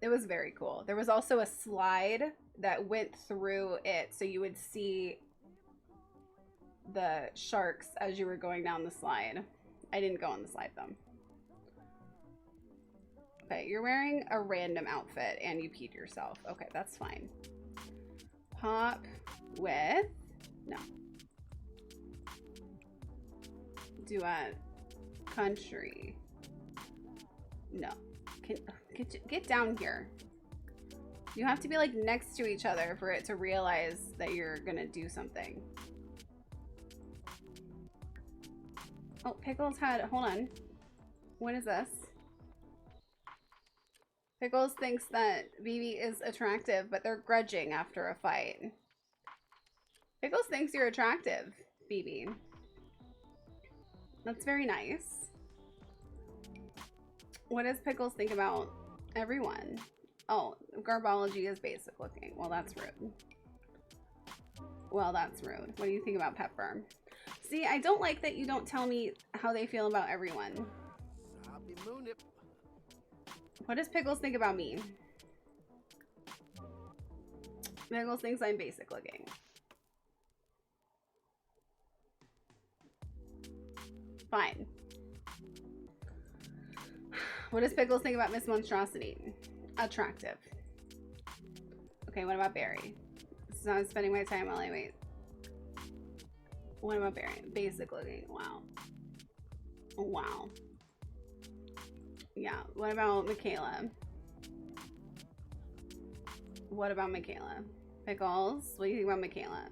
It was very cool. There was also a slide that went through it, so you would see the sharks as you were going down the slide. I didn't go on the slide though. Okay, you're wearing a random outfit and you peed yourself. Okay, that's fine. Pop with... No. Duet. Country. No. Get down here. You have to be like next to each other for it to realize that you're gonna do something. Oh, Pickles had... Hold on. What is this? Pickles thinks that BB is attractive, but they're grudging after a fight. Pickles thinks you're attractive, BB. That's very nice. What does Pickles think about everyone? Oh, Garbology is basic looking. Well, that's rude. Well, that's rude. What do you think about Pepper? See, I don't like that you don't tell me how they feel about everyone. What does Pickles think about me? Pickles thinks I'm basic looking. Fine. What does Pickles think about Miss Monstrosity? Attractive. Okay, what about Barry? So I'm spending my time while I wait. What about Barry? Basic looking. Wow. Wow. Yeah. What about Michaela? What about Michaela? Pickles? What do you think about Michaela?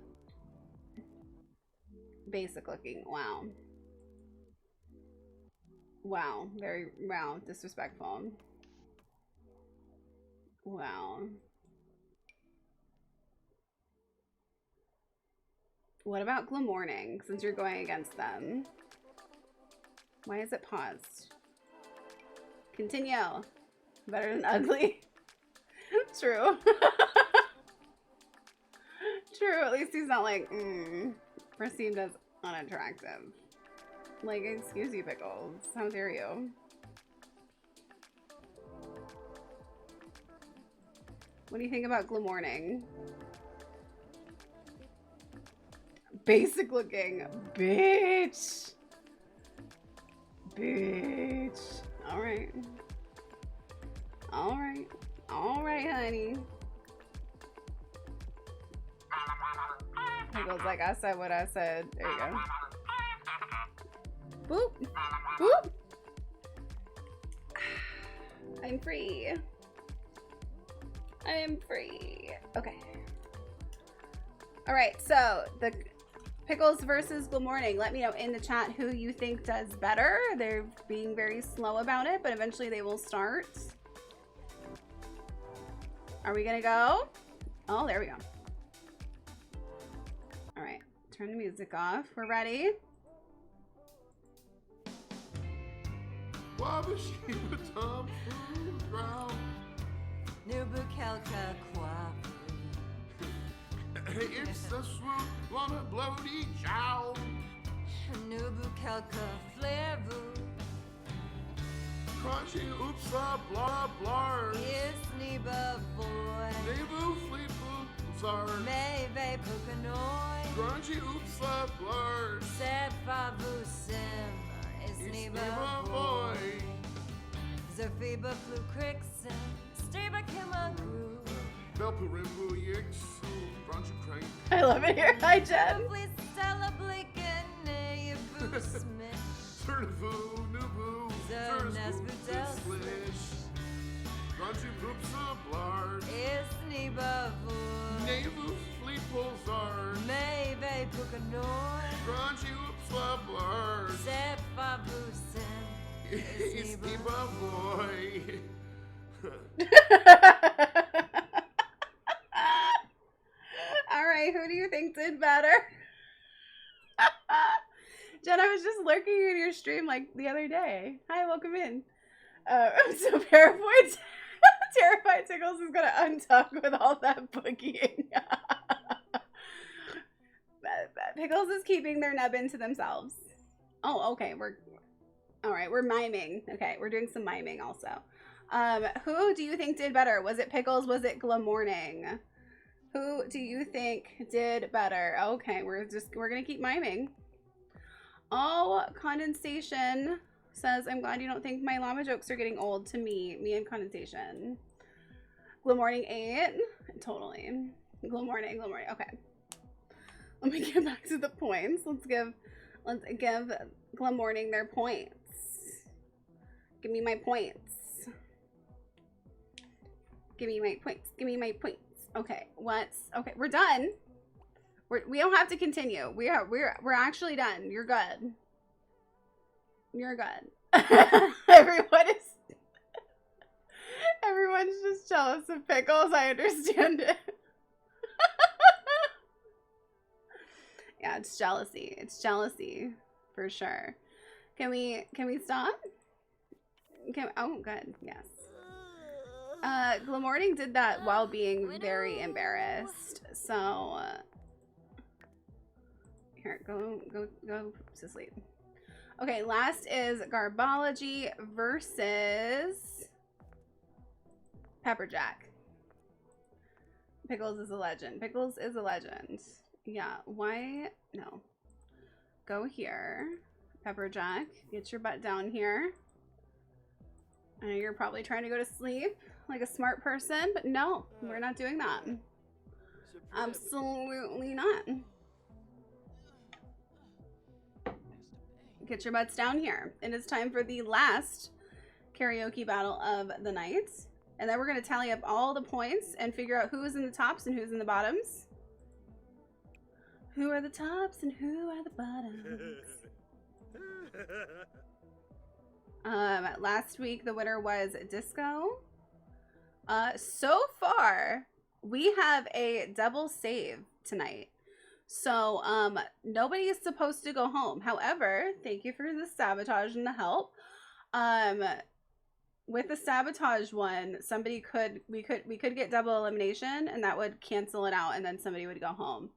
Basic looking. Wow. Wow. Very, wow. Disrespectful. Wow. What about Glam Morning, since you're going against them? Why is it paused? Continue. Better than ugly. True. True, at least he's not like, perceived as unattractive. Like, excuse you, Pickles. How dare you? What do you think about Glam Morning? Basic looking. Bitch. Bitch. Alright. Alright. Alright, honey. He goes like, I said what I said. There you go. Boop. Boop. I'm free. I am free. Okay. All right, so the Pickles versus Glam Morning. Let me know in the chat who you think does better. They're being very slow about it, but eventually they will start. Are we gonna go? Oh, there we go. All right, turn the music off. We're ready. It's a swoop on a bloody chow. Crunchy oops a blah blah. Yes, Neba boy. Nebu fleet sorry. Maybe Pukanoy. Crunchy oops a blah. Set Favu Sim. It's Neba boy. Zerfiba flew Crixen. Steba Kimagru. Belperimbu Yixu. Crunchy crank. I love it here. Hi, Jen. Please celebrate and you Smith. Turnavu, Nubu. Zernas Budel. Crunchy poops a blard. It's Neba boy. Navu fleet pulsar. Maybe Pukanoy. Crunchy oops a blard. Set Favu Sim. It's Neba boy. All right, who do you think did better? Jen, I was just lurking in your stream like the other day. Hi, welcome in. So Paraboy Terrified Tickles is gonna untuck with all that boogieing. Pickles is keeping their nubbin to themselves. Oh, okay, we're miming. Okay, we're doing some miming also. Who do you think did better? Was it Pickles? Was it Glam Morning? Who do you think did better? Okay, we're gonna keep miming. Oh, Condensation says, I'm glad you don't think my llama jokes are getting old. To me and Condensation. Glam Morning 8. Totally. Glam Morning. Okay. Let me get back to the points. Let's give Glam Morning their points. Give me my points. Give me my points. Give me my points. Okay, okay, we're done. We don't have to continue. We're actually done. You're good. You're good. Everyone's just jealous of Pickles. I understand it. Yeah, it's jealousy. It's jealousy for sure. Can we stop? Oh, good. Yes. Glam Morning did that while being very embarrassed. So here, go to sleep. Okay, last is Garbology versus Pepperjack. Pickles is a legend. Pickles is a legend. Yeah, why? No. Go here. Pepperjack, get your butt down here. I know you're probably trying to go to sleep like a smart person, but no, we're not doing that. Absolutely not. Get your butts down here. It is time for the last karaoke battle of the night. And then we're going to tally up all the points and figure out who is in the tops and who's in the bottoms. Who are the tops and who are the bottoms? Last week the winner was Disco. So far we have a double save tonight, so nobody is supposed to go home. However, thank you for the sabotage and the help. With the sabotage one, we could get double elimination, and that would cancel it out, and then somebody would go home.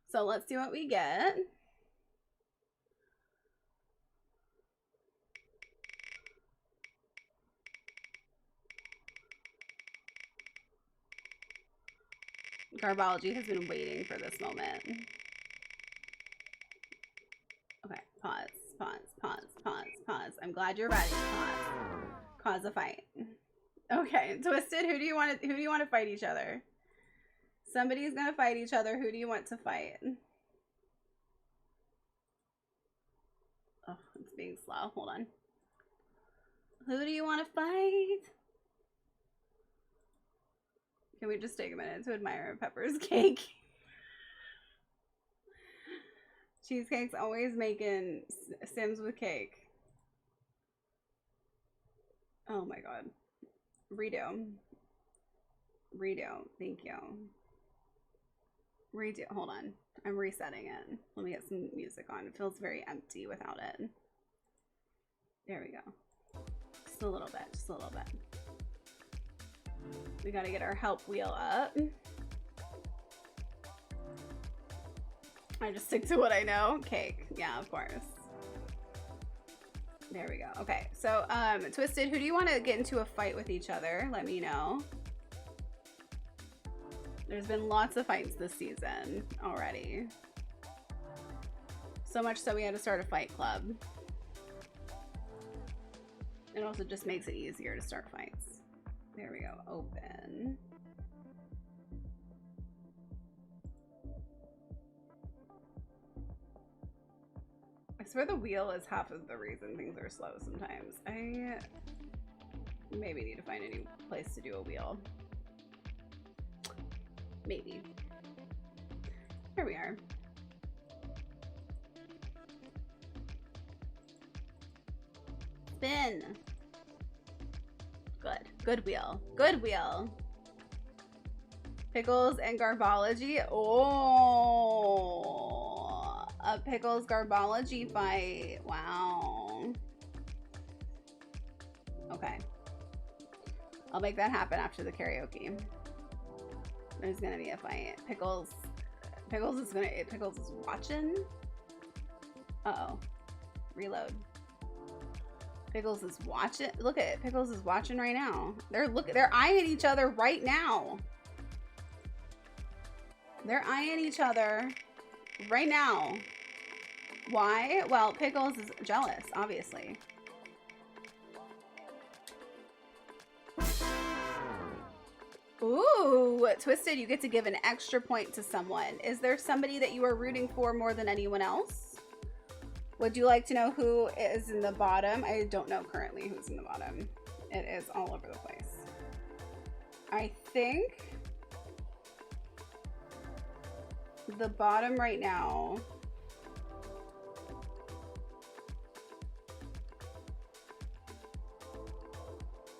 So let's see what we get. Garbology has been waiting for this moment. Okay, pause. I'm glad you're ready. Pause. Cause a fight. Okay, Twisted, who do you want to fight each other? Somebody's gonna fight each other. Who do you want to fight? Oh, it's being slow. Hold on. Who do you want to fight? Can we just take a minute to admire Pepper's cake? Cheesecake's always making Sims with cake. Oh my god. Redo. Thank you. Redo. Hold on. I'm resetting it. Let me get some music on. It feels very empty without it. There we go. Just a little bit. We gotta get our help wheel up. I just stick to what I know. Cake. Yeah, of course. There we go. Okay, so Twisted, who do you want to get into a fight with each other? Let me know. There's been lots of fights this season already. So much so we had to start a fight club. It also just makes it easier to start fights. There we go. Open. I swear the wheel is half of the reason things are slow sometimes. I maybe need to find a new place to do a wheel. Maybe. Here we are. Spin. Good. Good wheel. Good wheel. Pickles and Garbology. Oh, a Pickles Garbology fight. Wow. Okay. I'll make that happen after the karaoke. There's gonna be a fight. Pickles is watching. Uh-oh. Reload. Pickles is watching. Look at it. Pickles is watching right now. They're eyeing each other right now. They're eyeing each other right now. Why? Well, Pickles is jealous, obviously. Ooh, Twisted, you get to give an extra point to someone. Is there somebody that you are rooting for more than anyone else? Would you like to know who is in the bottom? I don't know currently who's in the bottom. It is all over the place. I think the bottom right now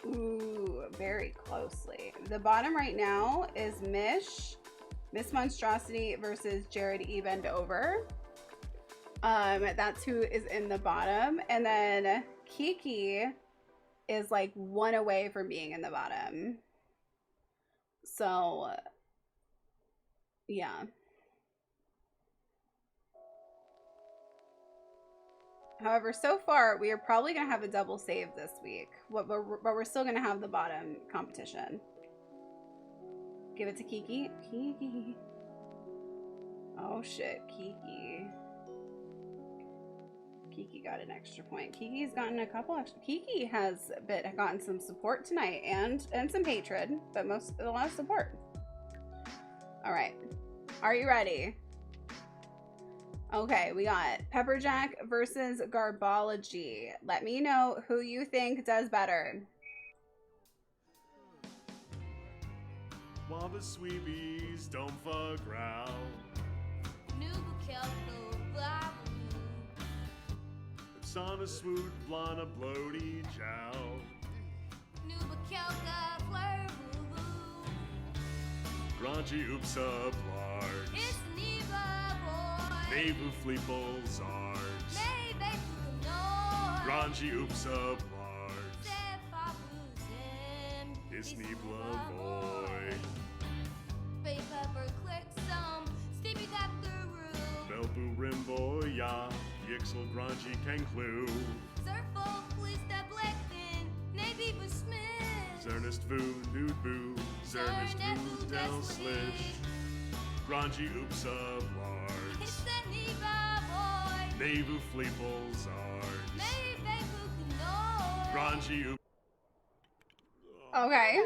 ooh, very closely. The bottom right now is Miss Monstrosity versus Jared Ebendover. That's who is in the bottom. And then Kiki is like one away from being in the bottom. So, yeah. However, so far, we are probably going to have a double save this week. But we're still going to have the bottom competition. Give it to Kiki. Kiki. Oh, shit. Kiki. Kiki got an extra point. Kiki's gotten a couple extra. Kiki has gotten some support tonight and some hatred, but a lot of support. All right. Are you ready? Okay, we got Pepperjack versus Garbology. Let me know who you think does better. While the sweebies don't fuck around. It's on a swoot, blana, bloaty chow. Grungy oops up large. It's Neva boy. Nevu fleeples arts. Grungy oops up large. It's Neva boy. Bay pepper click some. Stevie tap the room. Belbu rimbo ya. Yixel grungy can clue. Zerfo please step lechten. Navy Smith. Zernest vu nude boo. Zernest vu del slish. Grungy oops of large. It's the Neva boy. Nevu fleeples args. Maybe no. Grungy oops. Okay.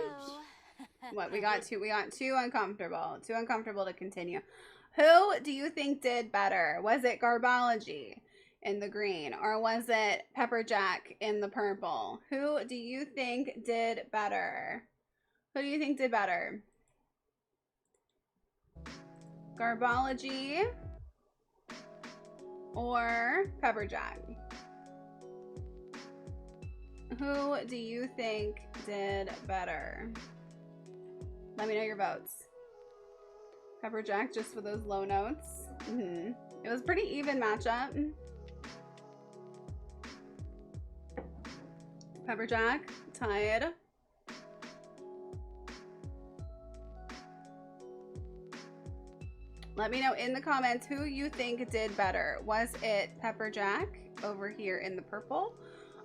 What we got too uncomfortable. Too uncomfortable to continue. Who do you think did better? Was it Garbology in the green, or was it Pepperjack in the purple? Who do you think did better? Who do you think did better? Garbology or Pepperjack? Who do you think did better? Let me know your votes. Pepperjack just for those low notes. It was pretty even matchup. Pepperjack tied. Let me know in the comments who you think did better. Was it Pepperjack over here in the purple,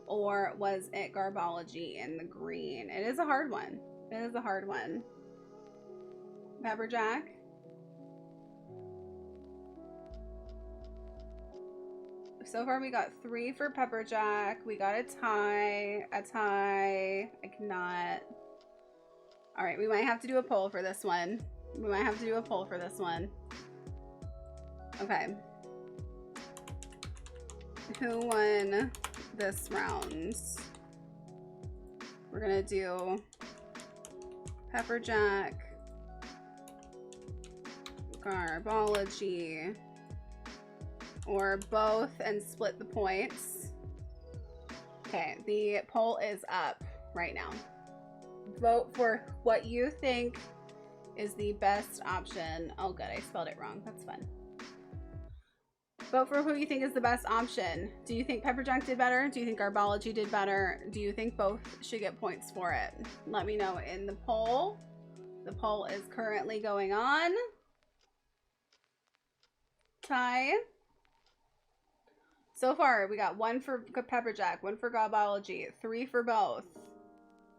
or was it Garbology in the green? It is a hard one. It is a hard one. Pepperjack. So far we got 3 for Pepperjack. We got a tie. I cannot. All right, we might have to do a poll for this one. Okay. Who won this round? We're gonna do Pepperjack, Garbology, or both, and split the points. Okay, the poll is up right now. Vote for what you think is the best option. Oh good, I spelled it wrong. That's fun. Vote for who you think is the best option. Do you think Pepperjack did better? Do you think Garbology did better? Do you think both should get points for it? Let me know in the poll. The poll is currently going on. Tie. So far, we got 1 for Pepperjack, 1 for Garbology, 3 for both.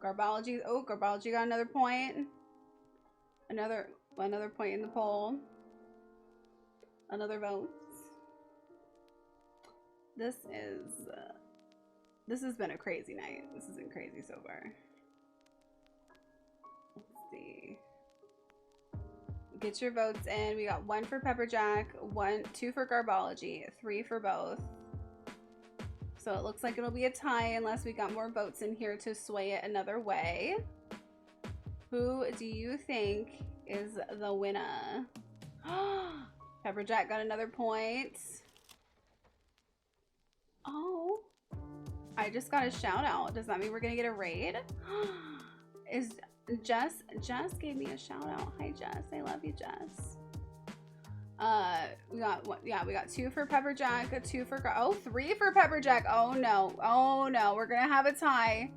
Garbology, oh, Garbology got another point. Another point in the poll. Another vote. This has been a crazy night. This has been crazy so far. Let's see. Get your votes in. We got 1 for Pepperjack, 2 for Garbology, 3 for both. So it looks like it'll be a tie unless we got more votes in here to sway it another way. Who do you think is the winner? Pepperjack got another point. Oh, I just got a shout out. Does that mean we're gonna get a raid? Is Jess gave me a shout out. Hi Jess, I love you, Jess. We got what? Yeah, we got 2 for Pepperjack, 2 for 3 for Pepperjack. Oh no, we're gonna have a tie.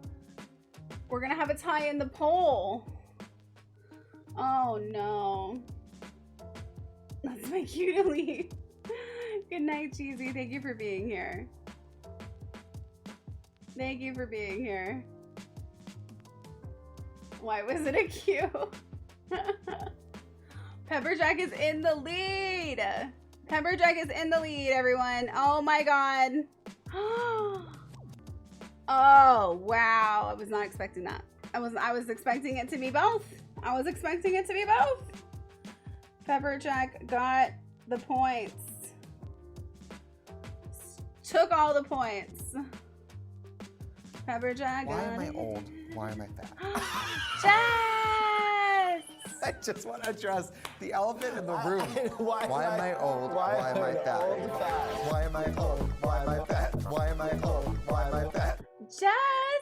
We're gonna have a tie in the poll. Oh no. That's my cue to leave. Good night, Cheesy. Thank you for being here. Thank you for being here. Why was it a cue? Pepperjack is in the lead. Pepperjack is in the lead, everyone. Oh my god. Oh wow. I was not expecting that. I was expecting it to be both. Pepperjack got the points. Took all the points. Pepperjack. Why am I old? Why am I fat? Jess! I just want to address the elephant in the room. Why am I old? Why am I fat? Why am I old? Why am I fat? Why am I old? Why am I fat? Jess,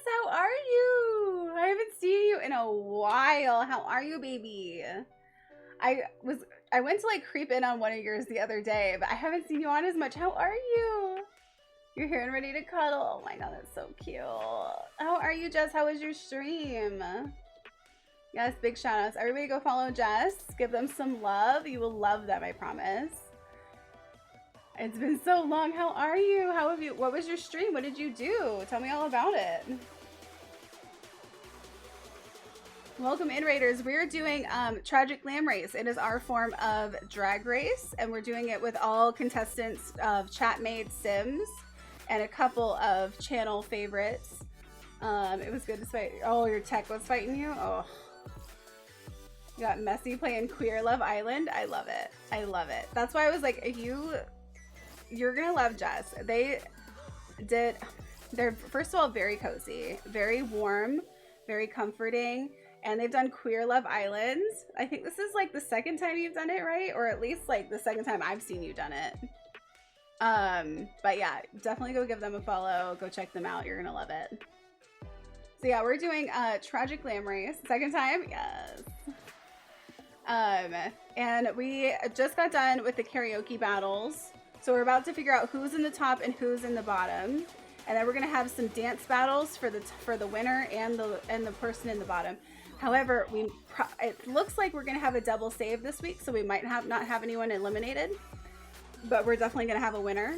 how are you? I haven't seen you in a while. How are you, baby? I went to like creep in on one of yours the other day, but I haven't seen you on as much. How are you? You're here and ready to cuddle. Oh my god, that's so cute. How are you, Jess? How was your stream? Yes, big shout outs. Everybody go follow Jess. Give them some love. You will love them, I promise. It's been so long. How are you? How have you? What was your stream? What did you do? Tell me all about it. Welcome in, Raiders. We're doing Tragic Glam Race. It is our form of drag race, and we're doing it with all contestants of chat-made Sims and a couple of channel favorites. It was good to fight. Oh, your tech was fighting you? Oh. You got Messy playing Queer Love Island. I love it. I love it. That's why I was like, if you're gonna love Jess. They're first of all very cozy, very warm, very comforting, and they've done Queer Love Islands. I think this is like the second time you've done it, right? Or at least like the second time I've seen you done it. But yeah, definitely go give them a follow. Go check them out. You're gonna love it. So yeah, we're doing Tragic Glam Race. Second time, yes. And we just got done with the karaoke battles. So we're about to figure out who's in the top and who's in the bottom. And then we're gonna have some dance battles for the winner and the person in the bottom. However, it looks like we're gonna have a double save this week, so we might not have anyone eliminated, but we're definitely gonna have a winner.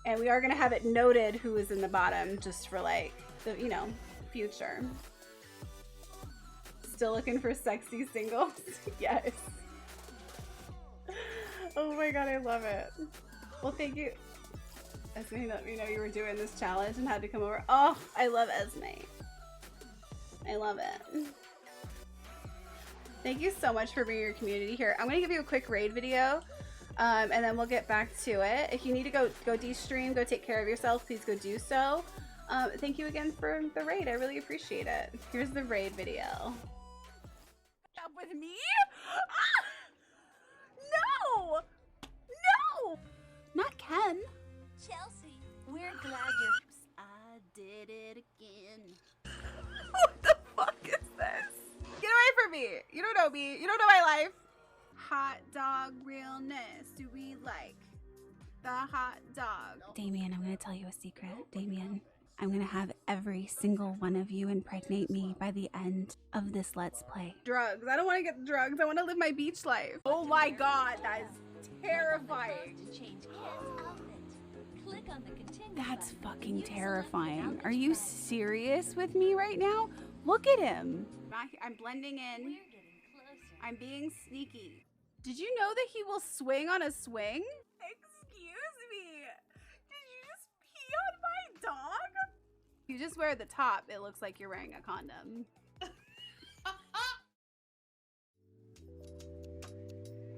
And we are gonna have it noted who is in the bottom, just for like the future. Still looking for sexy singles? Yes. Oh my god, I love it. Well, thank you. Esme let me know you were doing this challenge and had to come over. Oh, I love Esme. I love it. Thank you so much for bringing your community here. I'm gonna give you a quick raid video, and then we'll get back to it. If you need to go de-stream, go take care of yourself, please go do so. Thank you again for the raid. I really appreciate it. Here's the raid video. Up with me? Ah! No! No! Not Ken. Chelsea, we're glad you're... I did it again. What the fuck is this? Get away from me! You don't know me. You don't know my life. Hot dog realness. Do we like the hot dog? Damien, I'm gonna tell you a secret. Damien, I'm gonna have every single one of you impregnate me by the end of this Let's Play. Drugs. I don't want to get the drugs. I want to live my beach life. Oh my god, that is terrifying. That's fucking terrifying. Are you serious with me right now? Look at him. I'm blending in. I'm being sneaky. Did you know that he will swing on a swing? Excuse me. Did you just pee on my dog? You just wear the top. It looks like you're wearing a condom.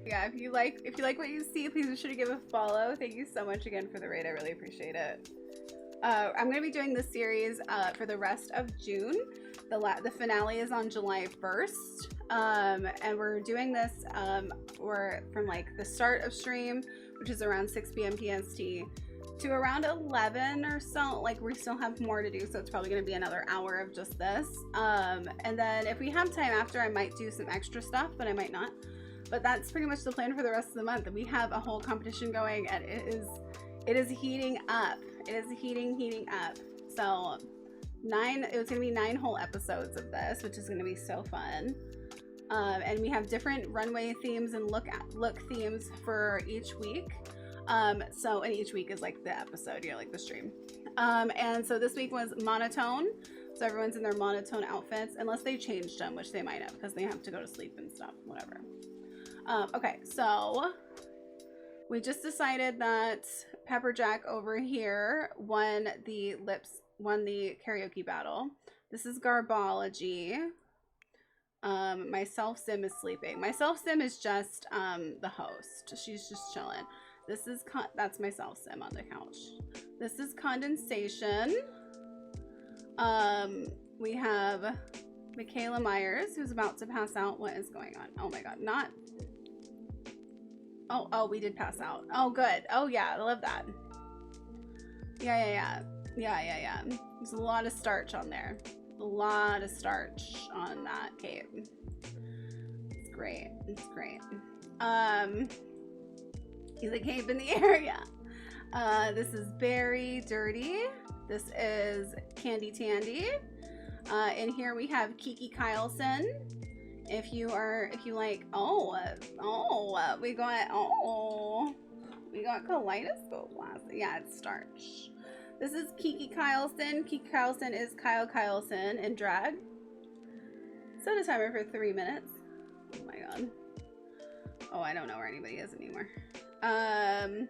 Yeah, if you like what you see, please be sure to give a follow. Thank you so much again for the raid. I really appreciate it. I'm going to be doing this series for the rest of June. The finale is on July 1st. And we're doing this from like the start of stream, which is around 6 p.m. PST, to around 11 or so. Like, we still have more to do, so it's probably going to be another hour of just this. And then if we have time after, I might do some extra stuff, but I might not. But that's pretty much the plan for the rest of the month. We have a whole competition going, and it is heating up. It is heating up. So it was gonna be 9 whole episodes of this, which is gonna be so fun. And we have different runway themes and look themes for each week. And each week is like the episode, like the stream. And so this week was monotone. So everyone's in their monotone outfits, unless they changed them, which they might have, because they have to go to sleep and stuff, whatever. Okay, so we just decided that Pepperjack over here won the karaoke battle. This is Garbology. My self-sim is sleeping. My self-sim is just the host. She's just chilling. That's my self-sim on the couch. This is Condensation. We have Michaela Myers, who's about to pass out. What is going on? Oh my god, not... Oh, we did pass out. Oh, good. Oh, yeah, I love that. Yeah. There's a lot of starch on there. A lot of starch on that cape. It's great. It's great. He's a cape in the area. This is Berry Dirty. This is Candy Tandy. And here we have Kiki Kyleson. If you like, we got kaleidoscope last. Yeah, it's starch. This is Kiki Kyleson. Kiki Kyleson is Kyle Kyleson in drag. Set a timer for 3 minutes. Oh my god. Oh, I don't know where anybody is anymore. I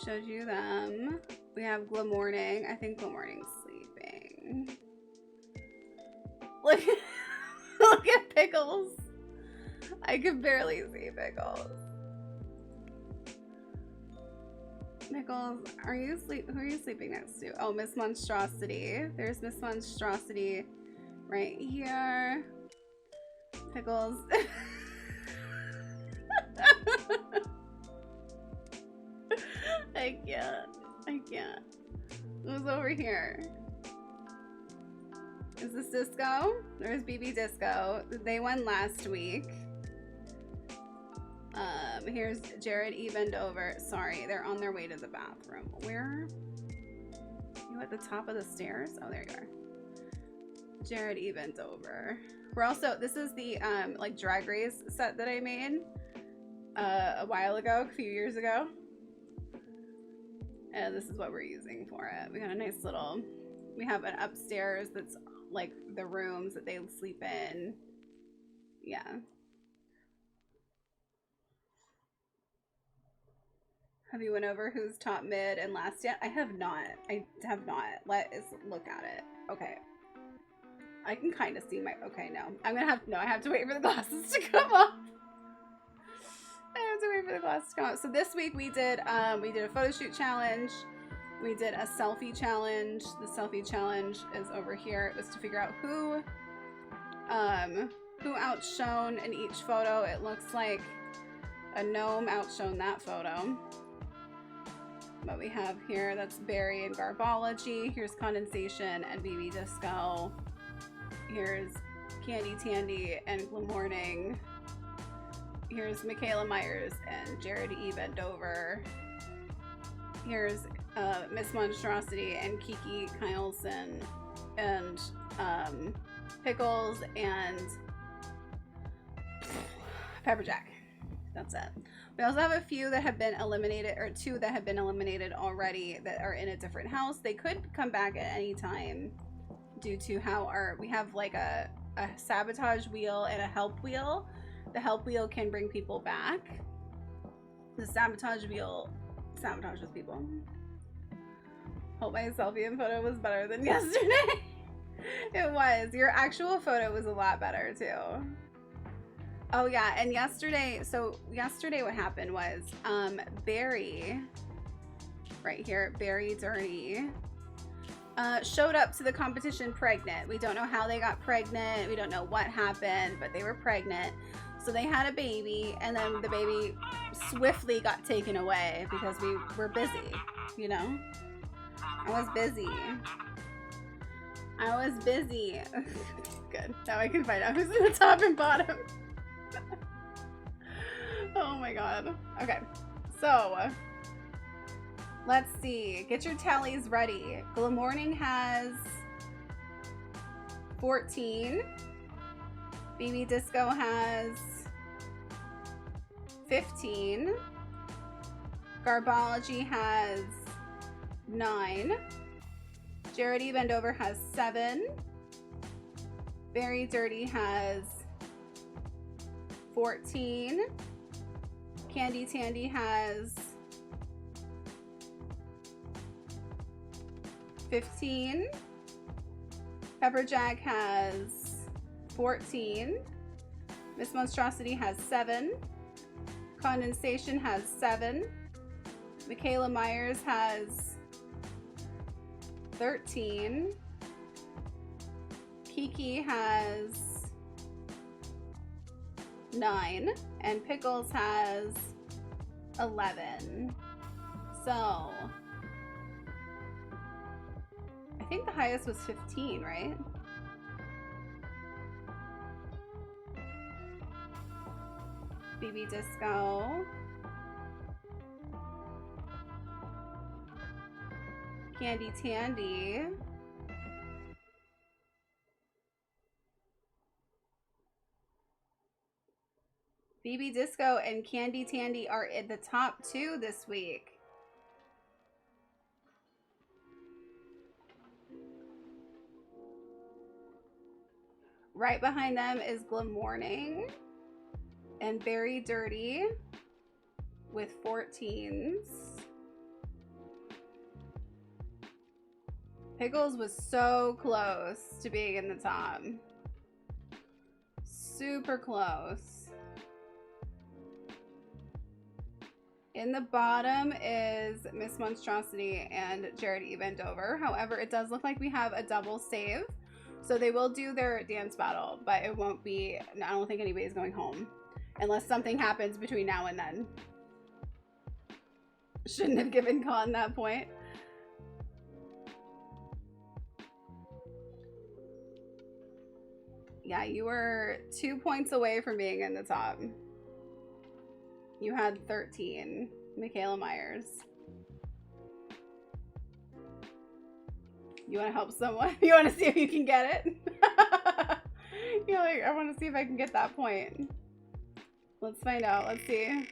showed you them. We have Glam Morning. I think Glam Morning's sleeping. Look, look at Pickles. I can barely see Pickles. Pickles, are you sleep? Who are you sleeping next to? Oh, Miss Monstrosity. There's Miss Monstrosity right here. Pickles. I can't. I can't. Who's over here? Is this Disco? There's BB Disco. They won last week. Here's Jared Evendover. Sorry, they're on their way to the bathroom. Where? You at the top of the stairs? Oh, there you are. Jared Evendover. We're also, this is the like Drag Race set that I made a while ago, a few years ago. And this is what we're using for it. We got a nice little, we have an upstairs that's like the rooms that they sleep in. Yeah. Have you went over who's top, mid, and last yet? I have not. I have not. Let us look at it. Okay. I can kind of see my, okay, no. I'm gonna have, no, I have to wait for the glasses to come off. I have to wait for the glasses to come off. So this week we did a photo shoot challenge. We did a selfie challenge. The selfie challenge is over here. It was to figure out who outshone in each photo. It looks like a gnome outshone that photo. What we have here, that's Barry and Garbology. Here's Condensation and BB Disco. Here's Candy Tandy and Glam Morning. Here's Michaela Myers and Jared Evendover. Here's Miss Monstrosity and Kiki Kylson and Pickles and Pepperjack. That's it. We also have a few that have been eliminated, or 2 that have been eliminated already that are in a different house. They could come back at any time due to how we have like a sabotage wheel and a help wheel. The help wheel can bring people back. The sabotage wheel sabotages people. Hope my selfie and photo was better than yesterday. It was. Your actual photo was a lot better too. Oh yeah, and yesterday, so yesterday what happened was Barry, right here, Barry Dirty, showed up to the competition pregnant. We don't know how they got pregnant. We don't know what happened, but they were pregnant. So they had a baby, and then the baby swiftly got taken away because we were busy, you know? I was busy. I was busy. Good. Now I can find out who's in the top and bottom. Oh my god. Okay. So, let's see. Get your tallies ready. Glam Morning has 14. BB Disco has 15. Garbology has 9. Jared Evendover has 7. Very Dirty has 14. Candy Tandy has 15. Pepperjack has 14. Miss Monstrosity has 7. Condensation has 7. Michaela Myers has 13. Kiki has 9. And Pickles has 11. So, I think the highest was 15, right? BB Disco. Candy Tandy. BB Disco and Candy Tandy are at the top 2 this week. Right behind them is Glam Morning and Very Dirty with 14s. Pickles was so close to being in the top. Super close. In the bottom is Miss Monstrosity and Jared Ebendover. However, it does look like we have a double save. So they will do their dance battle, but it won't be, I don't think anybody's going home. Unless something happens between now and then. Shouldn't have given Con that point. Yeah, you were 2 points away from being in the top. You had 13. Michaela Myers. You want to help someone? You want to see if you can get it? You're like, I want to see if I can get that point. Let's find out. Let's see. And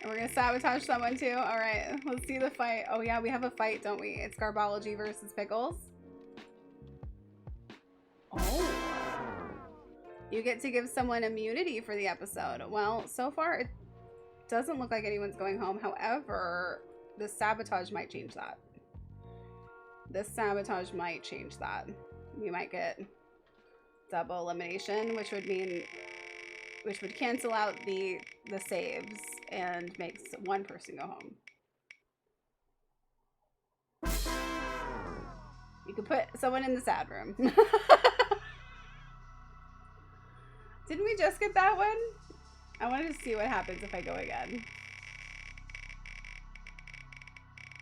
we're going to sabotage someone too. All right, let's see the fight. Oh yeah, we have a fight, don't we? It's Garbology versus Pickles. Oh. You get to give someone immunity for the episode. Well, so far it doesn't look like anyone's going home. However, the sabotage might change that. This sabotage might change that. You might get double elimination, which would cancel out the saves and makes one person go home. You could put someone in the sad room. Didn't we just get that one? I wanted to see what happens if I go again.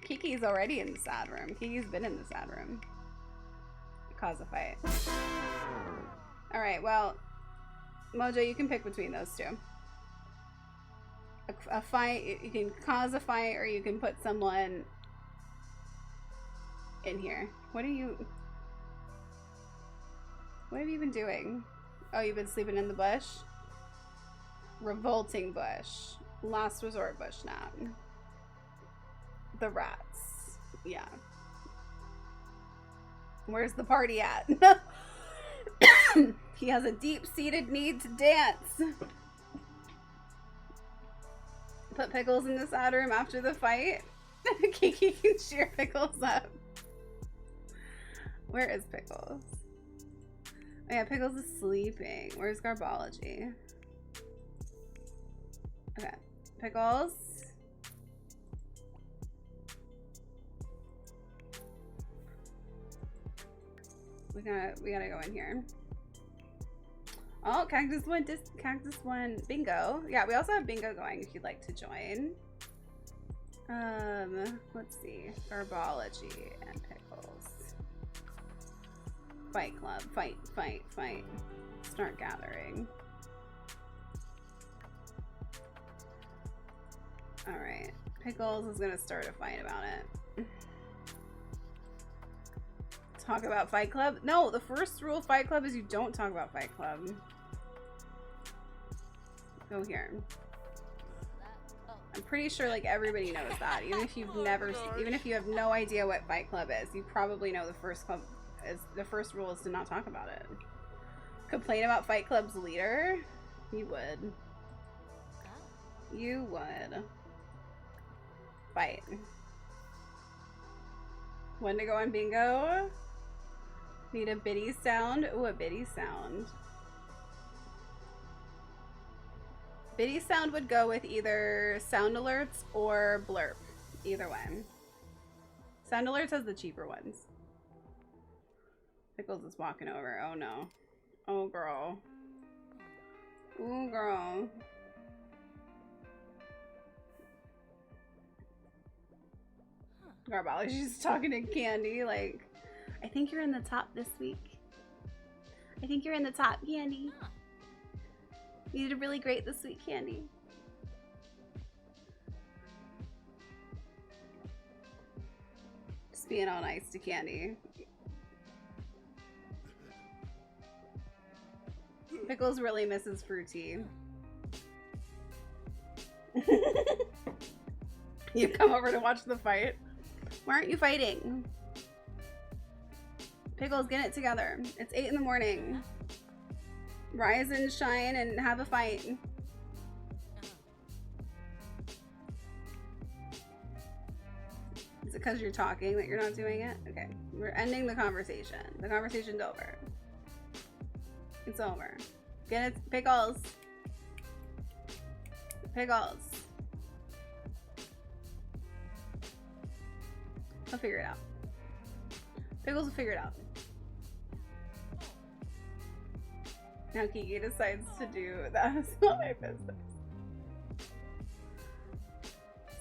Kiki's already in the sad room. Kiki's been in the sad room. Cause a fight. Alright, well, Mojo, you can pick between those two. A fight, you can cause a fight, or you can put someone in here. What have you been doing? Oh, you've been sleeping in the bush? Revolting bush. Last resort bush nap. The rats. Yeah. Where's the party at? He has a deep-seated need to dance. Put Pickles in the sad room after the fight. Kiki can cheer Pickles up. Where is Pickles? Oh yeah, Pickles is sleeping. Where's Garbology? Okay. Pickles. We gotta go in here. Oh, Cactus One bingo. Yeah, we also have bingo going if you'd like to join. Let's see. Garbology and Pickles. Fight Club. Fight. Start gathering. Alright. Pickles is gonna start a fight about it. Talk about Fight Club? No, the first rule of Fight Club is you don't talk about Fight Club. Go here. I'm pretty sure like everybody knows that. Even if you have no idea what Fight Club is, you probably know the first rule is to not talk about it. Complain about Fight Club's leader? You would. You would. Fight. When to go on bingo? Need a biddy sound? Ooh, a biddy sound. Biddy sound would go with either sound alerts or blurp. Either one. Sound alerts has the cheaper ones. Pickles is walking over. Oh no. Oh girl. Oh girl. Garbage. She's talking to Candy like, I think you're in the top this week. I think you're in the top, Candy. You did really great this week, Candy. Just being all nice to Candy. Pickles really misses Fruity. You come over to watch the fight. Why aren't you fighting? Pickles, get it together. It's 8 in the morning. Rise and shine and have a fight. Is it because you're talking that you're not doing it? Okay, we're ending the conversation. The conversation's over. It's over. Get it? Pickles. Pickles. I'll figure it out. Pickles will figure it out. Now Kiki decides to do that. It's not my business.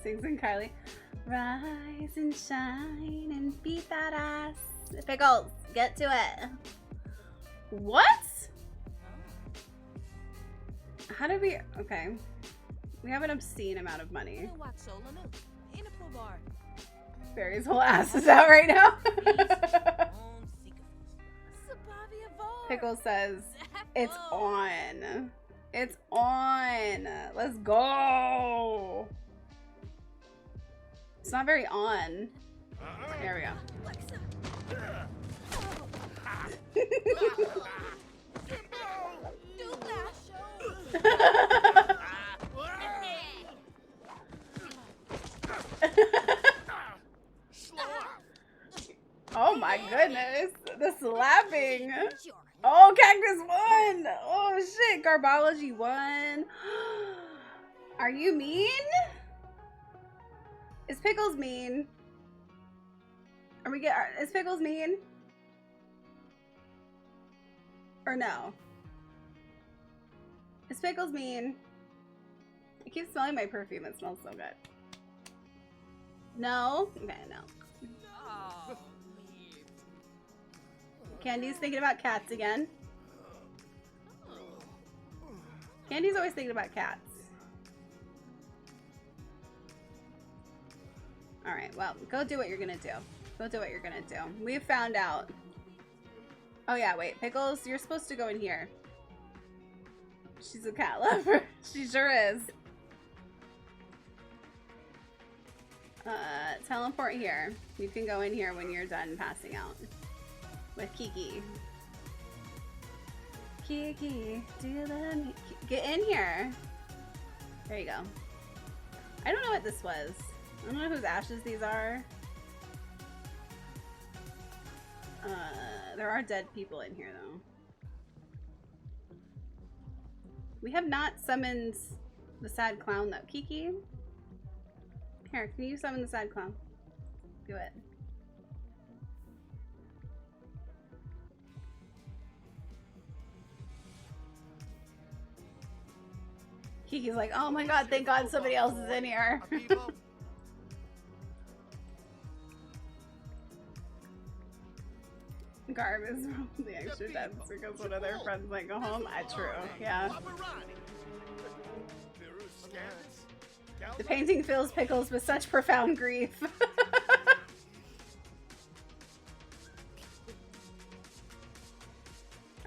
Sings in Kylie. Rise and shine and beat that ass. Pickles, get to it. What? How did we... Okay. We have an obscene amount of money. Barry's whole ass is out right now. Pickles says, it's on. It's on. Let's go. It's not very on. There we go. Oh my goodness. The slapping. Oh, Cactus won. Oh shit. Garbology won. Are you mean? Is Pickles mean? Is Pickles mean? Or no? Is Pickles mean? I keep smelling my perfume. It smells so good. No? Okay, no. Candy's thinking about cats again. Candy's always thinking about cats. Alright, well, go do what you're gonna do. Go do what you're gonna do. We found out. Oh yeah, wait. Pickles, you're supposed to go in here. She's a cat lover. She sure is. Teleport here. You can go in here when you're done passing out. With Kiki. Kiki, do the... Get in here. There you go. I don't know what this was. I don't know whose ashes these are. There are dead people in here, though. We have not summoned the sad clown, though. Kiki? Here, can you summon the sad clown? Do it. Kiki's like, oh my god, thank god somebody else is in here. Garb is the extra dense because one of their friends might go home. True, yeah. The painting fills Pickles with such profound grief.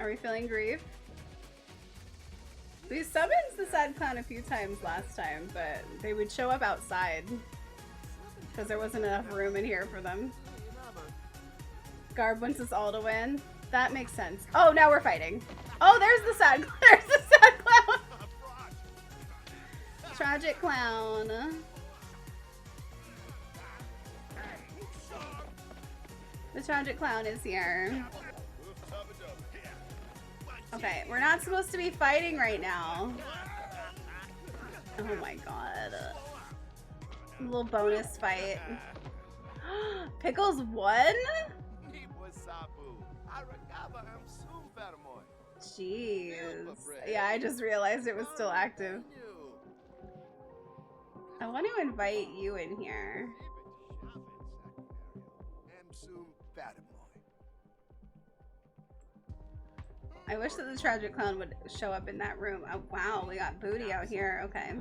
Are we feeling grief? We summoned the sad clown a few times last time, but they would show up outside because there wasn't enough room in here for them. Garb wants us all to win. That makes sense. Oh, now we're fighting. Oh, there's the sad clown. Tragic clown. The tragic clown is here. Okay, we're not supposed to be fighting right now. Oh my god. A little bonus fight. Pickles won? Jeez. Yeah, I just realized it was still active. I want to invite you in here. I wish that the tragic clown would show up in that room. Oh, wow, we got booty out here. Okay.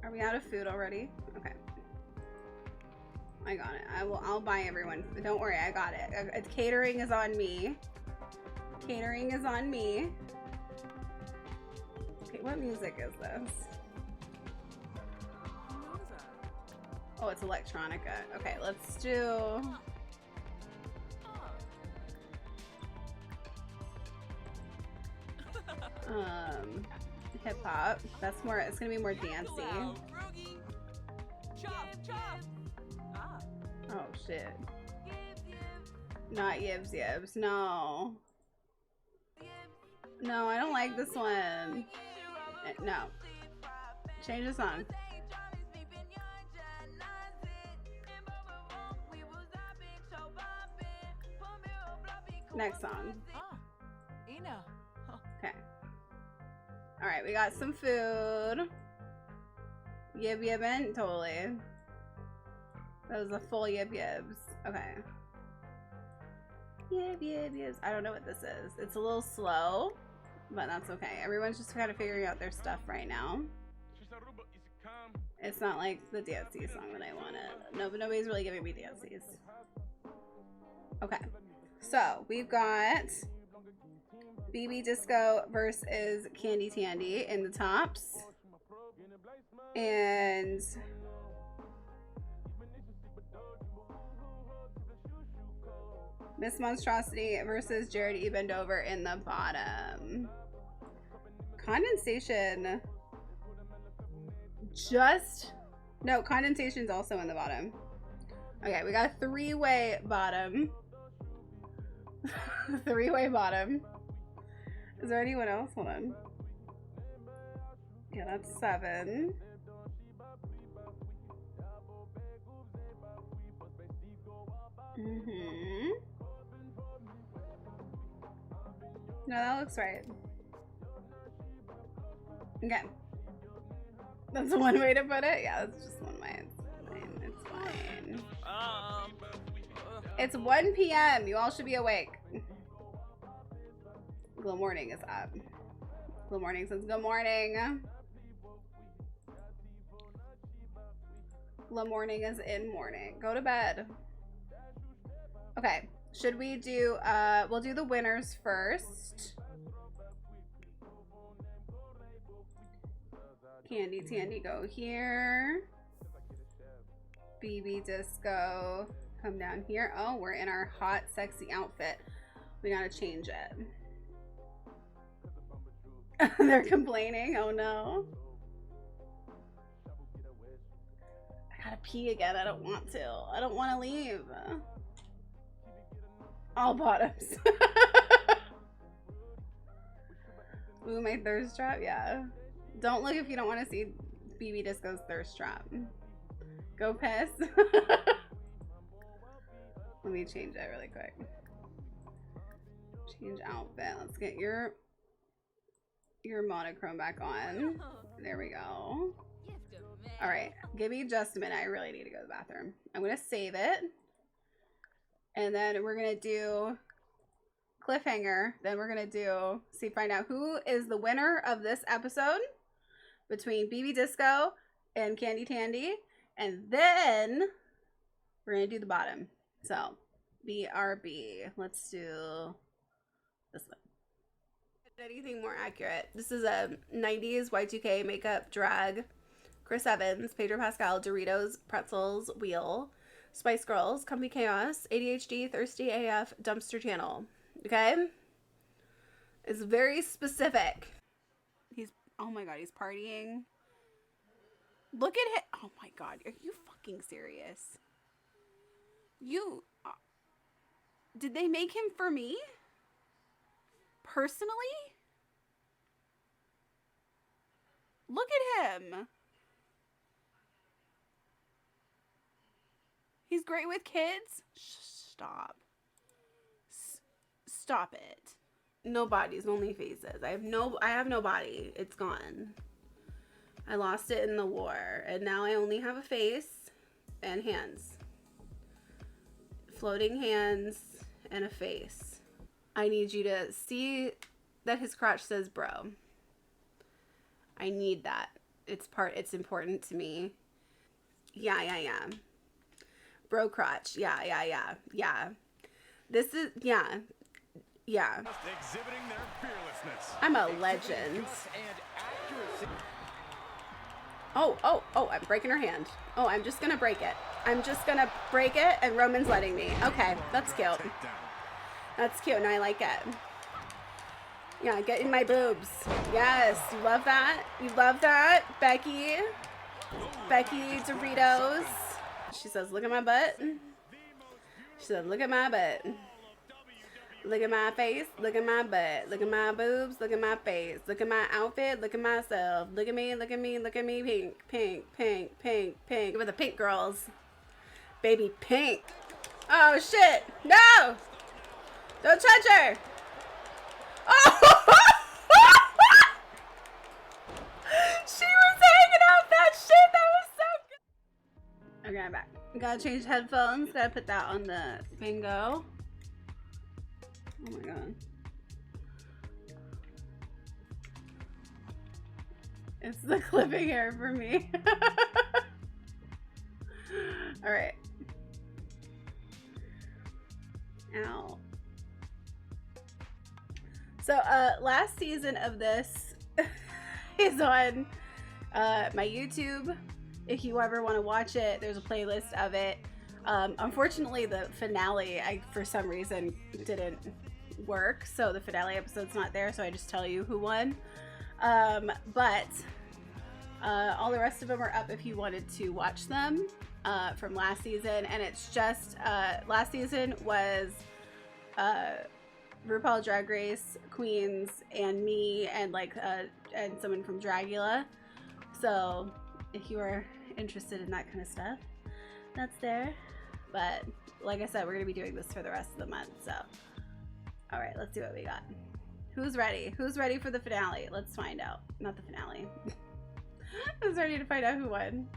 Are we out of food already? Okay. I got it. I'll buy everyone. Don't worry, I got it. Catering is on me. Catering is on me. Okay, what music is this? Oh, it's electronica. Okay, let's do... Hip hop. That's more, it's gonna be more dancey. Oh shit. Not yibs yibs. No. No, I don't like this one. No. Change the song. Next song. Okay. Alright, we got some food. Yib yibbin'? Totally. That was a full yib yibs. Okay. Yib yib yibs. I don't know what this is. It's a little slow, but that's okay. Everyone's just kind of figuring out their stuff right now. It's not like the dancey song that I wanted. No, but nobody's really giving me dancies. Okay. So, we've got BB Disco versus Candy Tandy in the tops. And Miss Monstrosity versus Jared Ebendover in the bottom. Condensation. No, Condensation's also in the bottom. Okay, we got a three-way bottom. Three-way bottom. Is there anyone else? Hold on. Yeah, that's 7. No, that looks right. Okay. That's one way to put it? Yeah, that's just one way. It's fine. It's 1 p.m. You all should be awake. Good morning is up. Good morning says good morning. Good morning is in morning. Go to bed. Okay. Should we do, we'll do the winners first. Candy Tandy go here. BB Disco come down here. Oh, we're in our hot, sexy outfit. We gotta change it. They're complaining. Oh no. I gotta pee again. I don't want to. I don't want to leave. All bottoms. Ooh, my thirst trap. Yeah. Don't look if you don't want to see BB Disco's thirst trap. Go piss. Let me change it really quick. Change outfit. Let's get your monochrome back on. There we go. All right, give me just a minute. I really need to go to the bathroom. I'm gonna save it, and then we're gonna do cliffhanger. Then we're gonna find out who is the winner of this episode between BB Disco and Candy Tandy, and then we're gonna do the bottom. So BRB. Let's do this one. Anything more accurate. This is a 90s Y2K makeup drag. Chris Evans, Pedro Pascal, Doritos, Pretzels, Wheel, Spice Girls, Comfy Chaos, ADHD, Thirsty AF, Dumpster Channel. Okay? It's very specific. Oh my god, he's partying. Look at it. Oh my god, are you fucking serious? Did they make him for me? Personally? Look at him. He's great with kids? Stop. Stop it. No bodies, only faces. I have no body. It's gone. I lost it in the war, and now I only have a face and hands. Floating hands and a face. I need you to see that his crotch says bro. I need that. It's important to me. Yeah. Bro crotch. Yeah. This is, yeah. Exhibiting their fearlessness. I'm a legend. Oh, I'm breaking her hand. Oh, I'm just gonna break it. And Roman's letting me. Okay, that's cute. That's cute, and I like it. Yeah, get in my boobs. Yes, you love that? You love that, Becky? Becky Doritos. She says, look at my butt. She said, look at my butt. Look at my face. Look at my butt. Look at my boobs. Look at my face. Look at my outfit. Look at myself. Look at me. Look at me. Look at me. Pink, pink, pink, pink, pink. With the pink girls. Baby pink. Oh, shit. No. Don't touch her. Oh. She was hanging out that shit. That was so good. Okay, I'm back. Gotta change headphones. Gotta put that on the bingo. Oh my god. It's the clipping hair for me. Alright. Ow. So, last season of this is on my YouTube. If you ever want to watch it, there's a playlist of it. Unfortunately, the finale, for some reason, didn't work. So the finale episode's not there, so I just tell you who won. But all the rest of them are up if you wanted to watch them from last season. And it's just, last season was RuPaul Drag Race Queens and me and and someone from Dragula. So if you are interested in that kind of stuff, that's there. But like I said, we're gonna be doing this for the rest of the month. So all right, let's see what we got. Who's ready? Who's ready for the finale? Let's find out. Not the finale. Who's ready to find out who won?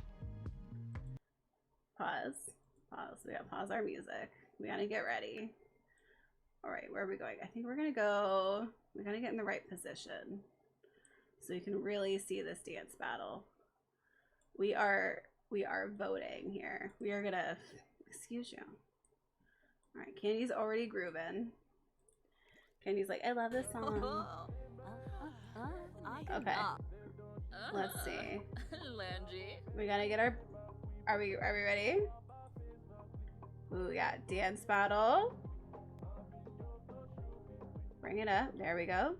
Pause. Pause. We gotta pause our music. We gotta get ready. All right, where are we going? I think we're gonna go, we gotta get in the right position so you can really see this dance battle. We are voting here. We are gonna, excuse you. All right, Candy's already grooving. Candy's like, I love this song. Okay, let's see. We gotta get our, are we ready? Ooh, yeah, dance battle. Bring it up. There we go.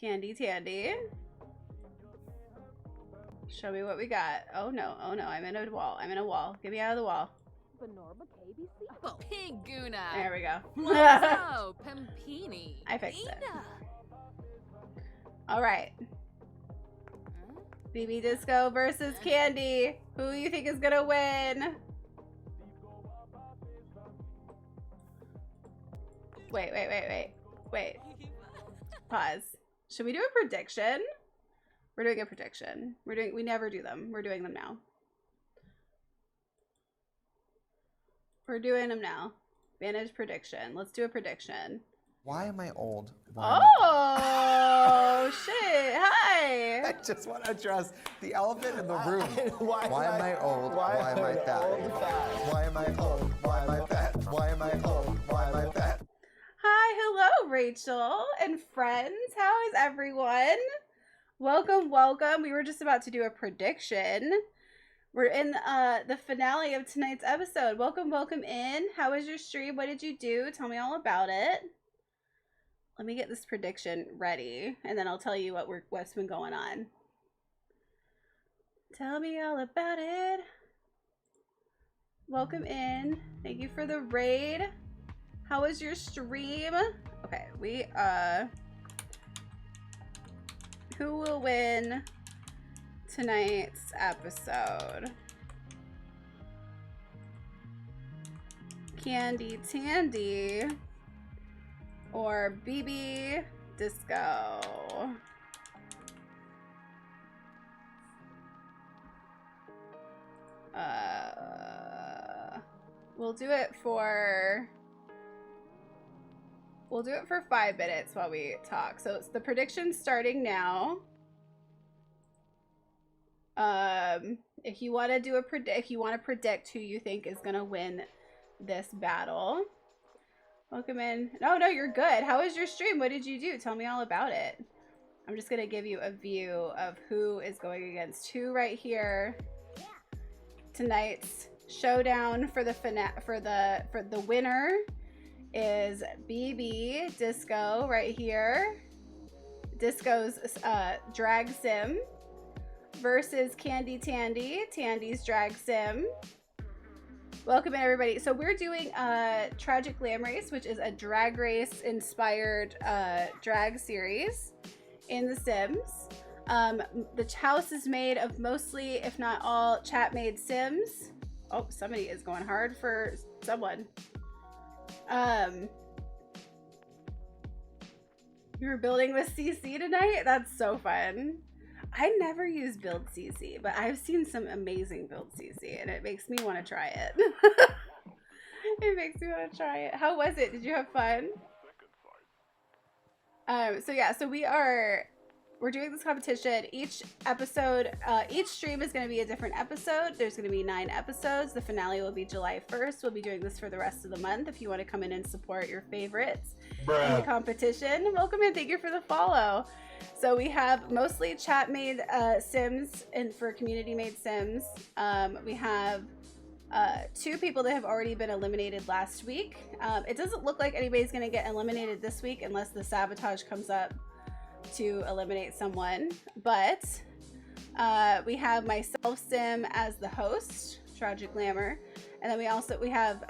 Candy Tandy. Show me what we got. Oh no, I'm in a wall. I'm in a wall. Get me out of the wall. There we go. I fixed it. Alright. BB Disco versus Candy. Who you think is gonna win? Wait. Pause. Should we do a prediction? We're doing a prediction. We never do them. We're doing them now. We're doing them now. Vantage prediction. Let's do a prediction. Why am I old? Oh, shit. Hi. I just want to address the elephant in the room. Why am I old? Why am I fat? Why am I old? Why am I fat? Why am I old? Why am I fat? Hi, hello, Rachel and friends. How is everyone? Welcome, welcome. We were just about to do a prediction. We're in the finale of tonight's episode. Welcome, welcome in. How was your stream? What did you do? Tell me all about it. Let me get this prediction ready, and then I'll tell you what's been going on. Tell me all about it. Welcome in. Thank you for the raid. How was your stream? Okay, who will win tonight's episode? Candy Tandy or BB Disco? We'll do it for 5 minutes while we talk. So it's the prediction starting now. If you want to do if you want to predict who you think is gonna win this battle, welcome in. No, you're good. How was your stream? What did you do? Tell me all about it. I'm just gonna give you a view of who is going against who right here. Tonight's showdown for the winner is BB Disco right here. Disco's drag sim versus Candy Tandy, Tandy's drag sim. Welcome in, everybody. So we're doing a Tragic Glam Race, which is a drag race inspired drag series in The Sims. The house is made of mostly, if not all, chat-made Sims. Oh, somebody is going hard for someone. You were building with CC tonight? That's so fun. I never use Build CC, but I've seen some amazing Build CC, and it makes me want to try it. It makes me want to try it. How was it? Did you have fun? So yeah, so we're doing this competition. Each episode, each stream is going to be a different episode. There's going to be 9 episodes. The finale will be July 1st. We'll be doing this for the rest of the month. If you want to come in and support your favorites in the competition, welcome in. Thank you for the follow. So we have mostly chat-made Sims and for community-made Sims. We have 2 people that have already been eliminated last week. It doesn't look like anybody's going to get eliminated this week unless the sabotage comes up to eliminate someone. But we have myself Sim as the host, Tragic Glamour, and then we have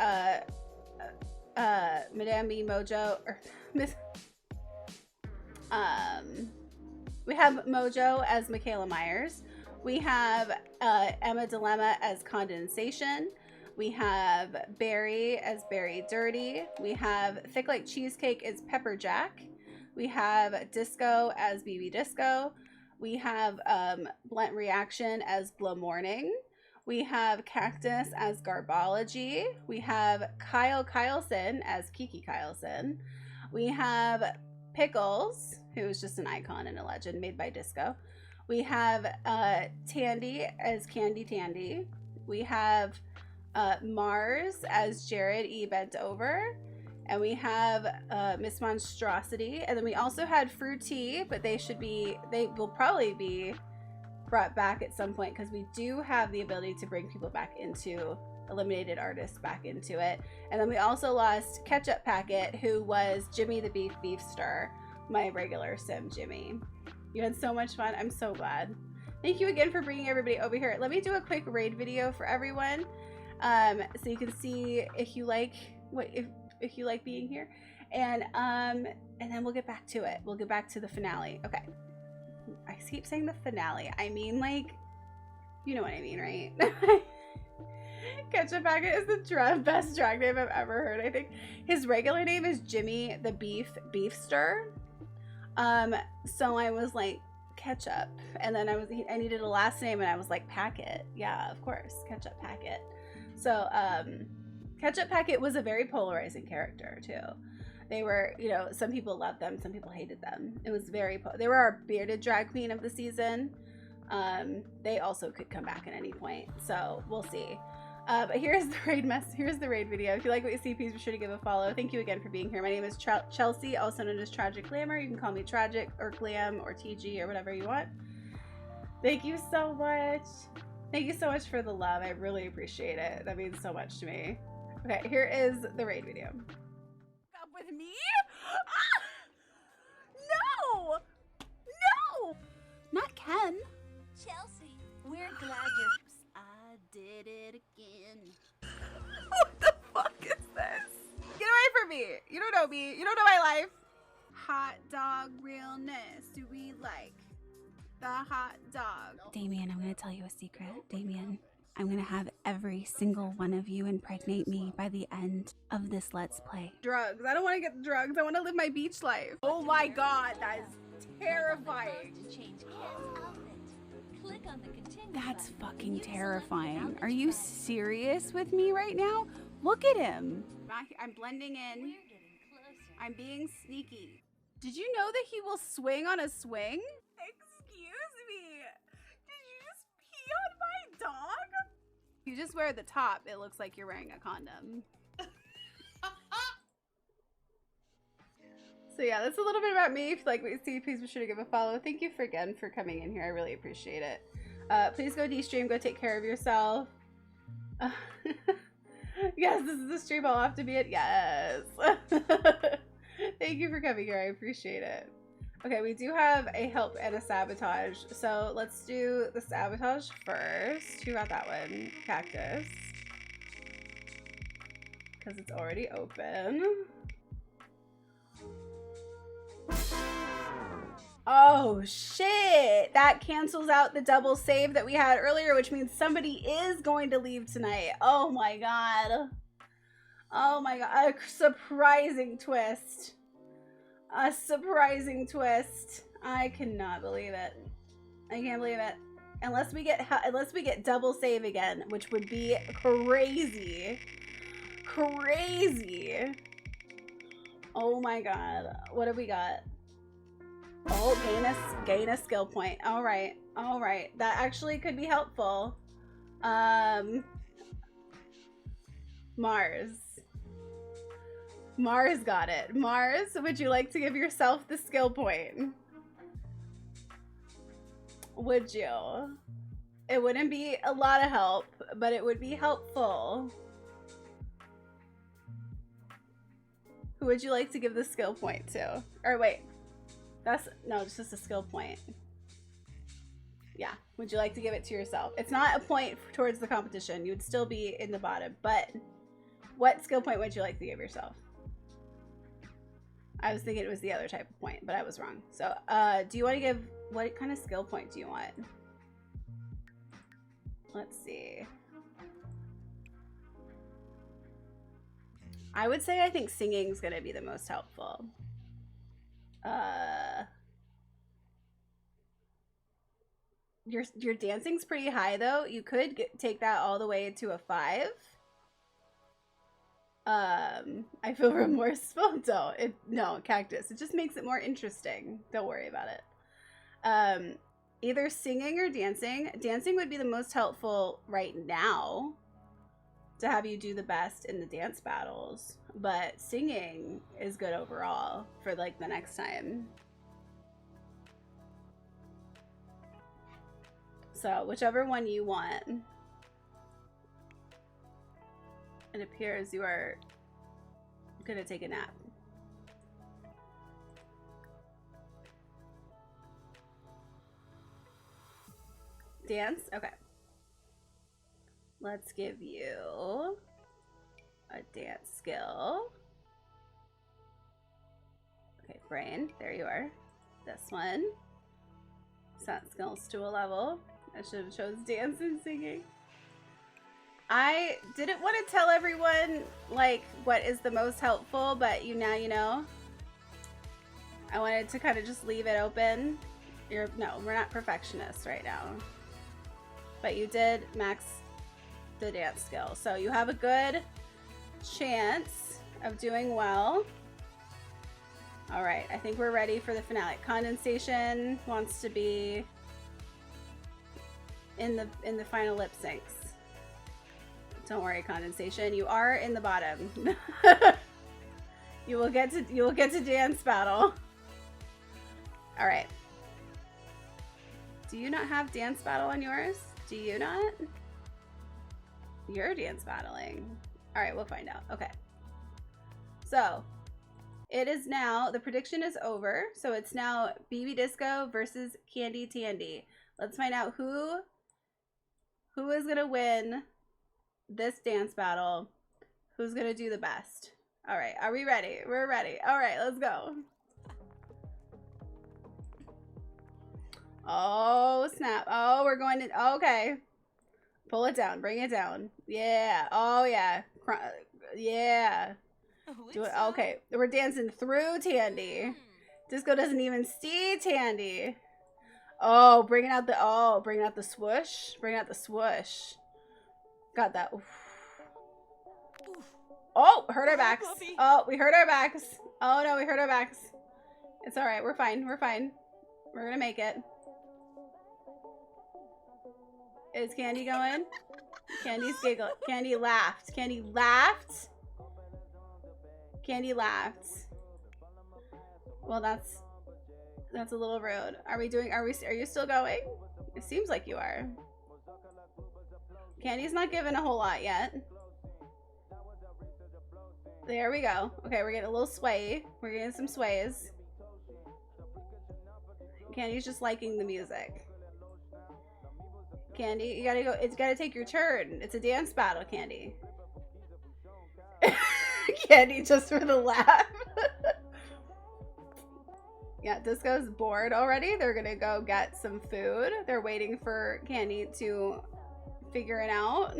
Madame B Mojo, or Miss. We have Mojo as Michaela Myers. We have Emma Dilemma as Condensation. We have Barry as Barry Dirty. We have Thick Like Cheesecake as Pepper Jack. We have Disco as BB Disco. We have Blunt Reaction as Glow Morning. We have Cactus as Garbology. We have Kyle Kyleson as Kiki Kyleson. We have Pickles, who is just an icon and a legend made by Disco. We have Tandy as Candy Tandy. We have Mars as Jared E. Bent Over. And we have Miss Monstrosity. And then we also had Fruity, but they will probably be brought back at some point because we do have the ability to bring people back into eliminated artists back into it. And then we also lost Ketchup Packet, who was Jimmy the Beef Star, my regular Sim Jimmy. You had so much fun. I'm so glad. Thank you again for bringing everybody over here. Let me do a quick raid video for everyone, so you can see if you like if you like being here, and then we'll get back to it. We'll get back to the finale. Okay. I keep saying the finale. I mean, like, you know what I mean, right? Ketchup Packet is the best drag name I've ever heard. I think his regular name is Jimmy the Beefster. So I was like, Ketchup, and then I needed a last name, and I was like, Packet. Yeah, of course, Ketchup Packet. So Ketchup Packet was a very polarizing character too. They were, you know, some people loved them, some people hated them. It was very they were our bearded drag queen of the season. They also could come back at any point, so we'll see. But here's the raid video. If you like what you see, please be sure to give a follow. Thank you again for being here. My name is Chelsea, also known as Tragic Glamour. You can call me Tragic or Glam or TG or whatever you want. Thank you so much. Thank you so much for the love. I really appreciate it. That means so much to me. Okay, here is the raid video. Up with me? No! No! Not Ken. Chelsea, we're glad I did it again. What the fuck is this? Get away from me. You don't know me. You don't know my life. Hot dog realness. Do we like the hot dog? Damien, I'm going to tell you a secret. Damien, I'm going to have every single one of you impregnate me by the end of this Let's Play. Drugs. I don't want to get drugs. I want to live my beach life. Oh my god, that is terrifying. That's fucking terrifying. Are you serious with me right now? Look at him. I'm blending in. I'm being sneaky. Did you know that he will swing on a swing? Excuse me. Did you just pee on my dog? You just wear the top. It looks like you're wearing a condom. So yeah, that's a little bit about me. If you like what you see, please be sure to give a follow. Thank you again for coming in here. I really appreciate it. Please go de-stream. Go take care of yourself. Yes, this is the stream I'll have to be at. Yes. Thank you for coming here. I appreciate it. Okay, we do have a help and a sabotage. So let's do the sabotage first. Who got that one? Cactus. Because it's already open. Oh shit! That cancels out the double save that we had earlier, which means somebody is going to leave tonight. Oh my god. Oh my god. A surprising twist. A surprising twist. I cannot believe it. I can't believe it. Unless we get double save again, which would be crazy. Crazy. Oh my god. What have we got? Oh, gain a skill point. All right. All right. That actually could be helpful. Mars. Mars got it. Mars, would you like to give yourself the skill point? Would you? It wouldn't be a lot of help, but it would be helpful. Who would you like to give the skill point to? Or wait. No, it's just a skill point. Yeah. Would you like to give it to yourself? It's not a point towards the competition. You would still be in the bottom, but what skill point would you like to give yourself? I was thinking it was the other type of point, but I was wrong. So, do you want to give, what kind of skill point do you want? Let's see. I would say I think singing is going to be the most helpful. Your dancing's pretty high though. You could take that all the way to a 5. I feel remorseful. No, Cactus. It just makes it more interesting. Don't worry about it. Either singing or dancing. Dancing would be the most helpful right now to have you do the best in the dance battles, but singing is good overall for like the next time. So whichever one you want. It appears you are gonna take a nap. Dance? Okay. Let's give you a dance skill. Okay, brain. There you are. This one. Set skills to a level. I should have chose dance and singing. I didn't want to tell everyone like what is the most helpful, but now you know. I wanted to kind of just leave it open. No, we're not perfectionists right now. But you did max the dance skill, so you have a good chance of doing well. All right, I think we're ready for the finale. Condensation wants to be in the final lip syncs. Don't worry, Condensation, you are in the bottom. you will get to dance battle. All right. Do you not have dance battle on yours? Do you not? You're dance battling. All right, we'll find out. Okay. So, it is now, the prediction is over. So it's now BB Disco versus Candy Tandy. Let's find out who is going to win this dance battle. Who's going to do the best? All right, are we ready? We're ready. All right, let's go. Oh, snap. Oh, we're going to, okay. Pull it down, bring it down. Yeah, oh yeah. Yeah. Do it, okay, we're dancing through Tandy. Disco doesn't even see Tandy. Oh, bringing out the swoosh. Bring out the swoosh. Got that. Oof. Oh, hurt our backs. Oh, we hurt our backs. Oh no, we hurt our backs. It's all right. We're fine. We're fine. We're gonna make it. Is Candy going? Candy's giggling. Candy laughed. Candy laughed. Candy laughed. Well, that's a little rude. Are you still going? It seems like you are. Candy's not giving a whole lot yet. There we go. Okay, we're getting a little sway. We're getting some sways. Candy's just liking the music. Candy, you gotta go. It's gotta take your turn. It's a dance battle, Candy. Candy, just for the laugh. Yeah, Disco's bored already. They're gonna go get some food. They're waiting for Candy to figure it out.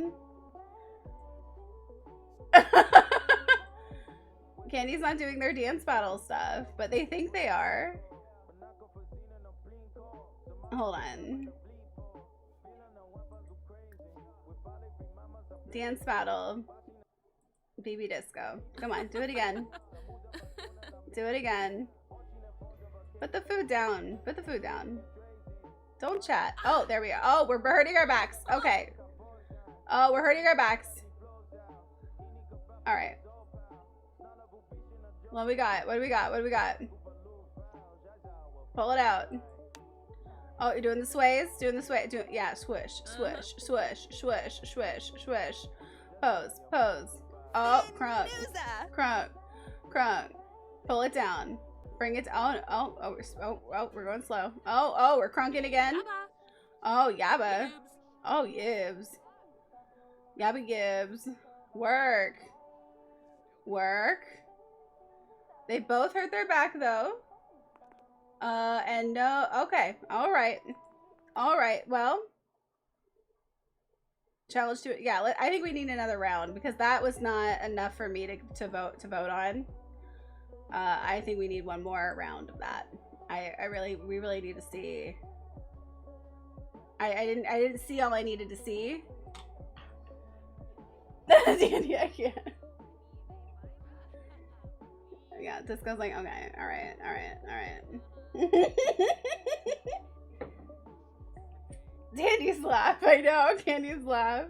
Candy's not doing their dance battle stuff, but they think they are. Hold on. Dance battle. Baby disco. Come on, do it again. Do it again. Put the food down. Put the food down. Don't chat. Oh, there we go. Oh, we're hurting our backs. Okay. Oh, we're hurting our backs. All right. What do we got? What do we got? What do we got? Pull it out. Oh, you're doing the sways? Doing the sway. Yeah, swish, swish, swish, swish, swish, swish. Pose, pose. Oh, crunk. Crunk. Crunk. Pull it down. Bring it down. Oh, we're going slow. Oh, we're crunking again. Oh, yabba. Oh, yibs. Yabba yibs. Work. Work. They both hurt their back, though. And no, okay. All right. All right. Well, challenge to it. Yeah, I think we need another round because that was not enough for me to vote on. I think we need one more round of that. We really need to see. I didn't see all I needed to see. Danny, I can't. Yeah, Disco's like, okay, all right. Danny's laugh, I know, Danny's laugh.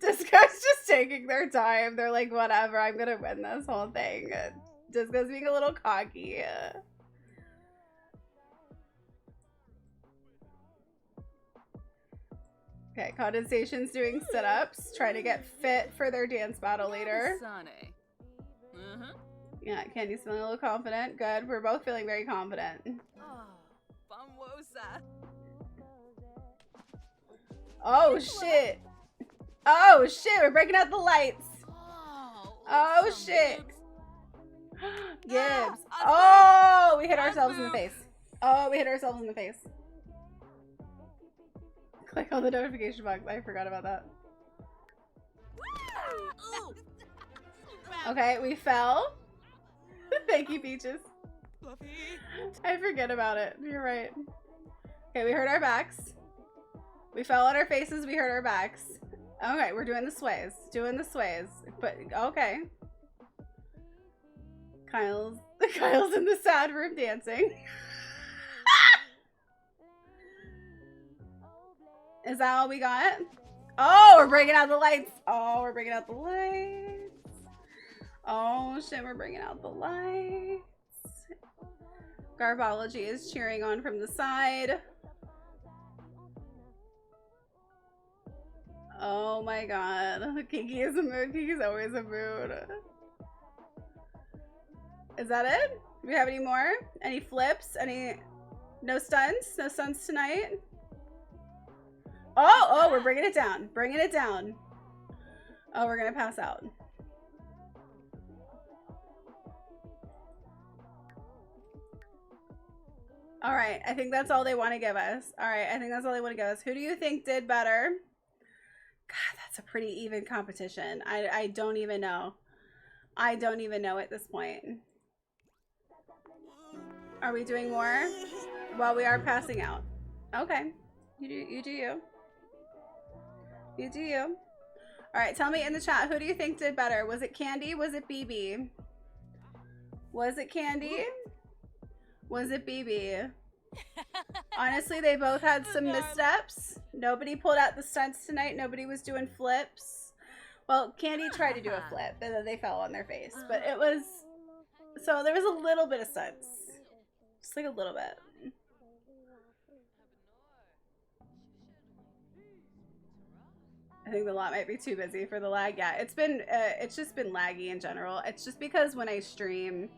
Disco's just taking their time. They're like, whatever, I'm gonna win this whole thing. Disco's being a little cocky. Okay, Condensation's doing sit-ups, trying to get fit for their dance battle later. Yeah, Candy's feeling a little confident. Good, we're both feeling very confident. Oh, shit. Oh, shit, we're breaking out the lights. Oh, shit. Gibbs. Oh, we hit ourselves in the face. Oh, we hit ourselves in the face. Click on the notification box. I forgot about that. Okay, we fell. Thank you, Peaches. I forget about it. You're right. Okay, we hurt our backs. We fell on our faces. We hurt our backs. Okay, we're doing the sways. Doing the sways. But, okay. Kyle's in the sad room dancing. Is that all we got? Oh, we're bringing out the lights. Oh, we're bringing out the lights. Oh, shit, we're bringing out the lights. Garbology is cheering on from the side. Oh my god. Kiki is a mood. Kiki's always a mood. Is that it? Do we have any more? Any flips? No stunts? No stunts tonight? Oh, we're bringing it down. Bringing it down. Oh, we're gonna pass out. All right, I think that's all they want to give us. All right, I think that's all they want to give us. Who do you think did better? God, that's a pretty even competition. I don't even know. I don't even know at this point. Are we doing more? Well, we are passing out. Okay, you do you. You do you. All right, tell me in the chat, who do you think did better? Was it Candy? Was it BB? Was it Candy? Was it BB? Honestly, they both had some missteps. Nobody pulled out the stunts tonight. Nobody was doing flips. Well, Candy tried to do a flip, and then they fell on their face. But it was... So there was a little bit of stunts. Just like a little bit. I think the lot might be too busy for the lag. Yeah, it's just been laggy in general. It's just because when I stream,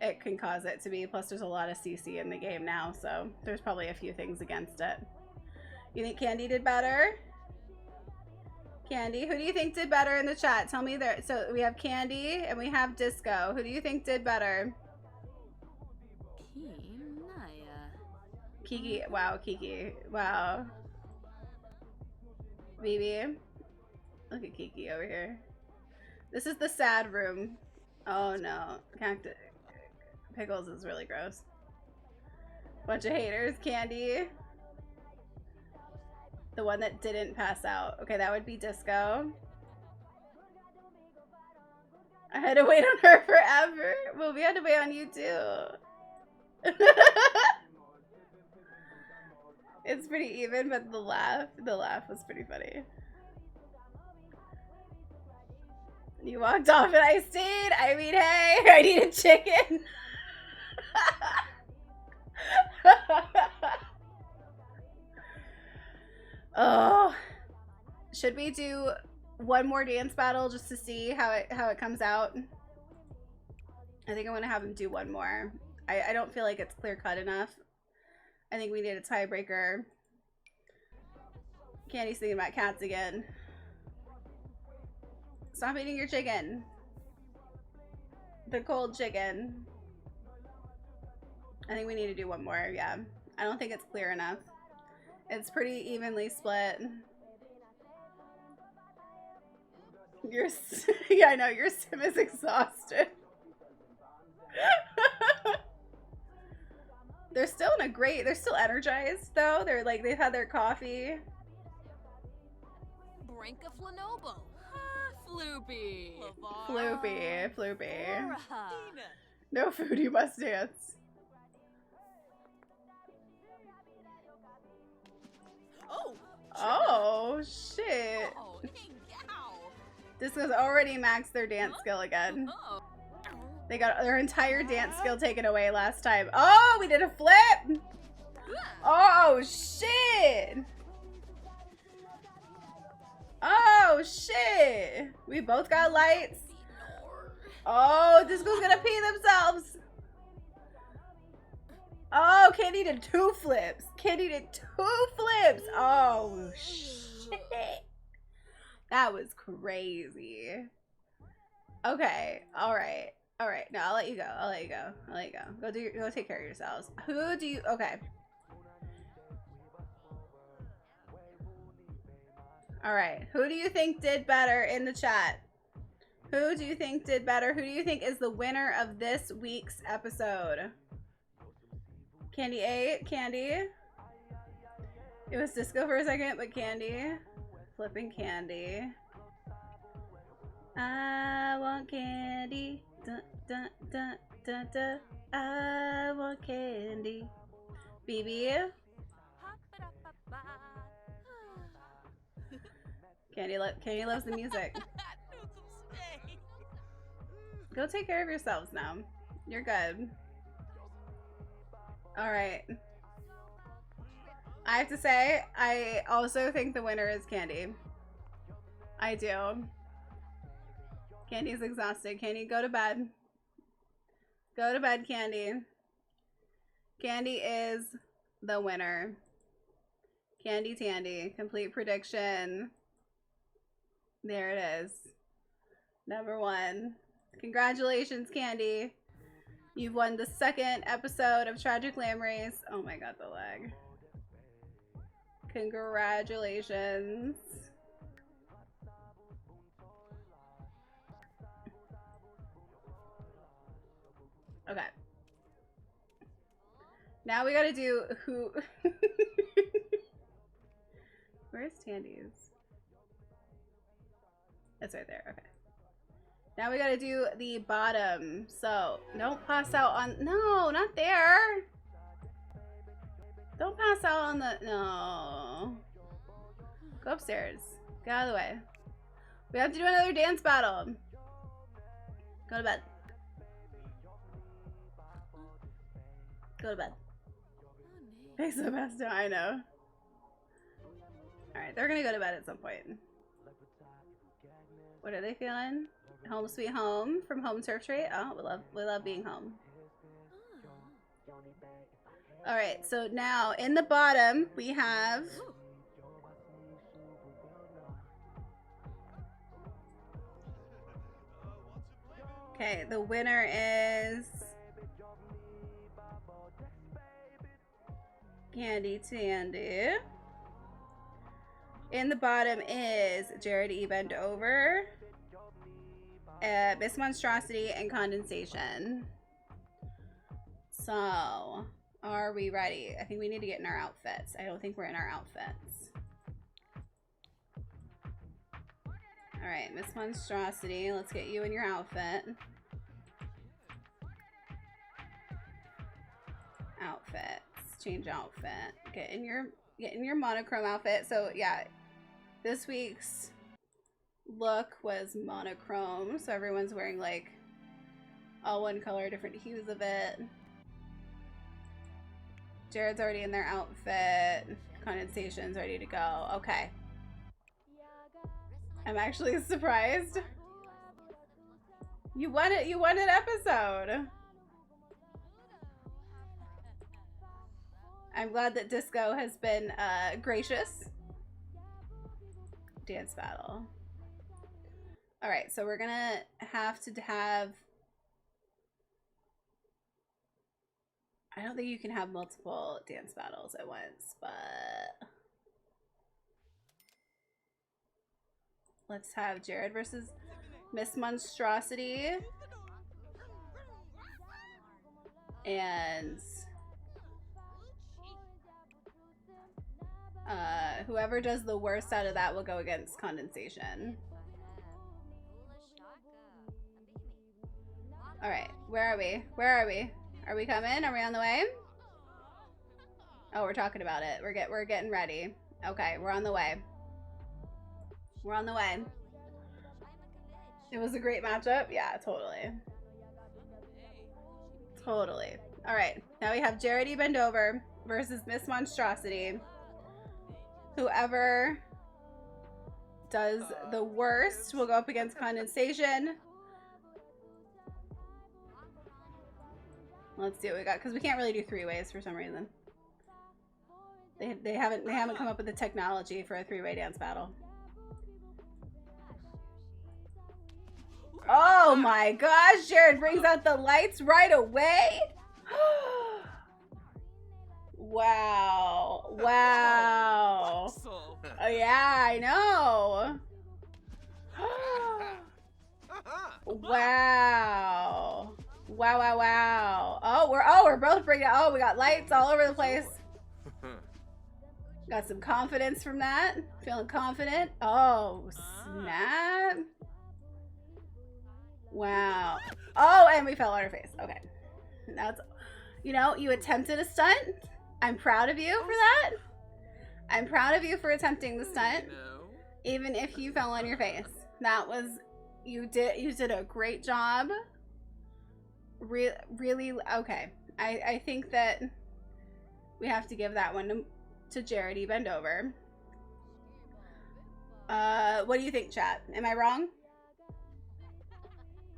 it can cause it to be. Plus, there's a lot of CC in the game now, so there's probably a few things against it. You think Candy did better? Candy, who do you think did better in the chat? Tell me there. So we have Candy and we have Disco. Who do you think did better? Kiki. Wow, Kiki. Wow. BB. Look at Kiki over here. This is the sad room. Oh no. Cactus. Pickles is really gross. Bunch of haters. Candy. The one that didn't pass out. Okay, that would be Disco. I had to wait on her forever. Well, we had to wait on you too. It's pretty even, but the laugh was pretty funny. You walked off and I stayed. I mean, hey, I need a chicken. Oh, should we do one more dance battle just to see how it comes out? I think I'm gonna have him do one more. I don't feel like it's clear cut enough. I think we need a tiebreaker. Candy's thinking about cats again. Stop eating your chicken. The cold chicken. I think we need to do one more, yeah. I don't think it's clear enough. It's pretty evenly split. Yeah, I know, your sim is exhausted. They're still they're still energized though. They're like, they've had their coffee. Brinka Flanobo. Floopy. Floopy. No food, you must dance. Oh shit. This was already maxed their dance skill again. They got their entire dance skill taken away last time. Oh, we did a flip. Oh shit. Oh shit. We both got lights. Oh, Disco's gonna pee themselves. Oh, Candy did 2 flips. Candy did 2 flips. Oh shit. That was crazy. Okay. All right. All right. No, I'll let you go. I'll let you go. I'll let you go. Go take care of yourselves. Who do you? Okay. All right. Who do you think did better in the chat? Who do you think did better? Who do you think is the winner of this week's episode? Candy ate. Candy. It was Disco for a second, but Candy. Flipping Candy. I want candy. Dun, dun, dun, dun, dun. I want candy. BB. Candy loves the music. Go take care of yourselves now. You're good. Alright. I have to say, I also think the winner is Candy. I do. Candy's exhausted. Candy, go to bed. Go to bed, Candy. Candy is the winner. Candy Tandy. Complete prediction. There it is. Number 1. Congratulations, Candy. You've won the 2nd episode of Tragic Glam Race. Oh my god, the lag. Congratulations. Okay. Now we gotta do who. Where's Tandy's? It's right there. Okay. Now we gotta do the bottom. So don't pass out on. No, not there. Don't pass out on the. No. Go upstairs. Get out of the way. We have to do another dance battle. Go to bed. Go to bed. Face the best. I know. Alright, they're gonna go to bed at some point. What are they feeling? Home Sweet Home from Home Surf Trade. Oh, we love being home. All right, so now in the bottom we have okay, the winner is Candy Tandy. In the bottom is Jared E. Bend Over, Miss Monstrosity, and Condensation. So, are we ready? I think we need to get in our outfits. I don't think we're in our outfits. All right, Miss Monstrosity, let's get you in your outfit. Outfits, change outfit. Get in your monochrome outfit. So yeah, this week's look was monochrome. So everyone's wearing like all one color, different hues of it. Jared's already in their outfit. Condensation's ready to go. Okay. I'm actually surprised. You won it. You won an episode. I'm glad that Disco has been gracious. Dance battle. All right, so we're gonna have to have. I don't think you can have multiple dance battles at once, but let's have Jared versus Miss Monstrosity. And whoever does the worst out of that will go against Condensation. All right, where are we? Where are we? Are we coming? Are we on the way? Oh, we're talking about it. We're getting ready. Okay, we're on the way. We're on the way. It was a great matchup. Yeah, totally. Totally. All right, now we have Jared E. Bendover versus Miss Monstrosity. Whoever does the worst will go up against Condensation. Let's see what we got, because we can't really do three-ways for some reason. They haven't come up with the technology for a three-way dance battle. Oh my gosh, Jared brings out the lights right away. Wow. Wow. Yeah, I know. Wow. Wow, wow, wow. Oh, we're both bringing it. Oh, we got lights all over the place. Got some confidence from that. Feeling confident. Oh, snap. Wow. Oh, and we fell on our face. Okay. That's, you know, you attempted a stunt. I'm proud of you for that. I'm proud of you for attempting the stunt. Even if you fell on your face. That was, you did a great job. Really, okay. I think that we have to give that one to Jared E. Bendover. What do you think, chat? Am I wrong?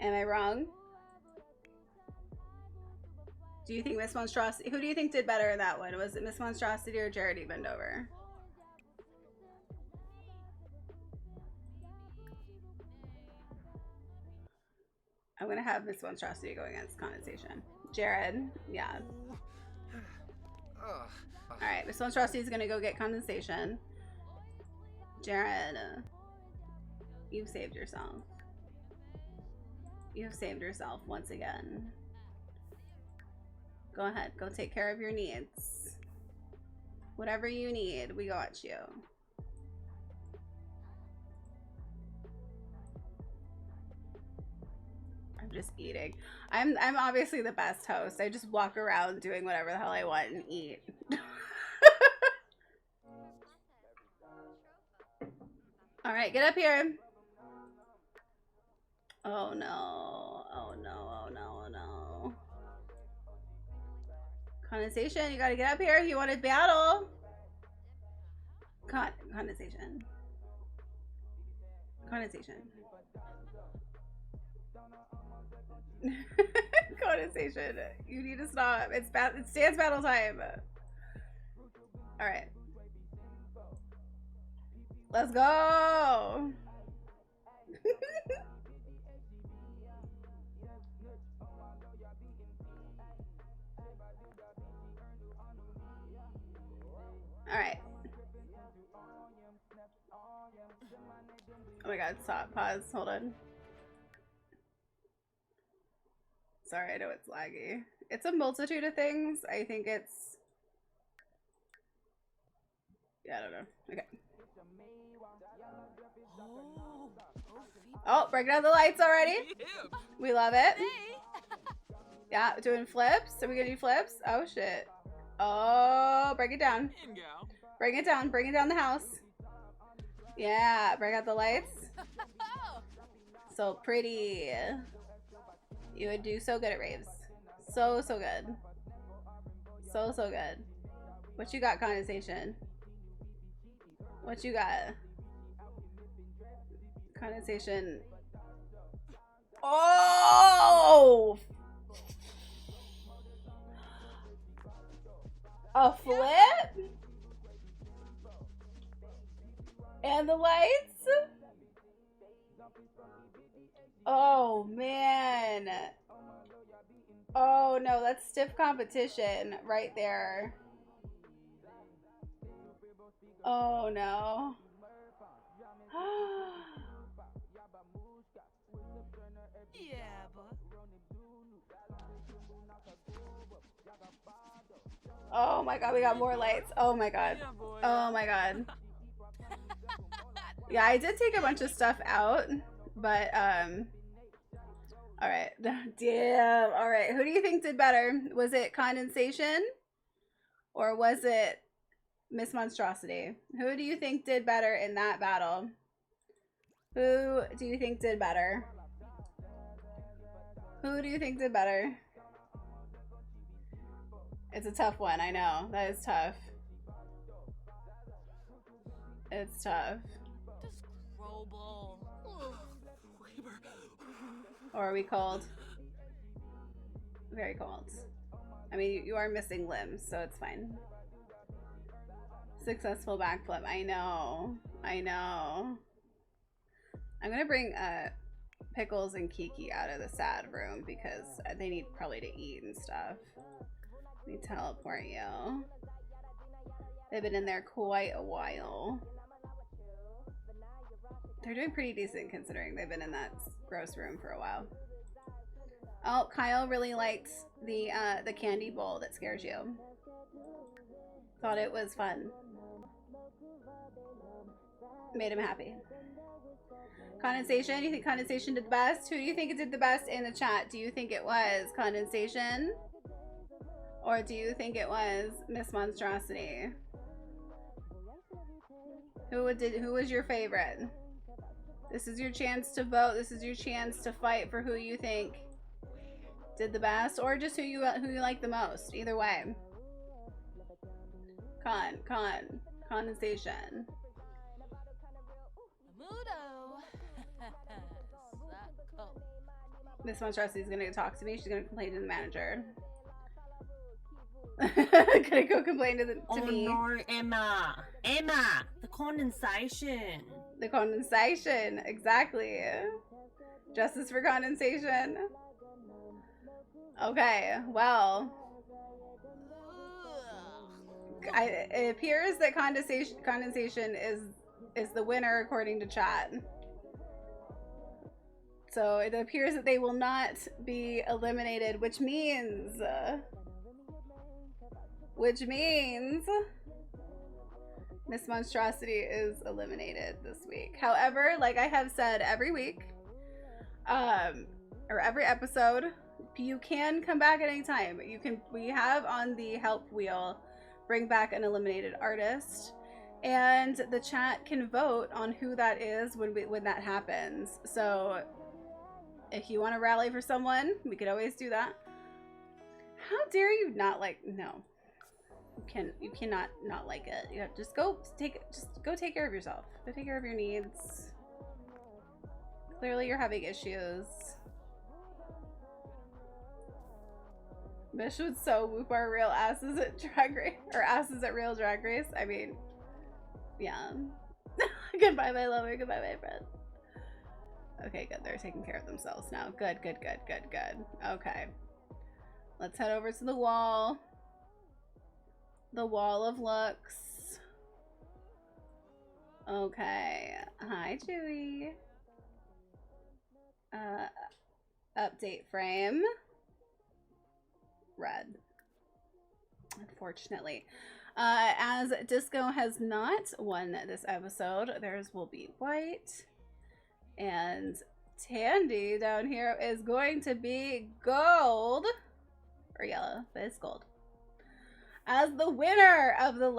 Am I wrong? Do you think Miss Monstrosity, who do you think did better in that one? Was it Miss Monstrosity or Jared E. Bendover? I'm gonna have Miss Monstrosity go against Condensation. Jared, yeah. Alright, Miss Monstrosity is gonna go get Condensation. Jared, you've saved yourself. You've saved yourself once again. Go ahead, go take care of your needs. Whatever you need, we got you. I'm just eating. I'm obviously the best host. I just walk around doing whatever the hell I want and eat. All right, get up here. Oh no. Oh no. Oh no. Oh no. Condensation, you gotta get up here if you want to battle. Condensation. condensation. Condensation. You need to stop. It's dance battle time. All right. Let's go. All right. Oh my god, stop. Pause. Hold on. Sorry, I know it's laggy. It's a multitude of things. I think it's... Yeah, I don't know. Okay. Oh, breaking out the lights already. We love it. Yeah, doing flips. Are we gonna do flips? Oh, shit. Oh, break it down. Bring it down. Bring it down the house. Yeah, break out the lights. So pretty. You would do so good at raves. So good. So good. What you got, condensation? What you got? Condensation. Oh! A flip? And the lights? Oh, man. Oh, no, that's stiff competition right there. Oh, no. Oh my god, we got more lights. Oh my god. Oh my god. Yeah, I did take a bunch of stuff out, but alright. Damn. Alright, who do you think did better? Was it condensation? Or was it Miss Monstrosity? Who do you think did better in that battle? Who do you think did better? Who do you think did better? It's a tough one, I know. That is tough. It's tough. Or are we cold? Very cold. I mean, you are missing limbs, so it's fine. Successful backflip. I know. I know. I'm gonna bring Pickles and Kiki out of the sad room because they need probably to eat and stuff. Let me teleport you. They've been in there quite a while. They're doing pretty decent considering they've been in that gross room for a while. Oh, Kyle really liked the candy bowl that scares you. Thought it was fun. Made him happy. Condensation, you think condensation did the best? Who do you think did the best in the chat? Do you think it was condensation? Or do you think it was Miss Monstrosity? Who was your favorite? This is your chance to vote. This is your chance to fight for who you think did the best, or just who you like the most. Either way. Condensation. Miss Monstrosity is gonna talk to me. She's gonna complain to the manager. Gonna go complain to me. Oh no, Emma! Emma! The condensation! The condensation, exactly. Justice for condensation. Okay, well. It appears that condensation is the winner according to chat. So it appears that they will not be eliminated, which means Miss Monstrosity is eliminated this week. However, like I have said every week, or every episode, you can come back at any time. We have on the help wheel, bring back an eliminated artist, and the chat can vote on who that is when that happens. So if you want to rally for someone, we could always do that. How dare you not like, no. You cannot not like it. You have, just go take care of yourself. Go take care of your needs. Clearly you're having issues. Mish would so whoop our real asses at Drag Race, or asses at Real Drag Race. I mean, yeah. Goodbye, my lover. Goodbye, my friend. Okay, good. They're taking care of themselves now. Good, good, good, good, good. Okay. Let's head over to the wall. The wall of looks. Okay. Hi, Chewy. Update frame. Red. Unfortunately. As Disco has not won this episode, theirs will be white. And Tandy down here is going to be gold. Or yellow, but it's gold. As the winner of the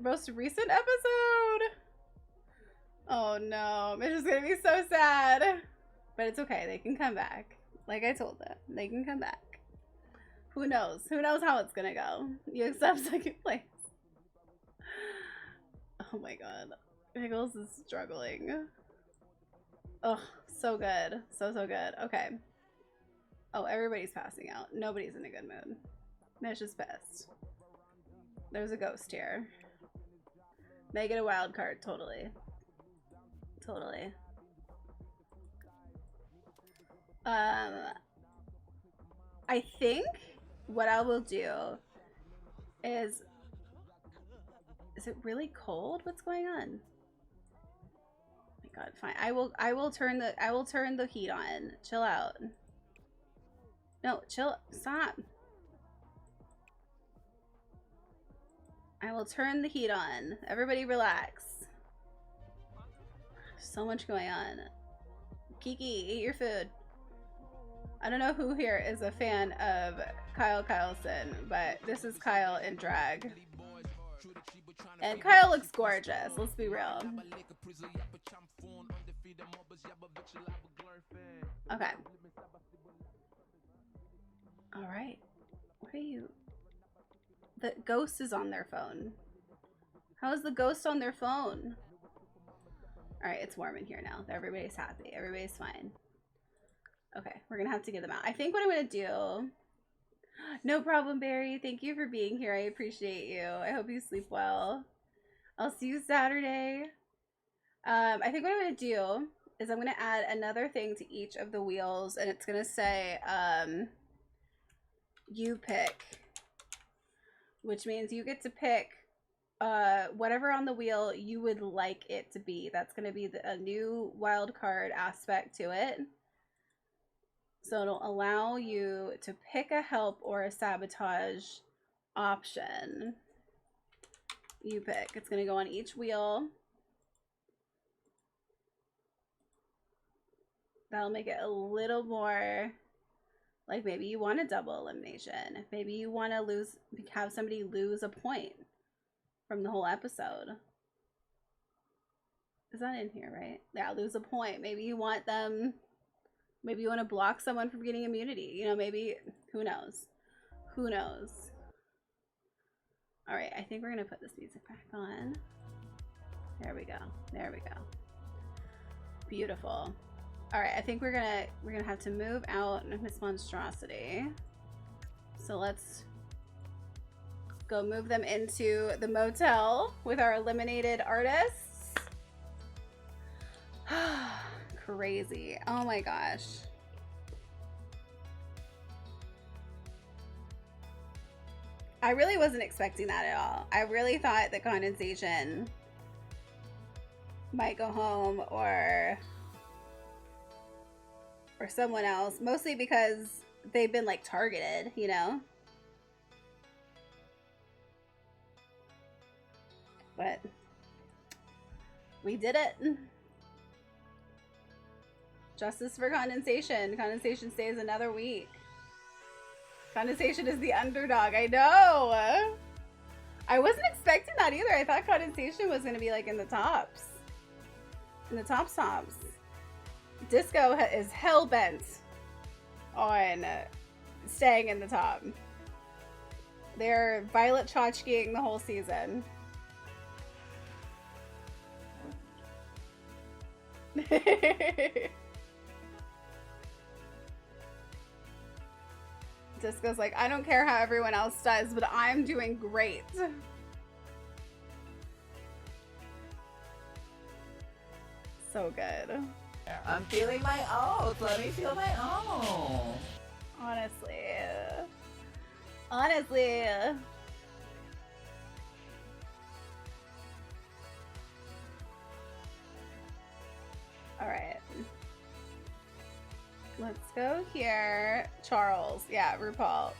most recent episode. Oh no, Mitch is gonna be so sad. But it's okay, they can come back. Like I told them, they can come back. Who knows? Who knows how it's gonna go? You accept second place. Oh my god. Pickles is struggling. Oh, so good. So good. Okay. Oh, everybody's passing out. Nobody's in a good mood. Mish is pissed. There's a ghost here. Make it a wild card. Totally. Totally. I think what I will do is it really cold? What's going on? Oh my god, fine. I will turn the heat on. Chill out. No, chill. Stop. I will turn the heat on. Everybody relax. So much going on. Kiki, eat your food. I don't know who here is a fan of Kyle Kyleson, but this is Kyle in drag. And Kyle looks gorgeous, let's be real. Okay. Alright. What are you? The ghost is on their phone. How is the ghost on their phone? Alright, it's warm in here now. Everybody's happy. Everybody's fine. Okay, we're gonna have to get them out. I think what I'm gonna do... No problem, Barry. Thank you for being here. I appreciate you. I hope you sleep well. I'll see you Saturday. I think what I'm gonna do is I'm gonna add another thing to each of the wheels, and it's gonna say, you pick. Which means you get to pick whatever on the wheel you would like it to be. That's gonna be a new wild card aspect to it. So it'll allow you to pick a help or a sabotage option. You pick. It's going to go on each wheel. That'll make it a little more like maybe you want a double elimination. Maybe you want to have somebody lose a point from the whole episode. Is that in here, right? Yeah, lose a point. Maybe you want them... Maybe you want to block someone from getting immunity. You know, maybe, who knows? Who knows? All right, I think we're going to put this music back on. There we go. There we go. Beautiful. All right, I think we're going to have to move out Miss Monstrosity. So let's go move them into the motel with our eliminated artists. Crazy. Oh my gosh. I really wasn't expecting that at all. I really thought that Condensation might go home or someone else, mostly because they've been like targeted, you know? But we did it. Justice for Condensation. Condensation stays another week. Condensation is the underdog. I know. I wasn't expecting that either. I thought Condensation was going to be like in the tops. In the tops. Disco is hell-bent on staying in the top. They're Violet Chachkiing the whole season. Disco's like, I don't care how everyone else does, but I'm doing great. So good. I'm feeling my oats. Let me feel my oats. Honestly. Honestly. All right. Let's go here. Charles. Yeah, RuPaul.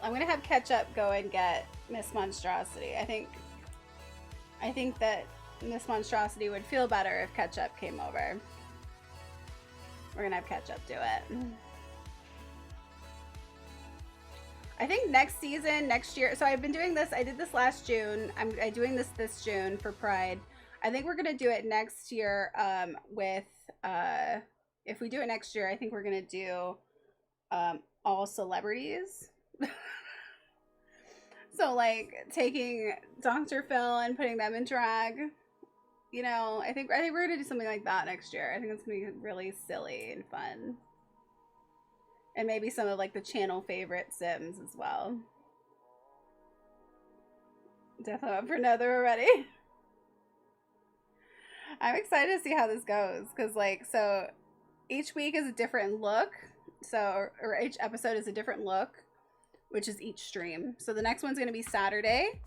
I'm gonna have Ketchup go and get Miss Monstrosity. I think that Miss Monstrosity would feel better if Ketchup came over. We're gonna have Ketchup do it. I think next season, next year. So I've been doing this. I did this last June. I'm doing this June for Pride. I think we're gonna do it next year. If we do it next year, I think we're gonna do all celebrities. So like taking Dr. Phil and putting them in drag. You know, I think we're gonna do something like that next year. I think it's gonna be really silly and fun. And maybe some of like the channel favorite Sims as well. Definitely up for another already. I'm excited to see how this goes because like, so each week is a different look. So, or each episode is a different look, which is each stream. So the next one's going to be Saturday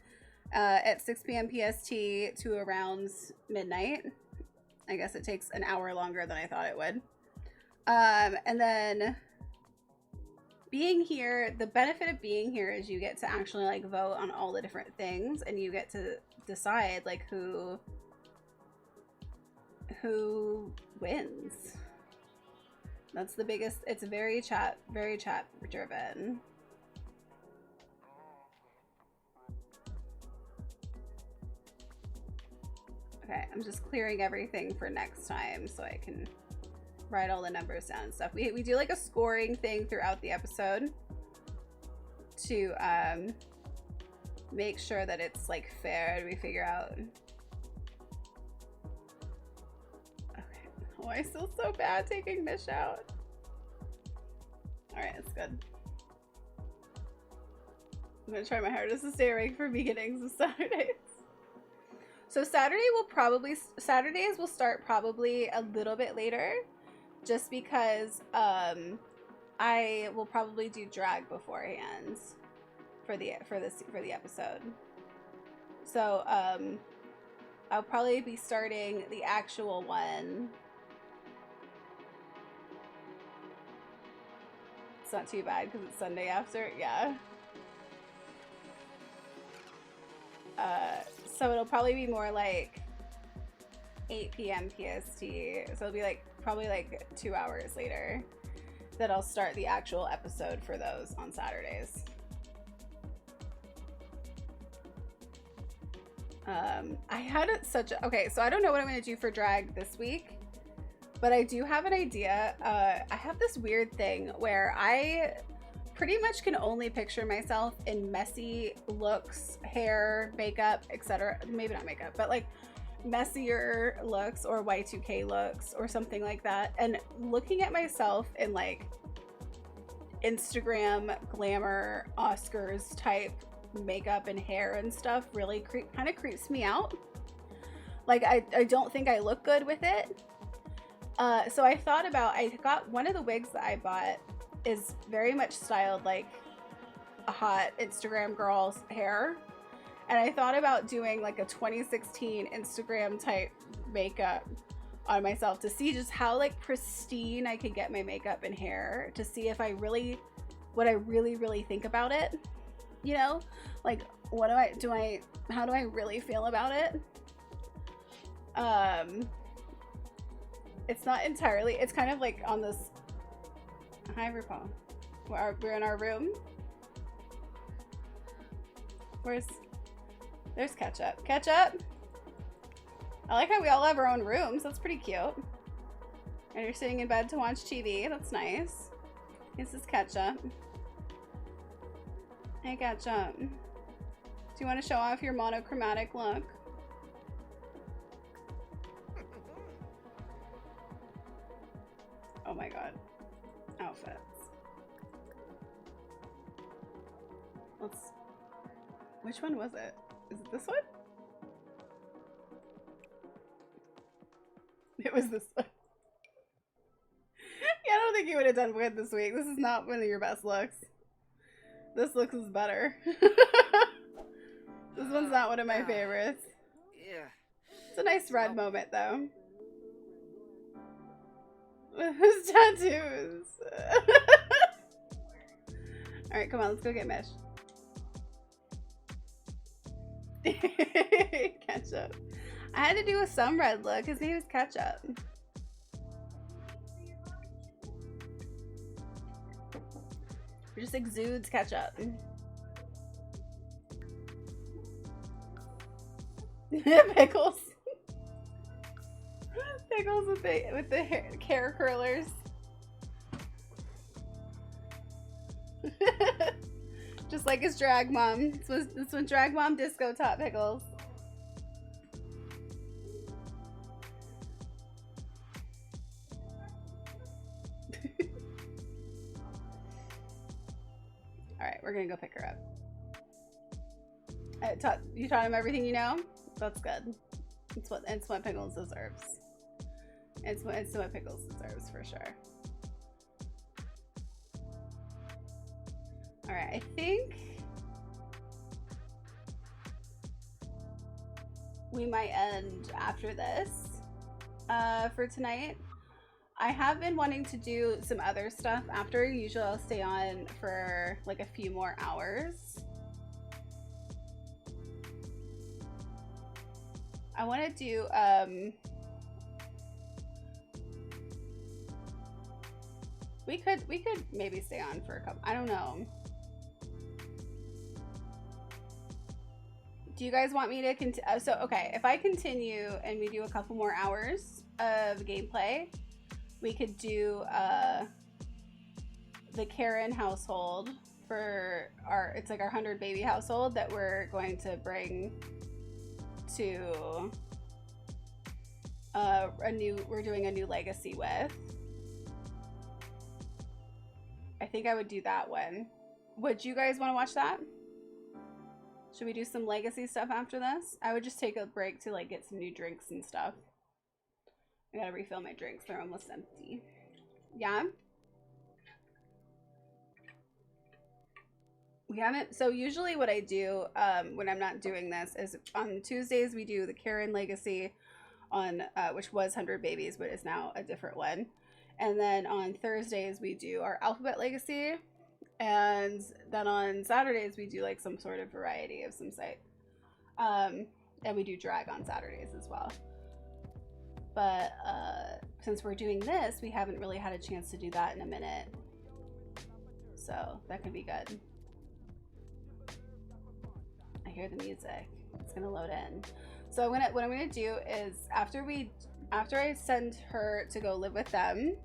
at 6 p.m. PST to around midnight. I guess it takes an hour longer than I thought it would. And then being here, the benefit of being here is you get to actually like vote on all the different things and you get to decide like who wins. That's the biggest. It's very chat driven. Okay, I'm just clearing everything for next time so I can write all the numbers down and stuff. We do like a scoring thing throughout the episode to make sure that it's like fair. We figure out. Okay. Oh, I feel so bad taking Mish out. All right, that's good. I'm gonna try my hardest to stay awake for beginnings of Saturdays. So Saturdays will start probably a little bit later, just because I will probably do drag beforehand for the episode. So I'll probably be starting the actual one. It's not too bad because it's Sunday after, yeah. So it'll probably be more like 8 p.m. PST. So it'll be like probably like 2 hours later that I'll start the actual episode for those on Saturdays. I had okay, so I don't know what I'm gonna do for drag this week, but I do have an idea. I have this weird thing where I pretty much can only picture myself in messy looks, hair, makeup, etc. Maybe not makeup, but like messier looks or Y2K looks or something like that. And looking at myself in like Instagram glamour Oscars type makeup and hair and stuff really kind of creeps me out. Like I don't think I look good with it. So I thought about, I got one of the wigs that I bought is very much styled like a hot Instagram girl's hair, and I thought about doing like a 2016 Instagram type makeup on myself to see just how like pristine I could get my makeup and hair, to see if what I really think about it, you know, like how do I really feel about it. It's not entirely, it's kind of like on this. Hi, RuPaul. We're in our room. There's Ketchup. Ketchup! I like how we all have our own rooms. That's pretty cute. And you're sitting in bed to watch TV. That's nice. This is Ketchup. Hey, Ketchup. Do you want to show off your monochromatic look? Oh my god. Outfits. Which one was it? Is it this one? It was this one. Yeah, I don't think you would have done good this week. This is not one of your best looks. This looks is better. This one's not one of my favorites. Yeah. It's a nice red moment, though. His tattoos. Alright, come on, let's go get Mish. Ketchup. I had to do with some red look. His name is Ketchup. It just exudes ketchup. Pickles. Pickles with the hair curlers. Just like his drag mom. This one drag mom disco top pickles. Alright, we're gonna go pick her up. You taught him everything you know? That's good. It's what Pickles deserves. It's what Pickles deserves for sure. Alright, I think we might end after this for tonight. I have been wanting to do some other stuff after. Usually I'll stay on for like a few more hours. I want to do we could maybe stay on for a couple. I don't know. Do you guys want me to continue? So okay, if I continue and we do a couple more hours of gameplay, we could do the Karyn household for it's like our 100 baby household that we're going to bring to we're doing a new legacy with. I think I would do that one. Would you guys want to watch that? Should we do some legacy stuff after this? I would just take a break to like get some new drinks and stuff. I gotta refill my drinks, they're almost empty. Yeah? We haven't, so usually what I do when I'm not doing this is on Tuesdays we do the Karyn legacy on, which was 100 babies, but is now a different one. And then on Thursdays we do our alphabet legacy. And then on Saturdays we do like some sort of variety of some site. And we do drag on Saturdays as well. But since we're doing this, we haven't really had a chance to do that in a minute. So that could be good. I hear the music. It's gonna load in. So what I'm gonna do is after I send her to go live with them,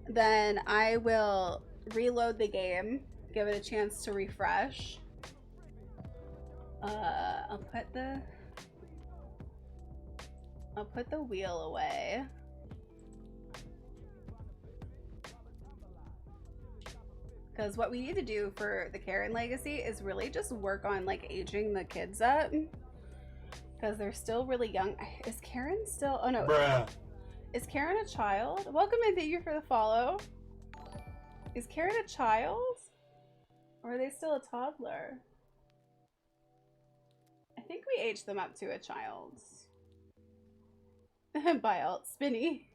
then I will reload the game, give it a chance to refresh. I'll put the wheel away. Because what we need to do for the Karyn legacy is really just work on like aging the kids up. Because they're still really young. Is Karyn still, oh no. Bruh. Is Karyn a child? Welcome and thank you for the follow. Is Karyn a child? Or are they still a toddler? I think we aged them up to a child. Bye alt Spinny.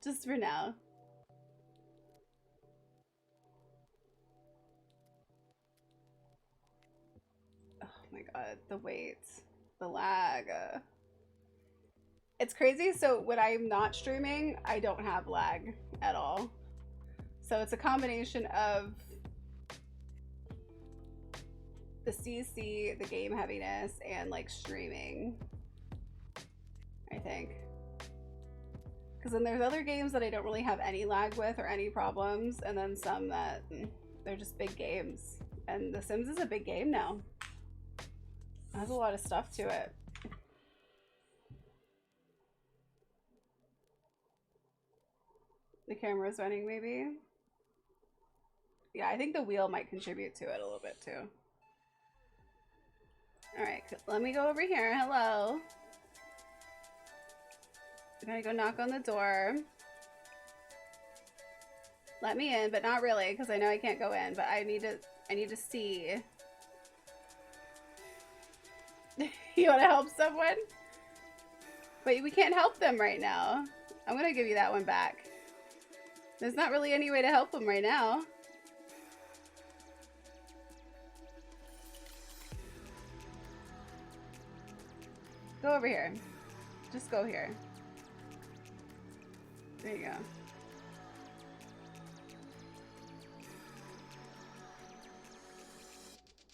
Just for now. Oh my god, the wait. The lag. It's crazy, so when I'm not streaming, I don't have lag at all. So it's a combination of the CC, the game heaviness, and like streaming, I think. Because then there's other games that I don't really have any lag with or any problems, and then some that they're just big games. And The Sims is a big game now. It has a lot of stuff to it. The camera's running, maybe? Yeah, I think the wheel might contribute to it a little bit too. Alright, let me go over here. Hello. I'm gonna go knock on the door. Let me in, but not really, because I know I can't go in, but I need to see. You wanna help someone? But we can't help them right now. I'm gonna give you that one back. There's not really any way to help them right now. Go over here. Just go here. There you go.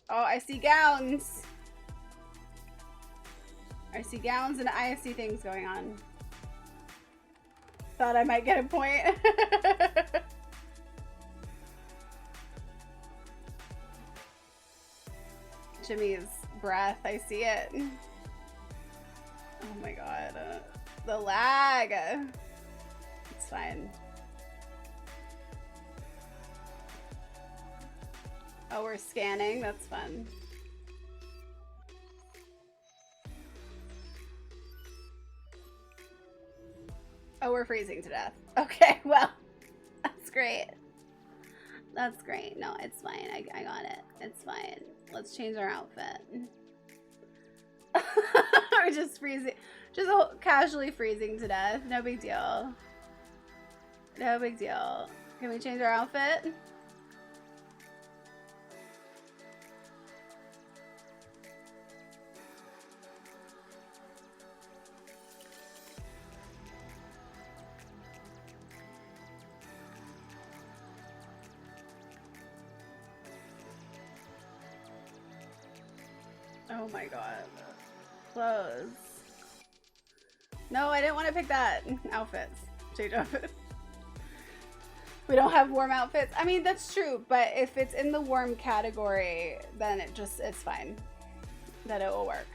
Oh, I see gowns. I see gowns and I see things going on. Thought I might get a point. Jimmy's breath, I see it. Oh my god. The lag. It's fine. Oh, we're scanning. That's fun. Oh, we're freezing to death. Okay, well, that's great. That's great. No, it's fine. I got it. It's fine. Let's change our outfit. We're just freezing. Just casually freezing to death. No big deal. No big deal. Can we change our outfit? Oh my god. Clothes. No, I didn't want to pick that. Outfits. Change outfits. We don't have warm outfits. I mean, that's true, but if it's in the warm category, then it's fine. Then it will work.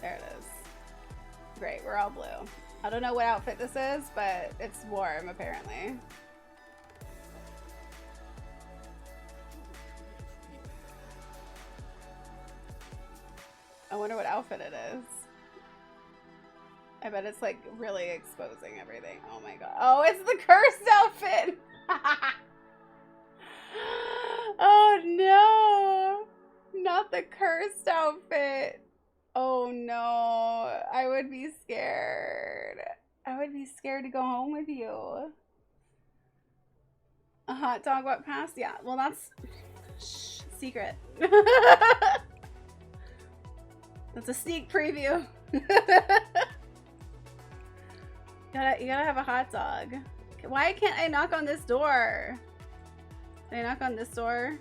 There it is. Great, we're all blue. I don't know what outfit this is, but it's warm apparently. I wonder what outfit it is. I bet it's like really exposing everything. Oh my god. Oh, it's the cursed outfit! Oh no! Not the cursed outfit! Oh no. I would be scared. I would be scared to go home with you. A hot dog went past? Yeah, well that's... Shh, secret. That's a sneak preview. You gotta have a hot dog. Why can't I knock on this door? Can I knock on this door?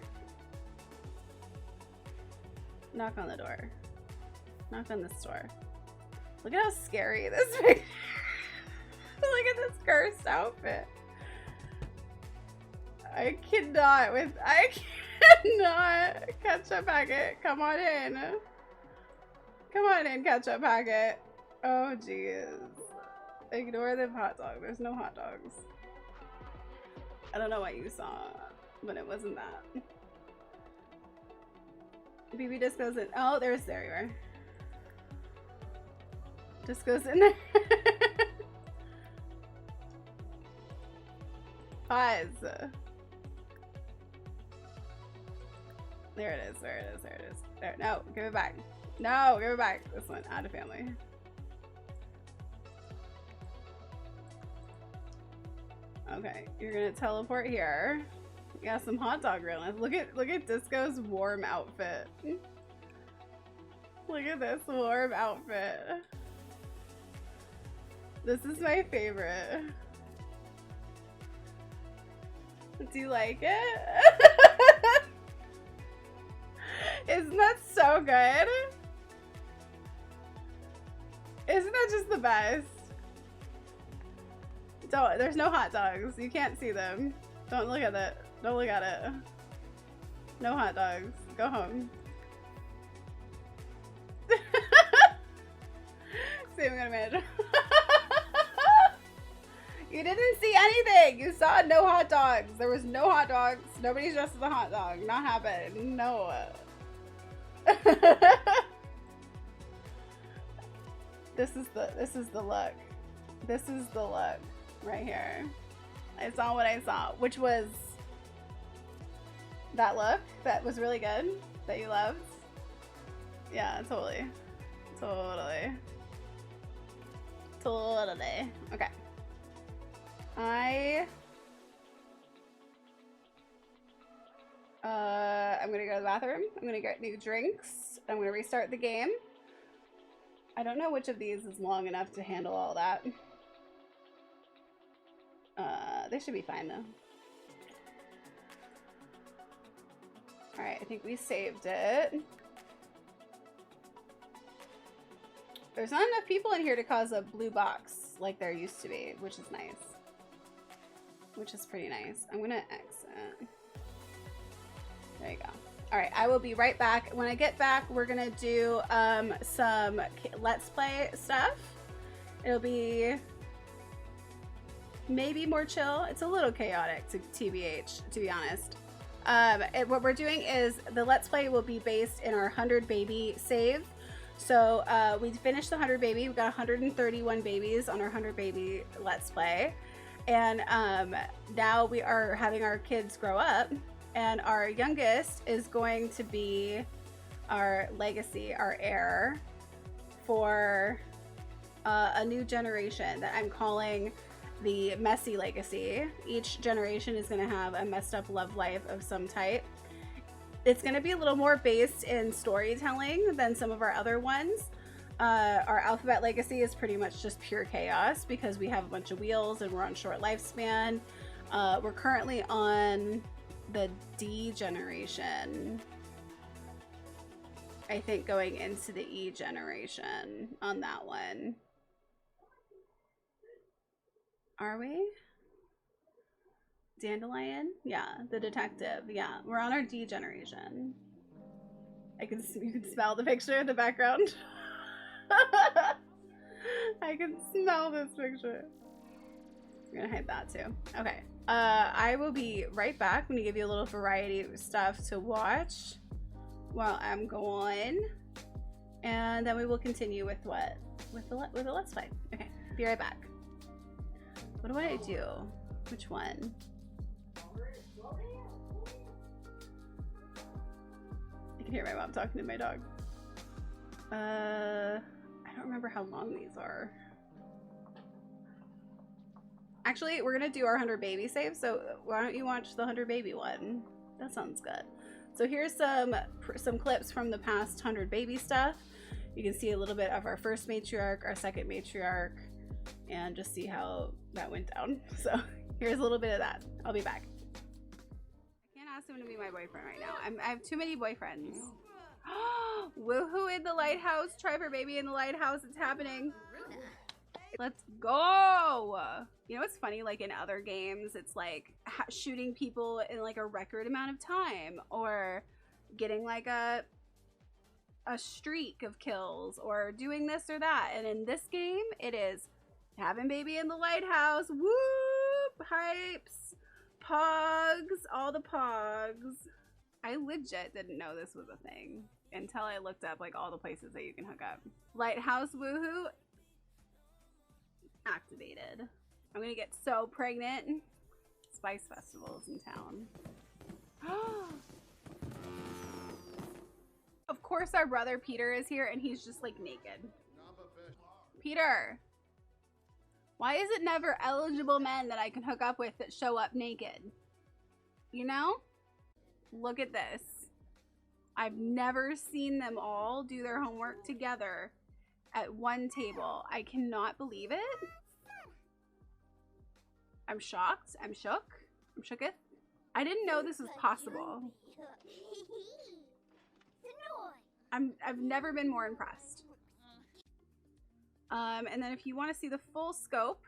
Knock on the door. Knock on this door. Look at how scary this is. Look at this cursed outfit. I cannot ketchup packet. Come on in. Come on in, ketchup packet. Oh jeez. Ignore the hot dog. There's no hot dogs. I don't know what you saw, but it wasn't that. BB Disco's in. Oh, there you are. Disco's in there. Pause. There it is. There it is. There it is. There. No, give it back. No, give it back. This one, add a family. Okay, you're gonna teleport here. You got some hot dog realness. Look at Disco's warm outfit. Look at this warm outfit. This is my favorite. Do you like it? Isn't that so good? Isn't that just the best? There's no hot dogs. You can't see them. Don't look at it. Don't look at it. No hot dogs. Go home. See, I'm gonna manage. You didn't see anything. You saw no hot dogs. There was no hot dogs. Nobody's dressed as a hot dog. Not happening. No. This is the look. This is the look right here. I saw what I saw, which was that look that was really good, that you loved. Yeah, totally. Totally. Totally. Okay. I'm gonna go to the bathroom. I'm gonna get new drinks. I'm gonna restart the game. I don't know which of these is long enough to handle all that. They should be fine though. Alright, I think we saved it. There's not enough people in here to cause a blue box like there used to be, which is nice. Which is pretty nice. I'm gonna exit. There you go. Alright, I will be right back. When I get back, we're gonna do some Let's Play stuff. It'll be maybe more chill. It's a little chaotic, to TBH, to be honest. What we're doing is the Let's Play will be based in our 100 baby save. So we finished the 100 baby. We've got 131 babies on our 100 baby Let's Play. And now we are having our kids grow up. And our youngest is going to be our legacy, our heir, for a new generation that I'm calling the messy legacy. Each generation is going to have a messed up love life of some type. It's going to be a little more based in storytelling than some of our other ones. Our alphabet legacy is pretty much just pure chaos because we have a bunch of wheels and we're on short lifespan. We're currently on the D generation. I think going into the E generation on that one. Are we? Dandelion? Yeah, the detective. Yeah, we're on our D generation. You can smell the picture in the background. I can smell this picture. I'm gonna hide that too. Okay. I will be right back. I'm gonna give you a little variety of stuff to watch while I'm gone, and then we will continue with what? With the Let's Play. Okay. Be right back. What do I do? Which one? I can hear my mom talking to my dog. I don't remember how long these are. Actually, we're gonna do our 100 baby save, so why don't you watch the 100 baby one? That sounds good. So here's some clips from the past 100 baby stuff. You can see a little bit of our first matriarch, our second matriarch, and just see how that went down. So here's a little bit of that. I'll be back. I can't ask him to be my boyfriend right now. I have too many boyfriends. Woohoo in the lighthouse. Try for baby in the lighthouse. It's happening. Let's go. You know what's funny? Like in other games, it's like shooting people in like a record amount of time, or getting like a streak of kills, or doing this or that. And in this game, it is having baby in the lighthouse. Whoop! Hypes, pogs, all the pogs. I legit didn't know this was a thing until I looked up like all the places that you can hook up. Lighthouse woohoo activated. I'm gonna get so pregnant. Spice festivals in town. Of course our brother Peter is here and he's just like naked. Peter, why is it never eligible men that I can hook up with that show up naked? You know? Look at this. I've never seen them all do their homework together at one table. I cannot believe it. I'm shocked. I'm shook. I'm shooketh. I didn't know this was possible. I've never been more impressed. And then if you want to see the full scope,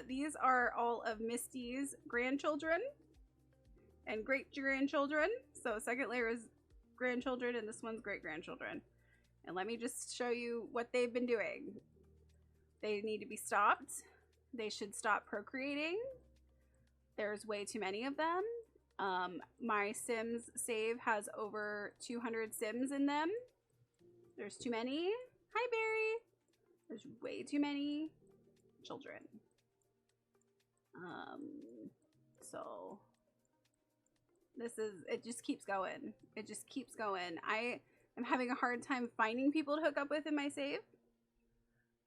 these are all of Misty's grandchildren and great-grandchildren. So second layer is grandchildren and this one's great-grandchildren. And let me just show you what they've been doing. They need to be stopped. They should stop procreating. There's way too many of them. My Sims save has over 200 Sims in them. There's too many. Hi, Barry. There's way too many children. So this is, it just keeps going. It just keeps going. I am having a hard time finding people to hook up with in my save.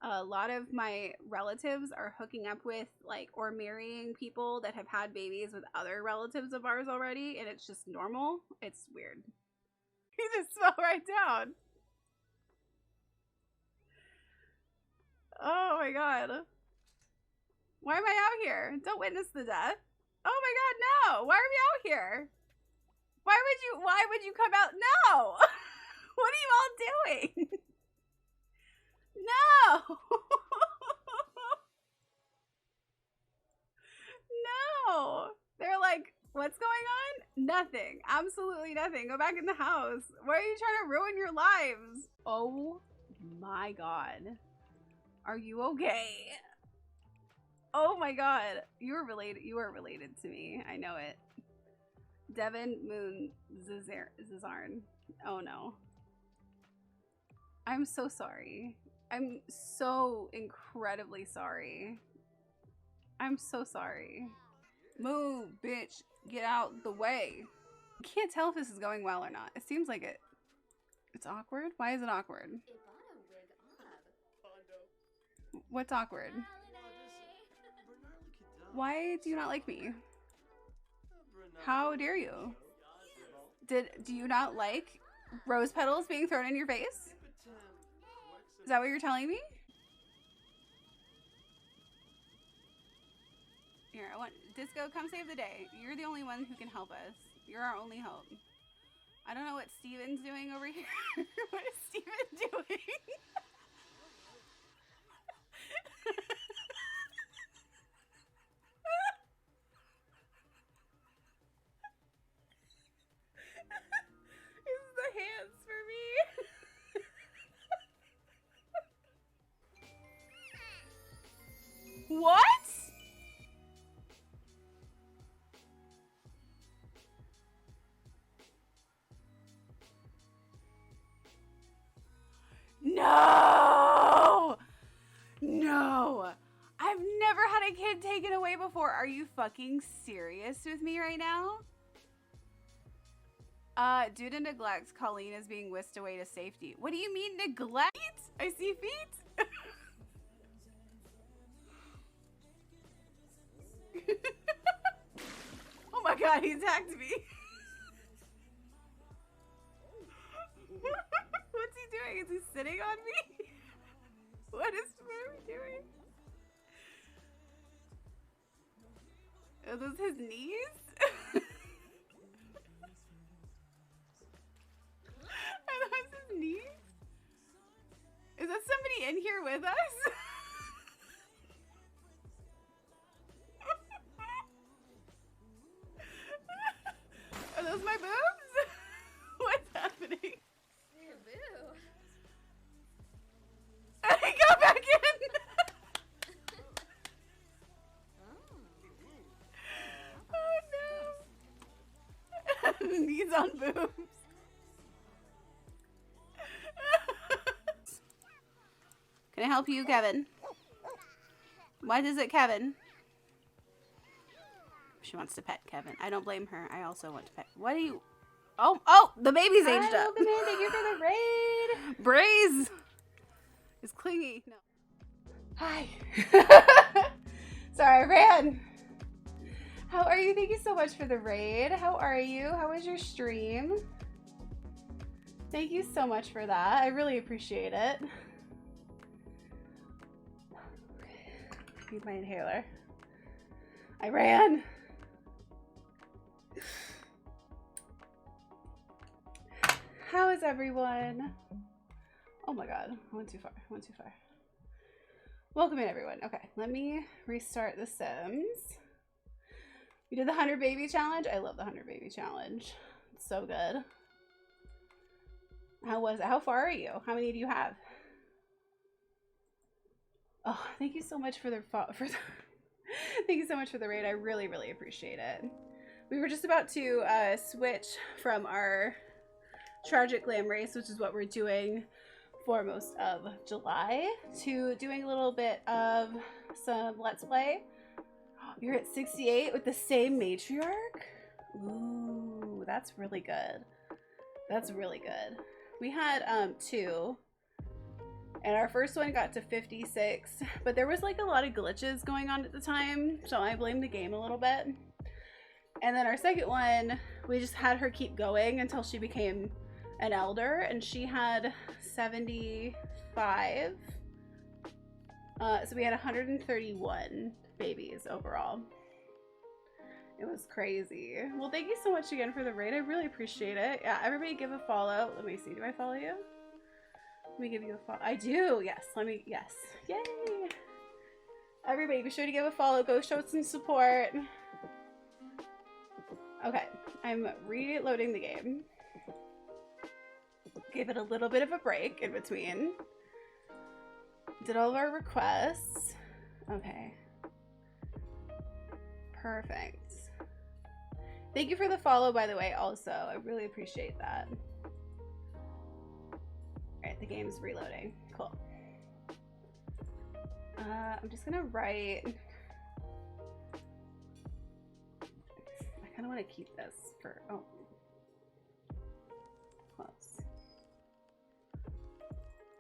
A lot of my relatives are hooking up with, like, or marrying people that have had babies with other relatives of ours already, and it's just normal. It's weird. He just fell right down. Oh my god. Why am I out here? Don't witness the death. Oh my god, no! Why are we out here? Why would you come out? No! What are you all doing? No! No! They're like, what's going on? Nothing. Absolutely nothing. Go back in the house. Why are you trying to ruin your lives? Oh my god. Are you okay? Oh my god. You are related to me. I know it. Devin Moon Zizarn. Oh no. I'm so sorry. I'm so incredibly sorry. I'm so sorry. Move, bitch. Get out the way. I can't tell if this is going well or not. It seems like it. It's awkward? Why is it awkward? What's awkward? Why do you not like me? How dare you? Do you not like rose petals being thrown in your face? Is that what you're telling me? Here, I want Disco, come save the day. You're the only one who can help us. You're our only hope. I don't know what Steven's doing over here. What is Steven doing? This is the hands for me. What? No! No! I've never had a kid taken away before. Are you fucking serious with me right now? Due to neglect, Colleen is being whisked away to safety. What do you mean neglect? I see feet. Oh my god, he attacked me. What's he doing? Is he sitting on me? What are we doing? Are those his knees? Are those his knees? Is that somebody in here with us? Are those my boobs? What's happening? Go back in! Oh no! Knees on boobs. Can I help you, Kevin? What is it, Kevin? She wants to pet Kevin. I don't blame her. I also want to pet. What do you... Oh, the baby's aged up. Thank you for the raid. Braze is clingy. No. Hi. Sorry, I ran. How are you? Thank you so much for the raid. How are you? How was your stream? Thank you so much for that. I really appreciate it. Need my inhaler. I ran. How is everyone? Oh my god, I went too far. Welcome in, everyone. Okay, let me restart The Sims. We did the 100 baby challenge. I love the 100 baby challenge. It's so good. How was it? How far are you? How many do you have? Oh, thank you so much for the thank you so much for the raid. I really, really appreciate it. We were just about to switch from our tragic glam race, which is what we're doing for most of July, to doing a little bit of some Let's Play. You're at 68 with the same matriarch? Ooh, that's really good. That's really good. We had 2. And our first one got to 56, but there was like a lot of glitches going on at the time, so I blame the game a little bit. And then our second one, we just had her keep going until she became an elder, and she had 75. So we had 131 babies overall. It was crazy. Well, thank you so much again for the raid. I really appreciate it. Yeah, everybody give a follow. Let me see. Do I follow you? Let me give you a follow. I do. Yes. Yes. Yay. Everybody be sure to give a follow. Go show some support. Okay. I'm reloading the game. Give it a little bit of a break in between. Did all of our requests. Okay. Perfect. Thank you for the follow, by the way, also. I really appreciate that. Alright, the game's reloading. Cool. I'm just gonna write... I kind of want to keep this for... Oh. Close.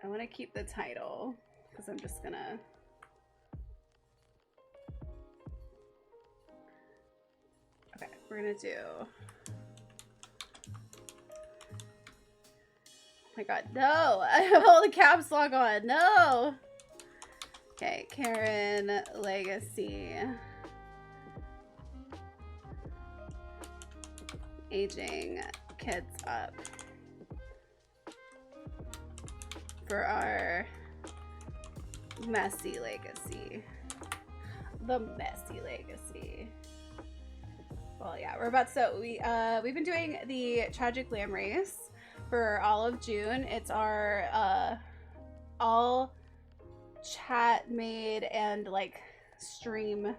I want to keep the title, because I'm just gonna... Okay, we're gonna do... Oh my god, no! I have all the caps lock on, no! Okay, Karyn Legacy. Aging kids up. For our messy legacy. The messy legacy. Well, yeah, we're about to, we've been doing the Tragic Glam race for all of June. It's our all chat made and like stream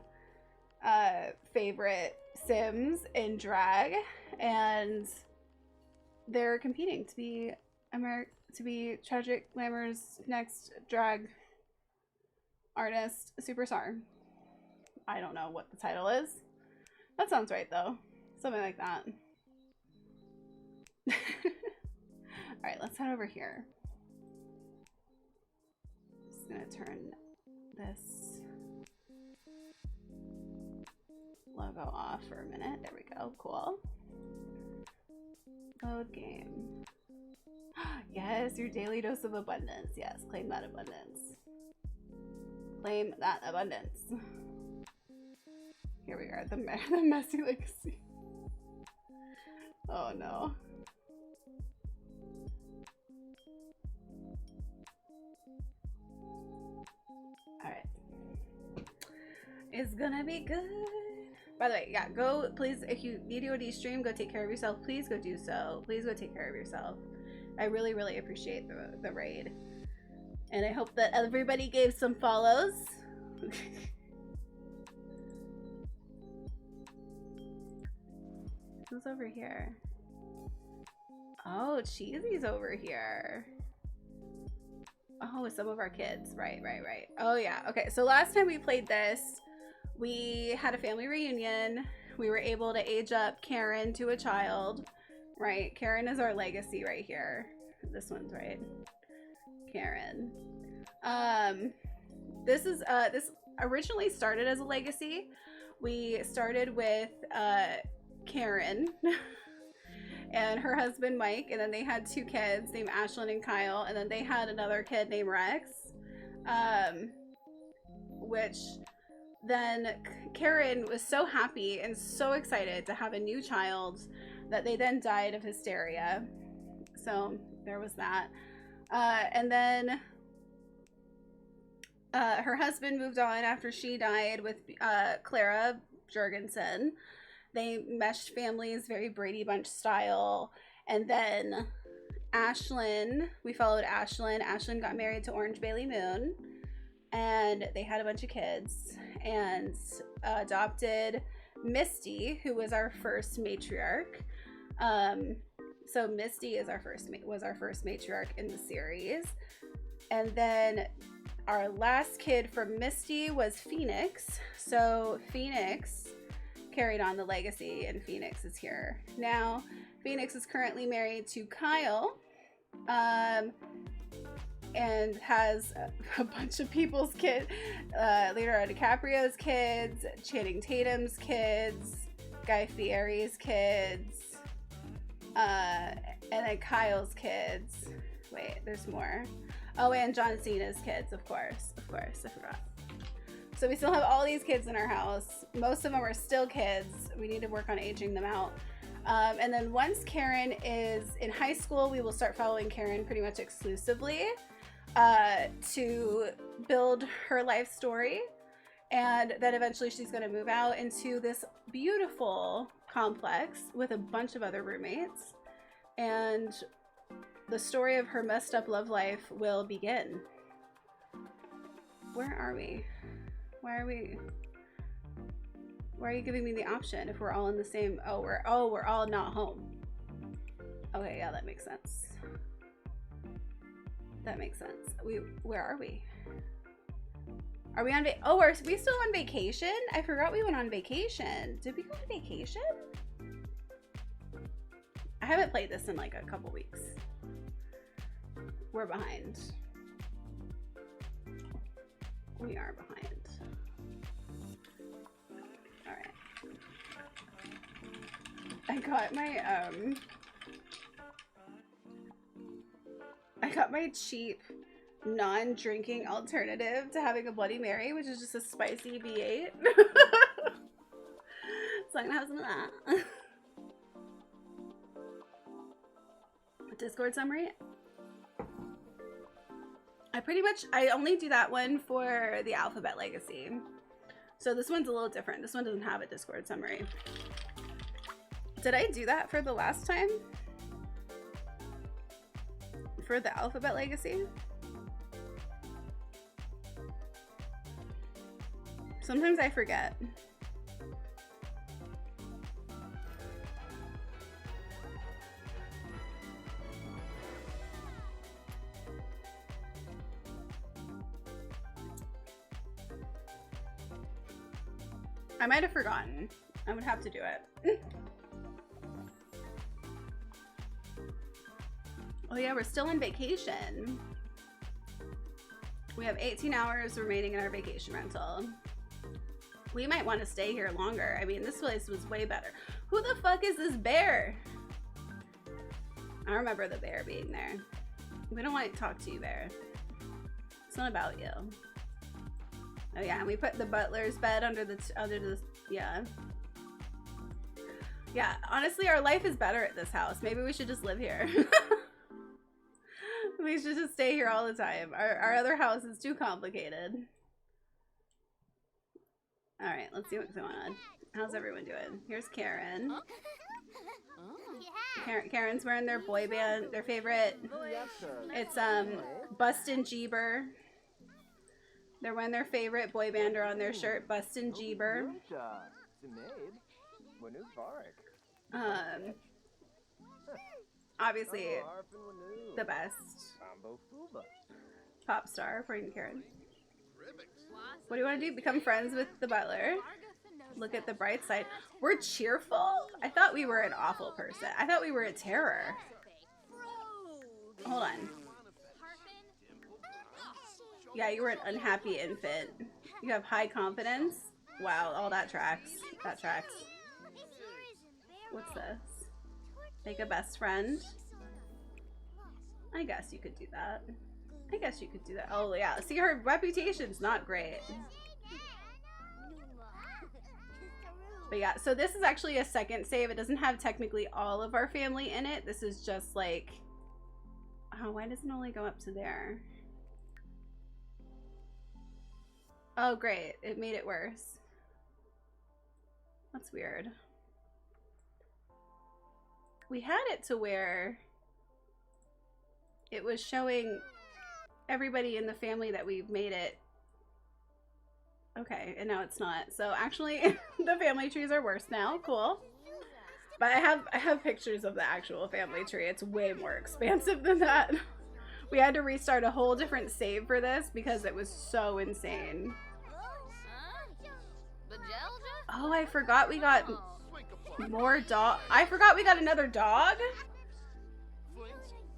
favorite Sims in drag, and they're competing to be Tragic Glamour's next drag artist superstar. I don't know what the title is. That sounds right though. Something like that. Alright, let's head over here. Just gonna turn this logo off for a minute. There we go. Cool. Load game. Yes, your daily dose of abundance. Yes, claim that abundance. Claim that abundance. Here we are, the messy legacy. Oh no. Alright. It's gonna be good. By the way, yeah, go, please, if you need to de-stream, go take care of yourself. Please go do so. Please go take care of yourself. I really, really appreciate the raid. And I hope that everybody gave some follows. Who's over here? Oh, Cheesy's over here. Oh, some of our kids. Right. Oh, yeah. Okay, so last time we played this, we had a family reunion. We were able to age up Karyn to a child. Right, Karyn is our legacy right here. This one's right. Karyn. This originally started as a legacy. We started with Karyn and her husband Mike, and then they had 2 kids named Ashlyn and Kyle, and then they had another kid named Rex, which then Karyn was so happy and so excited to have a new child that they then died of hysteria. So there was that. And then her husband moved on after she died with Clara Jurgensen. They meshed families, very Brady Bunch style. And then Ashlyn, we followed Ashlyn. Ashlyn got married to Orange Bailey Moon. and they had a bunch of kids and adopted Misty, who was our first matriarch. So Misty is was our first matriarch in the series. And then our last kid from Misty was Phoenix. So Phoenix carried on the legacy, and Phoenix is here now. Phoenix is currently married to Kyle, and has a bunch of people's kids. Leonardo DiCaprio's kids, Channing Tatum's kids, Guy Fieri's kids, and then Kyle's kids. Wait, there's more. Oh, and John Cena's kids, of course, I forgot. So we still have all these kids in our house. Most of them are still kids. We need to work on aging them out. And then once Karyn is in high school, we will start following Karyn pretty much exclusively to build her life story. And then eventually she's going to move out into this beautiful complex with a bunch of other roommates. And the story of her messed up love life will begin. Where are we? Why are you giving me the option if we're all in the same? We're all not home. Okay, yeah, that makes sense. That makes sense. Where are we? Are we on are we still on vacation? I forgot we went on vacation. Did we go on vacation? I haven't played this in like a couple weeks. We're behind. We are behind. Alright. I got my cheap non-drinking alternative to having a Bloody Mary, which is just a spicy V8. So I'm gonna have some of that. Discord summary. I only do that one for the Alphabet Legacy. So this one's a little different. This one doesn't have a Discord summary. Did I do that for the last time? For the Alphabet Legacy? Sometimes I forget. I might have forgotten. I would have to do it. Oh yeah, we're still on vacation. We have 18 hours remaining in our vacation rental. We might want to stay here longer. I mean, this place was way better. Who the fuck is this bear? I remember the bear being there. We don't want to talk to you, bear. It's not about you. Oh yeah, and we put the butler's bed under the yeah. Yeah, honestly, our life is better at this house. Maybe we should just live here. We should just stay here all the time. Our other house is too complicated. All right, let's see what's going on. How's everyone doing? Here's Karyn. Karyn's wearing their boy band, their favorite. It's Bustin' Jeeber. They're wearing their favorite boy bander on their shirt, Bustin' Jeeber. Obviously, the best. Pop star, according to Karyn. What do you want to do? Become friends with the butler. Look at the bright side. We're cheerful? I thought we were an awful person. I thought we were a terror. Hold on. Yeah, you were an unhappy infant. You have high confidence. Wow, all that tracks. That tracks. What's this? Make a best friend. I guess you could do that. I guess you could do that. Oh yeah, see, her reputation's not great. But yeah, so this is actually a second save. It doesn't have technically all of our family in it. This is just like, oh, why doesn't it only go up to there? Oh great, it made it worse. That's weird. We had it to where it was showing everybody in the family that we've made it Okay, and now it's not. So actually, the family trees are worse now. Cool. But I have pictures of the actual family tree. It's way more expansive than that. We had to restart a whole different save for this because it was so insane. Oh, I forgot we got more dog. I forgot we got another dog.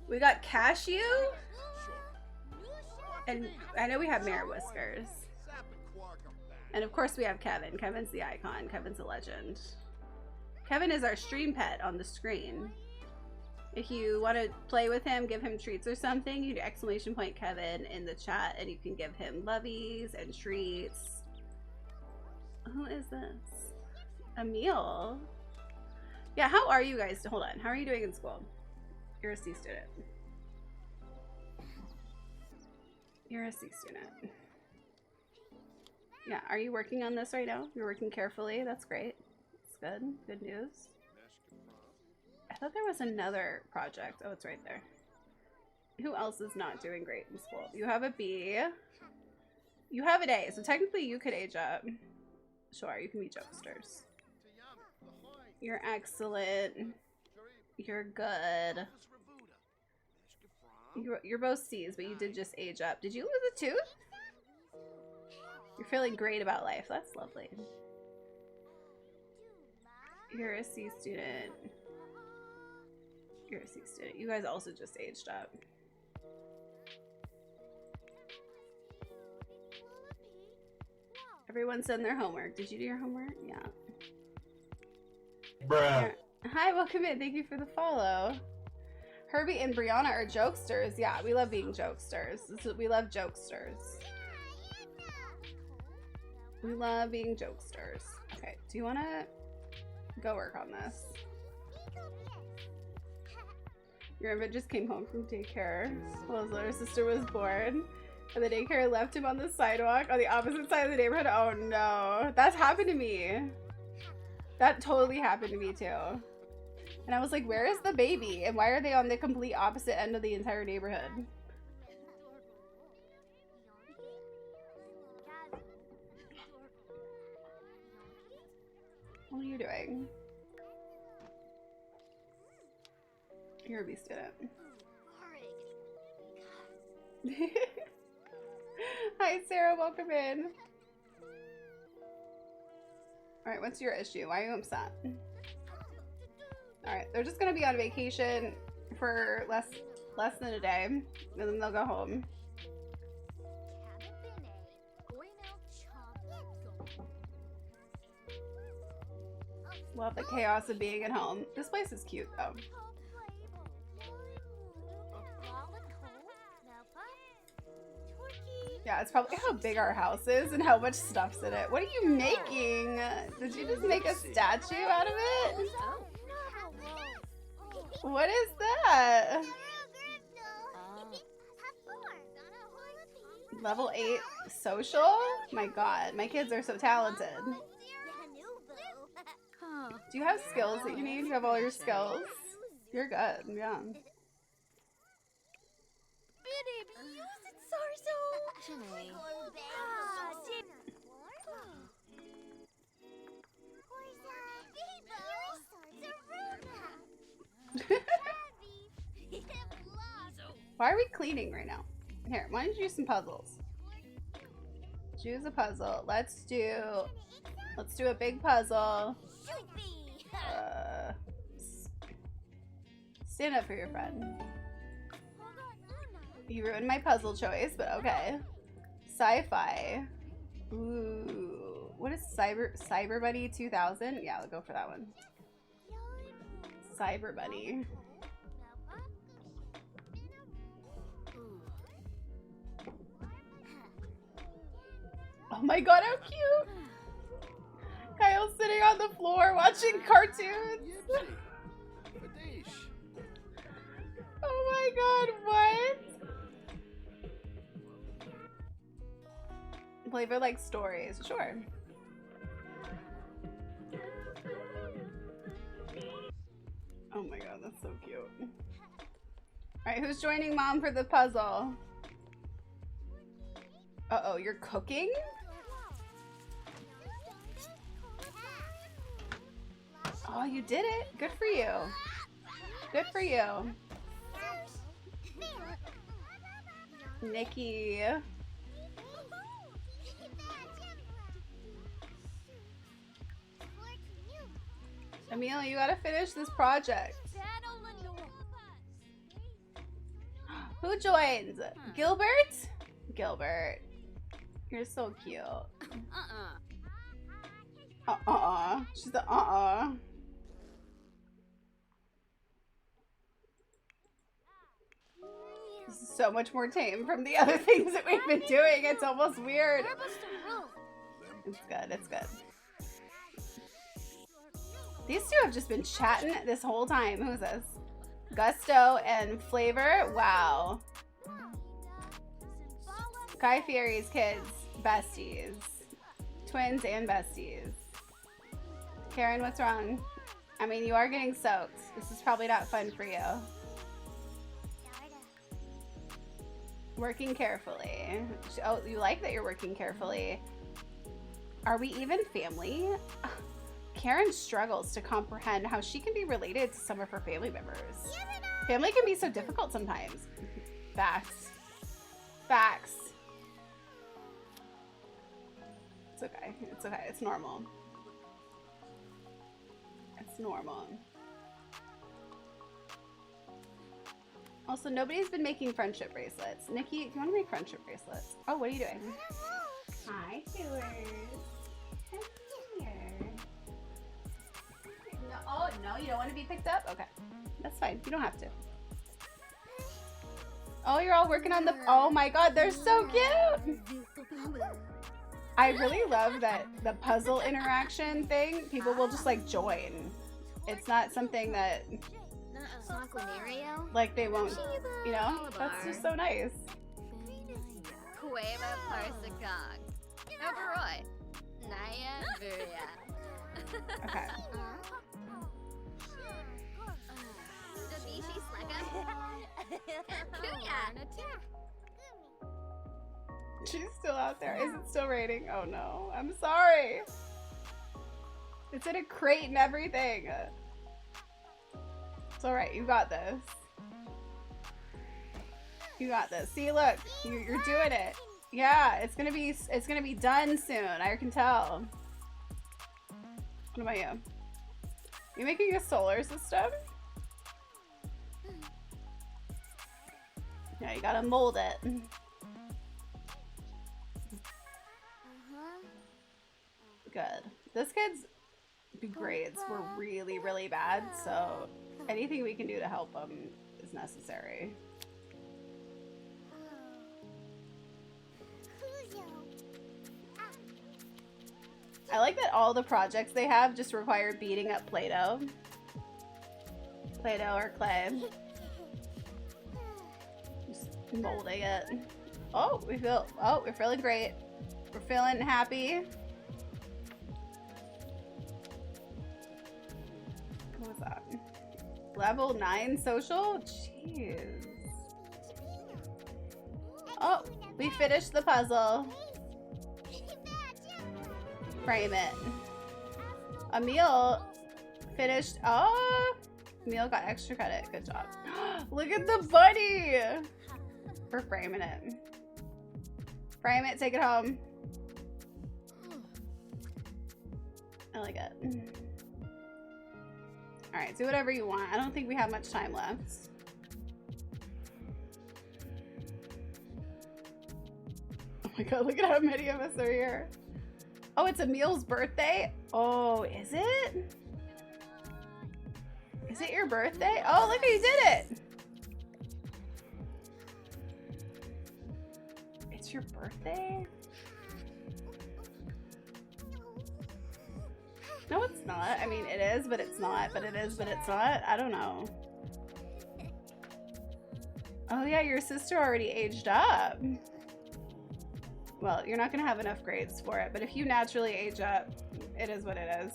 We got Cashew. And I know we have Mare Whiskers. And of course we have Kevin. Kevin's the icon. Kevin's a legend. Kevin is our stream pet on the screen. If you want to play with him, give him treats or something, you do !Kevin in the chat and you can give him lovies and treats. Who is this? Emil. Yeah, how are you guys? Hold on. How are you doing in school? You're a C student. You're a C student. Yeah, are you working on this right now? You're working carefully. That's great. That's good. Good news. I thought there was another project. Oh, it's right there. Who else is not doing great in school? You have a B. You have an A, so technically you could age up. Sure, you can be jokesters. You're excellent. You're good. You're both C's, but you did just age up. Did you lose a tooth? You're feeling great about life. That's lovely. You're a C student. You're a C student. You guys also just aged up. Everyone's done their homework. Did you do your homework? Yeah. Bruh. Hi, welcome in. Thank you for the follow. Herbie and Brianna are jokesters. Yeah, we love being jokesters. We love jokesters. We love being jokesters. Okay, do you want to go work on this? Your infant just came home from daycare while his little sister was born. And the daycare left him on the sidewalk on the opposite side of the neighborhood. Oh no, that's happened to me. That totally happened to me too. And I was like, where is the baby? And why are they on the complete opposite end of the entire neighborhood? What are you doing? You're a B student. Hi Sarah, welcome in. Alright, what's your issue? Why are you upset? Alright, they're just gonna be on vacation for less than a day, and then they'll go home. Love the chaos of being at home. This place is cute though. Yeah, it's probably how big our house is and how much stuff's in it. What are you making? Did you just make a statue out of it? What is that? Level 8 social? My god, my kids are so talented. Do you have skills that you need? You have all your skills? You're good, yeah. Why are we cleaning right now? Here, why don't you do some puzzles? Choose a puzzle. Let's do a big puzzle. Stand up for your friend. You ruined my puzzle choice, but okay. Sci-fi. Ooh. What is Cyber Bunny 2000? Yeah, I'll go for that one. Cyber Bunny. Oh my god, how cute! Kyle's sitting on the floor watching cartoons. Oh my god, what? Flavor like stories, sure. Oh my god, that's so cute. Alright, who's joining mom for the puzzle? Uh-oh, you're cooking? Oh, you did it. Good for you. Good for you. Nikki. Emil, you gotta finish this project. Who joins? Gilbert? Gilbert. You're so cute. She's the This is so much more tame from the other things that we've been doing. It's almost weird. It's good, it's good. These two have just been chatting this whole time. Who's this? Gusto and Flavor? Wow. Kai Fieri's kids, besties. Twins and besties. Karyn, what's wrong? I mean, you are getting soaked. This is probably not fun for you. Working carefully. Oh, you like that you're working carefully. Are we even family? Karyn struggles to comprehend how she can be related to some of her family members. Family can be so difficult sometimes. Facts. Facts. It's okay. It's okay. It's normal. It's normal. Also, nobody's been making friendship bracelets. Nikki, do you want to make friendship bracelets? Oh, what are you doing? Hi, Tours. Come here. No, oh, no, you don't want to be picked up? Okay. That's fine. You don't have to. Oh, you're all working on the... Oh my god, they're so cute! I really love that the puzzle interaction thing, people will just like join. It's not something that... Like they won't, you know? That's just so nice. Okay. She's still out there. Is it still raining? Oh no. I'm sorry. It's in a crate and everything. It's alright. You got this. You got this. See, look. You're doing it. Yeah, it's gonna be done soon. I can tell. What about you? You making a solar system? Yeah, you gotta mold it. Good. This kid's grades were really, really bad, so anything we can do to help him is necessary. I like that all the projects they have just require beating up Play-Doh. Play-Doh or clay. Just molding it. Oh, we're feeling great. We're feeling happy. What was that? Level 9 social? Jeez. Oh, we finished the puzzle. Frame it. Emil finished. Oh, Emil got extra credit. Good job. Look at the bunny. We're framing it. Frame it. Take it home. I like it. All right, do whatever you want. I don't think we have much time left. Oh my god, look at how many of us are here. Oh, it's Emil's birthday? Oh, is it? Is it your birthday? Oh, look, you did it! It's your birthday? No, it's not. I mean, it is, but it's not. But it is, but it's not. I don't know. Oh yeah, your sister already aged up. Well, you're not going to have enough grades for it, but if you naturally age up, it is what it is.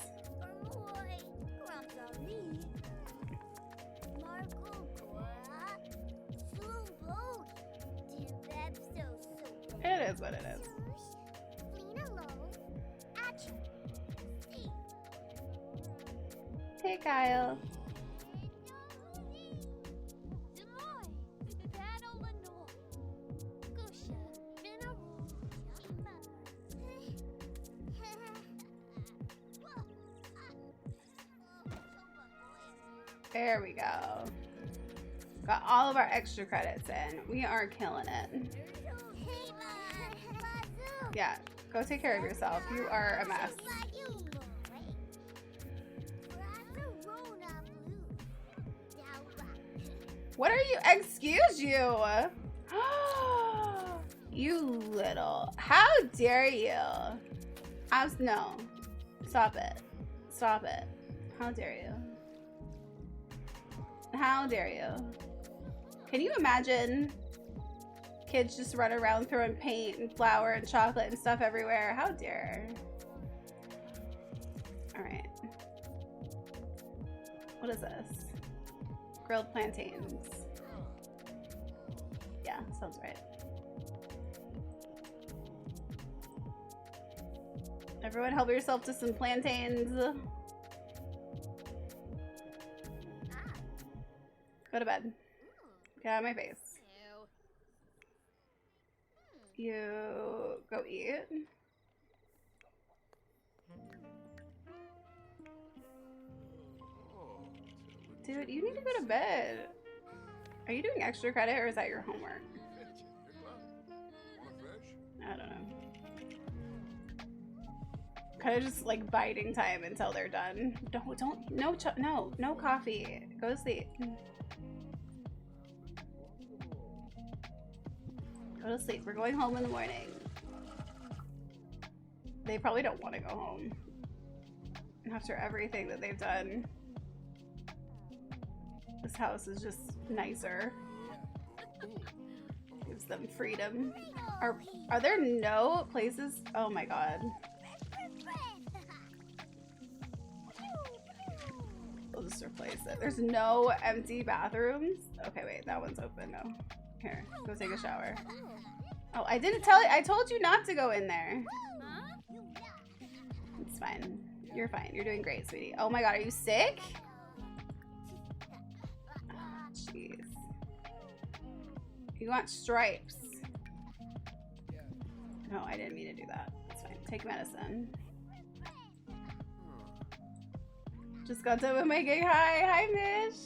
It is what it is. Hey, Kyle. There we go. Got all of our extra credits in. We are killing it. Yeah, go take care of yourself. You are a mess. What are you? Excuse you. You little. How dare you? No. Stop it. Stop it. How dare you? How dare you? Can you imagine kids just run around throwing paint and flour and chocolate and stuff everywhere? How dare? Alright. What is this? Grilled plantains. Yeah, sounds right. Everyone help yourself to some plantains. Go to bed. Get out of my face. You go eat. Dude, you need to go to bed. Are you doing extra credit or is that your homework? I don't know. Kind of just like biding time until they're done. No coffee. Go to sleep. Go to sleep. We're going home in the morning. They probably don't want to go home after everything that they've done. This house is just nicer. Gives them freedom. Are there no places? Oh my god. We'll just replace it. There's no empty bathrooms. Okay, wait, that one's open now. Here, go take a shower. Oh, I didn't tell you. I told you not to go in there. It's fine. You're fine. You're doing great, sweetie. Oh my god, are you sick? Jeez. You want stripes. No, I didn't mean to do that. It's fine. Take medicine. Just got done with my gig. Hi, Mish.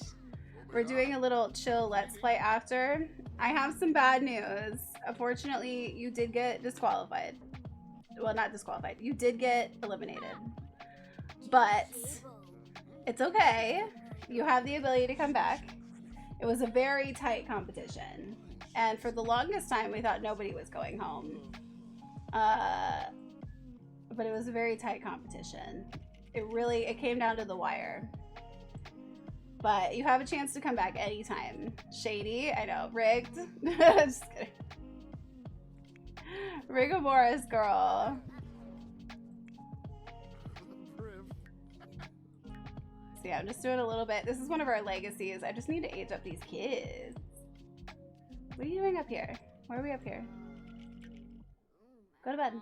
We're doing a little chill let's play after. I have some bad news. Unfortunately, you did get disqualified. Well, not disqualified. You did get eliminated. But it's okay. You have the ability to come back. It was a very tight competition. And for the longest time, we thought nobody was going home. But it was a very tight competition. It came down to the wire. But you have a chance to come back anytime. Shady, I know. Rigged. Just kidding. Rigomora's girl. So yeah, I'm just doing a little bit. This is one of our legacies. I just need to age up these kids. What are you doing up here? Why are we up here? Go to bed.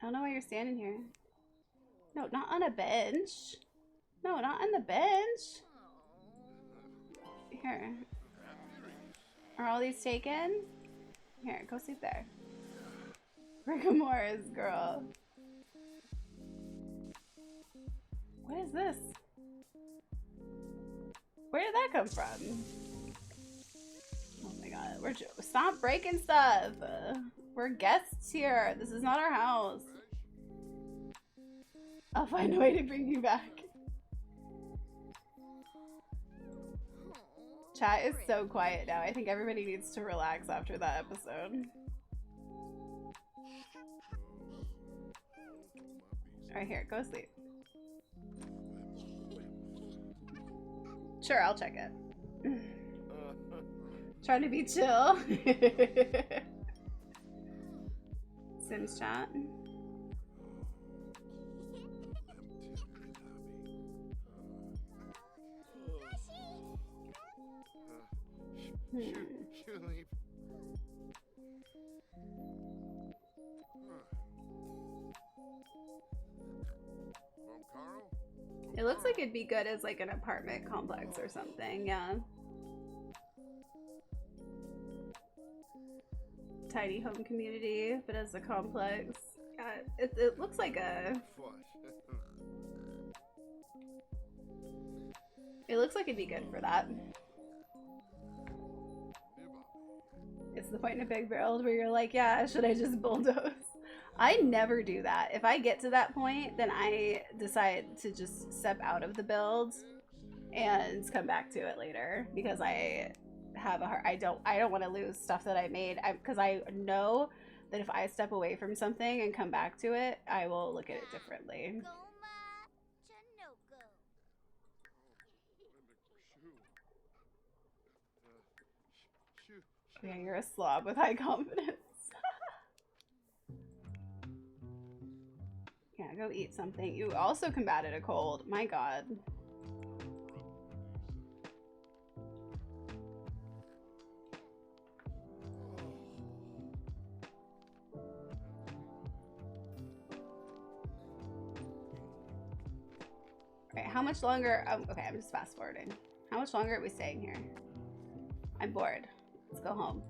I don't know why you're standing here. No, not on a bench. No, not on the bench. Here. Are all these taken? Here, go sleep there. Rigomora's girl. What is this? Where did that come from? Oh my god, stop breaking stuff. We're guests here. This is not our house. I'll find a way to bring you back. Chat is so quiet now. I think everybody needs to relax after that episode. Alright, here, go sleep. Sure, I'll check it. Trying to be chill. Sims chat. It looks like it'd be good as like an apartment complex or something, yeah. Tiny home community, but as a complex. Yeah, it looks like a... It looks like it'd be good for that. It's the point in a big barrel where you're like, yeah, should I just bulldoze? I never do that. If I get to that point, then I decide to just step out of the build and come back to it later, because I have a heart. I don't want to lose stuff that I made, because I know that if I step away from something and come back to it, I will look at it differently. Yeah, you're a slob with high confidence. Yeah, go eat something. You also combated a cold. My god. Alright, how much longer? Okay, I'm just fast forwarding. How much longer are we staying here? I'm bored. Let's go home.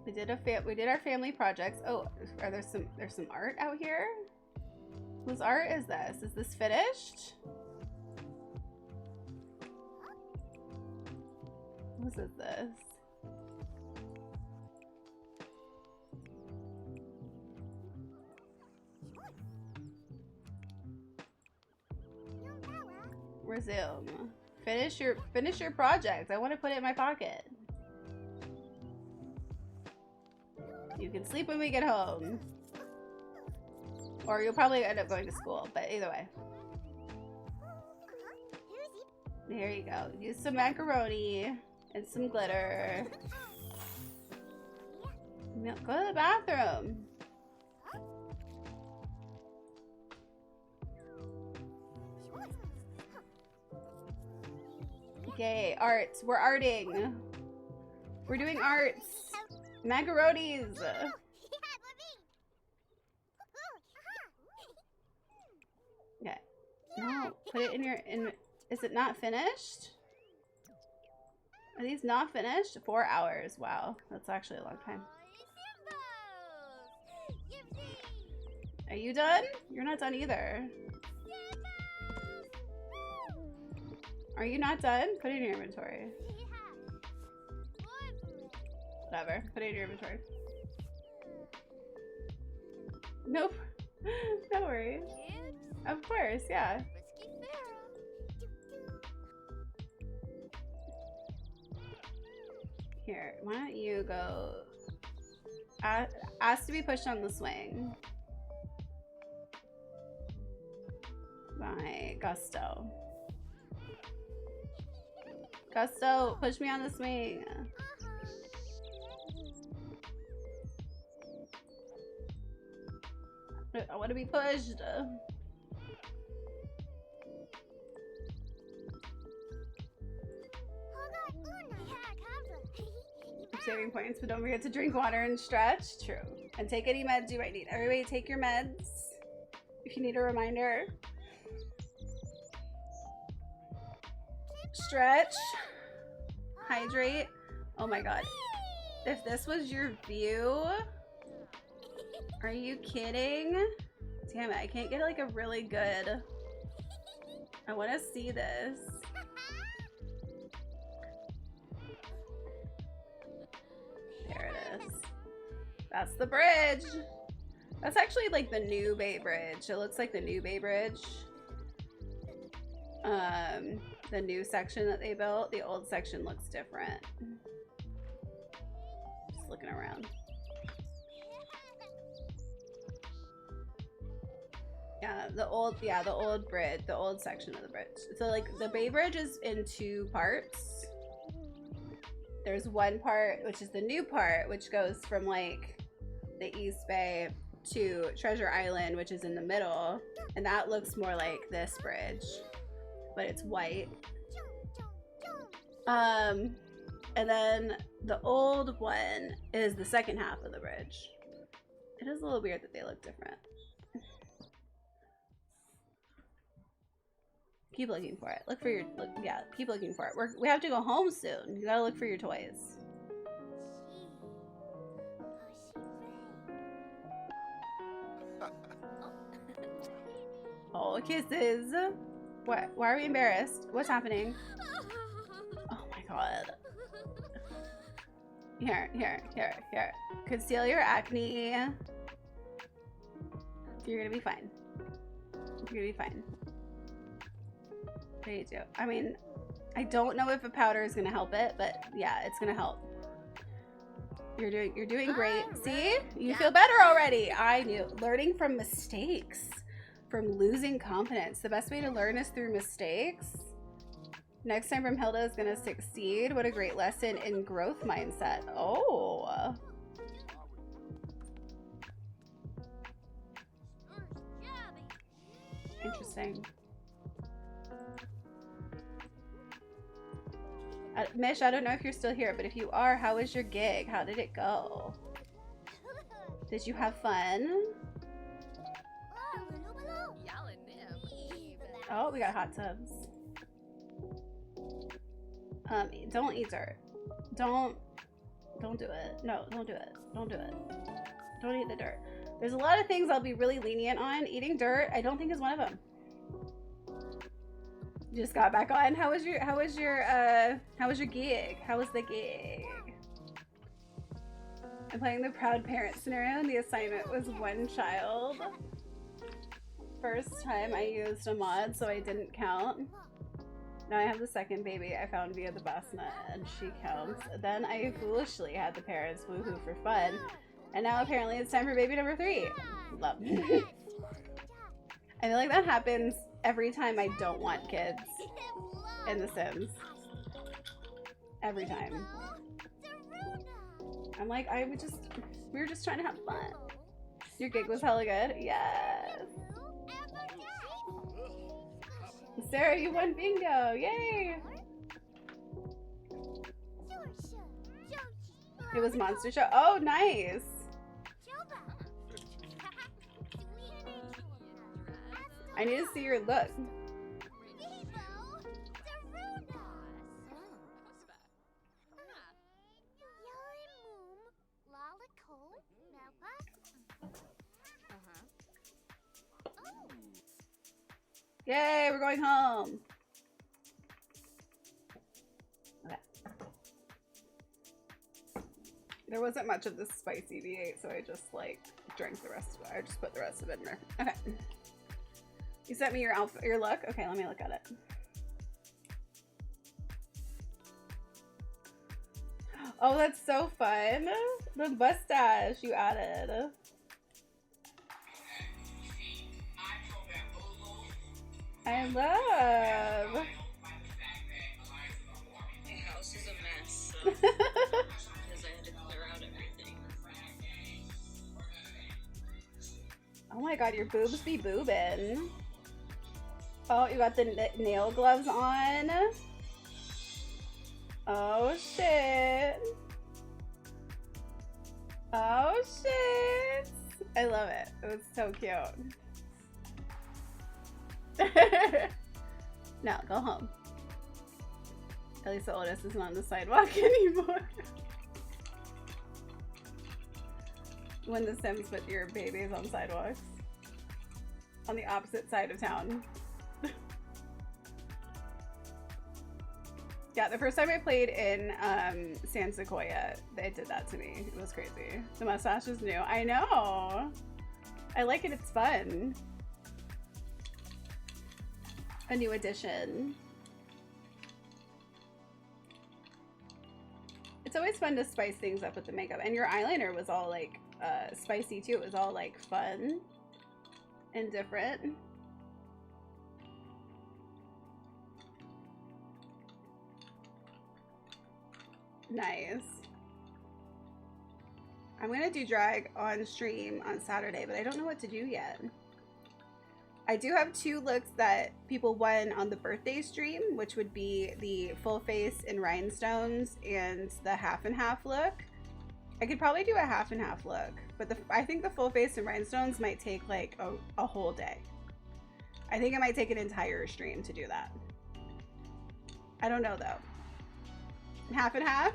We did our family projects. Oh, there's some art out here? Whose art is this? Is this finished? Whose is this? Resume. Finish your project. I want to put it in my pocket. You can sleep when we get home. Or you'll probably end up going to school, but either way. There you go. Use some macaroni and some glitter. Go to the bathroom. Okay, arts. We're arting. We're doing arts. Macaronis. Okay. No, put it in your is it not finished? Are these not finished? 4 hours. Wow, that's actually a long time. Are you done? You're not done either. Are you not done? Put it in your inventory. Whatever. Put it in your inventory. Nope. No worries. Of course, yeah. Here, why don't you go... Ask to be pushed on the swing. By Gusto. Gusto, push me on the swing. I want to be pushed. Saving points, but don't forget to drink water and stretch. True. And take any meds you might need. Everybody take your meds if you need a reminder. Stretch. Hydrate. Oh my god. If this was your view... Are you kidding? Damn it, I can't get like a really good... I want to see this. There it is. That's the bridge. That's actually like the New Bay Bridge. It looks like the New Bay Bridge. The new section that they built. The old section looks different. Just looking around. Yeah, the old bridge, the old section of the bridge. So like the Bay Bridge is in 2 parts. There's one part, which is the new part, which goes from like the East Bay to Treasure Island, which is in the middle. And that looks more like this bridge, but it's white. And then the old one is the second half of the bridge. It is a little weird that they look different. Keep looking for it. Look for your, yeah, keep looking for it. We have to go home soon. You gotta look for your toys. Oh, kisses. What? Why are we embarrassed? What's happening? Oh my god. Here. Conceal your acne. You're gonna be fine. You're gonna be fine. What do you do? I mean, I don't know if a powder is gonna help it, but yeah, it's gonna help. You're doing great. See? You feel better already. I knew. Learning from mistakes. From losing confidence. The best way to learn is through mistakes. Next time from Hilda is gonna succeed. What a great lesson in growth mindset. Oh. Interesting. Mish, I don't know if you're still here, but if you are, how was your gig? How did it go? Did you have fun? Oh, we got hot tubs. Don't eat dirt. Don't do it. No, don't do it. Don't do it. Don't eat the dirt. There's a lot of things I'll be really lenient on. Eating dirt, I don't think is one of them. You just got back on. How was your gig? How was the gig? I'm playing the proud parent scenario and the assignment was one child. First time I used a mod, so I didn't count. Now I have the second baby I found via the bassinet, and she counts. Then I foolishly had the parents woohoo for fun, and now apparently it's time for baby number 3. Love. I feel like that happens every time I don't want kids in The Sims. Every time. I'm like, we were just trying to have fun. Your gig was hella good? Yes. Sarah, you won bingo! Yay! It was Monster Show. Oh, nice! I need to see your look. Yay, we're going home. Okay. There wasn't much of this spicy V8, so I just like drank the rest of it. I just put the rest of it in there. Okay. You sent me your outfit, your look? Okay, let me look at it. Oh, that's so fun. The mustache you added. I love. My house is a mess, so because I had to clear out everything. Oh my god, your boobs be boobin'. Oh, you got the nail gloves on. Oh shit. Oh shit. I love it. It was so cute. Now, go home. At least the oldest isn't on the sidewalk anymore. When the Sims put your babies on sidewalks. On the opposite side of town. Yeah, the first time I played in San Sequoia, they did that to me. It was crazy. The mustache is new. I know! I like it, it's fun. A new addition. It's always fun to spice things up with the makeup. And your eyeliner was all like spicy too. It was all like fun and different. Nice. I'm gonna do drag on stream on Saturday, but I don't know what to do yet. I do have 2 looks that people won on the birthday stream, which would be the full face in rhinestones and the half and half look. I could probably do a half and half look, but I think the full face in rhinestones might take like a whole day. I think it might take an entire stream to do that. I don't know though. Half and half?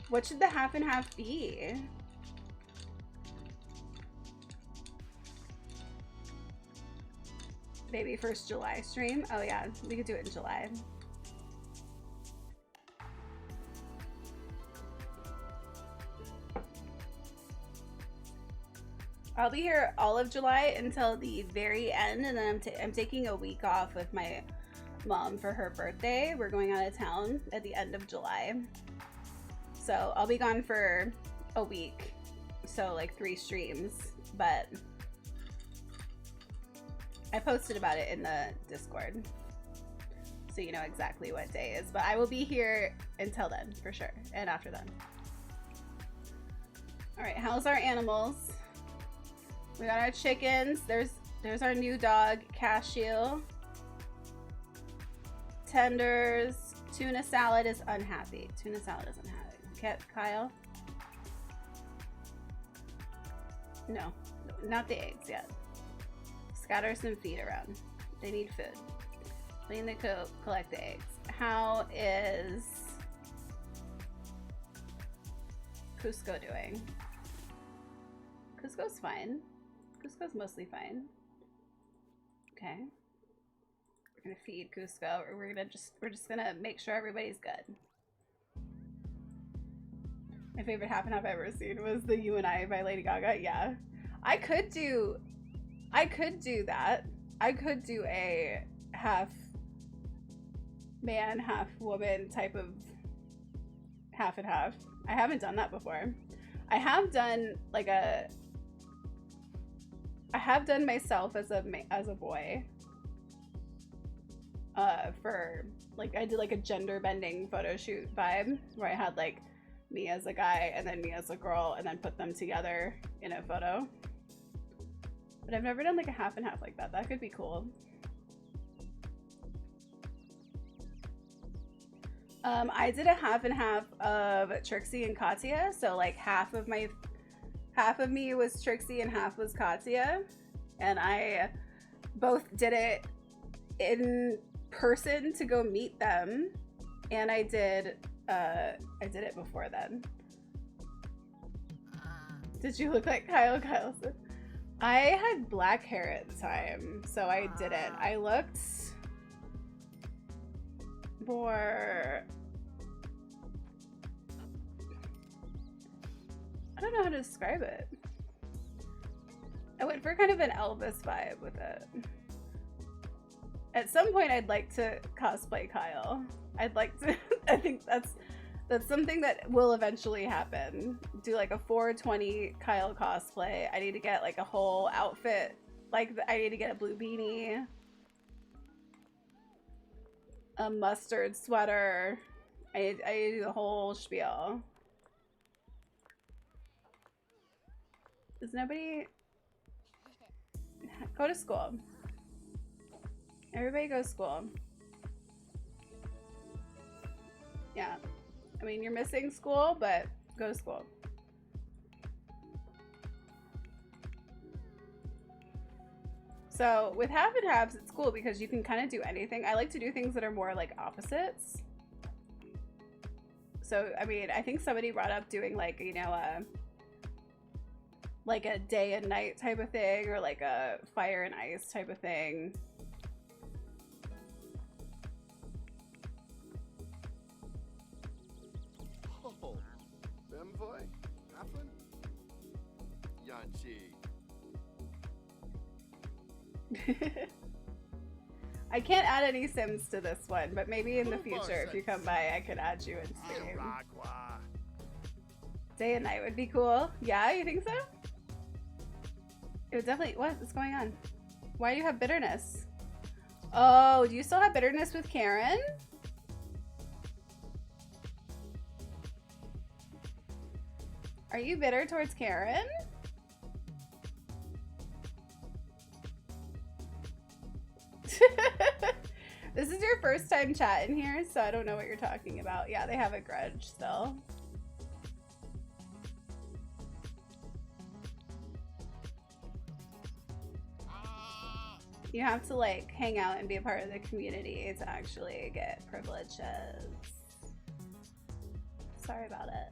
What should the half and half be? Maybe first July stream? Oh yeah, we could do it in July. I'll be here all of July until the very end, and then I'm taking a week off with my mom for her birthday. We're going out of town at the end of July. So I'll be gone for a week. So like 3 streams, but I posted about it in the Discord. So you know exactly what day is, but I will be here until then for sure, and after then. All right, how's our animals? We got our chickens. There's our new dog, Cashew. Tenders. Tuna salad is unhappy. Tuna salad is unhappy. Kyle? No, not the eggs yet. Scatter some feed around. They need food. Clean the coop, collect the eggs. How is Cusco doing? Cusco's fine. Cusco's mostly fine. Okay. We're gonna feed Cusco. We're just gonna make sure everybody's good. My favorite half and half I've ever seen was the You and I by Lady Gaga. Yeah. I could do that. I could do a half man, half woman type of half and half. I haven't done that before. I have done like I have done myself as a boy. For like I did like a gender bending photo shoot vibe where I had like me as a guy and then me as a girl and then put them together in a photo. But I've never done like a half and half like that. That could be cool. I did a half and half of Trixie and Katya. So like half of me was Trixie and half was Katya. And I both did it in person to go meet them. And I did it before then. Did you look like Kyle Kyleson? I had black hair at the time, so I didn't. I looked more... I don't know how to describe it. I went for kind of an Elvis vibe with it. At some point, I'd like to cosplay Kyle. I'd like to... I think that's something that will eventually happen. Do like a 420 Kyle cosplay. I need to get like a whole outfit. Like I need to get a blue beanie, a mustard sweater. I need to do the whole spiel. Does nobody go to school? Everybody go to school. Yeah. I mean, you're missing school, but go to school. So with half and halves, it's cool because you can kind of do anything. I like to do things that are more like opposites. So, I mean, I think somebody brought up doing like, you know, like a day and night type of thing, or like a fire and ice type of thing. I can't add any Sims to this one, but maybe in the future, if you come by, I could add you in stream. Day and night would be cool. Yeah, you think so? It would definitely... What's going on? Why do you have bitterness? Oh, do you still have bitterness with Karyn? Are you bitter towards Karyn? This is your first time chatting here, so I don't know what you're talking about. Yeah, they have a grudge still. You have to like hang out and be a part of the community to actually get privileges. Sorry about it.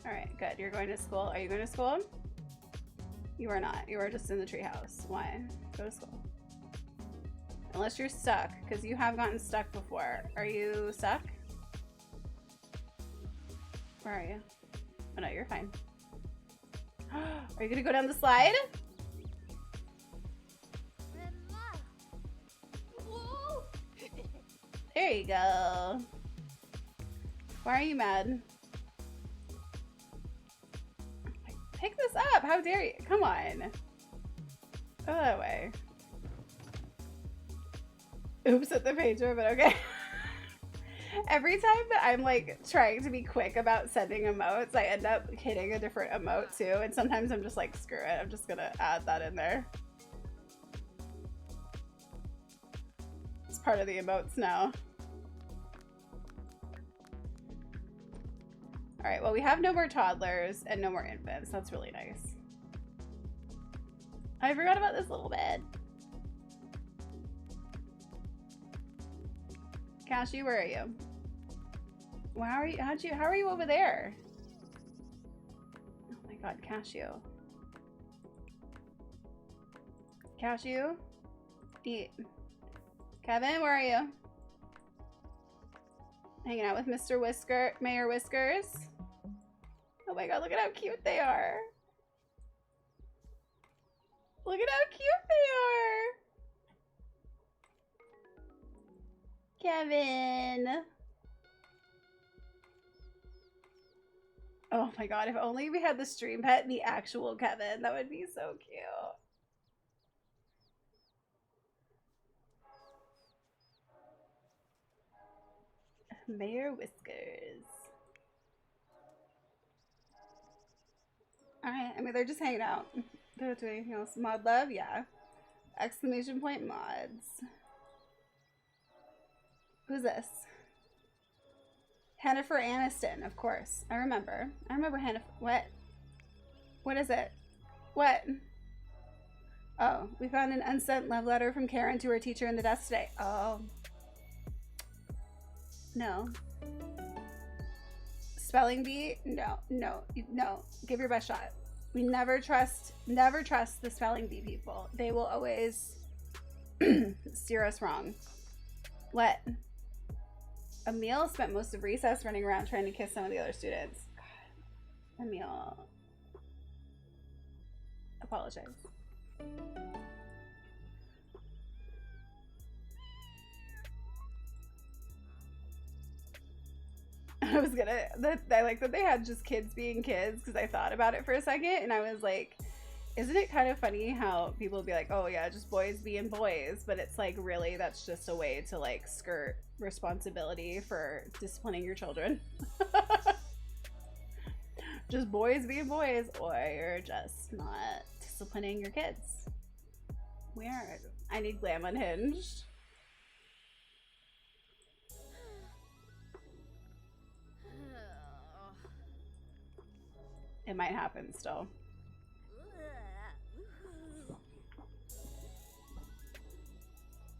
Alright, good. You're going to school. Are you going to school? You are not. You are just in the treehouse. Why? Go to school. Unless you're stuck, because you have gotten stuck before. Are you stuck? Where are you? Oh no, you're fine. Are you gonna go down the slide? There you go. Why are you mad? Pick this up. How dare you? Come on. Go that way. Oops at the page, but okay. Every time that I'm like trying to be quick about sending emotes, I end up hitting a different emote too. And sometimes I'm just like, screw it. I'm just gonna add that in there. It's part of the emotes now. All right, well, we have no more toddlers and no more infants. That's really nice. I forgot about this little bed. Cassie, where are you? Well, how are you over there? Oh my god, Cashew. Cashew? Eat. Kevin, where are you? Hanging out with Mr. Mayor Whiskers. Oh my god, look at how cute they are. Look at how cute they are. Kevin. Oh my god, if only we had the stream pet, the actual Kevin. That would be so cute. Mayor Whiskers. Alright, I mean, they're just hanging out. They're not doing anything else. Mod love? Yeah. Exclamation point mods. Who's this? Hennifer Aniston, of course. I remember. I remember Hennifer. What? What is it? What? Oh, we found an unsent love letter from Karyn to her teacher in the desk today. Oh. No. Spelling bee? No, no, no. Give your best shot. We never trust the spelling bee people. They will always steer us wrong. What? Emil spent most of recess running around trying to kiss some of the other students. God. Emil. Apologize. I was gonna, I like that they had just kids being kids because I thought about it for a second and I was like, isn't it kind of funny how people be like, oh yeah, just boys being boys, but it's like, really, that's just a way to like skirt responsibility for disciplining your children. Just boys being boys, or you're just not disciplining your kids. Weird. I need Glam unhinged. It might happen still.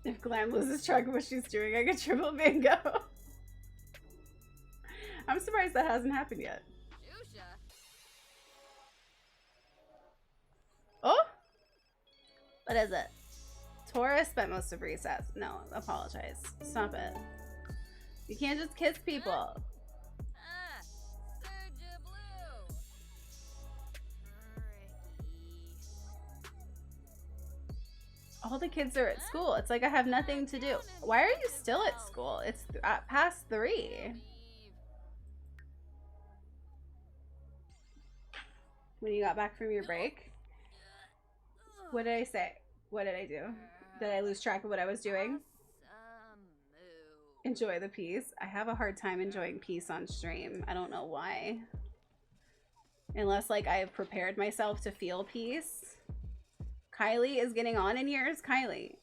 If Glam loses track of what she's doing, I get triple bingo. I'm surprised that hasn't happened yet. Oh? What is it? Taurus spent most of recess. No, apologize. Stop it. You can't just kiss people. All the kids are at school. It's like I have nothing to do. Why are you still at school? It's past 3. When you got back from your break? What did I say? What did I do? Did I lose track of what I was doing? Enjoy the peace. I have a hard time enjoying peace on stream. I don't know why. Unless like I have prepared myself to feel peace. Kylie is getting on in years. Kylie,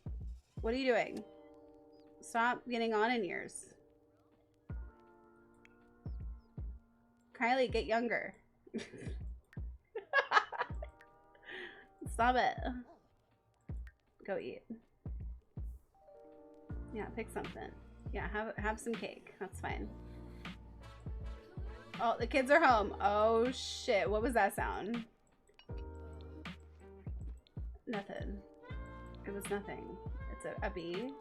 what are you doing? Stop getting on in years. Kylie, get younger. Stop it. Go eat. Yeah, pick something. Yeah, have some cake. That's fine. Oh, the kids are home. Oh shit, what was that sound? Nothing. It was nothing. It's a bee.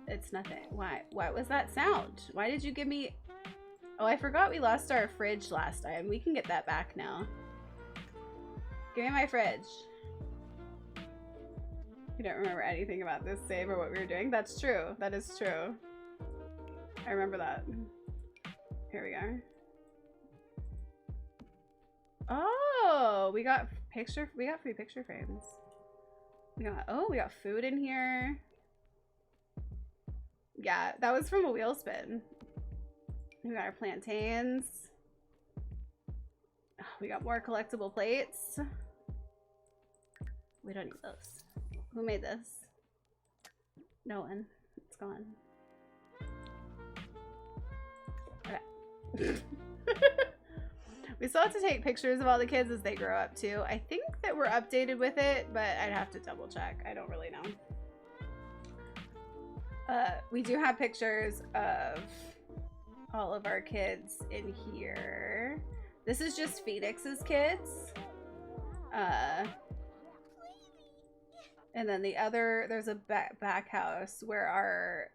It's nothing. Why? What was that sound? Why did you give me... Oh, I forgot we lost our fridge last time. We can get that back now. Give me my fridge. You don't remember anything about this save or what we were doing? That's true. That is true. I remember that. Here we are. Oh, we got free picture frames. We got food in here. Yeah, that was from a wheel spin. We got our plantains. We got more collectible plates. We don't need those. Who made this? No one. It's gone. Okay. We still have to take pictures of all the kids as they grow up too. I think that we're updated with it, but I'd have to double check. I don't really know. We do have pictures of all of our kids in here. This is just Phoenix's kids. And then the other, there's a back house where our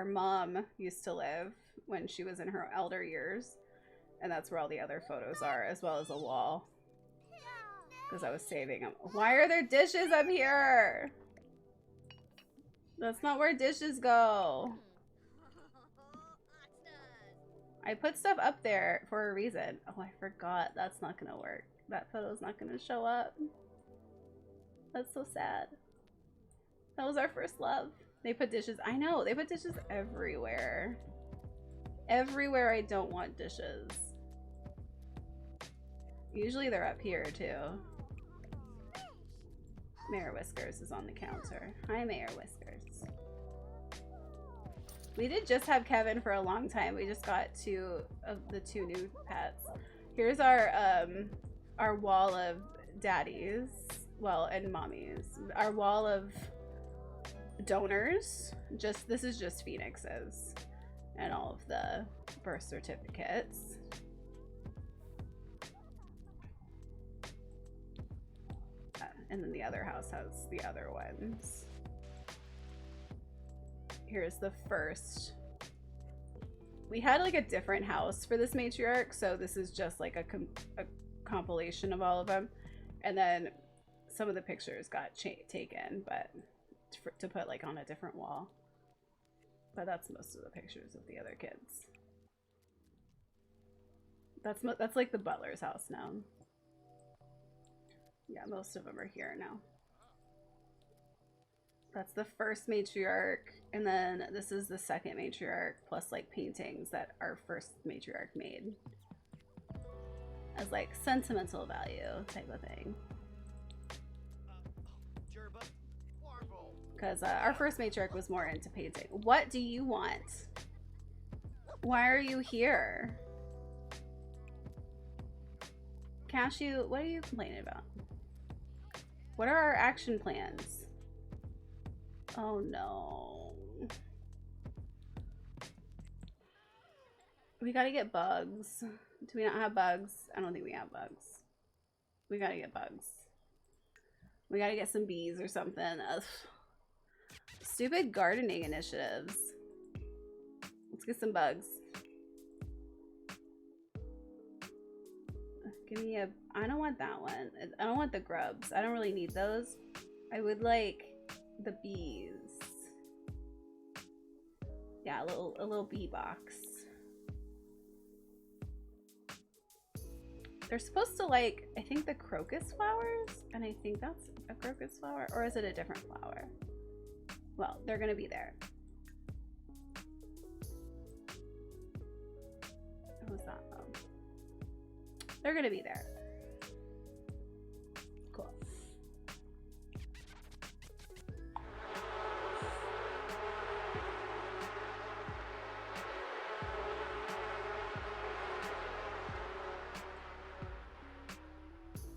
mom used to live when she was in her elder years. And that's where all the other photos are, as well as a wall. Because I was saving them. Why are there dishes up here? That's not where dishes go. I put stuff up there for a reason. Oh, I forgot. That's not gonna work. That photo's not gonna show up. That's so sad. That was our first love. They put dishes. I know. They put dishes everywhere. Everywhere I don't want dishes. Usually they're up here too. Mayor Whiskers is on the counter. Hi, Mayor Whiskers. We did just have Kevin for a long time. We just got two of the two new pets. Here's our wall of daddies, well, and mommies. Our wall of donors. This is just Phoenix's, and all of the birth certificates. And then the other house has the other ones. Here's the first. We had like a different house for this matriarch, so this is just like a compilation of all of them. And then some of the pictures got taken, but to put like on a different wall. But that's most of the pictures of the other kids. That's like the butler's house now. Yeah, most of them are here now. That's the first matriarch, and then this is the second matriarch, plus like paintings that our first matriarch made as like sentimental value type of thing. Because our first matriarch was more into painting. What do you want? Why are you here? Cashew, what are you complaining about? What are our action plans? Oh no. We gotta get bugs. Do we not have bugs? I don't think we have bugs. We gotta get bugs. We gotta get some bees or something. Ugh. Stupid gardening initiatives. Let's get some bugs. Give me a... I don't want that one. I don't want the grubs. I don't really need those. I would like the bees. Yeah, a little bee box. They're supposed to like, I think the crocus flowers, and I think that's a crocus flower, or is it a different flower? Well, they're gonna be there. Who's that? Oh. They're gonna be there. Cool.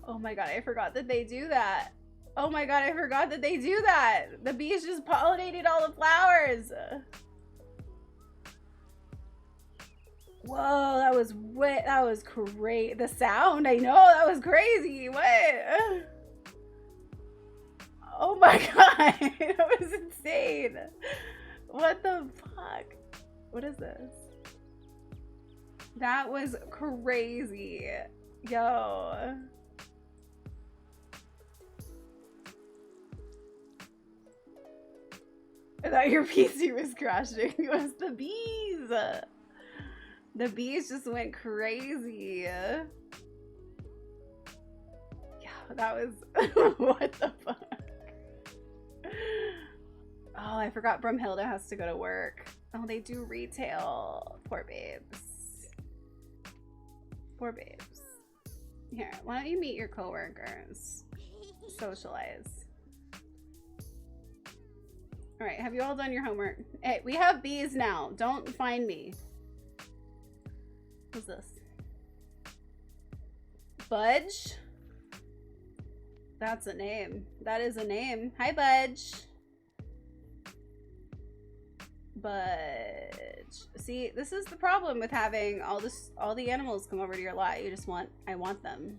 Oh my god, I forgot that they do that. Oh my god, I forgot that they do that. The bees just pollinated all the flowers. Whoa, that was crazy. The sound, I know, that was crazy. What? Oh my god, that was insane. What the fuck? What is this? That was crazy. Yo. I thought your PC was crashing. It was the bees. The bees just went crazy. Yeah, that was... What the fuck? Oh, I forgot Brumhilda has to go to work. Oh, they do retail. Poor babes. Poor babes. Here, why don't you meet your coworkers? Socialize. Alright, have you all done your homework? Hey, we have bees now. Don't find me. Who's this? Budge? That's a name. That is a name. Hi, Budge. Budge. See, this is the problem with having all the animals come over to your lot. You just want, I want them.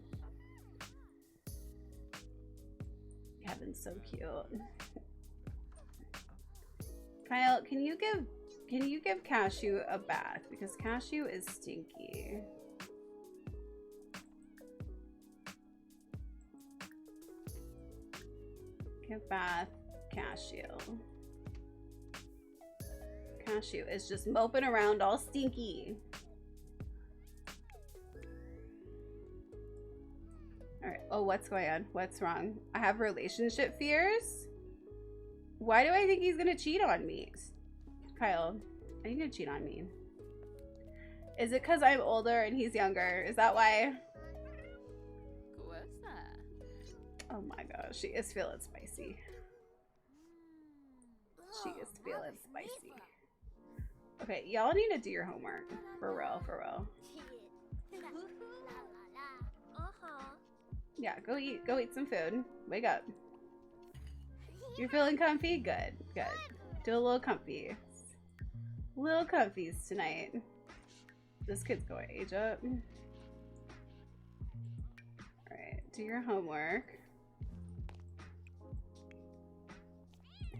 Kevin's so cute. Kyle, can you give Cashew a bath? Because Cashew is stinky. Give bath Cashew. Cashew is just moping around all stinky. Alright, oh, what's going on? What's wrong? I have relationship fears? Why do I think he's gonna cheat on me? Kyle, are you gonna cheat on me? Is it because I'm older and he's younger? Is that why? Oh my gosh, she is feeling spicy. She is feeling spicy. Okay, y'all need to do your homework. For real, for real. Yeah, go eat some food. Wake up. You're feeling comfy? Good, good. Do a little comfy. Little comfies tonight. This kid's going to age up. Alright, do your homework.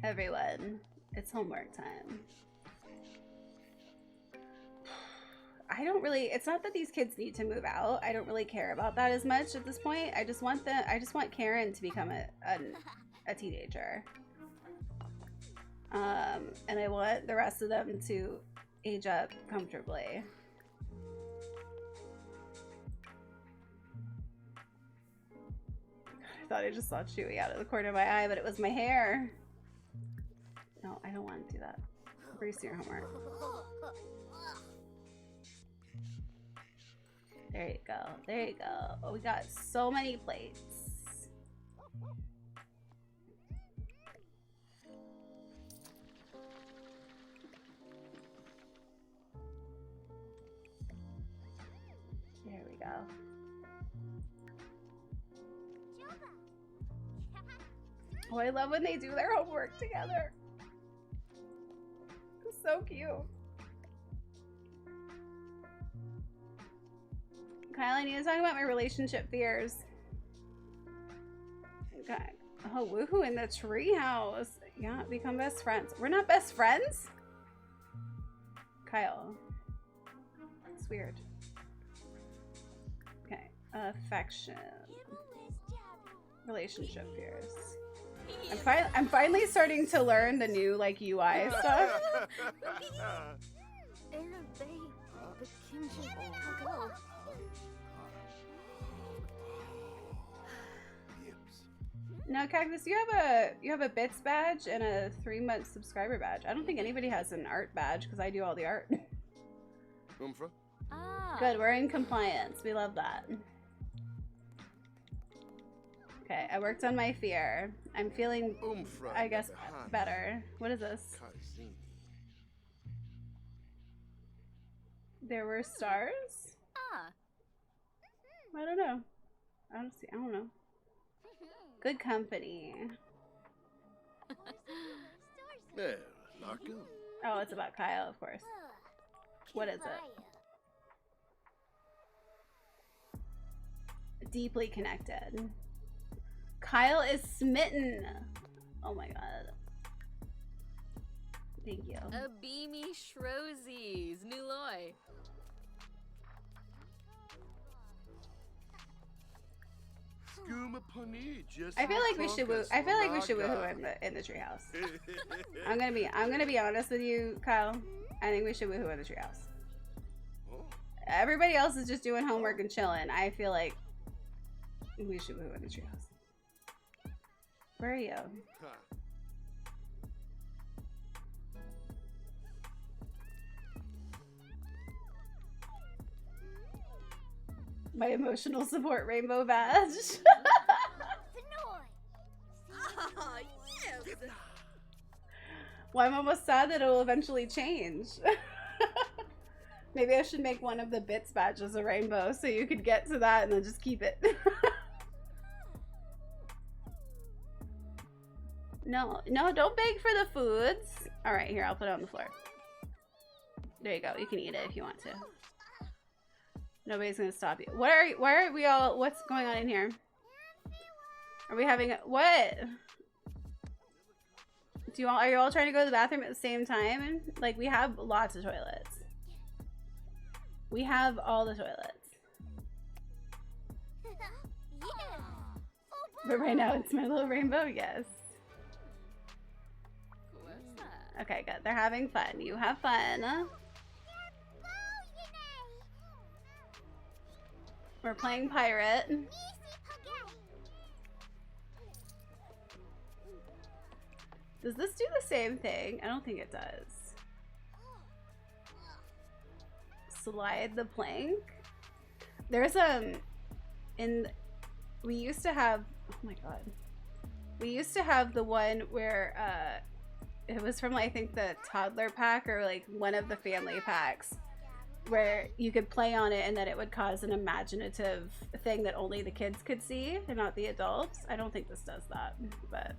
Everyone, it's homework time. I don't really, it's not that these kids need to move out. I don't really care about that as much at this point. I just want Karyn to become a teenager. And I want the rest of them to age up comfortably. I thought I just saw Chewy out of the corner of my eye, but it was my hair. No, I don't want to do that. Brace your homework. There you go. There you go. Oh, we got so many plates. There we go. Oh, I love when they do their homework together. It's so cute. Kyle, I need to talk about my relationship fears. Okay. Oh, woohoo in the treehouse. Yeah, become best friends. We're not best friends? Kyle. It's weird. Okay. Affection. Relationship fears. I'm finally starting to learn the new like UI stuff. Now, Cactus, you have a bits badge and a 3-month subscriber badge. I don't think anybody has an art badge because I do all the art. Good, we're in compliance. We love that. Okay, I worked on my fear. I'm feeling, I guess, better. What is this? There were stars? I don't know. I don't know. Good company. Yeah, knock him. Oh, it's about Kyle, of course. What is it? Deeply connected. Kyle is smitten. Oh my god. Thank you. A beamy Shrosies, Nuloy. I feel like we should woo. I feel like we should woohoo in the treehouse. I'm gonna be honest with you, Kyle. I think we should woohoo in the treehouse. Everybody else is just doing homework and chilling. I feel like we should woohoo in the treehouse. Where are you? My emotional support rainbow badge. Oh, yes. Well, I'm almost sad that it will eventually change. Maybe I should make one of the bits badges a rainbow so you could get to that and then just keep it. No, don't beg for the foods. All right, here, I'll put it on the floor. There you go. You can eat it if you want to. Nobody's gonna stop you. Why are we all, what's going on in here? Are we having a, what? Are you all trying to go to the bathroom at the same time? Like, we have lots of toilets. We have all the toilets. But right now it's my little rainbow, yes. Okay, good. They're having fun. You have fun. We're playing pirate. Does this do the same thing? I don't think it does. Slide the plank. There's we used to have, oh my god. We used to have the one where it was from, I think, the toddler pack or like one of the family packs, where you could play on it and then it would cause an imaginative thing that only the kids could see and not the adults. I don't think this does that, but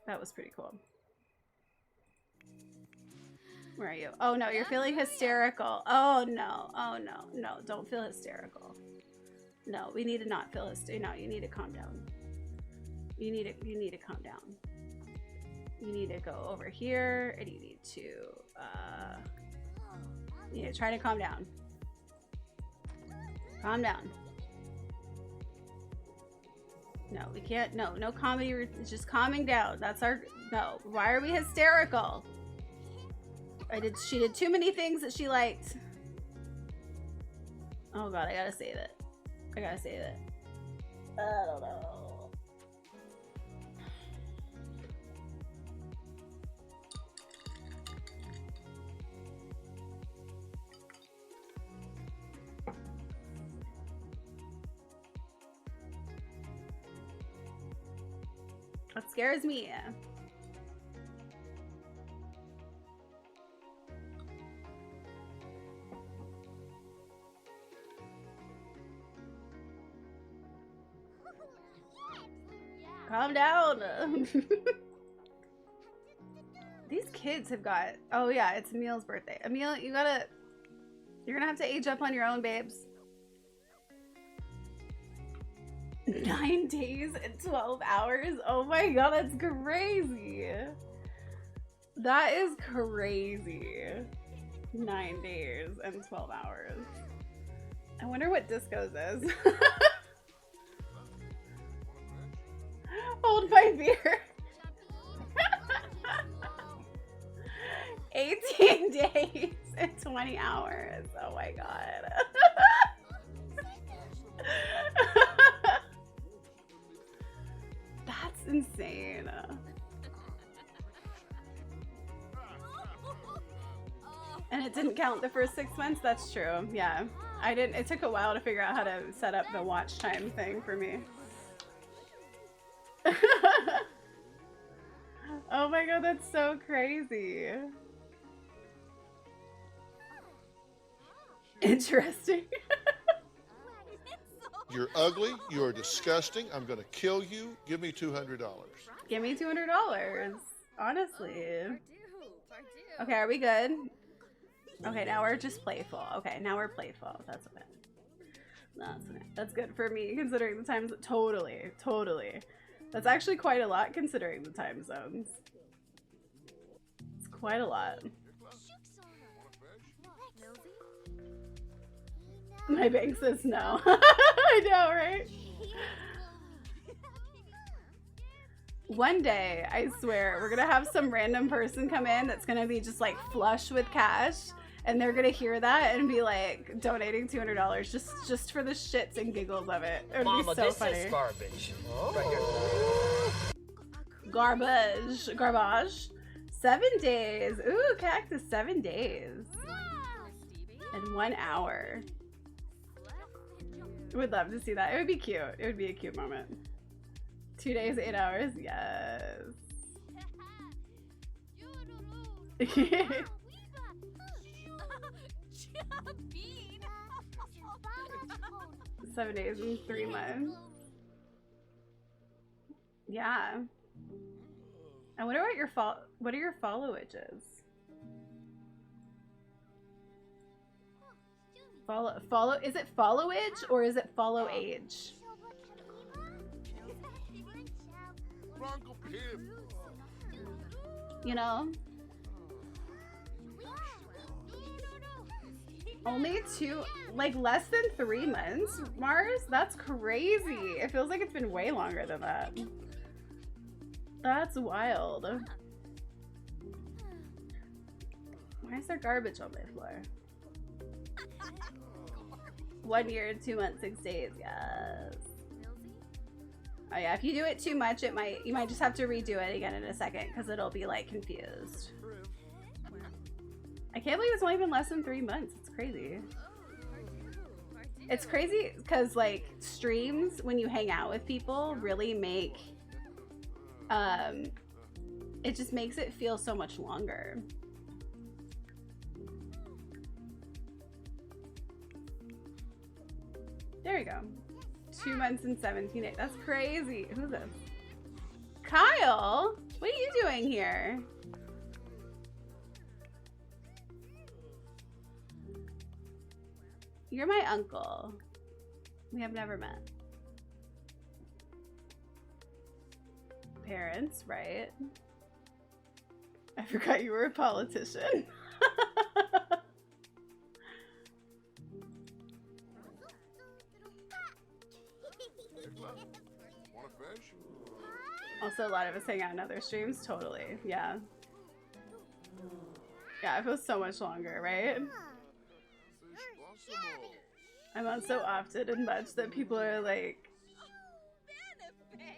that was pretty cool. Where are you? Oh no, you're feeling hysterical. Oh no, no, don't feel hysterical. No, we need to not feel hysterical. No, you need to calm down. You need to calm down. You need to go over here and you need to try to calm down. Calm down. No, we can't. No comedy. It's just calming down. That's our. No. Why are we hysterical? She did too many things that she liked. Oh god, I gotta save it. I gotta save it. I don't know. That scares me. Calm down. These kids have got, oh yeah, it's Emil's birthday. Emil, you're gonna have to age up on your own, babes. 9 days and 12 hours. Oh my god, that's crazy. That is crazy. 9 days and 12 hours. I wonder what Disco's is. Hold my beer. 18 days and 20 hours. Oh my god. That's insane. And it didn't count the first 6 months? That's true. Yeah. It took a while to figure out how to set up the watch time thing for me. Oh my god, that's so crazy. Interesting. You're ugly. You're disgusting. I'm going to kill you. Give me $200. Give me $200. Honestly. Okay, are we good? Okay, now we're just playful. Okay, now we're playful. That's okay. That's good for me considering the times. Totally. That's actually quite a lot considering the time zones. It's quite a lot. My bank says no. I know, right? One day, I swear, we're gonna have some random person come in that's gonna be just like flush with cash, and they're gonna hear that and be like donating $200 just for the shits and giggles of it. It would Mama, be so this funny. is garbage. Right here. Garbage. 7 days. Ooh, cactus, 7 days. And 1 hour. Would love to see that. It would be cute. It would be a cute moment. 2 days, 8 hours. Yes. 7 days and 3 months. Yeah. I wonder what what are your followages? Follow is it followage or is it follow age? You know? Only 2, like less than 3 months, Mars? That's crazy. It feels like it's been way longer than that. That's wild. Why is there garbage on my floor? 1 year, 2 months, 6 days, yes. Oh yeah, if you do it too much, you might just have to redo it again in a second because it'll be like confused. I can't believe it's only been less than 3 months. It's crazy. It's crazy because like streams, when you hang out with people, really make it just makes it feel so much longer. There you go. 2 months and 17 days. That's crazy. Who's this? Kyle, what are you doing here? You're my uncle. We have never met. Parents, right? I forgot you were a politician. Also, a lot of us hang out in other streams. Totally. Yeah. Yeah, it feels so much longer, right? I'm on so often and much that people are like,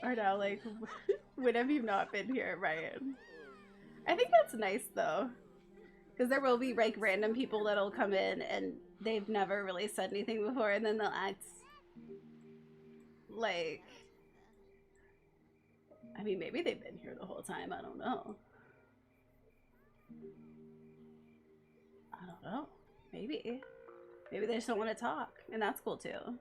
are now like, when have you not been here, right? I think that's nice though, because there will be like random people that'll come in and they've never really said anything before, and then they'll act like, I mean, maybe they've been here the whole time. I don't know. I don't know. Maybe. Maybe they just don't want to talk, and that's cool too.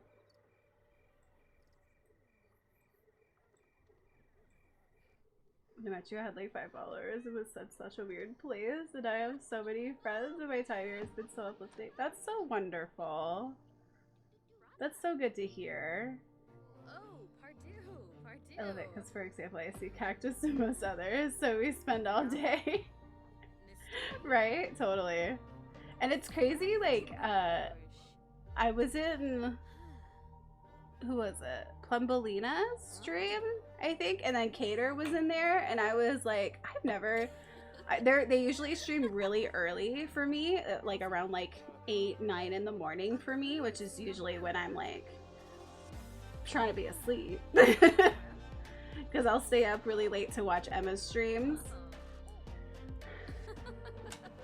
When I met you, I had like 5 followers. It was such a weird place, and I have so many friends, and my time here has been so uplifting. That's so wonderful. That's so good to hear. I love it because, for example, I see cactus and most others, so we spend all day. Right? Totally. And it's crazy, like, I was in, who was it? Plumbelina's stream, I think, and then Cater was in there, and I was like, I've never, they usually stream really early for me, like around like 8, 9 in the morning for me, which is usually when I'm like trying to be asleep. Because I'll stay up really late to watch Emma's streams.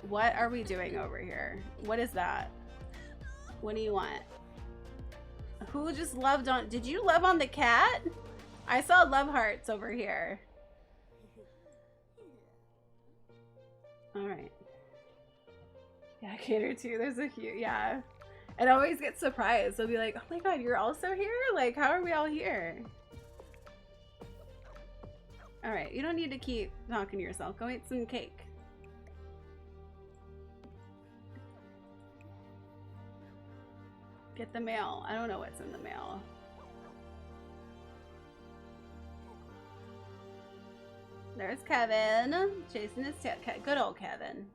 What are we doing over here? What is that? What do you want? Who just loved on? Did you love on the cat? I saw love hearts over here. All right. Yeah, Cater too. There's a huge, yeah. And I always get surprised. I'll be like, oh my god, you're also here? Like, how are we all here? Alright, you don't need to keep talking to yourself. Go eat some cake. Get the mail. I don't know what's in the mail. There's Kevin. Chasing his tail. Good old Kevin.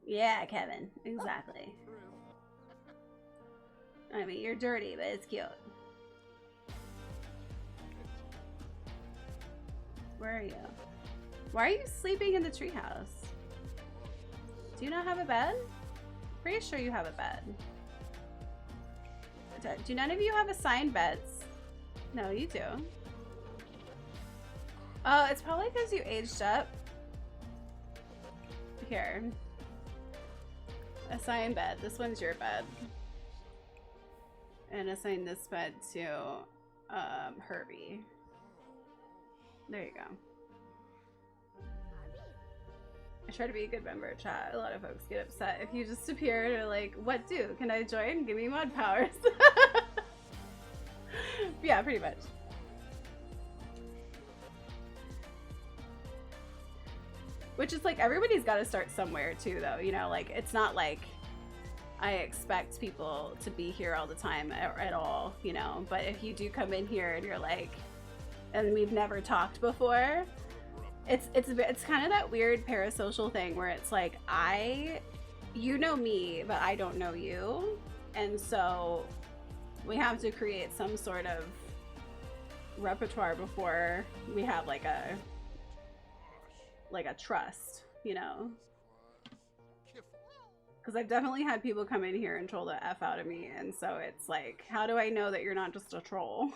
Yeah, Kevin. Exactly. I mean, you're dirty, but it's cute. Where are you? Why are you sleeping in the treehouse? Do you not have a bed? Pretty sure you have a bed. Do none of you have assigned beds? No, you do. Oh, it's probably because you aged up. Here. Assign bed. This one's your bed. And assign this bed to Herbie. There you go. I try to be a good member of chat. A lot of folks get upset if you just appear and are like, what do? Can I join? Give me mod powers. Yeah, pretty much. Which is like, everybody's got to start somewhere too, though. You know, like, it's not like I expect people to be here all the time at all, you know. But if you do come in here and you're like, and we've never talked before, it's kind of that weird parasocial thing where it's like, you know me, but I don't know you, and so we have to create some sort of repertoire before we have like a trust, you know. Because I've definitely had people come in here and troll the F out of me, and so it's like, how do I know that you're not just a troll?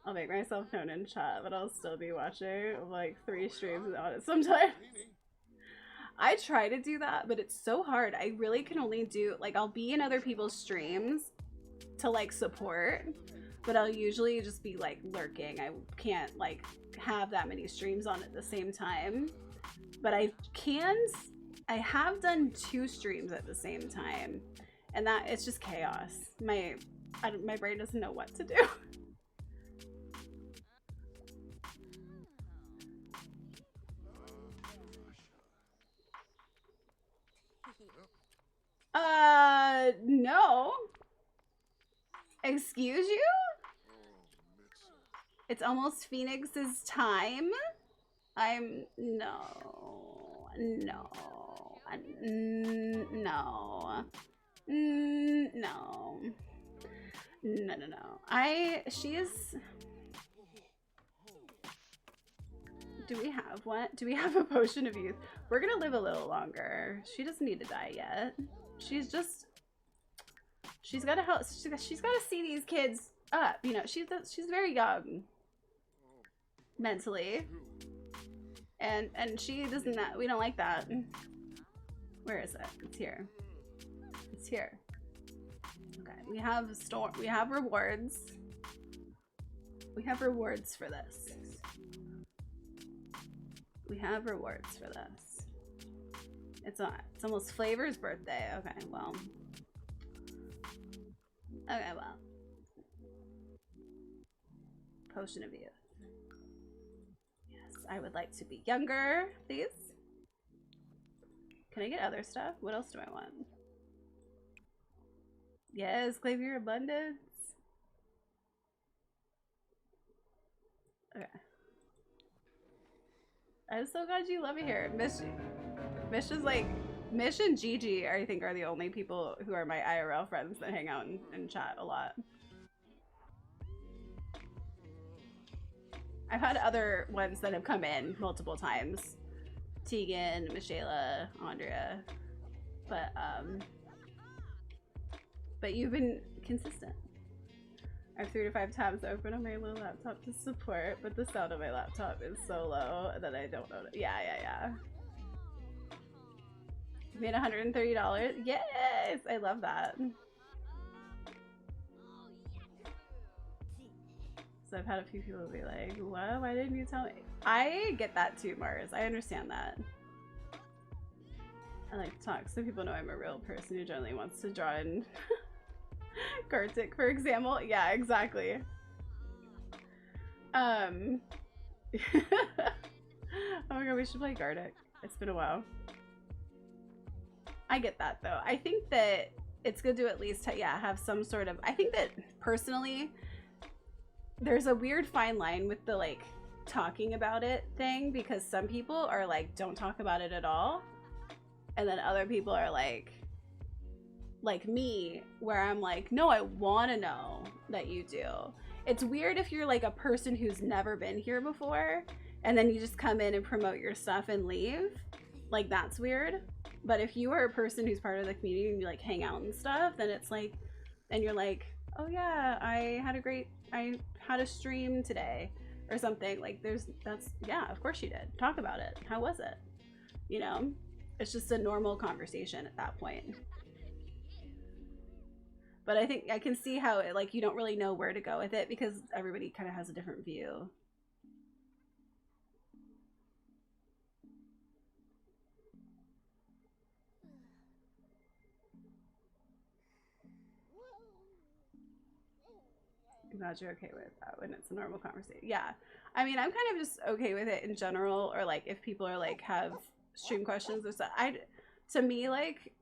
I'll make myself known in chat, but I'll still be watching like 3 streams on it sometimes. I try to do that, but it's so hard. I really can only do, like, I'll be in other people's streams to like support, but I'll usually just be like lurking. I can't like have that many streams on at the same time, but I have done 2 streams at the same time, and that it's just chaos. My brain doesn't know what to do. No. Excuse you? It's almost Phoenix's time. No. She is... Do we have what? Do we have a potion of youth? We're gonna live a little longer. She doesn't need to die yet. She's gotta help. She's gotta see these kids up. You know, she's very young mentally, and she doesn't. We don't like that. Where is it? It's here. It's here. Okay, we have rewards. We have rewards for this. We have rewards for this. It's almost Flavor's birthday. Okay, well. Potion of youth. Yes, I would like to be younger, please. Can I get other stuff? What else do I want? Yes, claim your abundance. Okay. I'm so glad you love it here. Mish is like, Mish and Gigi, I think, are the only people who are my IRL friends that hang out and chat a lot. I've had other ones that have come in multiple times. Tegan, Michaela, Andrea. But you've been consistent. I have 3 to 5 tabs open on my little laptop to support, but the sound of my laptop is so low that I don't know. Yeah. You made $130? Yes! I love that. So I've had a few people be like, what? Why didn't you tell me? I get that too, Mars. I understand that. I like to talk so people know I'm a real person who generally wants to draw in Kartik, for example. Yeah, exactly. Oh my god, we should play Gartic. It's been a while. I get that though. I think that it's good to at least have some sort of, I think that personally there's a weird fine line with the like talking about it thing, because some people are like, don't talk about it at all, and then other people are like me, where I'm like, no, I want to know that you do. It's weird if you're like a person who's never been here before and then you just come in and promote your stuff and leave. Like, that's weird. But if you are a person who's part of the community and you like hang out and stuff, then it's like, and you're like, oh yeah, I had a stream today or something. Like, yeah, of course you did. Talk about it. How was it? You know, it's just a normal conversation at that point. But I think I can see how it, like, you don't really know where to go with it because everybody kind of has a different view. I'm glad you're okay with that when it's a normal conversation. Yeah. I mean, I'm kind of just okay with it in general, or like if people are like have stream questions or stuff. To me, like,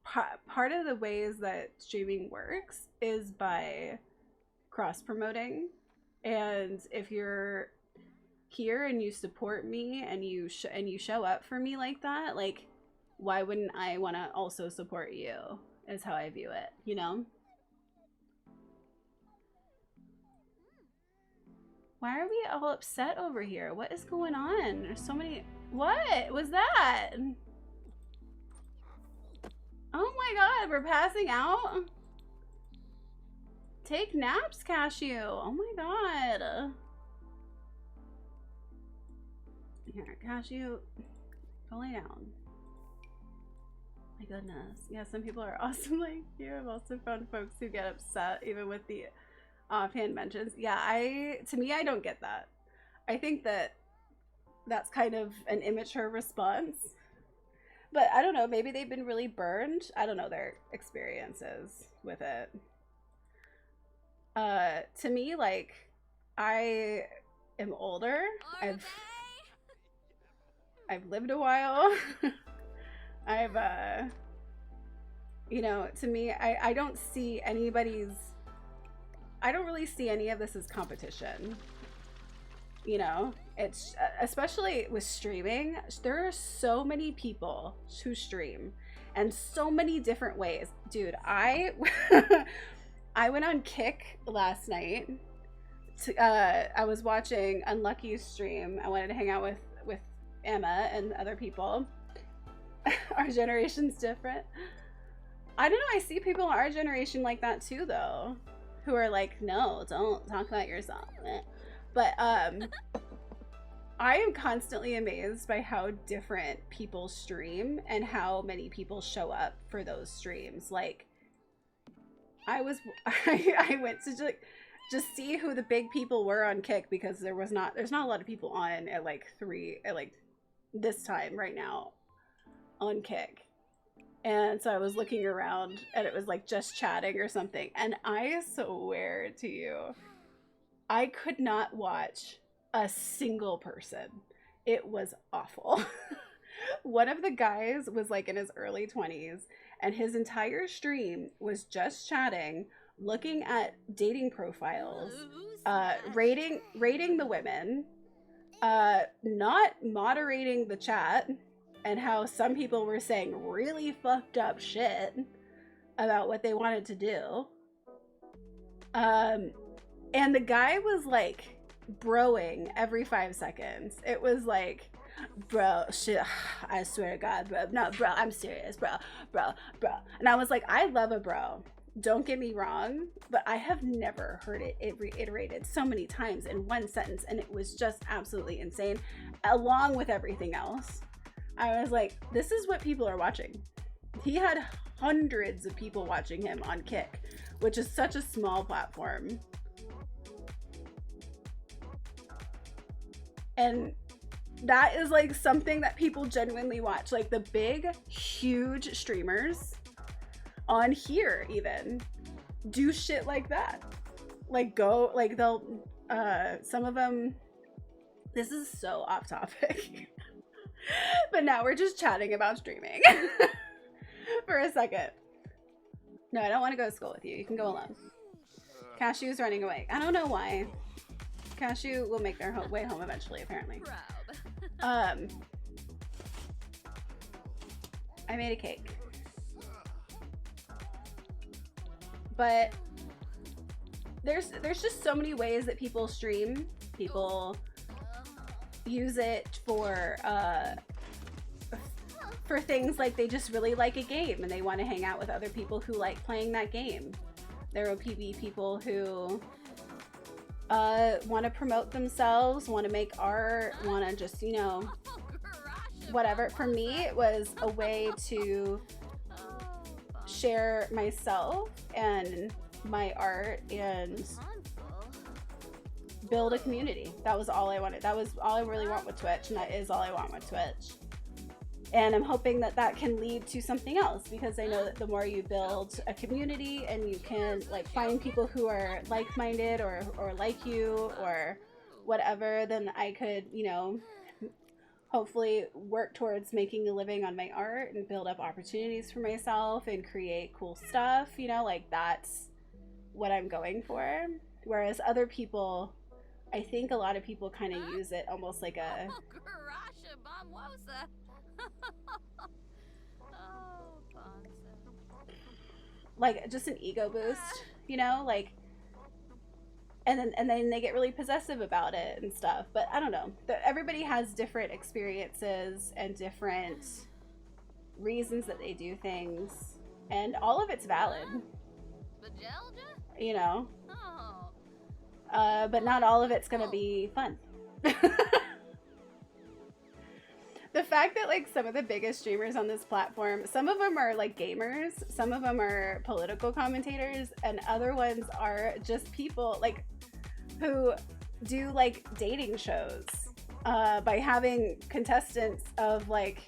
part of the ways that streaming works is by cross promoting, and if you're here and you support me and you show up for me like that, like, why wouldn't I want to also support you? Is how I view it, you know. Why are we all upset over here? What is going on? There's so many. What was that? Oh my god, we're passing out? Take naps, Cashew. Oh my god. Here, Cashew, go lay down. My goodness. Yeah, some people are awesome like you. I've also found folks who get upset even with the offhand mentions. Yeah, to me, I don't get that. I think that that's kind of an immature response. But I don't know, maybe they've been really burned. I don't know their experiences with it. To me, like, I am older. I've lived a while. I've you know, to me, I don't see I don't really see any of this as competition. You know, it's especially with streaming, there are so many people who stream and so many different ways. Dude, I went on Kick last night. I was watching Unlucky's stream. I wanted to hang out with Emma and other people. Our generation's different. I don't know, I see people in our generation like that too, though, who are like, no, don't talk about yourself. But I am constantly amazed by how different people stream and how many people show up for those streams. Like, I went to just see who the big people were on Kick, because there's not a lot of people on at like this time right now on Kick. And so I was looking around and it was like just chatting or something. And I swear to you, I could not watch a single person. It was awful. One of the guys was like in his early 20s and his entire stream was just chatting, looking at dating profiles, rating the women, not moderating the chat, and how some people were saying really fucked up shit about what they wanted to do. And the guy was like broing every 5 seconds. It was like, bro, shit, I swear to God, bro. No, bro, I'm serious, bro. And I was like, I love a bro. Don't get me wrong, but I have never heard it reiterated so many times in one sentence, and it was just absolutely insane, along with everything else. I was like, this is what people are watching. He had hundreds of people watching him on Kick, which is such a small platform. And that is like something that people genuinely watch. Like the big, huge streamers on here even do shit like that. Like go, like they'll, some of them, this is so off topic, but now we're just chatting about streaming for a second. No, I don't want to go to school with you. You can go alone. Cashew's running away. I don't know why. Cashew will make their way home eventually, apparently. I made a cake. But there's just so many ways that people stream. People use it for things like they just really like a game and they want to hang out with other people who like playing that game. There will be people who want to promote themselves, want to make art, want to just, you know, whatever. For me, it was a way to share myself and my art and build a community. That was all I wanted. That was all I really want with Twitch, and that is all I want with Twitch. And I'm hoping that that can lead to something else, because I know that the more you build a community and you can like find people who are like-minded or like you or whatever, then I could, you know, hopefully work towards making a living on my art and build up opportunities for myself and create cool stuff, you know, like that's what I'm going for. Whereas other people, I think a lot of people kind of use it almost like a like just an ego boost, you know, like, and then they get really possessive about it and stuff. But I don't know, everybody has different experiences and different reasons that they do things, and all of it's valid, you know, but not all of it's gonna be fun. The fact that like some of the biggest streamers on this platform, some of them are like gamers, some of them are political commentators, and other ones are just people like who do like dating shows by having contestants of like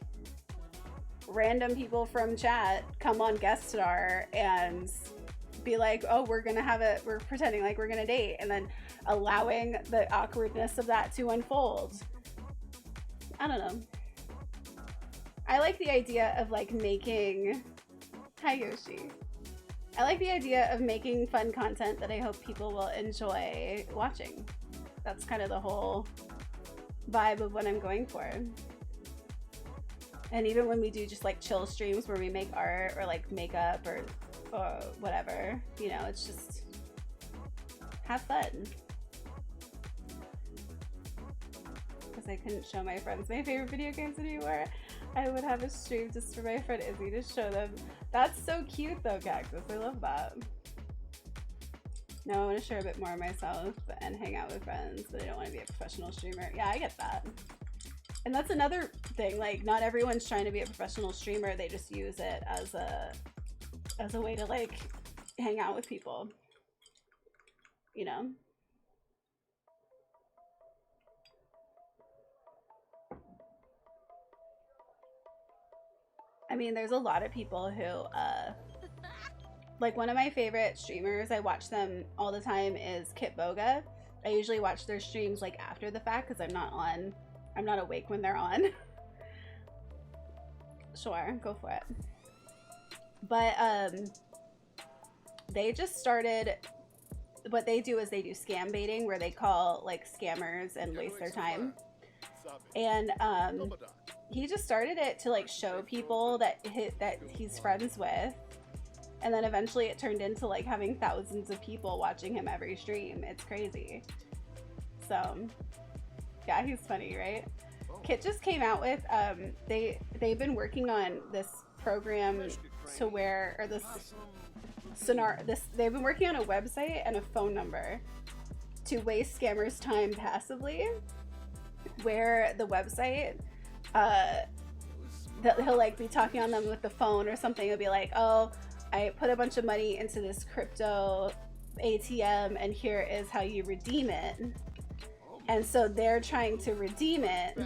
random people from chat come on guest star and be like, oh, we're pretending like we're gonna date, and then allowing the awkwardness of that to unfold. I don't know. I like the idea of like making, hi Yoshi. I like the idea of making fun content that I hope people will enjoy watching. That's kind of the whole vibe of what I'm going for. And even when we do just like chill streams where we make art or like makeup or whatever, you know, it's just have fun. Because I couldn't show my friends my favorite video games anymore. I would have a stream just for my friend Izzy to show them. That's so cute though, Cactus. I love that. Now I want to share a bit more of myself and hang out with friends, but I don't want to be a professional streamer. Yeah, I get that. And that's another thing, like not everyone's trying to be a professional streamer. They just use it as a way to like hang out with people, you know? I mean, there's a lot of people who, like one of my favorite streamers, I watch them all the time, is Kit Boga. I usually watch their streams like after the fact because I'm not awake when they're on. Sure, go for it. But they just started, what they do is they do scam baiting, where they call like scammers and waste their time. And he just started it to like show people that he's friends with, and then eventually it turned into like having thousands of people watching him every stream. It's crazy. So yeah, he's funny, right? Kit just came out with they've been working on this program to where, or they've been working on a website and a phone number to waste scammers' time passively, where the website that he'll like be talking on them with the phone or something. It'll be like, oh, I put a bunch of money into this crypto ATM and here is how you redeem it. And so they're trying to redeem it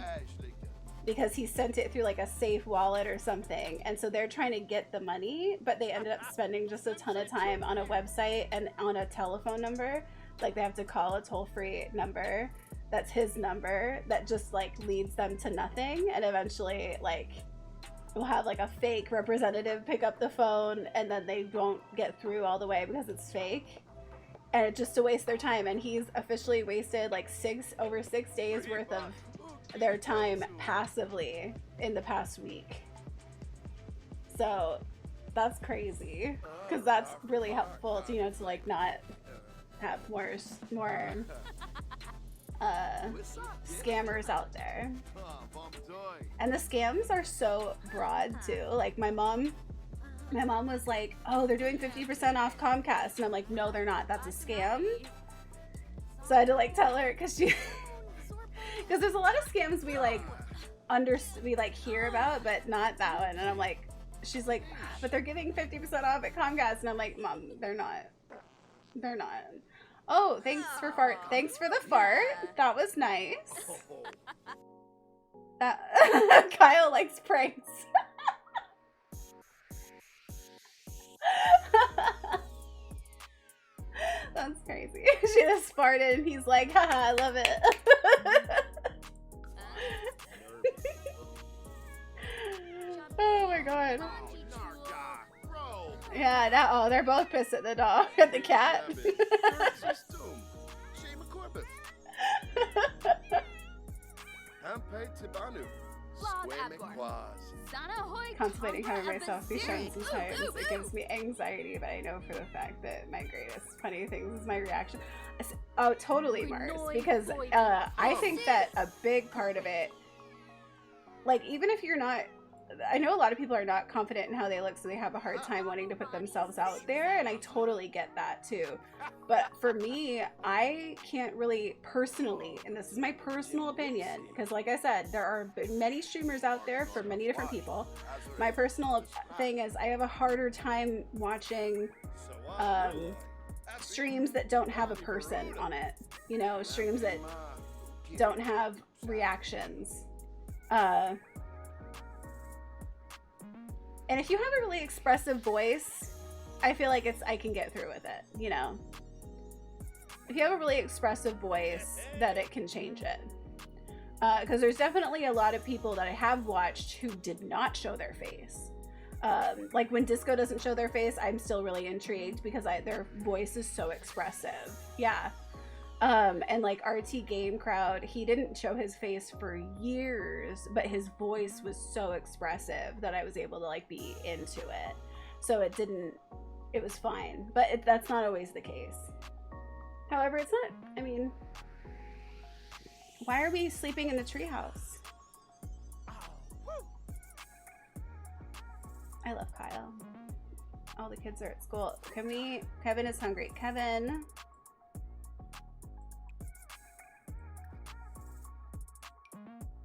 because he sent it through like a safe wallet or something, and so they're trying to get the money, but they ended up spending just a ton of time on a website and on a telephone number. Like they have to call a toll-free number that's his number that just like leads them to nothing, and eventually like we'll have like a fake representative pick up the phone and then they won't get through all the way because it's fake, and it's just to waste their time. And he's officially wasted like over 6 days worth of their time passively in the past week. So that's crazy, because that's really helpful to, you know, to like not have more scammers out there. And the scams are so broad too. Like my mom was like, oh, they're doing 50% off Comcast, and I'm like, no they're not, that's a scam. So I had to like tell her, because there's a lot of scams we like hear about, but not that one. And I'm like, she's like, but they're giving 50% off at Comcast, and I'm like, Mom, they're not. Oh, thanks for the fart. That was nice. That Kyle likes pranks. That's crazy. She just farted and he's like, haha, I love it. Oh my god. Yeah, now, oh, they're both pissed at the dog, at the cat. Contemplating having myself be shown sometimes. It gives me anxiety, but I know for the fact that my greatest funny things is my reaction. Oh, totally, Mars. Because I think that a big part of it, like, even if you're not, I know a lot of people are not confident in how they look, so they have a hard time wanting to put themselves out there, and I totally get that too. But for me, I can't really personally, and this is my personal opinion, because like I said, there are many streamers out there for many different people. My personal thing is I have a harder time watching streams that don't have a person on it. You know, streams that don't have reactions. And if you have a really expressive voice, I feel like I can get through with it, you know? If you have a really expressive voice, that it can change it. Because there's definitely a lot of people that I have watched who did not show their face. Like when Disco doesn't show their face, I'm still really intrigued because their voice is so expressive. Yeah. And like RT Game Crowd, he didn't show his face for years, but his voice was so expressive that I was able to like be into it. So it was fine, but that's not always the case. However, it's not, I mean, why are we sleeping in the treehouse? I love Kyle. All the kids are at school. Kevin is hungry. Kevin.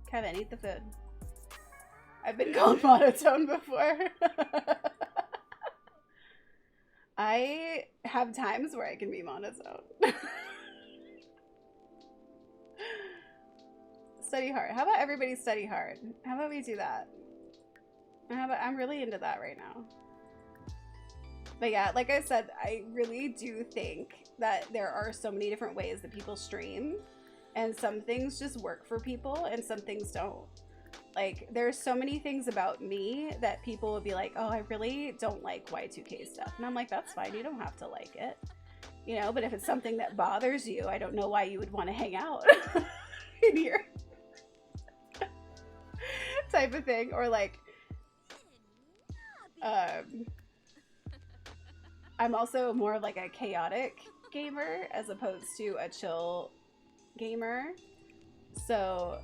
Kevin, eat the food. I've been called monotone before. I have times where I can be monotone. Study hard. How about everybody study hard? How about we do that? I'm really into that right now. But yeah, like I said, I really do think that there are so many different ways that people stream. And some things just work for people and some things don't. Like, there's so many things about me that people will be like, oh, I really don't like Y2K stuff. And I'm like, that's fine. You don't have to like it. You know, but if it's something that bothers you, I don't know why you would want to hang out in here. Type of thing. Or like, I'm also more of like a chaotic gamer as opposed to a chill gamer. So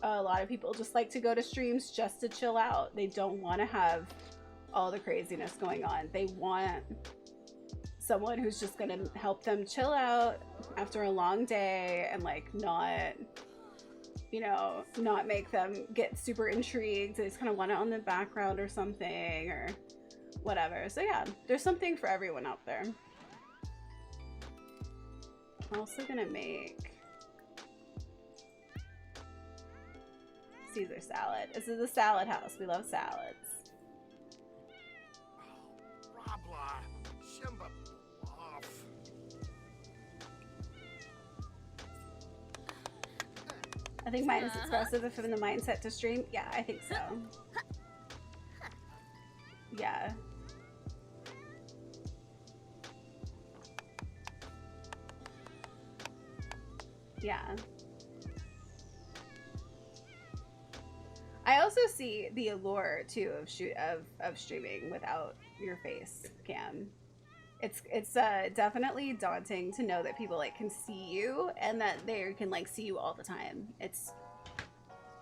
a lot of people just like to go to streams just to chill out. They don't want to have all the craziness going on. They want someone who's just gonna help them chill out after a long day and like not, you know, not make them get super intrigued. They just kind of want it on the background or something or whatever. So yeah, there's something for everyone out there. I'm also gonna make Caesar salad. This is a salad house. We love salads. I think mine is expressive if I'm in the mindset to stream. Yeah, I think so. Yeah. Yeah. I also see the allure too of streaming without your face cam. It's definitely daunting to know that people like can see you and that they can like see you all the time. It's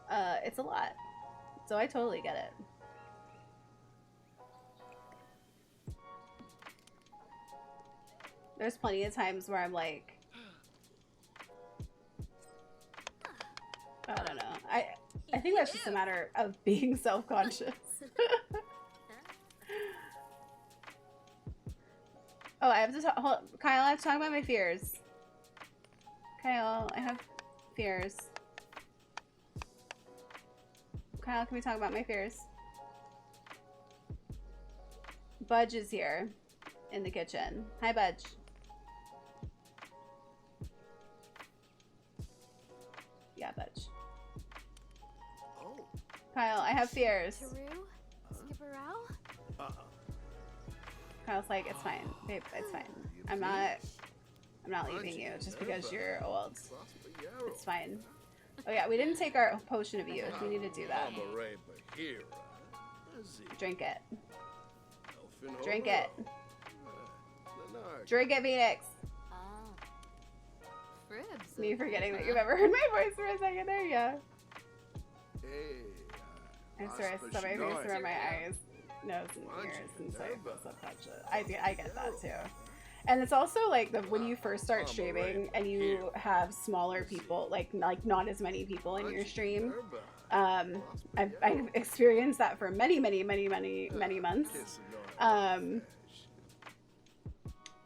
a lot. So I totally get it. There's plenty of times where I'm like, I don't know. I think that's just a matter of being self-conscious. Oh, I have to talk. Kyle, I have to talk about my fears. Kyle, I have fears. Kyle, can we talk about my fears? Budge is here in the kitchen. Hi, Budge. Yeah, Budge. Kyle, I have fears. Kyle's like, it's fine, babe, it's fine. I'm not leaving you just because you're old. It's fine. Oh yeah, we didn't take our potion of youth. We need to do that. Drink it. Drink it. Drink it, Phoenix. Me forgetting that you've ever heard my voice for a second there, yeah. I swear I saw my face around my eyes, nose, and ears, and so subconscious. I get that too. And it's also like when you first start streaming and you have smaller people, like not as many people in your stream. I've experienced that for many months.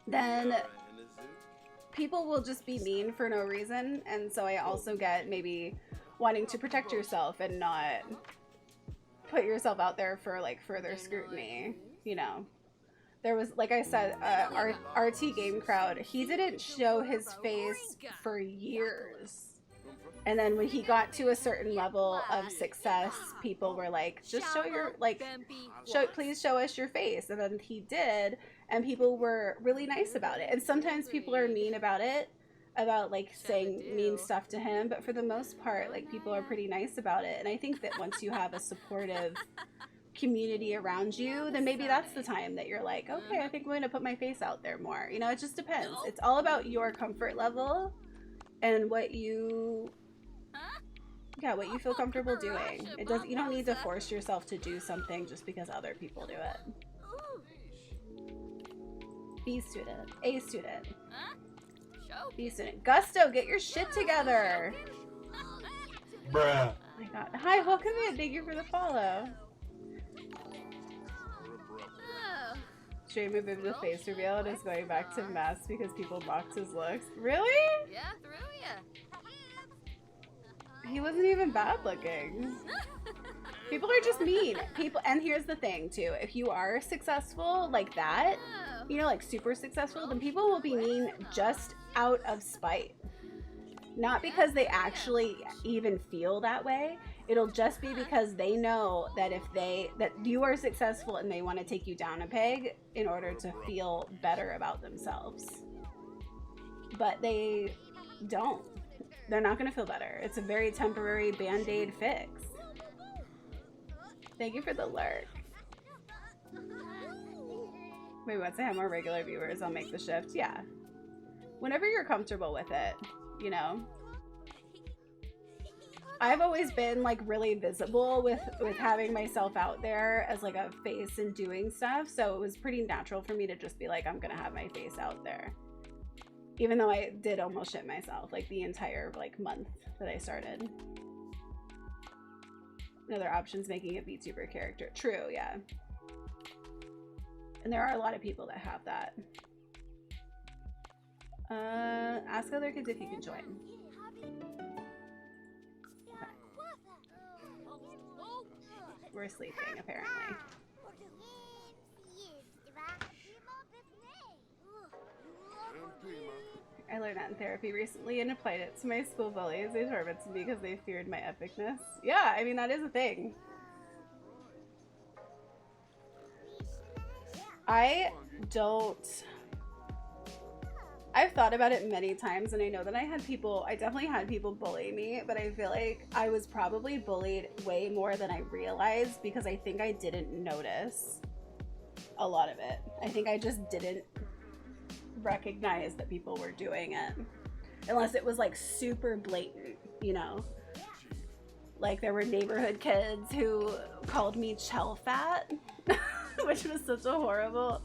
Then people will just be mean for no reason, and so I also get maybe wanting to protect yourself and not put yourself out there for like further scrutiny, you know. There was, like I said, RT Game Crowd, he didn't show his face for years. And then when he got to a certain level of success, people were like, just show your, like, please show us your face. And then he did, and people were really nice about it. And sometimes people are mean about it, about like saying mean stuff to him, but for the most part, like, people are pretty nice about it. And I think that once you have a supportive community around you, then maybe that's the time that you're like, okay, I think I'm going to put my face out there more. You know, it just depends. It's all about your comfort level and what you feel comfortable doing. You don't need to force yourself to do something just because other people do it. B student, A student, B student. Gusto, get your shit together. Bruh. Oh my god. Hi, welcome in. Thank you for the follow. Stream moved the face reveal and is going back to mess because people mocked his looks. Really? Yeah, through ya. He wasn't even bad looking. People are just mean. And here's the thing too, if you are successful like that, you know, like super successful, then people will be mean just out of spite. Not because they actually even feel that way. It'll just be because they know that that you are successful and they want to take you down a peg in order to feel better about themselves. But they don't. They're not going to feel better. It's a very temporary band-aid fix. Thank you for the lurk. Wait, once I have more regular viewers, I'll make the shift. Yeah. Whenever you're comfortable with it, you know. I've always been like really visible with having myself out there as like a face and doing stuff. So it was pretty natural for me to just be like, I'm going to have my face out there. Even though I did almost shit myself like the entire like month that I started. Another option's making a VTuber character. True, yeah. And there are a lot of people that have that. Ask other kids if you can join. Okay. We're sleeping, apparently. I learned that in therapy recently and applied it to my school bullies. They tormented me because they feared my epicness. Yeah, I mean, that is a thing. I've thought about it many times, and I know that I definitely had people bully me, but I feel like I was probably bullied way more than I realized because I think I didn't notice a lot of it. I think I just didn't recognize that people were doing it unless it was like super blatant, you know? Like there were neighborhood kids who called me Chell Fat, which was such a horrible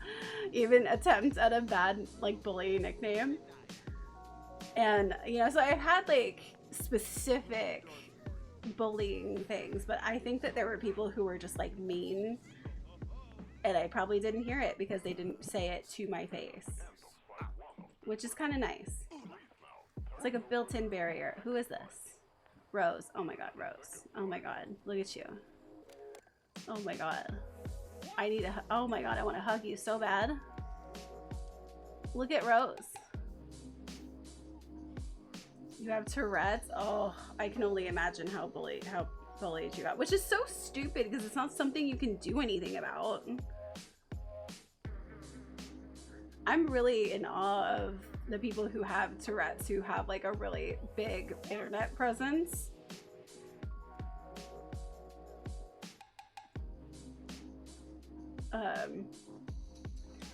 even attempt at a bad like bully nickname. And you know, so I had like specific bullying things, but I think that there were people who were just like mean, and I probably didn't hear it because they didn't say it to my face, which is kind of nice. It's like a built-in barrier. Who is this? Rose. Oh my god, Rose. Oh my god, look at you. Oh my god. I need a, oh my god, I want to hug you so bad. Look at Rose. You have Tourette's? Oh, I can only imagine how bullied you got, which is so stupid because it's not something you can do anything about. I'm really in awe of the people who have Tourette's who have like a really big internet presence.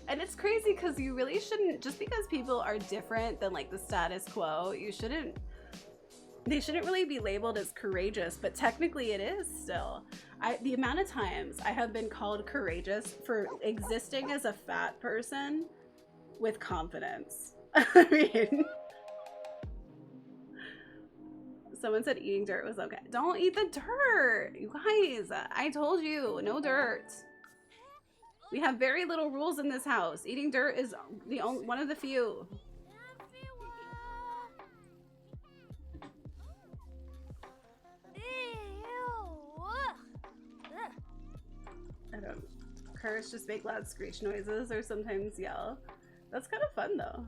And it's crazy because you really shouldn't, just because people are different than like the status quo, they shouldn't really be labeled as courageous, but technically it is still. The amount of times I have been called courageous for existing as a fat person with confidence. I mean, someone said eating dirt was okay. Don't eat the dirt, you guys. I told you, no dirt. We have very little rules in this house. Eating dirt is the only one of the few. I don't curse, just make loud screech noises or sometimes yell. That's kind of fun though.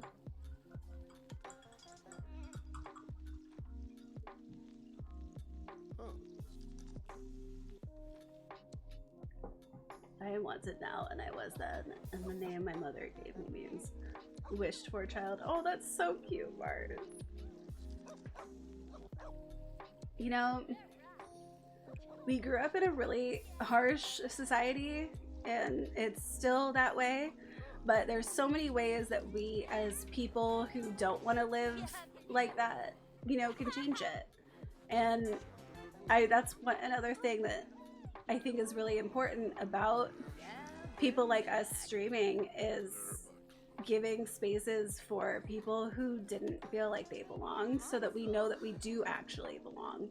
I am wanted now, and I was then, and the name my mother gave me means wished for child. Oh, that's so cute, Bart. You know, we grew up in a really harsh society, and it's still that way, but there's so many ways that we as people who don't want to live like that, you know, can change it. And that's another thing that I think is really important about people like us streaming is giving spaces for people who didn't feel like they belonged, so that we know that we do actually belong.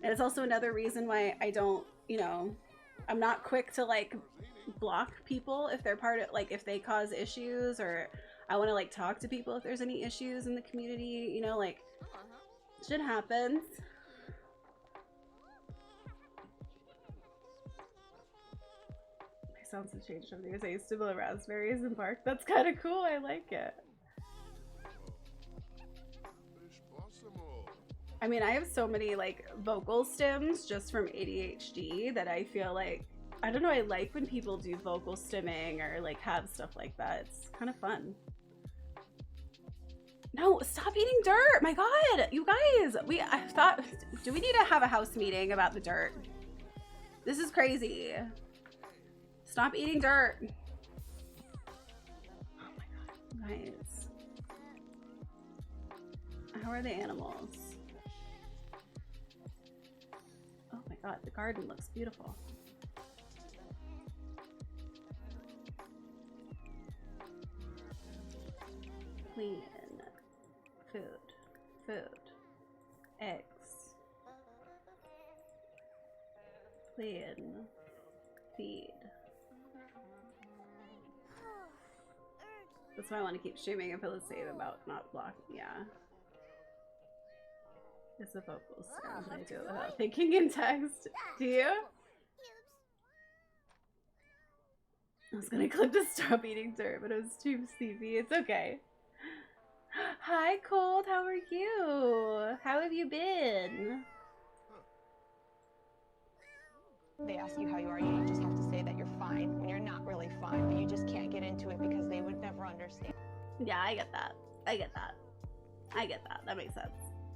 And it's also another reason why I don't, you know, I'm not quick to like block people if they're part of, like, if they cause issues, or I want to like talk to people if there's any issues in the community, you know, like shit happens. Sounds have changed over the years. I used to blow raspberries and bark. That's kind of cool. I like it. I mean, I have so many like vocal stims just from ADHD that I feel like, I don't know, I like when people do vocal stimming or like have stuff like that. It's kind of fun. No, stop eating dirt. My God, you guys, I thought, do we need to have a house meeting about the dirt? This is crazy. Stop eating dirt. Oh my God, guys. How are the animals? Oh my God, the garden looks beautiful. Clean. Food. Eggs. Clean. Feed. That's why I want to keep streaming. I feel safe about not blocking. Yeah. It's a vocal sound. I do it without thinking in text. Do you? I was gonna click to stop eating dirt, but it was too sleepy. It's okay. Hi, Cold. How are you? How have you been? They ask you how you are, you just have to say that you're fine when you're not really fine, but you just can't get into it because they would never understand. Yeah, I get that. I get that. I get that. That makes sense.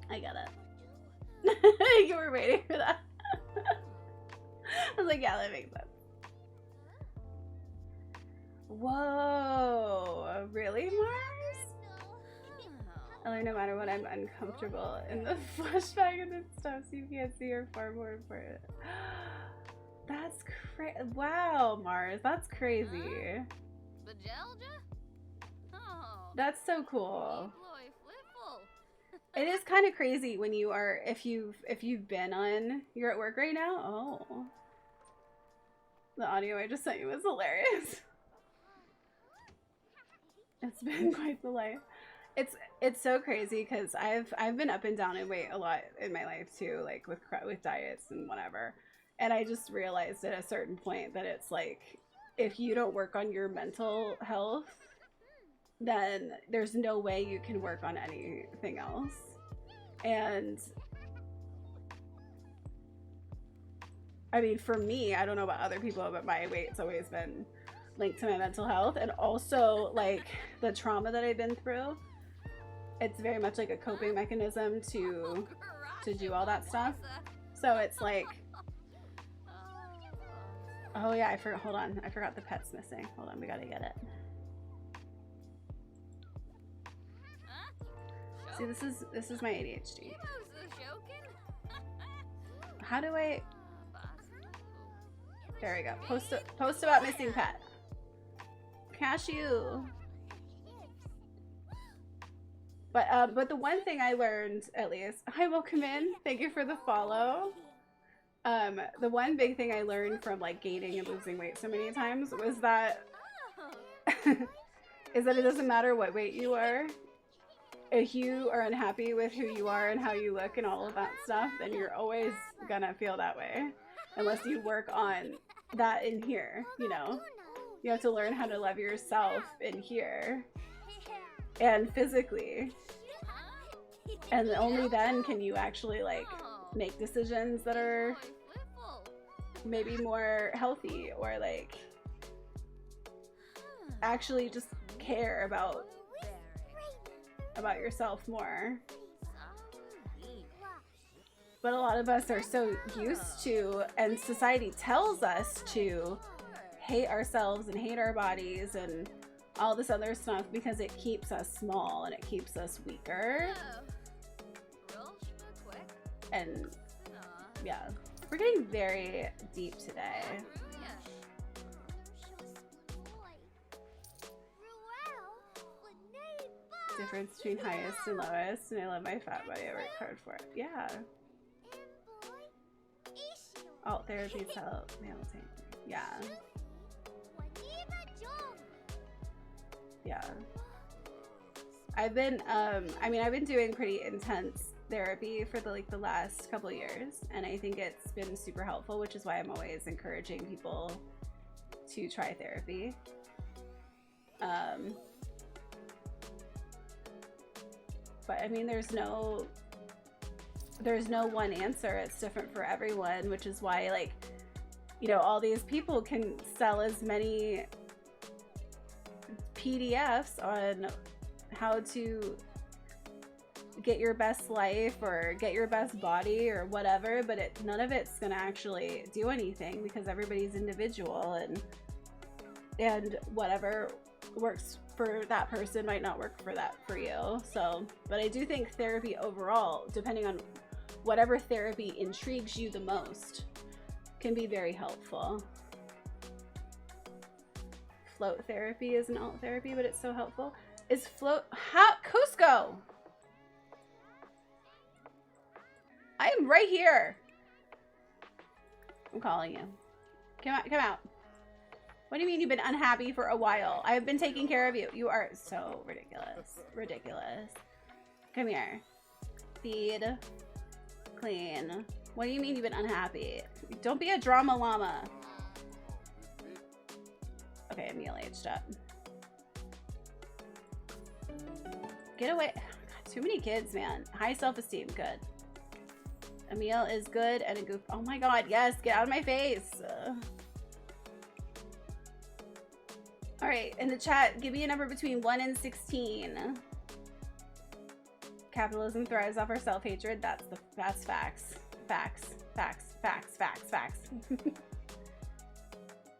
I get it. You were waiting for that. I was like, yeah, that makes sense. Whoa. Really, Mars? I learned no matter what, I'm uncomfortable in the flashback and the stuff you can't see are far more important. That's crazy. Wow, Mars. That's crazy. That's so cool. It is kind of crazy when you are, if you've been on, you're at work right now. Oh. The audio I just sent you was hilarious. It's been quite the life. It's so crazy because I've been up and down in weight a lot in my life too, like with diets and whatever. And I just realized at a certain point that it's like, if you don't work on your mental health, then there's no way you can work on anything else. And I mean, for me, I don't know about other people, but my weight's always been linked to my mental health, and also like the trauma that I've been through. It's very much like a coping mechanism to do all that stuff. So it's like, oh yeah, I forgot. Hold on, I forgot the pet's missing. Hold on, we gotta get it. See, this is my ADHD. How do I? There we go. Post about missing pet. Cashew. But the one thing I learned, at least, hi, welcome in. Thank you for the follow. The one big thing I learned from like gaining and losing weight so many times was that is that it doesn't matter what weight you are. If you are unhappy with who you are and how you look and all of that stuff, then you're always gonna feel that way. Unless you work on that in here, you know? You have to learn how to love yourself in here. And physically. And only then can you actually like make decisions that are maybe more healthy, or like actually just care about yourself more. But a lot of us are so used to, and society tells us to hate ourselves and hate our bodies and all this other stuff because it keeps us small and it keeps us weaker. And yeah, we're getting very deep today. Difference between highest and lowest, and I love my fat body. I worked hard for it. Yeah. Alt therapy help. Yeah. Yeah. I've been I've been doing pretty intense therapy for the last couple of years, and I think it's been super helpful, which is why I'm always encouraging people to try therapy. But I mean, there's no one answer. It's different for everyone, which is why, like, you know, all these people can sell as many PDFs on how to get your best life or get your best body or whatever, but none of it's gonna actually do anything because everybody's individual, and whatever works for that person might not work for you. So, but I do think therapy overall, depending on whatever therapy intrigues you the most, can be very helpful. Float therapy is an alt therapy, but it's so helpful. Is float Cusco? I am right here. I'm calling you. Come out. What do you mean you've been unhappy for a while? I have been taking care of you. You are so ridiculous. Ridiculous. Come here. Feed. Clean. What do you mean you've been unhappy? Don't be a drama llama. Okay, Emil aged up. Get away. God, too many kids, man. High self-esteem, good. Emil is good and a goof. Oh my god, yes, get out of my face. All right, in the chat, give me a number between 1 and 16. Capitalism thrives off our self-hatred. That's facts. Facts.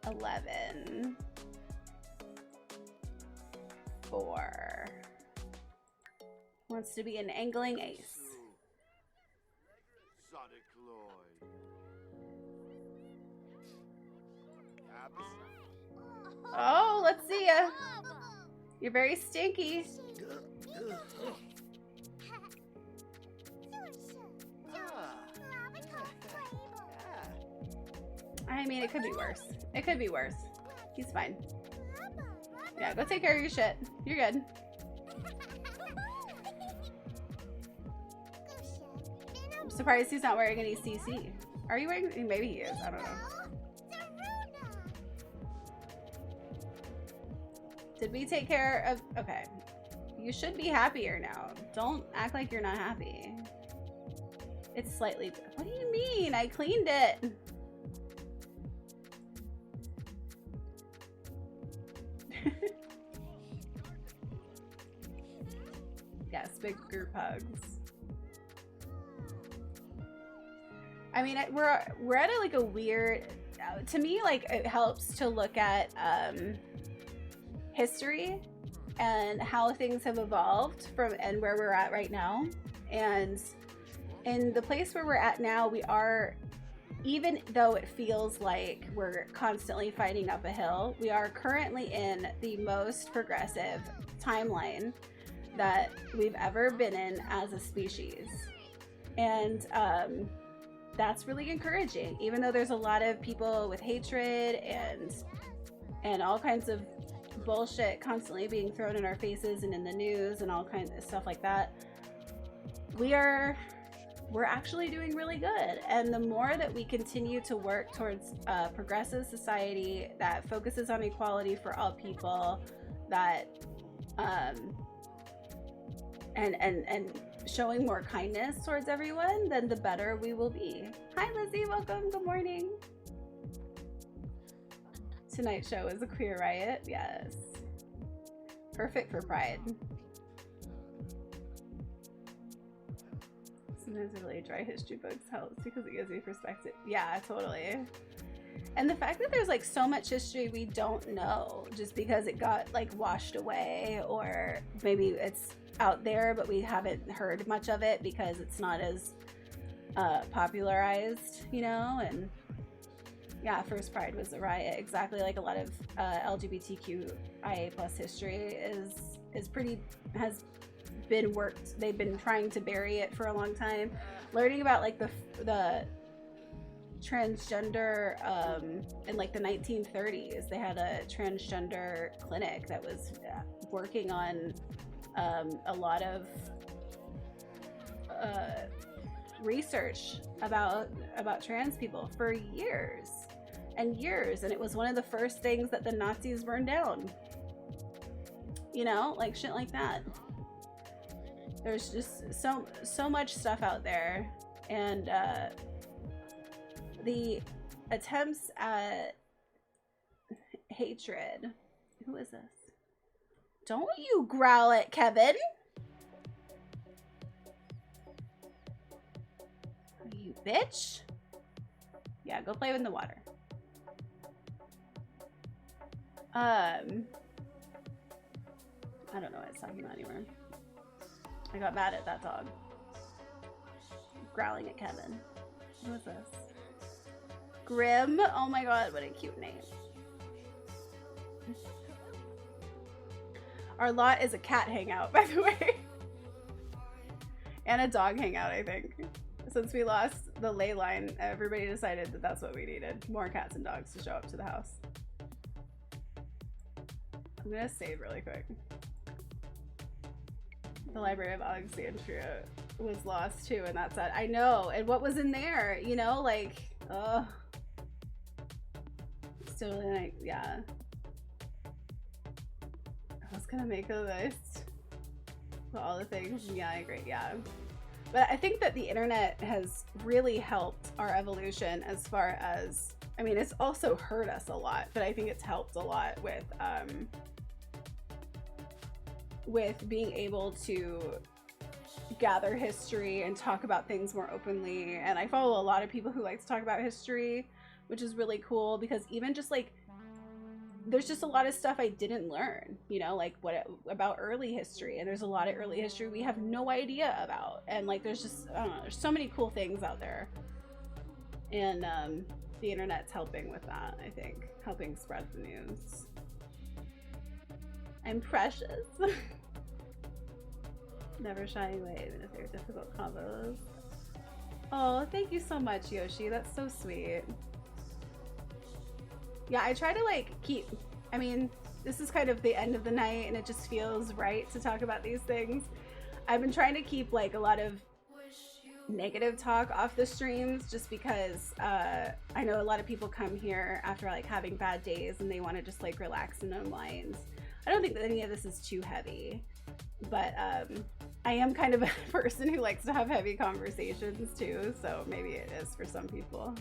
11. 4. Wants to be an angling ace. Oh, let's see ya. You're very stinky. I mean, it could be worse. It could be worse. He's fine. Yeah, go take care of your shit. You're good. I'm surprised he's not wearing any CC. Are you wearing? Maybe he is. I don't know. Did we take care of? Okay. You should be happier now. Don't act like you're not happy. It's slightly. What do you mean? I cleaned it. Yes, big group hugs. I mean, we're at like a weird. To me, like it helps to look at history and how things have evolved from and where we're at right now. And in the place where we're at now, we are, even though it feels like we're constantly fighting up a hill, we are currently in the most progressive timeline that we've ever been in as a species. And that's really encouraging, even though there's a lot of people with hatred and all kinds of bullshit constantly being thrown in our faces and in the news and all kinds of stuff like that. We're actually doing really good. And the more that we continue to work towards a progressive society that focuses on equality for all people, that and showing more kindness towards everyone, then the better we will be. Hi Lizzie, welcome, good morning. Tonight's show is a queer riot, yes. Perfect for Pride. Sometimes really dry history books helps because it gives me perspective. Yeah, totally. And the fact that there's like so much history we don't know just because it got like washed away, or maybe it's out there but we haven't heard much of it because it's not as popularized, you know. And yeah, first Pride was a riot, exactly like a lot of LGBTQIA plus history is pretty, has been worked. They've been trying to bury it for a long time. Learning about like the transgender in like the 1930s, they had a transgender clinic that was working on a lot of research about trans people for years and years, and it was one of the first things that the Nazis burned down, you know, like shit like that. There's just so much stuff out there, and the attempts at hatred. Who is this? Don't you growl at Kevin. You bitch. Yeah, go play in the water. I don't know what it's talking about anymore. I got mad at that dog. Growling at Kevin. Who is this? Grim? Oh my god, what a cute name. Our lot is a cat hangout, by the way. And a dog hangout, I think. Since we lost the ley line, everybody decided that that's what we needed. More cats and dogs to show up to the house. I'm gonna save really quick. The Library of Alexandria was lost too, and that's sad. I know, and what was in there, you know, like, still like, yeah. I was gonna make a list of all the things. Yeah, I agree. Yeah. But I think that the internet has really helped our evolution as far as, I mean, it's also hurt us a lot, but I think it's helped a lot with being able to gather history and talk about things more openly. And I follow a lot of people who like to talk about history, which is really cool, because even just like, there's just a lot of stuff I didn't learn, you know, like about early history, and there's a lot of early history we have no idea about, and like there's just, I don't know, there's so many cool things out there, and the internet's helping with that. I think helping spread the news. I'm precious. Never shy away even if they're difficult combos. Oh, thank you so much, Yoshi. That's so sweet. Yeah, I try to like keep, I mean, this is kind of the end of the night and it just feels right to talk about these things. I've been trying to keep like a lot of negative talk off the streams, just because I know a lot of people come here after like having bad days and they want to just like relax and unwind. I don't think that any of this is too heavy, but I am kind of a person who likes to have heavy conversations too, so maybe it is for some people.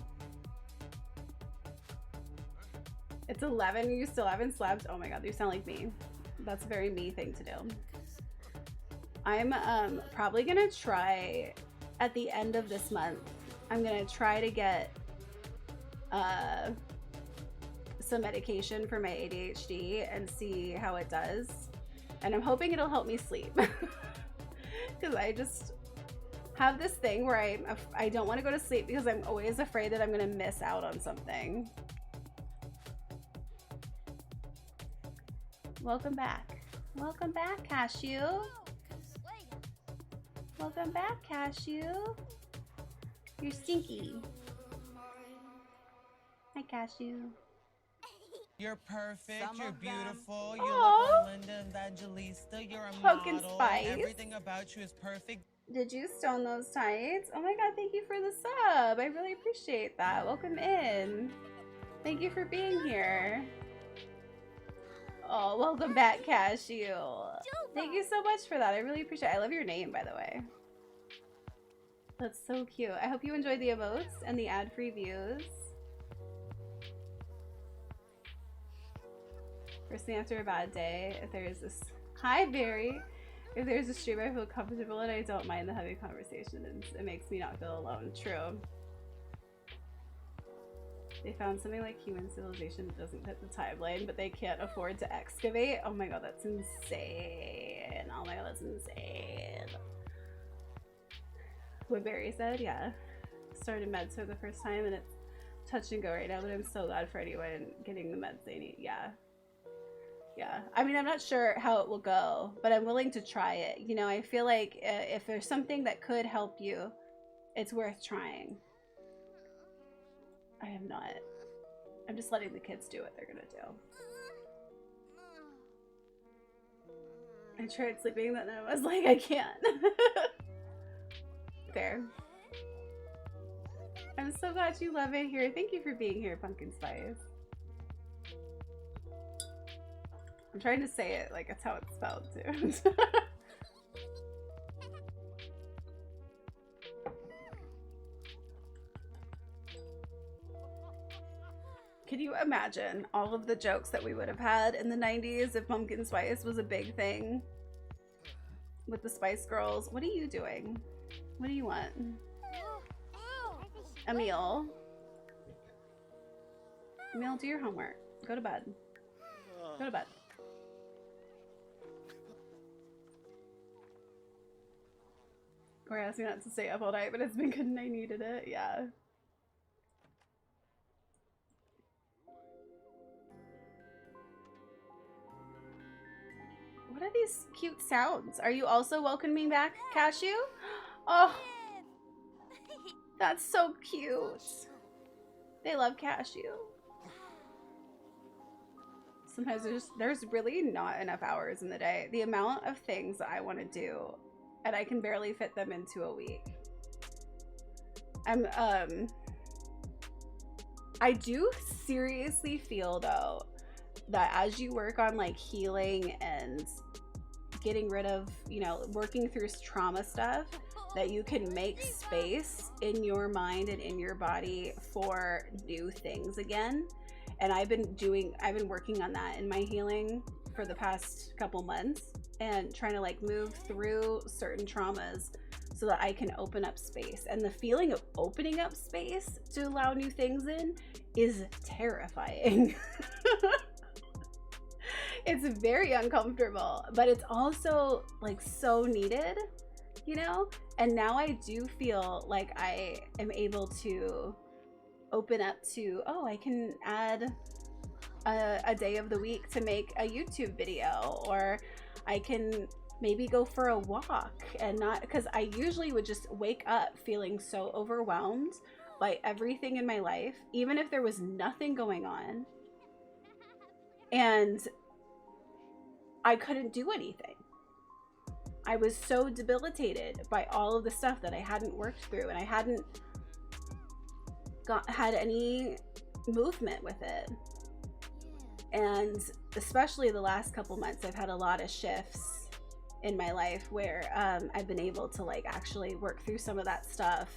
It's 11, you still haven't slept? Oh my god, you sound like me. That's a very me thing to do. I'm probably gonna try at the end of this month, I'm gonna try to get some medication for my ADHD and see how it does. And I'm hoping it'll help me sleep. Because I just have this thing where I don't want to go to sleep because I'm always afraid that I'm gonna miss out on something. Welcome back. Welcome back, Cashew. Welcome back, Cashew. You're stinky. Hi, Cashew. You're perfect, Some you're of them. beautiful, you Aw. look like Linda Evangelista, you're a Pumpkin model, spice. everything about you is perfect. Did you stone those tights? Oh my god, thank you for the sub. I really appreciate that. Welcome in. Thank you for being here. Oh, welcome back, Cashew. Thank you so much for that. I really appreciate it. I love your name, by the way. That's so cute. I hope you enjoyed the emotes and the ad-free views. First thing after a bad day, if there's this... Hi, Barry. If there's a stream, I feel comfortable and I don't mind the heavy conversation. It makes me not feel alone. True. They found something like human civilization that doesn't fit the timeline, but they can't afford to excavate. Oh my god, that's insane. Oh my god, that's insane. What Barry said, yeah. Started meds for the first time and it's touch and go right now, but I'm so glad for anyone getting the meds they need. Yeah. Yeah. I mean, I'm not sure how it will go, but I'm willing to try it. You know, I feel like if there's something that could help you, it's worth trying. I am not. I'm just letting the kids do what they're gonna do. I tried sleeping, then I was like, I can't. Fair. I'm so glad you love it here. Thank you for being here, Pumpkin Spice. I'm trying to say it like it's how it's spelled too. Can you imagine all of the jokes that we would have had in the 90s if Pumpkin Spice was a big thing? With the Spice Girls. What are you doing? What do you want? Emil. Emil, do your homework. Go to bed. Go to bed. Corey asked me not to stay up all night, but it's been good and I needed it. Yeah. What are these cute sounds? Are you also welcoming back Cashew? Oh, that's so cute. They love Cashew. Sometimes there's really not enough hours in the day. The amount of things that I want to do, and I can barely fit them into a week. I do seriously feel though that as you work on like healing and getting rid of, you know, working through trauma stuff, that you can make space in your mind and in your body for new things again. And I've been working on that in my healing for the past couple months, and trying to like move through certain traumas so that I can open up space. And the feeling of opening up space to allow new things in is terrifying. It's very uncomfortable, but it's also like so needed, you know? And now I do feel like I am able to open up to, oh, I can add a day of the week to make a YouTube video, or I can maybe go for a walk, and not, because I usually would just wake up feeling so overwhelmed by everything in my life, even if there was nothing going on, and I couldn't do anything. I was so debilitated by all of the stuff that I hadn't worked through, and I hadn't had any movement with it. And especially the last couple months, I've had a lot of shifts in my life where I've been able to like actually work through some of that stuff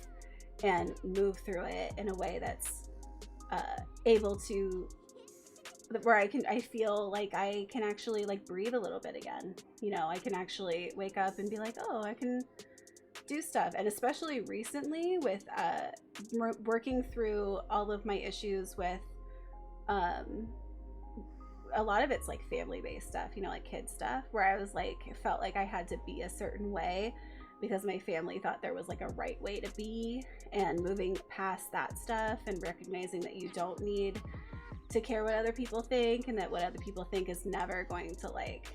and move through it in a way that's able to, where I feel like I can actually like breathe a little bit again. You know, I can actually wake up and be like, oh, I can do stuff. And especially recently with working through all of my issues with a lot of it's like family-based stuff, you know, like kid stuff, where I was like, felt like I had to be a certain way because my family thought there was like a right way to be, and moving past that stuff and recognizing that you don't need to care what other people think, and that what other people think is never going to like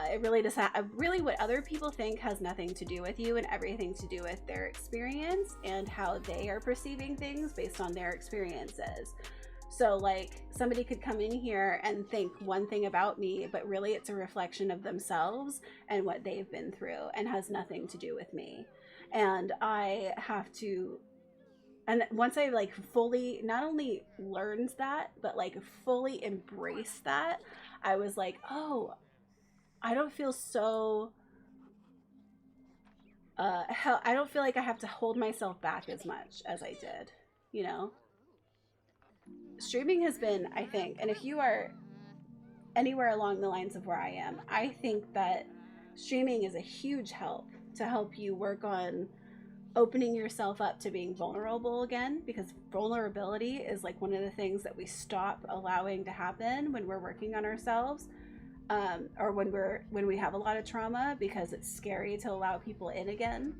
it really does really what other people think has nothing to do with you and everything to do with their experience and how they are perceiving things based on their experiences. So like somebody could come in here and think one thing about me, but really it's a reflection of themselves and what they've been through, and has nothing to do with me. And I have to, and once I like fully not only learned that, but like fully embraced that, I was like, oh, I don't feel so I don't feel like I have to hold myself back as much as I did, you know? Streaming has been, I think, and if you are anywhere along the lines of where I am, I think that streaming is a huge help to help you work on opening yourself up to being vulnerable again, because vulnerability is like one of the things that we stop allowing to happen when we're working on ourselves, or when we have a lot of trauma, because it's scary to allow people in again.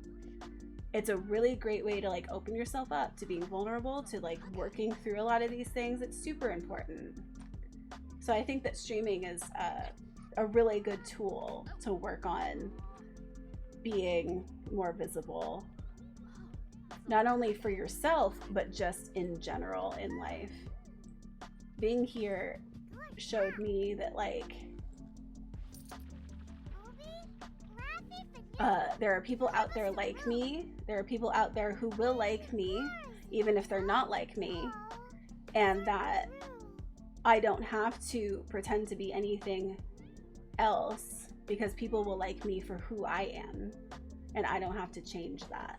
It's a really great way to like open yourself up to being vulnerable, to like working through a lot of these things. It's super important. So I think that streaming is a really good tool to work on being more visible, not only for yourself, but just in general in life. Being here showed me that like there are people out there like me. There are people out there who will like me, even if they're not like me. And that I don't have to pretend to be anything else, because people will like me for who I am. And I don't have to change that.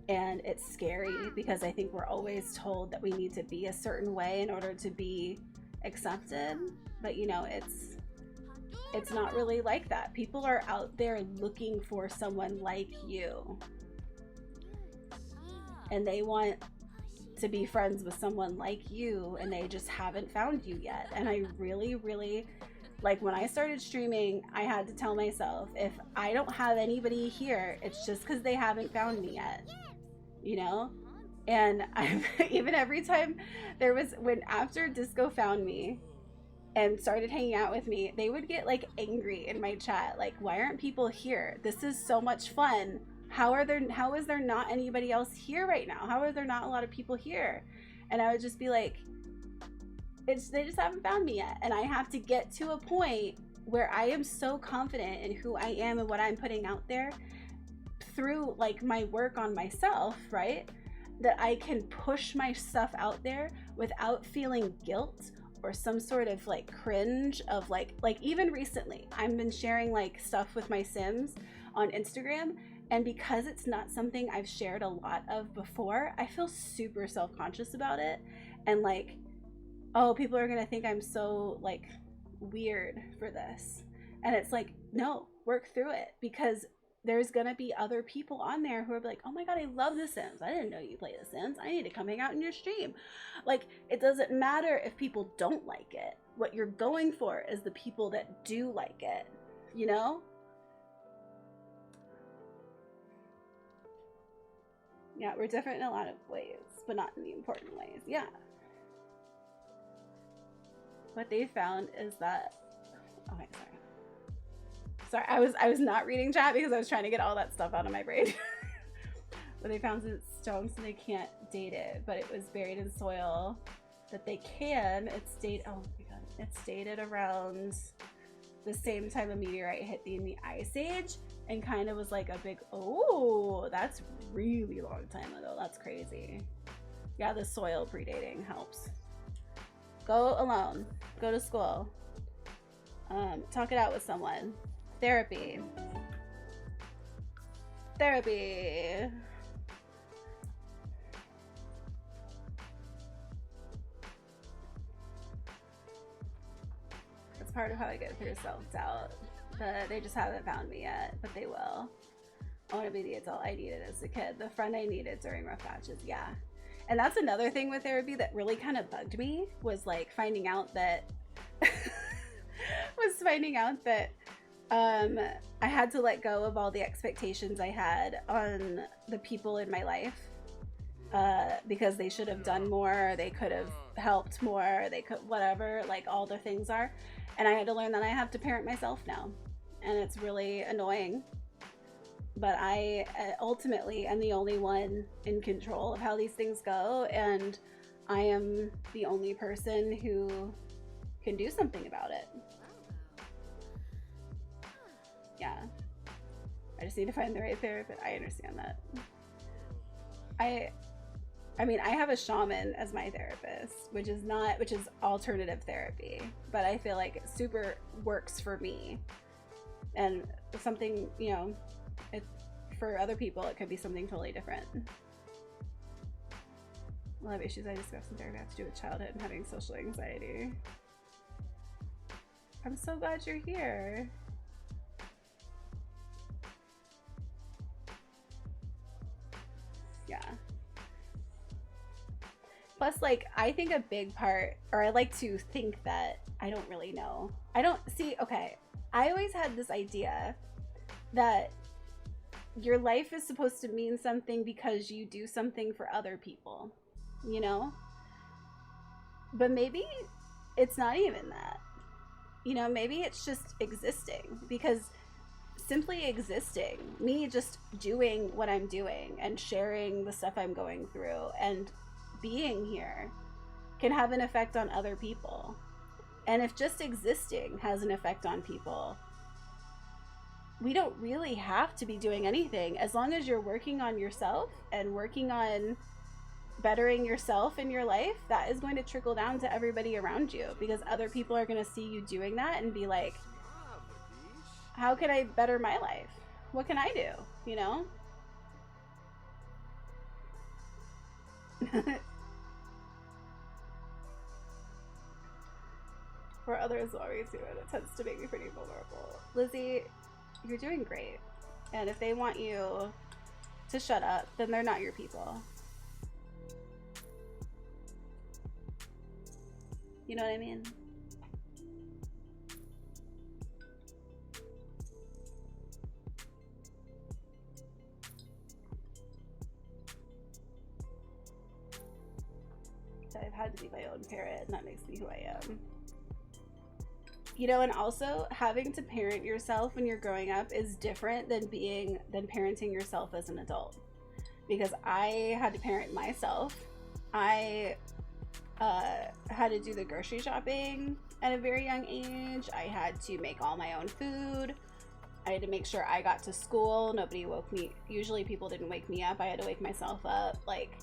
And it's scary, because I think we're always told that we need to be a certain way in order to be accepted. But you know, it's not really like that. People are out there looking for someone like you, and they want to be friends with someone like you, and they just haven't found you yet. And I really, like, when I started streaming, I had to tell myself, if I don't have anybody here, it's just because they haven't found me yet, you know? And even every time when after Disco found me and started hanging out with me, they would get like angry in my chat, like, why aren't people here? This is so much fun. How is there not anybody else here right now? How are there not a lot of people here? And I would just be like, they just haven't found me yet. And I have to get to a point where I am so confident in who I am and what I'm putting out there through like my work on myself, right? That I can push my stuff out there without feeling guilt or some sort of like cringe of like even recently I've been sharing like stuff with my Sims on Instagram, and because it's not something I've shared a lot of before, I feel super self-conscious about it, and like, oh, people are gonna think I'm so like weird for this. And it's like, no, work through it, because there's gonna be other people on there who are like, oh my god, I love The Sims. I didn't know you play The Sims. I need to come hang out in your stream. Like, it doesn't matter if people don't like it. What you're going for is the people that do like it, you know? Yeah, we're different in a lot of ways, but not in the important ways. Yeah. What they found is that, okay, sorry, I was not reading chat because I was trying to get all that stuff out of my brain. But they found it's stone, so they can't date it, but it was buried in soil that they can. It's dated, oh my god, it's dated around the same time a meteorite hit the Ice Age, and kind of was like a big, oh, that's really long time ago. That's crazy. Yeah, the soil predating helps. Go alone. Go to school. Talk it out with someone. Therapy. Therapy. That's part of how I get through self-doubt. But they just haven't found me yet, but they will. I want to be the adult I needed as a kid. The friend I needed during rough patches, yeah. And that's another thing with therapy that really kind of bugged me, was like finding out that I had to let go of all the expectations I had on the people in my life, because they should have done more, they could have helped more, they could whatever, like all the things are. And I had to learn that I have to parent myself now, and it's really annoying. But I ultimately am the only one in control of how these things go, and I am the only person who can do something about it. Yeah. I just need to find the right therapist. I understand that. I mean, I have a shaman as my therapist, which is alternative therapy, but I feel like it super works for me. And something, you know, for other people, it could be something totally different. A lot of issues I discussed in therapy have to do with childhood and having social anxiety. I'm so glad you're here. Yeah. Plus, like, I think a big part, or I like to think that, I don't really know. I don't see, okay, I always had this idea that your life is supposed to mean something because you do something for other people, you know? But maybe it's not even that. You know, maybe it's just existing, because simply existing, me just doing what I'm doing and sharing the stuff I'm going through and being here can have an effect on other people. And if just existing has an effect on people, we don't really have to be doing anything. As long as you're working on yourself and working on bettering yourself in your life, that is going to trickle down to everybody around you, because other people are going to see you doing that and be like, how can I better my life? What can I do? You know? For others always do it. It tends to make me pretty vulnerable. Lizzie, you're doing great. And if they want you to shut up, then they're not your people. You know what I mean? I've had to be my own parent, and that makes me who I am. You know, and also having to parent yourself when you're growing up is different than parenting yourself as an adult. Because I had to parent myself. I had to do the grocery shopping at a very young age. I had to make all my own food. I had to make sure I got to school. Nobody woke me. Usually people didn't wake me up. I had to wake myself up. Like,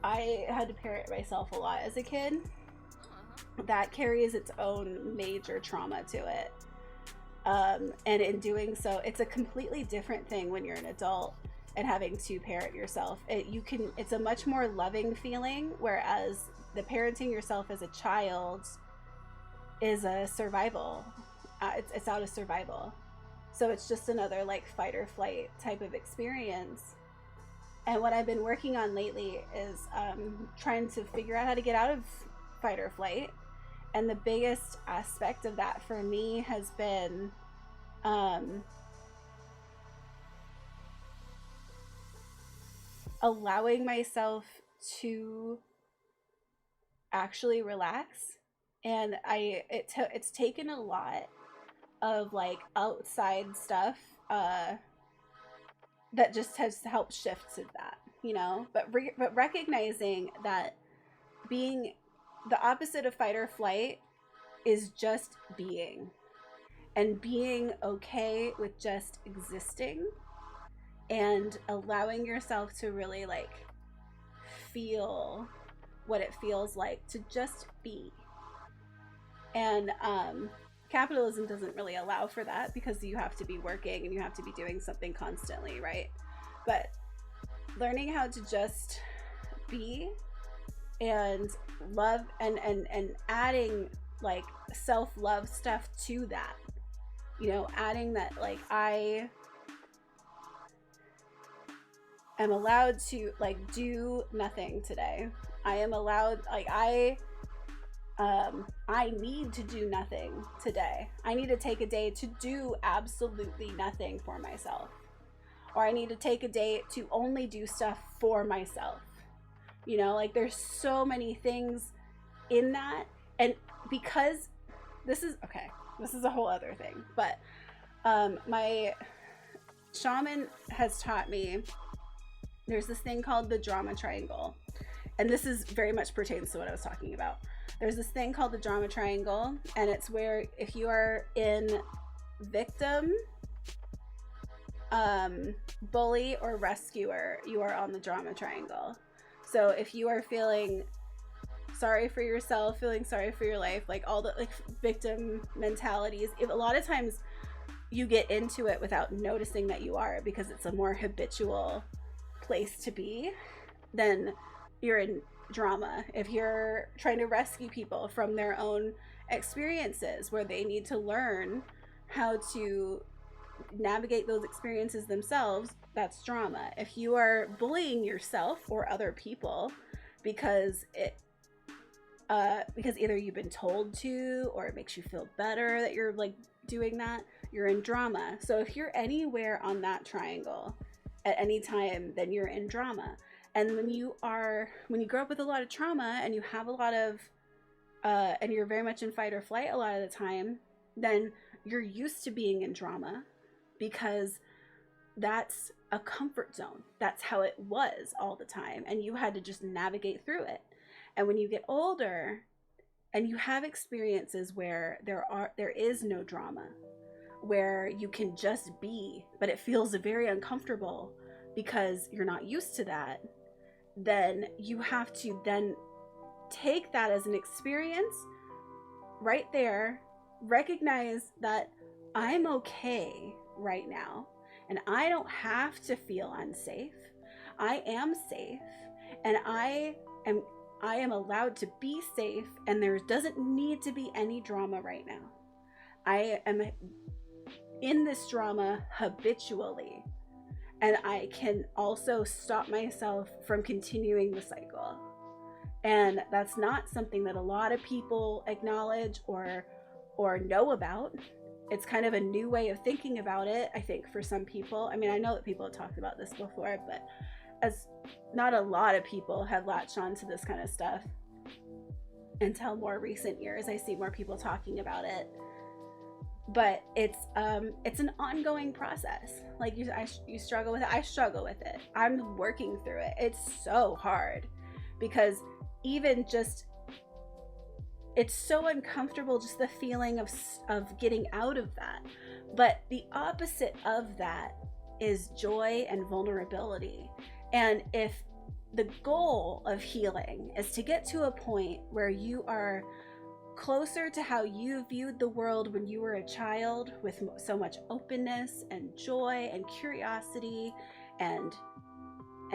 I had to parent myself a lot as a kid. that carries its own major trauma to it. And in doing so, it's a completely different thing when you're an adult and having to parent yourself. It's a much more loving feeling, whereas the parenting yourself as a child is a survival. It's out of survival. So it's just another like fight or flight type of experience. And what I've been working on lately is trying to figure out how to get out of fight or flight. And the biggest aspect of that for me has been allowing myself to actually relax. And it's taken a lot of like outside stuff that just has helped shift to that, you know, but recognizing that being the opposite of fight or flight is just being, and being okay with just existing and allowing yourself to really like feel what it feels like to just be. And capitalism doesn't really allow for that because you have to be working and you have to be doing something constantly, right? But learning how to just be and love and adding like self-love stuff to that, you know, adding that like I am allowed to like do nothing today. I am allowed, like I need to do nothing today. I need to take a day to do absolutely nothing for myself. Or I need to take a day to only do stuff for myself. You know, like there's so many things in that. And because this is a whole other thing. But my shaman has taught me there's this thing called the drama triangle. And this is very much pertains to what I was talking about. There's this thing called the drama triangle, and it's where if you are in victim, bully, or rescuer, you are on the drama triangle. So if you are feeling sorry for yourself, feeling sorry for your life, like all the like victim mentalities, a lot of times you get into it without noticing that you are, because it's a more habitual place to be, then you're in drama. If you're trying to rescue people from their own experiences where they need to learn how to navigate those experiences themselves, that's drama. If you are bullying yourself or other people because either you've been told to or it makes you feel better that you're like doing that, you're in drama. So if you're anywhere on that triangle at any time, then you're in drama. And when you grow up with a lot of trauma and you have a lot of and you're very much in fight or flight a lot of the time, then you're used to being in drama because that's a comfort zone. That's how it was all the time, and you had to just navigate through it. And when you get older and you have experiences where there is no drama, where you can just be, but it feels very uncomfortable because you're not used to that, then you have to then take that as an experience right there, recognize that I'm okay right now and I don't have to feel unsafe. I am safe, and I am allowed to be safe, and there doesn't need to be any drama right now. I am in this drama habitually, and I can also stop myself from continuing the cycle. And that's not something that a lot of people acknowledge or know about. It's kind of a new way of thinking about it, I think, for some people. I mean, I know that people have talked about this before, but as not a lot of people have latched on to this kind of stuff until more recent years. I see more people talking about it. But it's an ongoing process. Like you struggle with it. I struggle with it. I'm working through it. It's so hard because even just, it's so uncomfortable, just the feeling of getting out of that. But the opposite of that is joy and vulnerability. And if the goal of healing is to get to a point where you are closer to how you viewed the world when you were a child, with so much openness and joy and curiosity and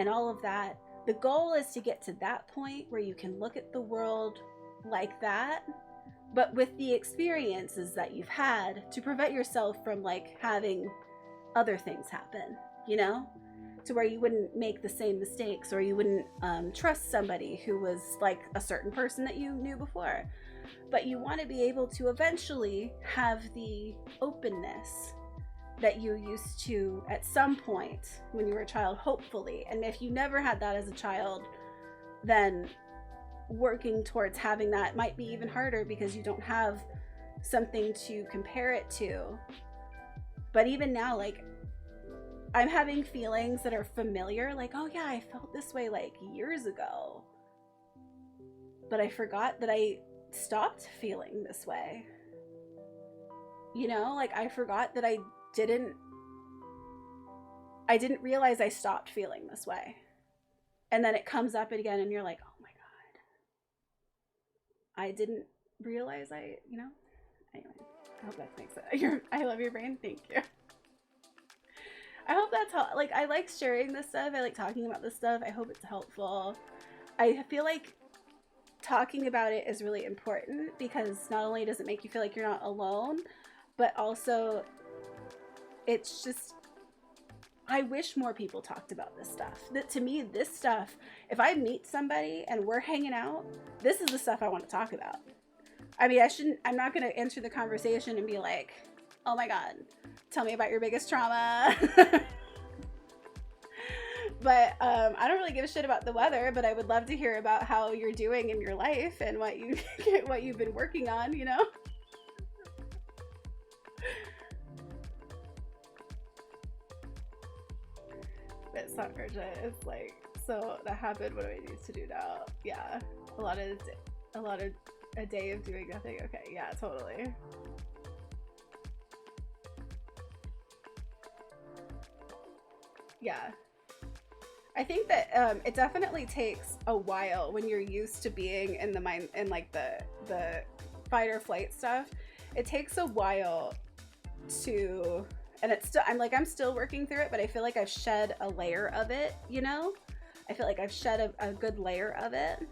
all of that. The goal is to get to that point where you can look at the world like that, but with the experiences that you've had, to prevent yourself from like having other things happen, you know, to where you wouldn't make the same mistakes, or you wouldn't trust somebody who was like a certain person that you knew before. But you want to be able to eventually have the openness that you used to at some point when you were a child, hopefully. And if you never had that as a child, then working towards having that might be even harder, because you don't have something to compare it to. But even now, like, I'm having feelings that are familiar, like, oh yeah, I felt this way like years ago, but I forgot that I stopped feeling this way. You know, like, I forgot that I didn't realize I stopped feeling this way. And then it comes up again and you're like, oh my God, I didn't realize you know? Anyway, I hope that makes sense. I love your brain. Thank you. I hope that's how, like, I like sharing this stuff. I like talking about this stuff. I hope it's helpful. I feel like talking about it is really important, because not only does it make you feel like you're not alone, but also it's just, I wish more people talked about this stuff. That, to me, this stuff, if I meet somebody and we're hanging out, this is the stuff I want to talk about. I mean, I'm not going to enter the conversation and be like, oh my God, tell me about your biggest trauma. But I don't really give a shit about the weather, but I would love to hear about how you're doing in your life and what you've been working on, you know? But it's not urgent. It's like, so that happened. What do I need to do now? Yeah, a day of doing nothing. Okay, yeah, totally. Yeah. I think that it definitely takes a while when you're used to being in the mind, in like the fight or flight stuff. It takes a while to, and it's still, I'm still working through it, but I feel like I've shed a layer of it, you know? I feel like I've shed a good layer of it.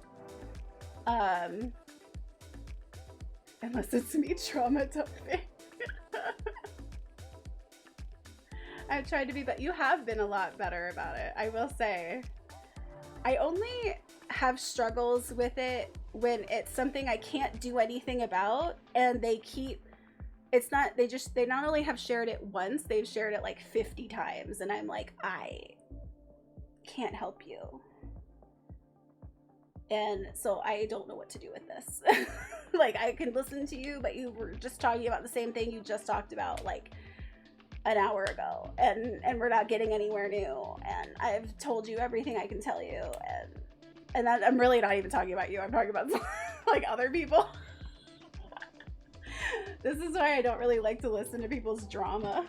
Unless it's me trauma dumping. I've tried to be, but you have been a lot better about it, I will say. I only have struggles with it when it's something I can't do anything about, and they not only have shared it once, they've shared it like 50 times, and I'm like, I can't help you. And so I don't know what to do with this. Like, I can listen to you, but you were just talking about the same thing you just talked about like an hour ago, and we're not getting anywhere new, and I've told you everything I can tell you, and that, I'm really not even talking about you, I'm talking about like other people. This is why I don't really like to listen to people's drama.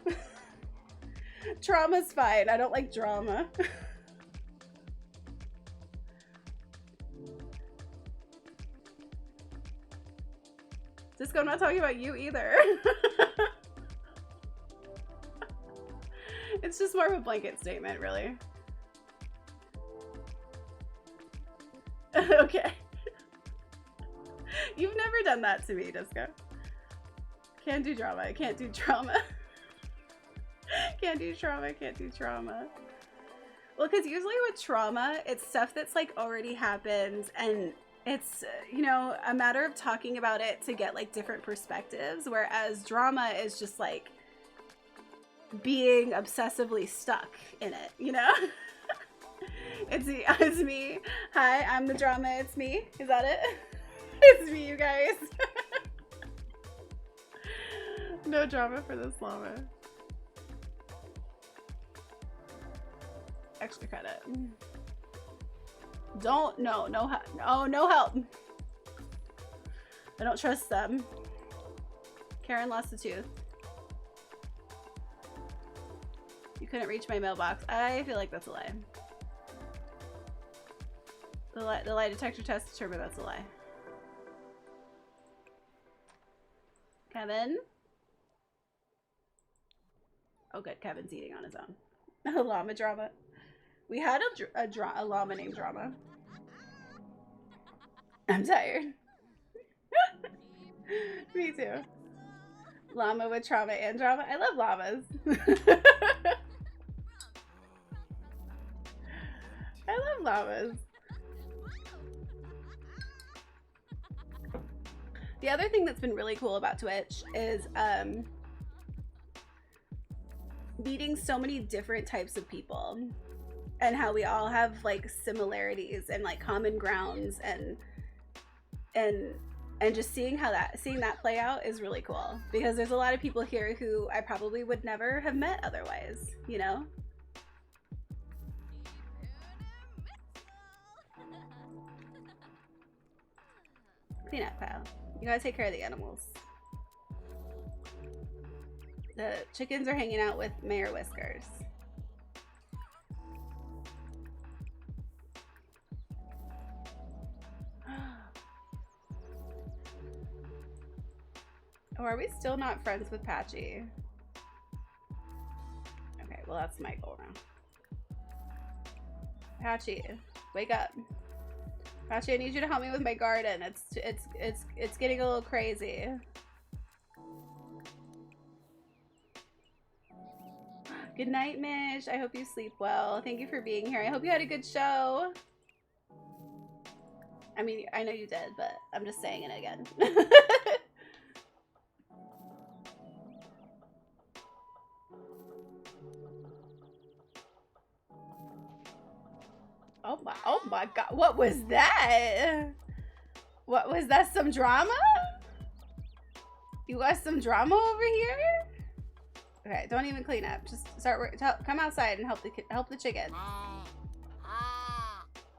Trauma's fine, I don't like drama. Disco, I'm not talking about you either. It's just more of a blanket statement, really. Okay. You've never done that to me, Disco. Can't do drama. I can't do trauma. Can't do trauma. Can't do trauma. Well, because usually with trauma, it's stuff that's like already happened, and it's, you know, a matter of talking about it to get like different perspectives, whereas drama is just like being obsessively stuck in it, you know? It's me. Hi, I'm the drama. It's me. Is that it? It's me, you guys. No drama for this llama. Extra credit. No help. I don't trust them. Karyn lost a tooth. You couldn't reach my mailbox. I feel like that's a lie. The lie detector test determined that's a lie. Kevin? Oh good, Kevin's eating on his own. Llama drama. We had a llama named Drama. I'm tired. Me too. Llama with trauma and drama. I love llamas. I love llamas. The other thing that's been really cool about Twitch is meeting so many different types of people and how we all have like similarities and like common grounds and just seeing that play out is really cool, because there's a lot of people here who I probably would never have met otherwise, you know? Clean up, pal. You gotta take care of the animals. The chickens are hanging out with Mayor Whiskers. Oh, are we still not friends with Patchy? Okay, well that's my goal now. Patchy, wake up. Patchy, I need you to help me with my garden. It's getting a little crazy. Good night, Mish. I hope you sleep well. Thank you for being here. I hope you had a good show. I mean, I know you did, but I'm just saying it again. Oh my god, what was that? What was that, some drama? You got some drama over here? Okay, don't even clean up. Just come outside and help the chicken.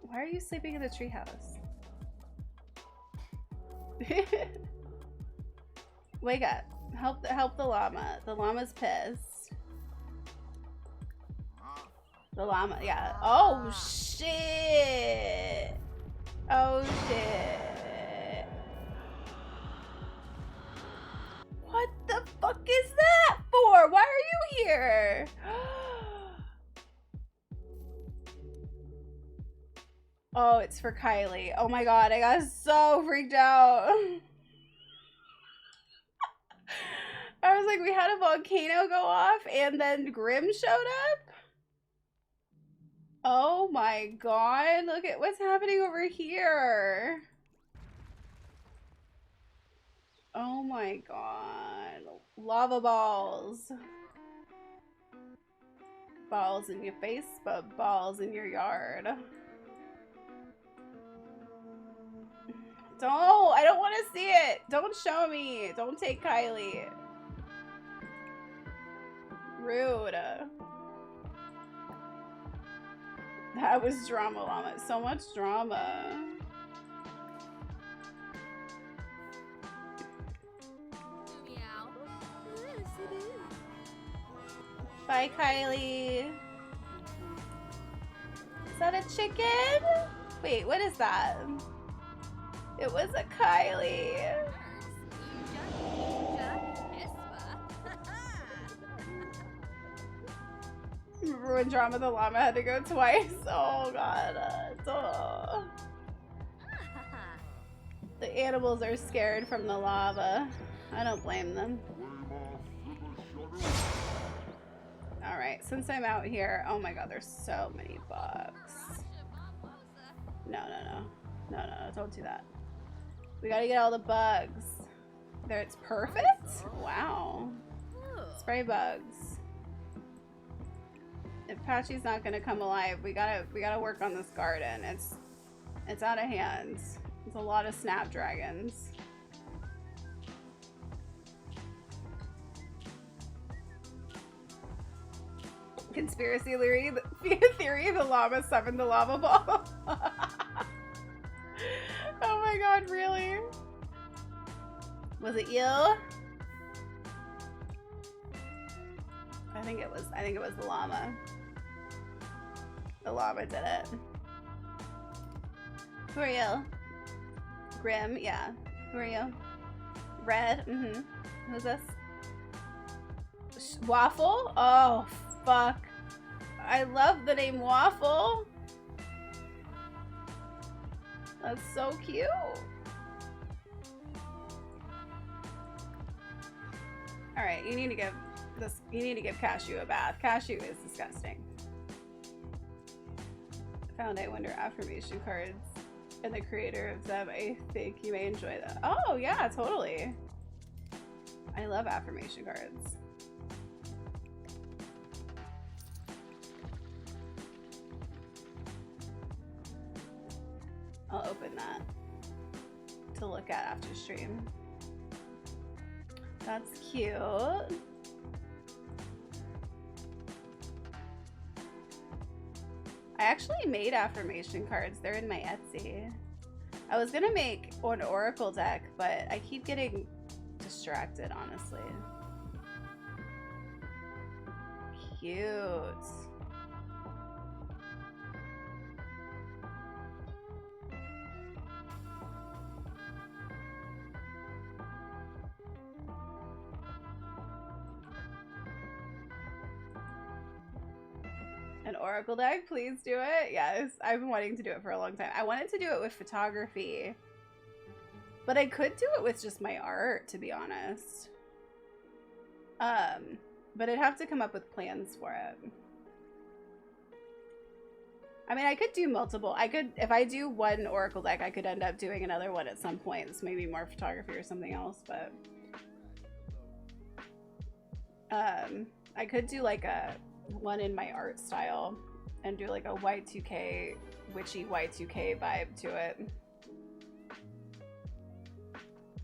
Why are you sleeping in the treehouse? Wake up. Help the llama. The llama's pissed. The llama, yeah. Oh shit. Oh shit. What the fuck is that for? Why are you here? Oh, it's for Kylie. Oh my god, I got so freaked out. I was like, we had a volcano go off and then Grim showed up? Oh my god, look at what's happening over here. Oh my god. Lava balls. Balls in your face, but balls in your yard. I don't want to see it. Don't show me. Don't take Kylie. Rude. That was drama, llama. So much drama. Bye, Kylie. Is that a chicken? Wait, what is that? It was a Kylie. Remember when Drama the llama had to go twice? Oh god. The animals are scared from the lava. I don't blame them. Alright, since I'm out here, oh my god, there's so many bugs. No, don't do that. We gotta get all the bugs. There, it's perfect? Wow. Spray bugs. If Patchy's not gonna come alive, we gotta work on this garden. It's out of hand. It's a lot of snapdragons. Conspiracy theory, the llama summoned the lava ball. Oh my god, really? Was it you? I think it was the llama. The llama did it. Who are you? Grim, yeah. Who are you? Red. Who's this? Waffle? Oh, fuck. I love the name Waffle. That's so cute. All right, you need to give Cashew a bath. Cashew is disgusting. Found I Wonder affirmation cards and the creator of them. I think you may enjoy that. Oh yeah, totally. I love affirmation cards. I'll open that to look at after stream. That's cute. I actually made affirmation cards. They're in my Etsy. I was gonna make an oracle deck, but I keep getting distracted, honestly. Cute. An oracle deck, please do it. Yes, I've been wanting to do it for a long time. I wanted to do it with photography, but I could do it with just my art, to be honest. But I'd have to come up with plans for it. I mean, I could do multiple. If I do one oracle deck, I could end up doing another one at some point. It's maybe more photography or something else, but I could do like a one in my art style and do like a Y2K, witchy Y2K vibe to it.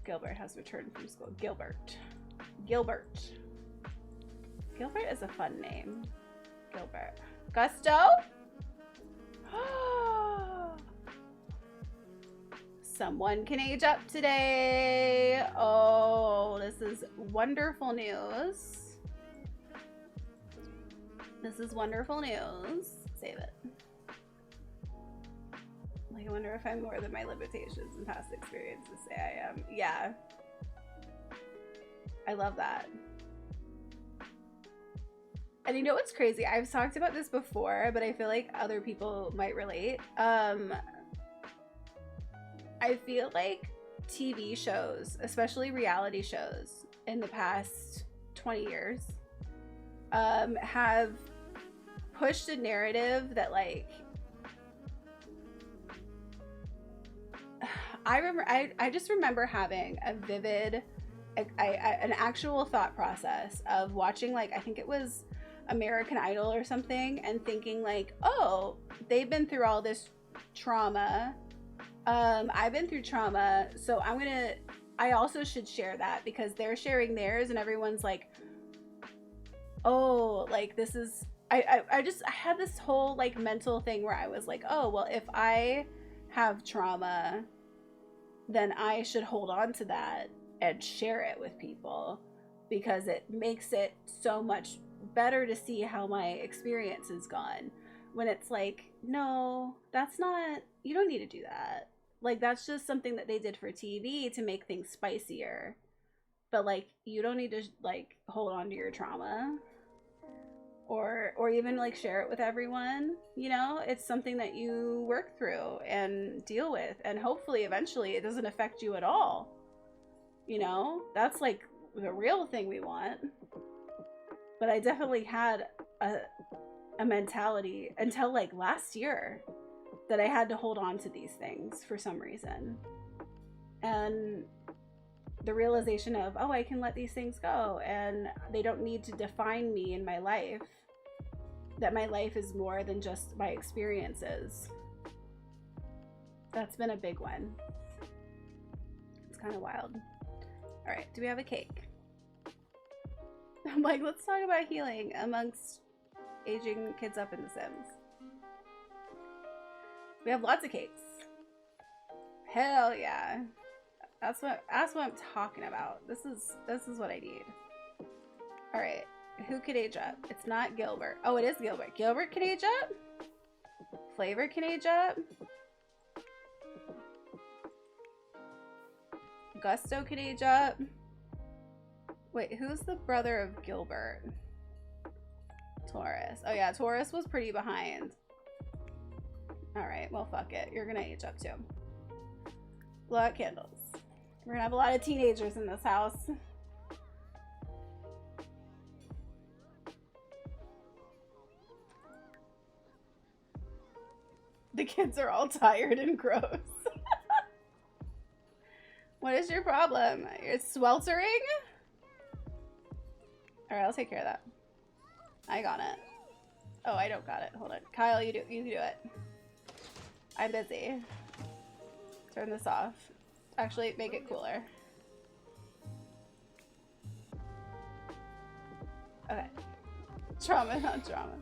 Gilbert has returned from school. Gilbert is a fun name. Gilbert. Gusto? Someone can age up today. Oh, this is wonderful news. This is wonderful news. Save it. Like, I wonder if I'm more than my limitations and past experiences say I am. Yeah. I love that. And you know what's crazy? I've talked about this before, but I feel like other people might relate. I feel like TV shows, especially reality shows, in the past 20 years, have pushed a narrative that, like, I just remember having a vivid, an actual thought process of watching, like, I think it was American Idol or something, and thinking like, oh, they've been through all this trauma. I've been through trauma, so I also should share that because they're sharing theirs, and everyone's like, oh, like, this is, I had this whole, like, mental thing where I was like, oh, well, if I have trauma, then I should hold on to that and share it with people because it makes it so much better to see how my experience has gone. When it's like, no, that's not, you don't need to do that. Like, that's just something that they did for TV to make things spicier. But, like, you don't need to, like, hold on to your trauma. Or even, like, share it with everyone. You know, it's something that you work through and deal with. And hopefully, eventually, it doesn't affect you at all. You know? That's, like, the real thing we want. But I definitely had a mentality until, like, last year that I had to hold on to these things for some reason. And the realization of, oh, I can let these things go and they don't need to define me in my life. That my life is more than just my experiences. That's been a big one. It's kind of wild. All right, do we have a cake? I'm like, let's talk about healing amongst aging kids up in The Sims. We have lots of cakes. Hell yeah. That's what I'm talking about. This is what I need. All right, who could age up? It's not Gilbert. Oh, it is Gilbert. Gilbert can age up? Flavor can age up? Gusto can age up. Wait, who's the brother of Gilbert? Taurus. Oh yeah, Taurus was pretty behind. Alright, well fuck it. You're gonna age up too. Blow out candles. We're gonna have a lot of teenagers in this house. The kids are all tired and gross. What is your problem? You're sweltering? Alright, I'll take care of that. I got it. Oh, I don't got it. Hold on. Kyle, you do it. I'm busy. Turn this off. Actually, make it cooler. Okay. Trauma, not drama.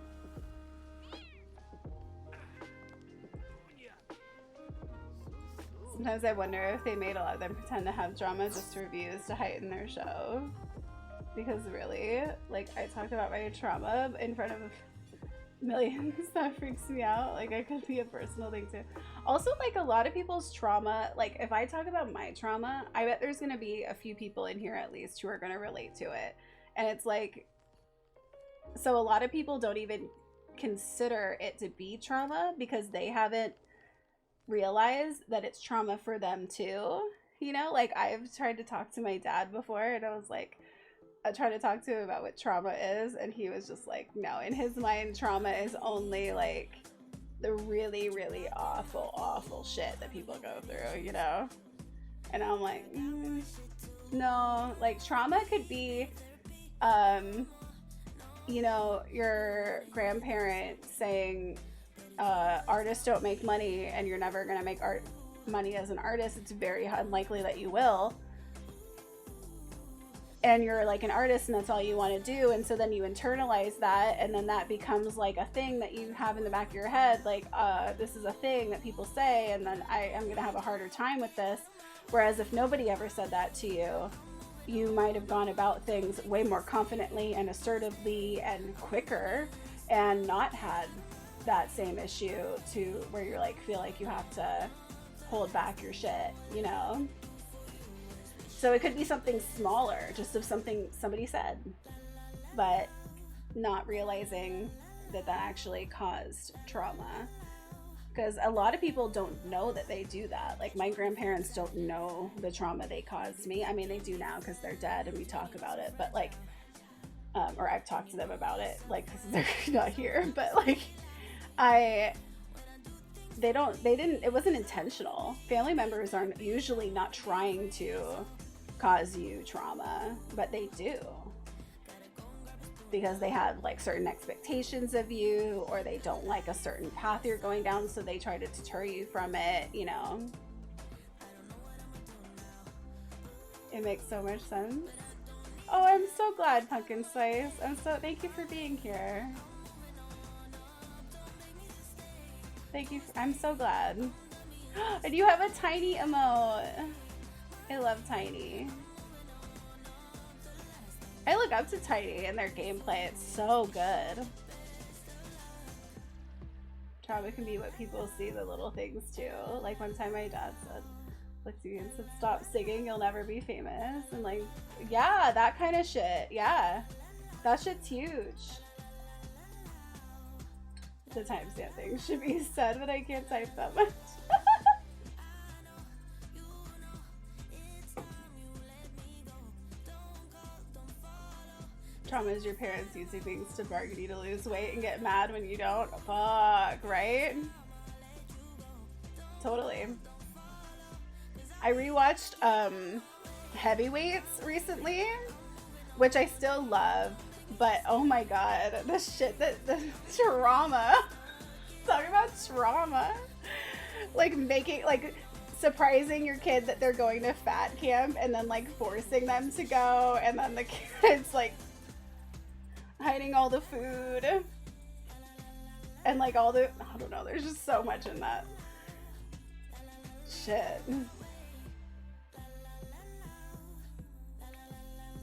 Sometimes I wonder if they made a lot of them pretend to have drama just for views to heighten their show. Because really, like, I talk about my trauma in front of millions. That freaks me out. Like, it could be a personal thing too. Also, like, a lot of people's trauma, like, if I talk about my trauma, I bet there's gonna be a few people in here at least who are gonna relate to it. And it's like, so a lot of people don't even consider it to be trauma because they haven't realized that it's trauma for them too. You know, like, I've tried to talk to my dad before and I was like, I tried to talk to him about what trauma is, and he was just like, no, in his mind, trauma is only like the really, really awful shit that people go through, you know? And I'm like, no, like, trauma could be, you know, your grandparent saying, artists don't make money and you're never gonna make money as an artist. It's very unlikely that you will. And you're like an artist and that's all you want to do, and so then you internalize that, and then that becomes like a thing that you have in the back of your head, like, this is a thing that people say, and then I am gonna have a harder time with this. Whereas if nobody ever said that to you, you might have gone about things way more confidently and assertively and quicker and not had that same issue to where you're like, feel like you have to hold back your shit, you know? So it could be something smaller, just of something somebody said, but not realizing that that actually caused trauma. Because a lot of people don't know that they do that. Like, my grandparents don't know the trauma they caused me. I mean, they do now because they're dead and we talk about it, but like, or I've talked to them about it, like, because they're not here, but like, it wasn't intentional. Family members aren't usually not trying to cause you trauma, but they do, because they have like certain expectations of you, or they don't like a certain path you're going down, so they try to deter you from it, you know? It makes so much sense. Oh, I'm so glad, Pumpkin Spice. Thank you for being here. Thank you. I'm so glad. And you have a tiny emote. I love Tiny. I look up to Tiny and their gameplay. It's so good. Trauma can be what people see, the little things too. Like, one time my dad looked at me and said, stop singing, you'll never be famous. And like, yeah, that kind of shit. Yeah, that shit's huge. The timestamp thing should be said, but I can't type that much. Trauma is your parents using things to bargain you to lose weight and get mad when you don't. Fuck, right? Totally. I rewatched Heavyweights recently, which I still love, but oh my god, the shit the trauma. Talking about trauma. Like surprising your kid that they're going to fat camp and then like forcing them to go, and then the kids like hiding all the food and like all the, I don't know, there's just so much in that shit.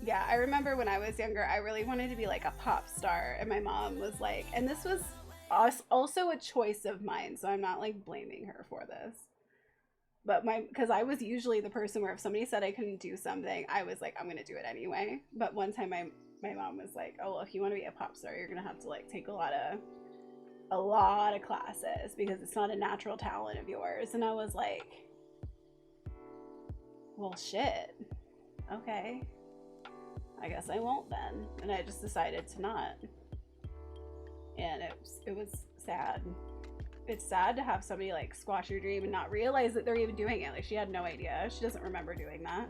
Yeah, I remember when I was younger, I really wanted to be like a pop star, and my mom was like, and this was also a choice of mine, so I'm not like blaming her for this, But because I was usually the person where if somebody said I couldn't do something, I was like, I'm gonna do it anyway. But one time my mom was like, oh, well, if you want to be a pop star, you're gonna have to like take a lot of classes because it's not a natural talent of yours. And I was like, well, shit. Okay. I guess I won't then. And I just decided to not. And it was sad. It's sad to have somebody like squash your dream and not realize that they're even doing it. Like she had no idea. She doesn't remember doing that.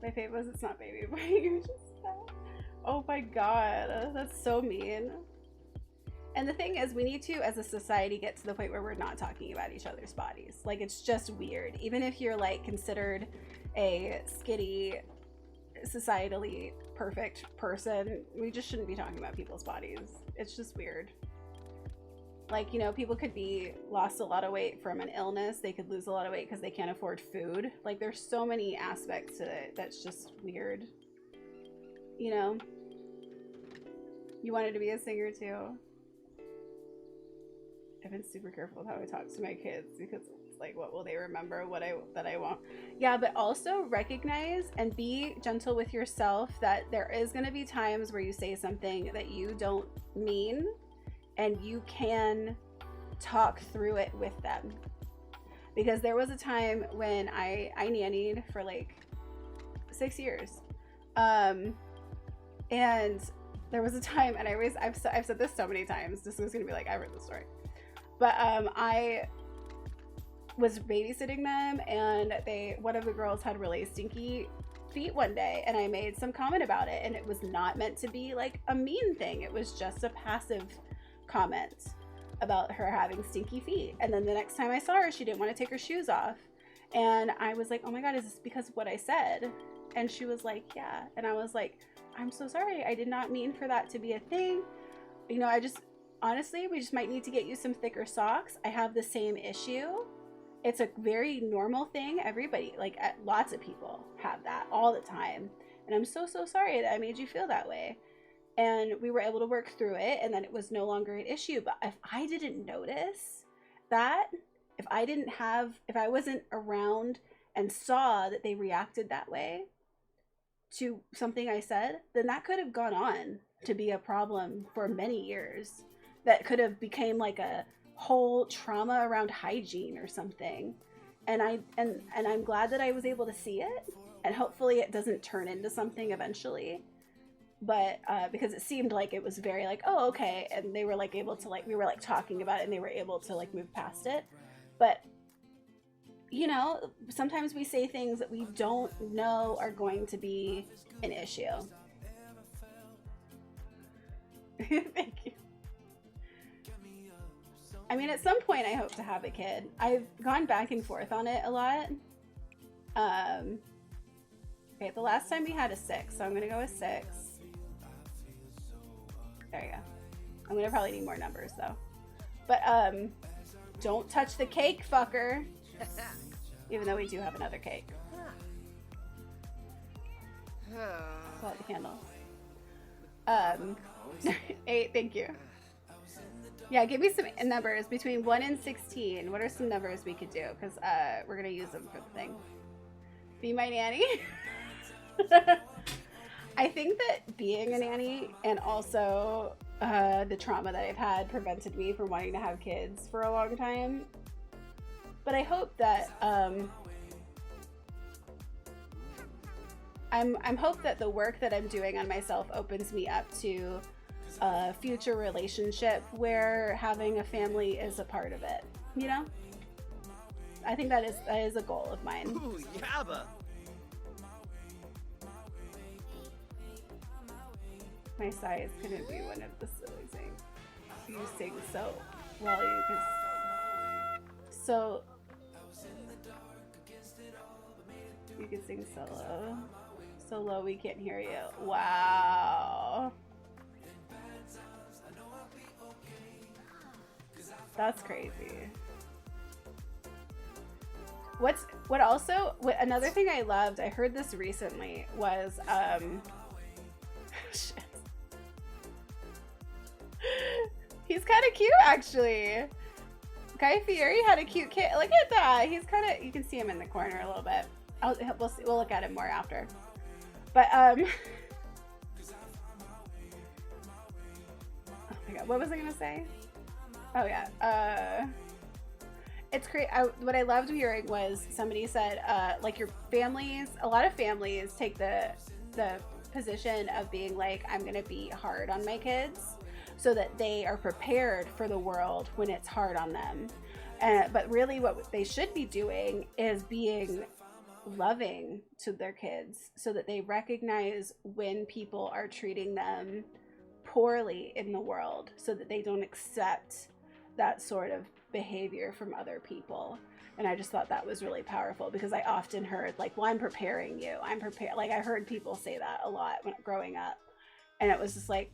My favorite was it's not baby boy. You're just sad. Oh my god, that's so mean. And the thing is, we need to, as a society, get to the point where we're not talking about each other's bodies. Like, it's just weird. Even if you're, like, considered a skinny, societally perfect person, we just shouldn't be talking about people's bodies. It's just weird. Like, you know, people could be lost a lot of weight from an illness. They could lose a lot of weight because they can't afford food. Like, there's so many aspects to it that's just weird. You know? You wanted to be a singer, too. I've been super careful with how I talk to my kids because it's like, what will they remember that I want? Yeah, but also recognize and be gentle with yourself that there is going to be times where you say something that you don't mean, and you can talk through it with them. Because there was a time when I nannied for like 6 years, and there was a time, and I've said this so many times, this is gonna be like, I read the story. But I was babysitting them, and one of the girls had really stinky feet one day, and I made some comment about it, and it was not meant to be like a mean thing. It was just a passive comment about her having stinky feet. And then the next time I saw her, she didn't want to take her shoes off, and I was like, oh my god, is this because of what I said? And she was like, yeah. And I was like, I'm so sorry, I did not mean for that to be a thing. You know, honestly, we just might need to get you some thicker socks. I have the same issue. It's a very normal thing. Everybody, like lots of people have that all the time. And I'm so sorry that I made you feel that way. And we were able to work through it, and then it was no longer an issue. But if I didn't notice that, if I wasn't around and saw that they reacted that way to something I said, then that could have gone on to be a problem for many years. That could have became like a whole trauma around hygiene or something. And I'm glad that I was able to see it, and hopefully it doesn't turn into something eventually. But because it seemed like it was very like, oh, okay, and they were like able to, like, we were like talking about it, and they were able to like move past it. But you know, sometimes we say things that we don't know are going to be an issue. Thank you. I mean, at some point I hope to have a kid. I've gone back and forth on it a lot. Okay, the last time we had a 6, so I'm gonna go with 6. There you go. I'm gonna probably need more numbers though. But don't touch the cake, fucker. Even though we do have another cake. Pull out the candle. 8, thank you. Yeah, give me some numbers between 1 and 16. What are some numbers we could do? Because we're gonna use them for the thing. Be my nanny. I think that being a nanny and also the trauma that I've had prevented me from wanting to have kids for a long time. But I hope that I'm hope that the work that I'm doing on myself opens me up to a future relationship where having a family is a part of it. You know, I think that is a goal of mine. Ooh, yabba. My sigh is gonna be one of the silly things. You sing so well, you can. So you can sing solo. So low we can't hear you. Wow. That's crazy. Another thing I loved, I heard this recently, was shit. He's kind of cute, actually. Guy Fieri had a cute kid. Look at that. He's kind of, you can see him in the corner a little bit. We'll see. We'll look at him more after. But, oh my God, what was I going to say? Oh yeah. It's great. What I loved hearing was somebody said, like your families, a lot of families take the position of being like, I'm going to be hard on my kids so that they are prepared for the world when it's hard on them. But really what they should be doing is being loving to their kids so that they recognize when people are treating them poorly in the world so that they don't accept that sort of behavior from other people. And I just thought that was really powerful because I often heard like, well, I'm preparing you. I'm prepared. Like I heard people say that a lot when growing up. And it was just like,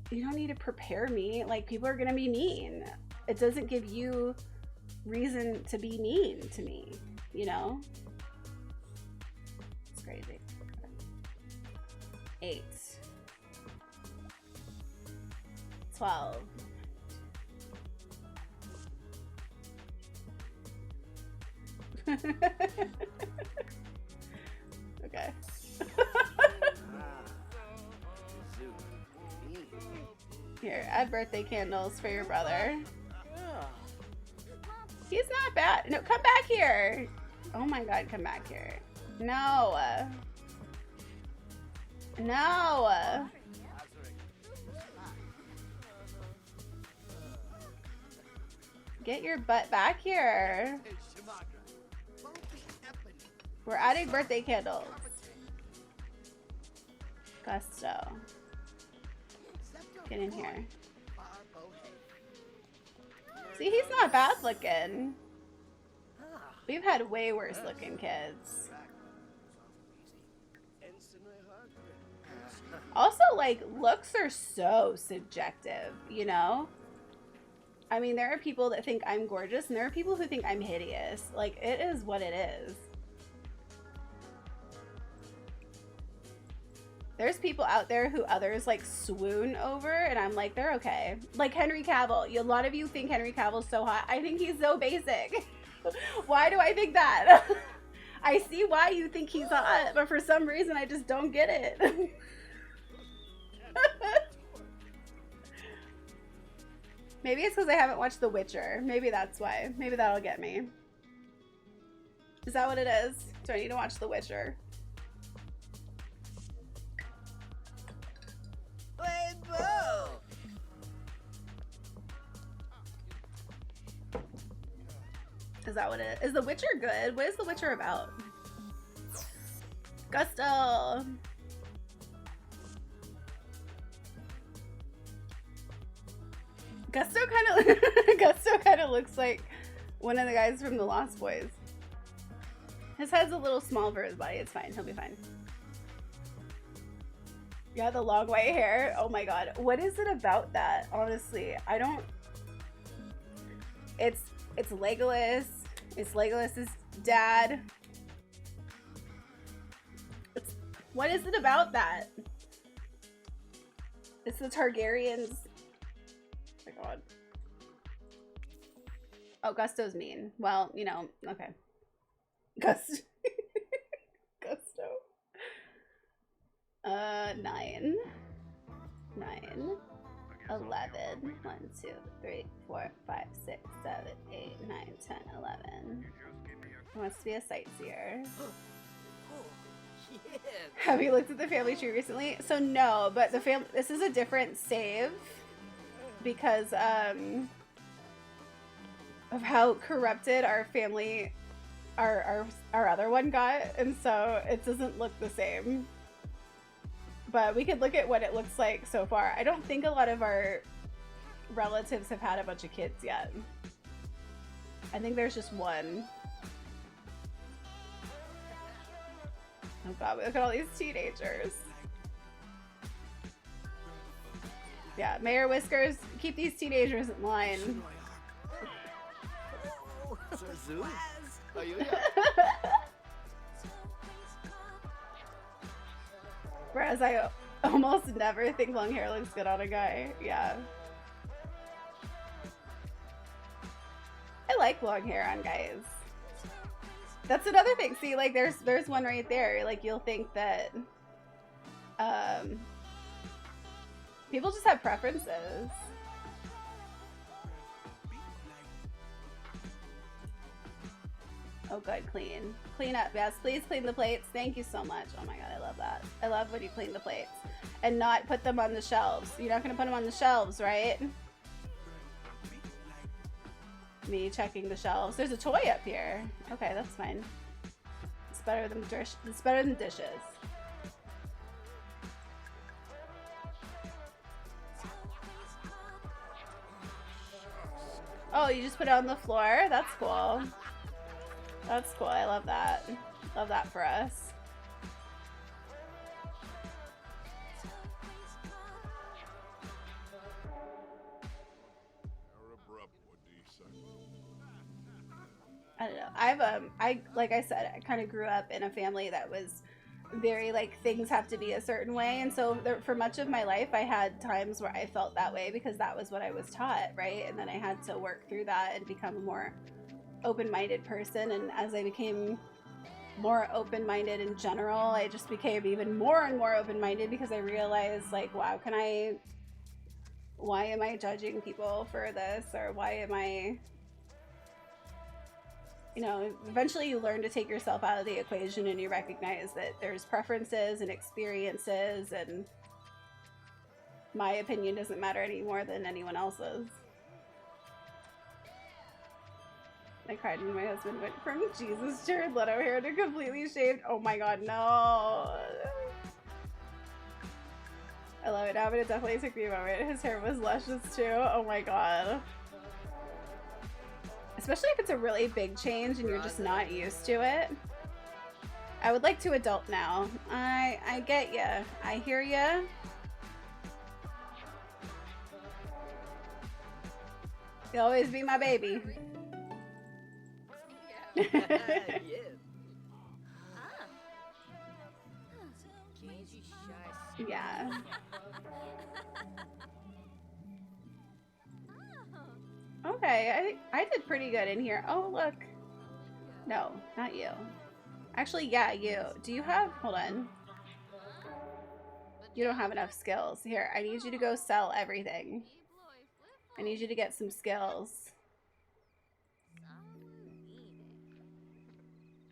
you don't need to prepare me. Like people are going to be mean. It doesn't give you reason to be mean to me, you know? It's crazy. 8. 12. Okay. Here, add birthday candles for your brother. He's not bad. No, come back here. Oh my God, come back here. No. No. Get your butt back here. We're adding birthday candles. Gusto. Get in here. See, he's not bad looking. We've had way worse looking kids. Also, like, looks are so subjective, you know? I mean, there are people that think I'm gorgeous, and there are people who think I'm hideous. Like, it is what it is. There's people out there who others like swoon over, and I'm like, they're okay. Like Henry Cavill. A lot of you think Henry Cavill's so hot. I think he's so basic. Why do I think that? I see why you think he's hot, but for some reason I just don't get it. Maybe it's because I haven't watched The Witcher. Maybe that's why. Maybe that'll get me. Is that what it is? Do I need to watch The Witcher? Rainbow! Is that what it is? Is The Witcher good? What is The Witcher about? Gusto! Gusto kind of looks like one of the guys from The Lost Boys. His head's a little small for his body. It's fine. He'll be fine. Yeah, the long white hair. Oh my God. What is it about that? Honestly, I don't... It's Legolas. It's Legolas's dad. What is it about that? It's the Targaryens. Oh my God. Oh, Gusto's mean. Well, you know, okay. Gusto. 9. 11. 1, 2, 3, 4, 5, 6, 7, 8, 9, 10, 11. He wants to be a sightseer. Have you looked at the family tree recently? So no, but the this is a different save because of how corrupted our family, our other one got, and so it doesn't look the same. But we could look at what it looks like so far. I don't think a lot of our relatives have had a bunch of kids yet. I think there's just one. Oh God, look at all these teenagers. Yeah, Mayor Whiskers, keep these teenagers in line. Whereas I almost never think long hair looks good on a guy. Yeah. like long hair on guys. That's another thing. See, like there's one right there. Like you'll think that people just have preferences. Oh good, clean. Clean up, yes. Please clean the plates. Thank you so much. Oh my god, I love that. I love when you clean the plates. And not put them on the shelves. You're not gonna put them on the shelves, right? Me checking the shelves. There's a toy up here. Okay, that's fine. It's better than dishes. Oh, you just put it on the floor? That's cool. That's cool. I love that. Love that for us. I don't know. Like I said, I kind of grew up in a family that was very like things have to be a certain way, and so for much of my life I had times where I felt that way because that was what I was taught, right? And then I had to work through that and become a more open-minded person, and as I became more open-minded in general, I just became even more and more open-minded because I realized like, wow, why am I judging people for this, or why am I, you know, eventually you learn to take yourself out of the equation and you recognize that there's preferences and experiences, and my opinion doesn't matter any more than anyone else's. I cried when my husband went from Jesus Jared Leto hair to completely shaved. Oh my god, no. I love it now, but it definitely took me a moment. His hair was luscious too. Oh my god. Especially if it's a really big change and you're just not used to it. I would like to adult now. I get ya. I hear ya. You'll always be my baby. Yeah. Okay, I did pretty good in here. Oh, look. No, not you. Actually, yeah, you. Do you have... Hold on. You don't have enough skills. Here, I need you to go sell everything. I need you to get some skills.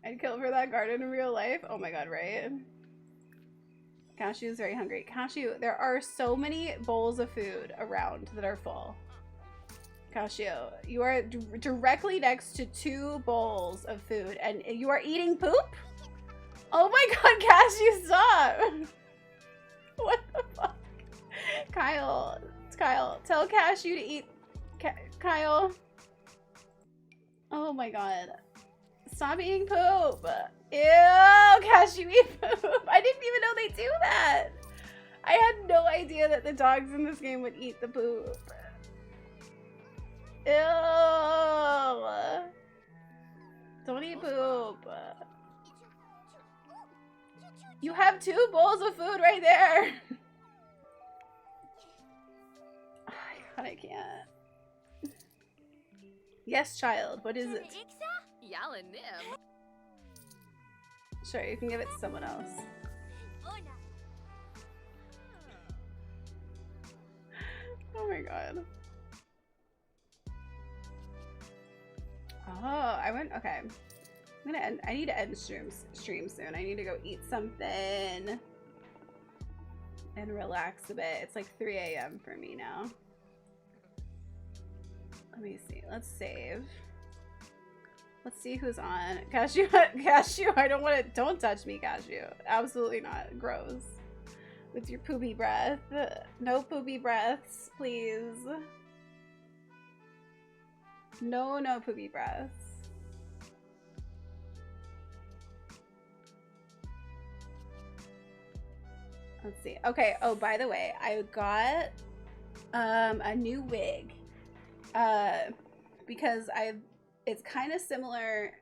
I'd kill for that garden in real life. Oh my god, right? Cashew is very hungry. Cashew, there are so many bowls of food around that are full. Cashew, you are directly next to 2 bowls of food and you are eating poop? Oh my god, Cashew, stop! What the fuck? Kyle, tell Cashew to eat. Kyle. Oh my god. Stop eating poop. Ew, Cashew, eat poop. I didn't even know they do that. I had no idea that the dogs in this game would eat the poop. Ew. Don't eat poop. You have 2 bowls of food right there. Oh my god, I can't. Yes, child. What is it? Sure, you can give it to someone else. Oh my god. Oh, I went. Okay. I'm gonna end. I need to end stream soon. I need to go eat something and relax a bit. It's like 3 a.m. for me now. Let me see. Let's save. Let's see who's on. Cashew, Cashew, I don't want to. Don't touch me, Cashew. Absolutely not. Gross. With your poopy breath. No poopy breaths, please. No, no poopy breaths. Let's see. Okay. Oh, by the way, I got a new wig because it's kind of similar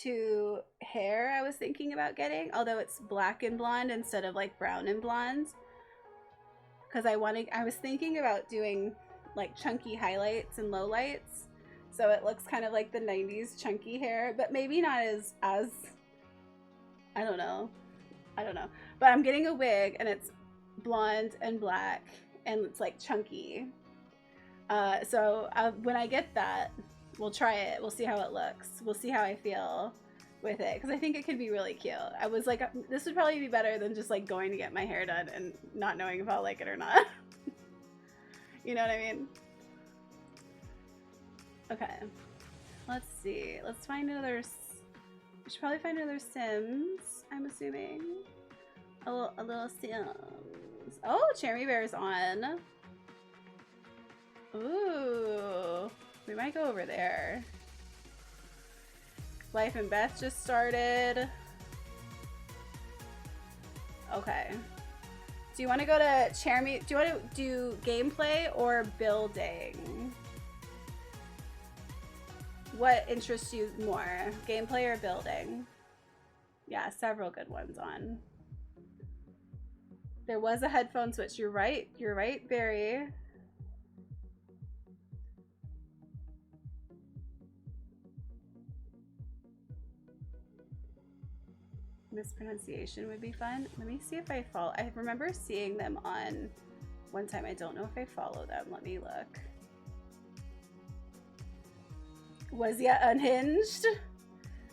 to hair I was thinking about getting, although it's black and blonde instead of like brown and blonde. Because I was thinking about doing like chunky highlights and lowlights. so it looks kind of like the 90s chunky hair, but maybe not as I don't know. But I'm getting a wig and it's blonde and black and it's like chunky. So when I get that, we'll try it. We'll see how it looks. We'll see how I feel with it, because I think it could be really cute. I was like, this would probably be better than just like going to get my hair done and not knowing if I'll like it or not. You know what I mean? Okay, let's see. Let's find another. We should probably find another Sims, I'm assuming. A little Sims. Oh, Cherry Bear's on. Ooh, we might go over there. Life and Beth just started. Okay. Do you want to go to Cherry? Do you want to do gameplay or building? What interests you more, gameplay or building? Yeah, several good ones on. There was a headphone switch. You're right, Barry. Mispronunciation would be fun. Let me see if I follow. I remember seeing them on one time. I don't know if I follow them. Let me look. Was yet unhinged?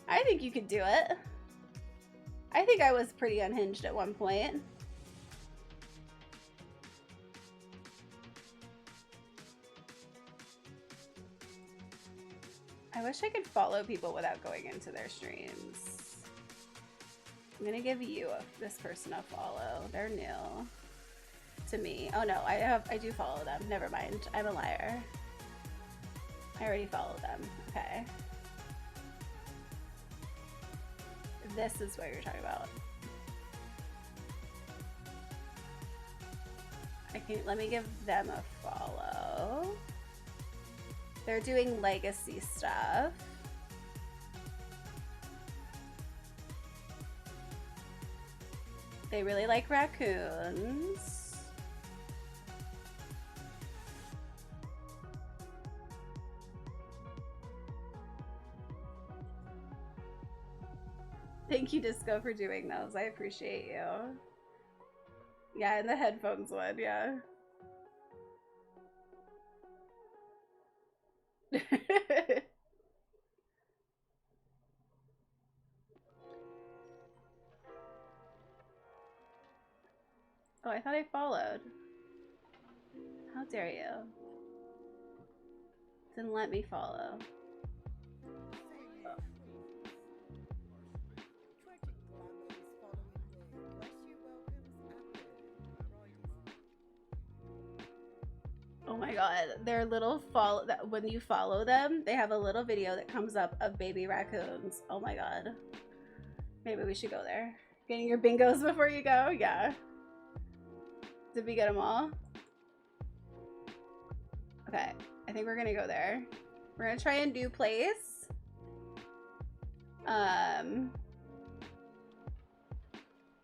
I think you could do it. I think I was pretty unhinged at one point. I wish I could follow people without going into their streams. I'm gonna give you this person a follow. They're new to me. Oh no, I do follow them. Never mind. I'm a liar. I already followed them. Okay. This is what you're talking about. Let me give them a follow. They're doing legacy stuff. They really like raccoons. Thank you, Disco, for doing those. I appreciate you. Yeah, and the headphones one, yeah. Oh, I thought I followed. How dare you? Didn't let me follow. Oh my god, their little follow that when you follow them, they have a little video that comes up of baby raccoons. Oh my god. Maybe we should go there. Getting your bingos before you go? Yeah. Did we get them all? Okay, I think we're gonna go there. We're gonna try and do place.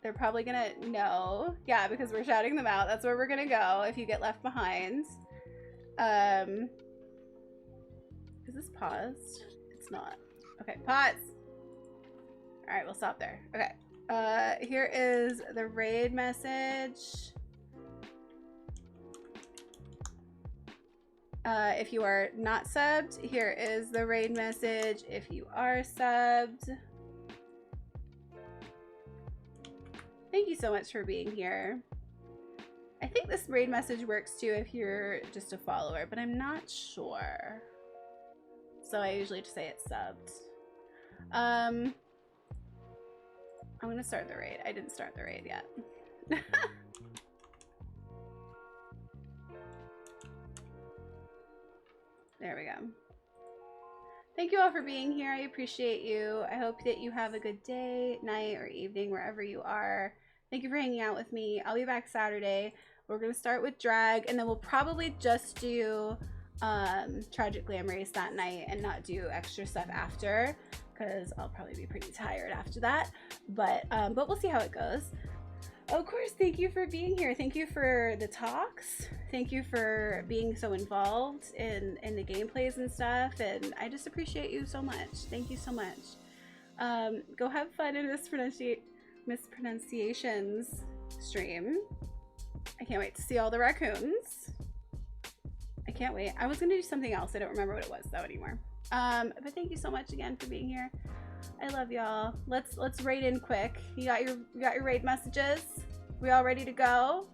They're probably gonna know. Yeah, because we're shouting them out. That's where we're gonna go if you get left behind. Is this paused? It's not. Okay, pause. All right, we'll stop there. Okay. Here is the raid message. If you are not subbed, here is the raid message if you are subbed. Thank you so much for being here. I think this raid message works too if you're just a follower, but I'm not sure. So I usually just say it's subbed. I'm gonna start the raid. I didn't start the raid yet. There we go. Thank you all for being here. I appreciate you. I hope that you have a good day, night, or evening, wherever you are. Thank you for hanging out with me. I'll be back Saturday. We're going to start with drag, and then we'll probably just do Tragic Glam Race that night and not do extra stuff after, because I'll probably be pretty tired after that. But we'll see how it goes. Of course, thank you for being here. Thank you for the talks. Thank you for being so involved in the gameplays and stuff. And I just appreciate you so much. Thank you so much. Go have fun in mispronunciations stream. I can't wait to see all the raccoons. I can't wait. I was gonna do something else. I don't remember what it was though anymore. But thank you so much again for being here. I love y'all. Let's raid in quick. You got your raid messages? We all ready to go?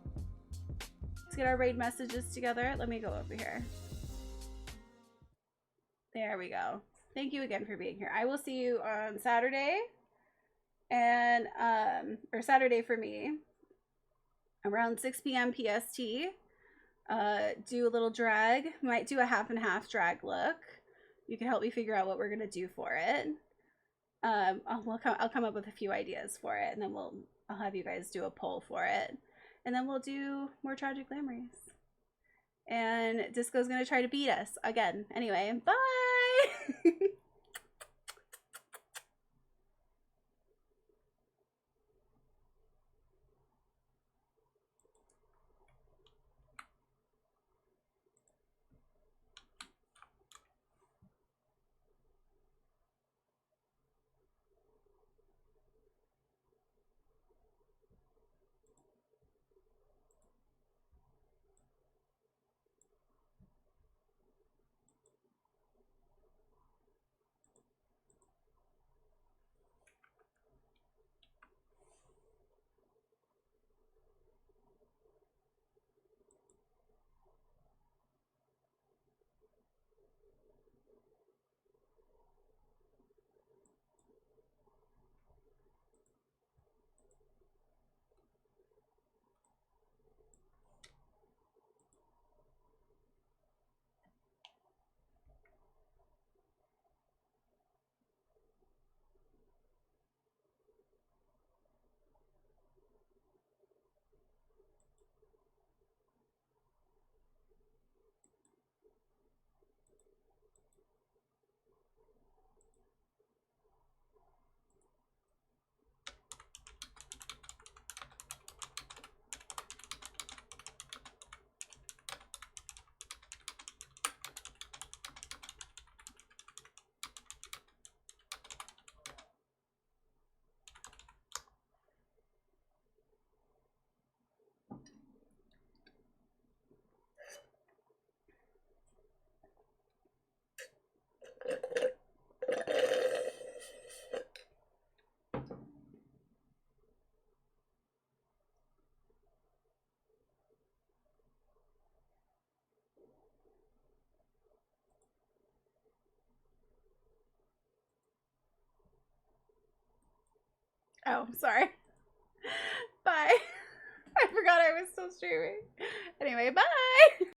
Let's get our raid messages together. Let me go over here. There we go. Thank you again for being here. I will see you on Saturday. And or Saturday for me. Around 6 p.m. PST. Do a little drag. Might do a half and half drag look. You can help me figure out what we're gonna do for it. I'll come up with a few ideas for it, and then I'll have you guys do a poll for it, and then we'll do more Tragic Glamories. And Disco's gonna try to beat us again. Anyway, bye. Oh, sorry. Bye. I forgot I was still streaming. Anyway, bye.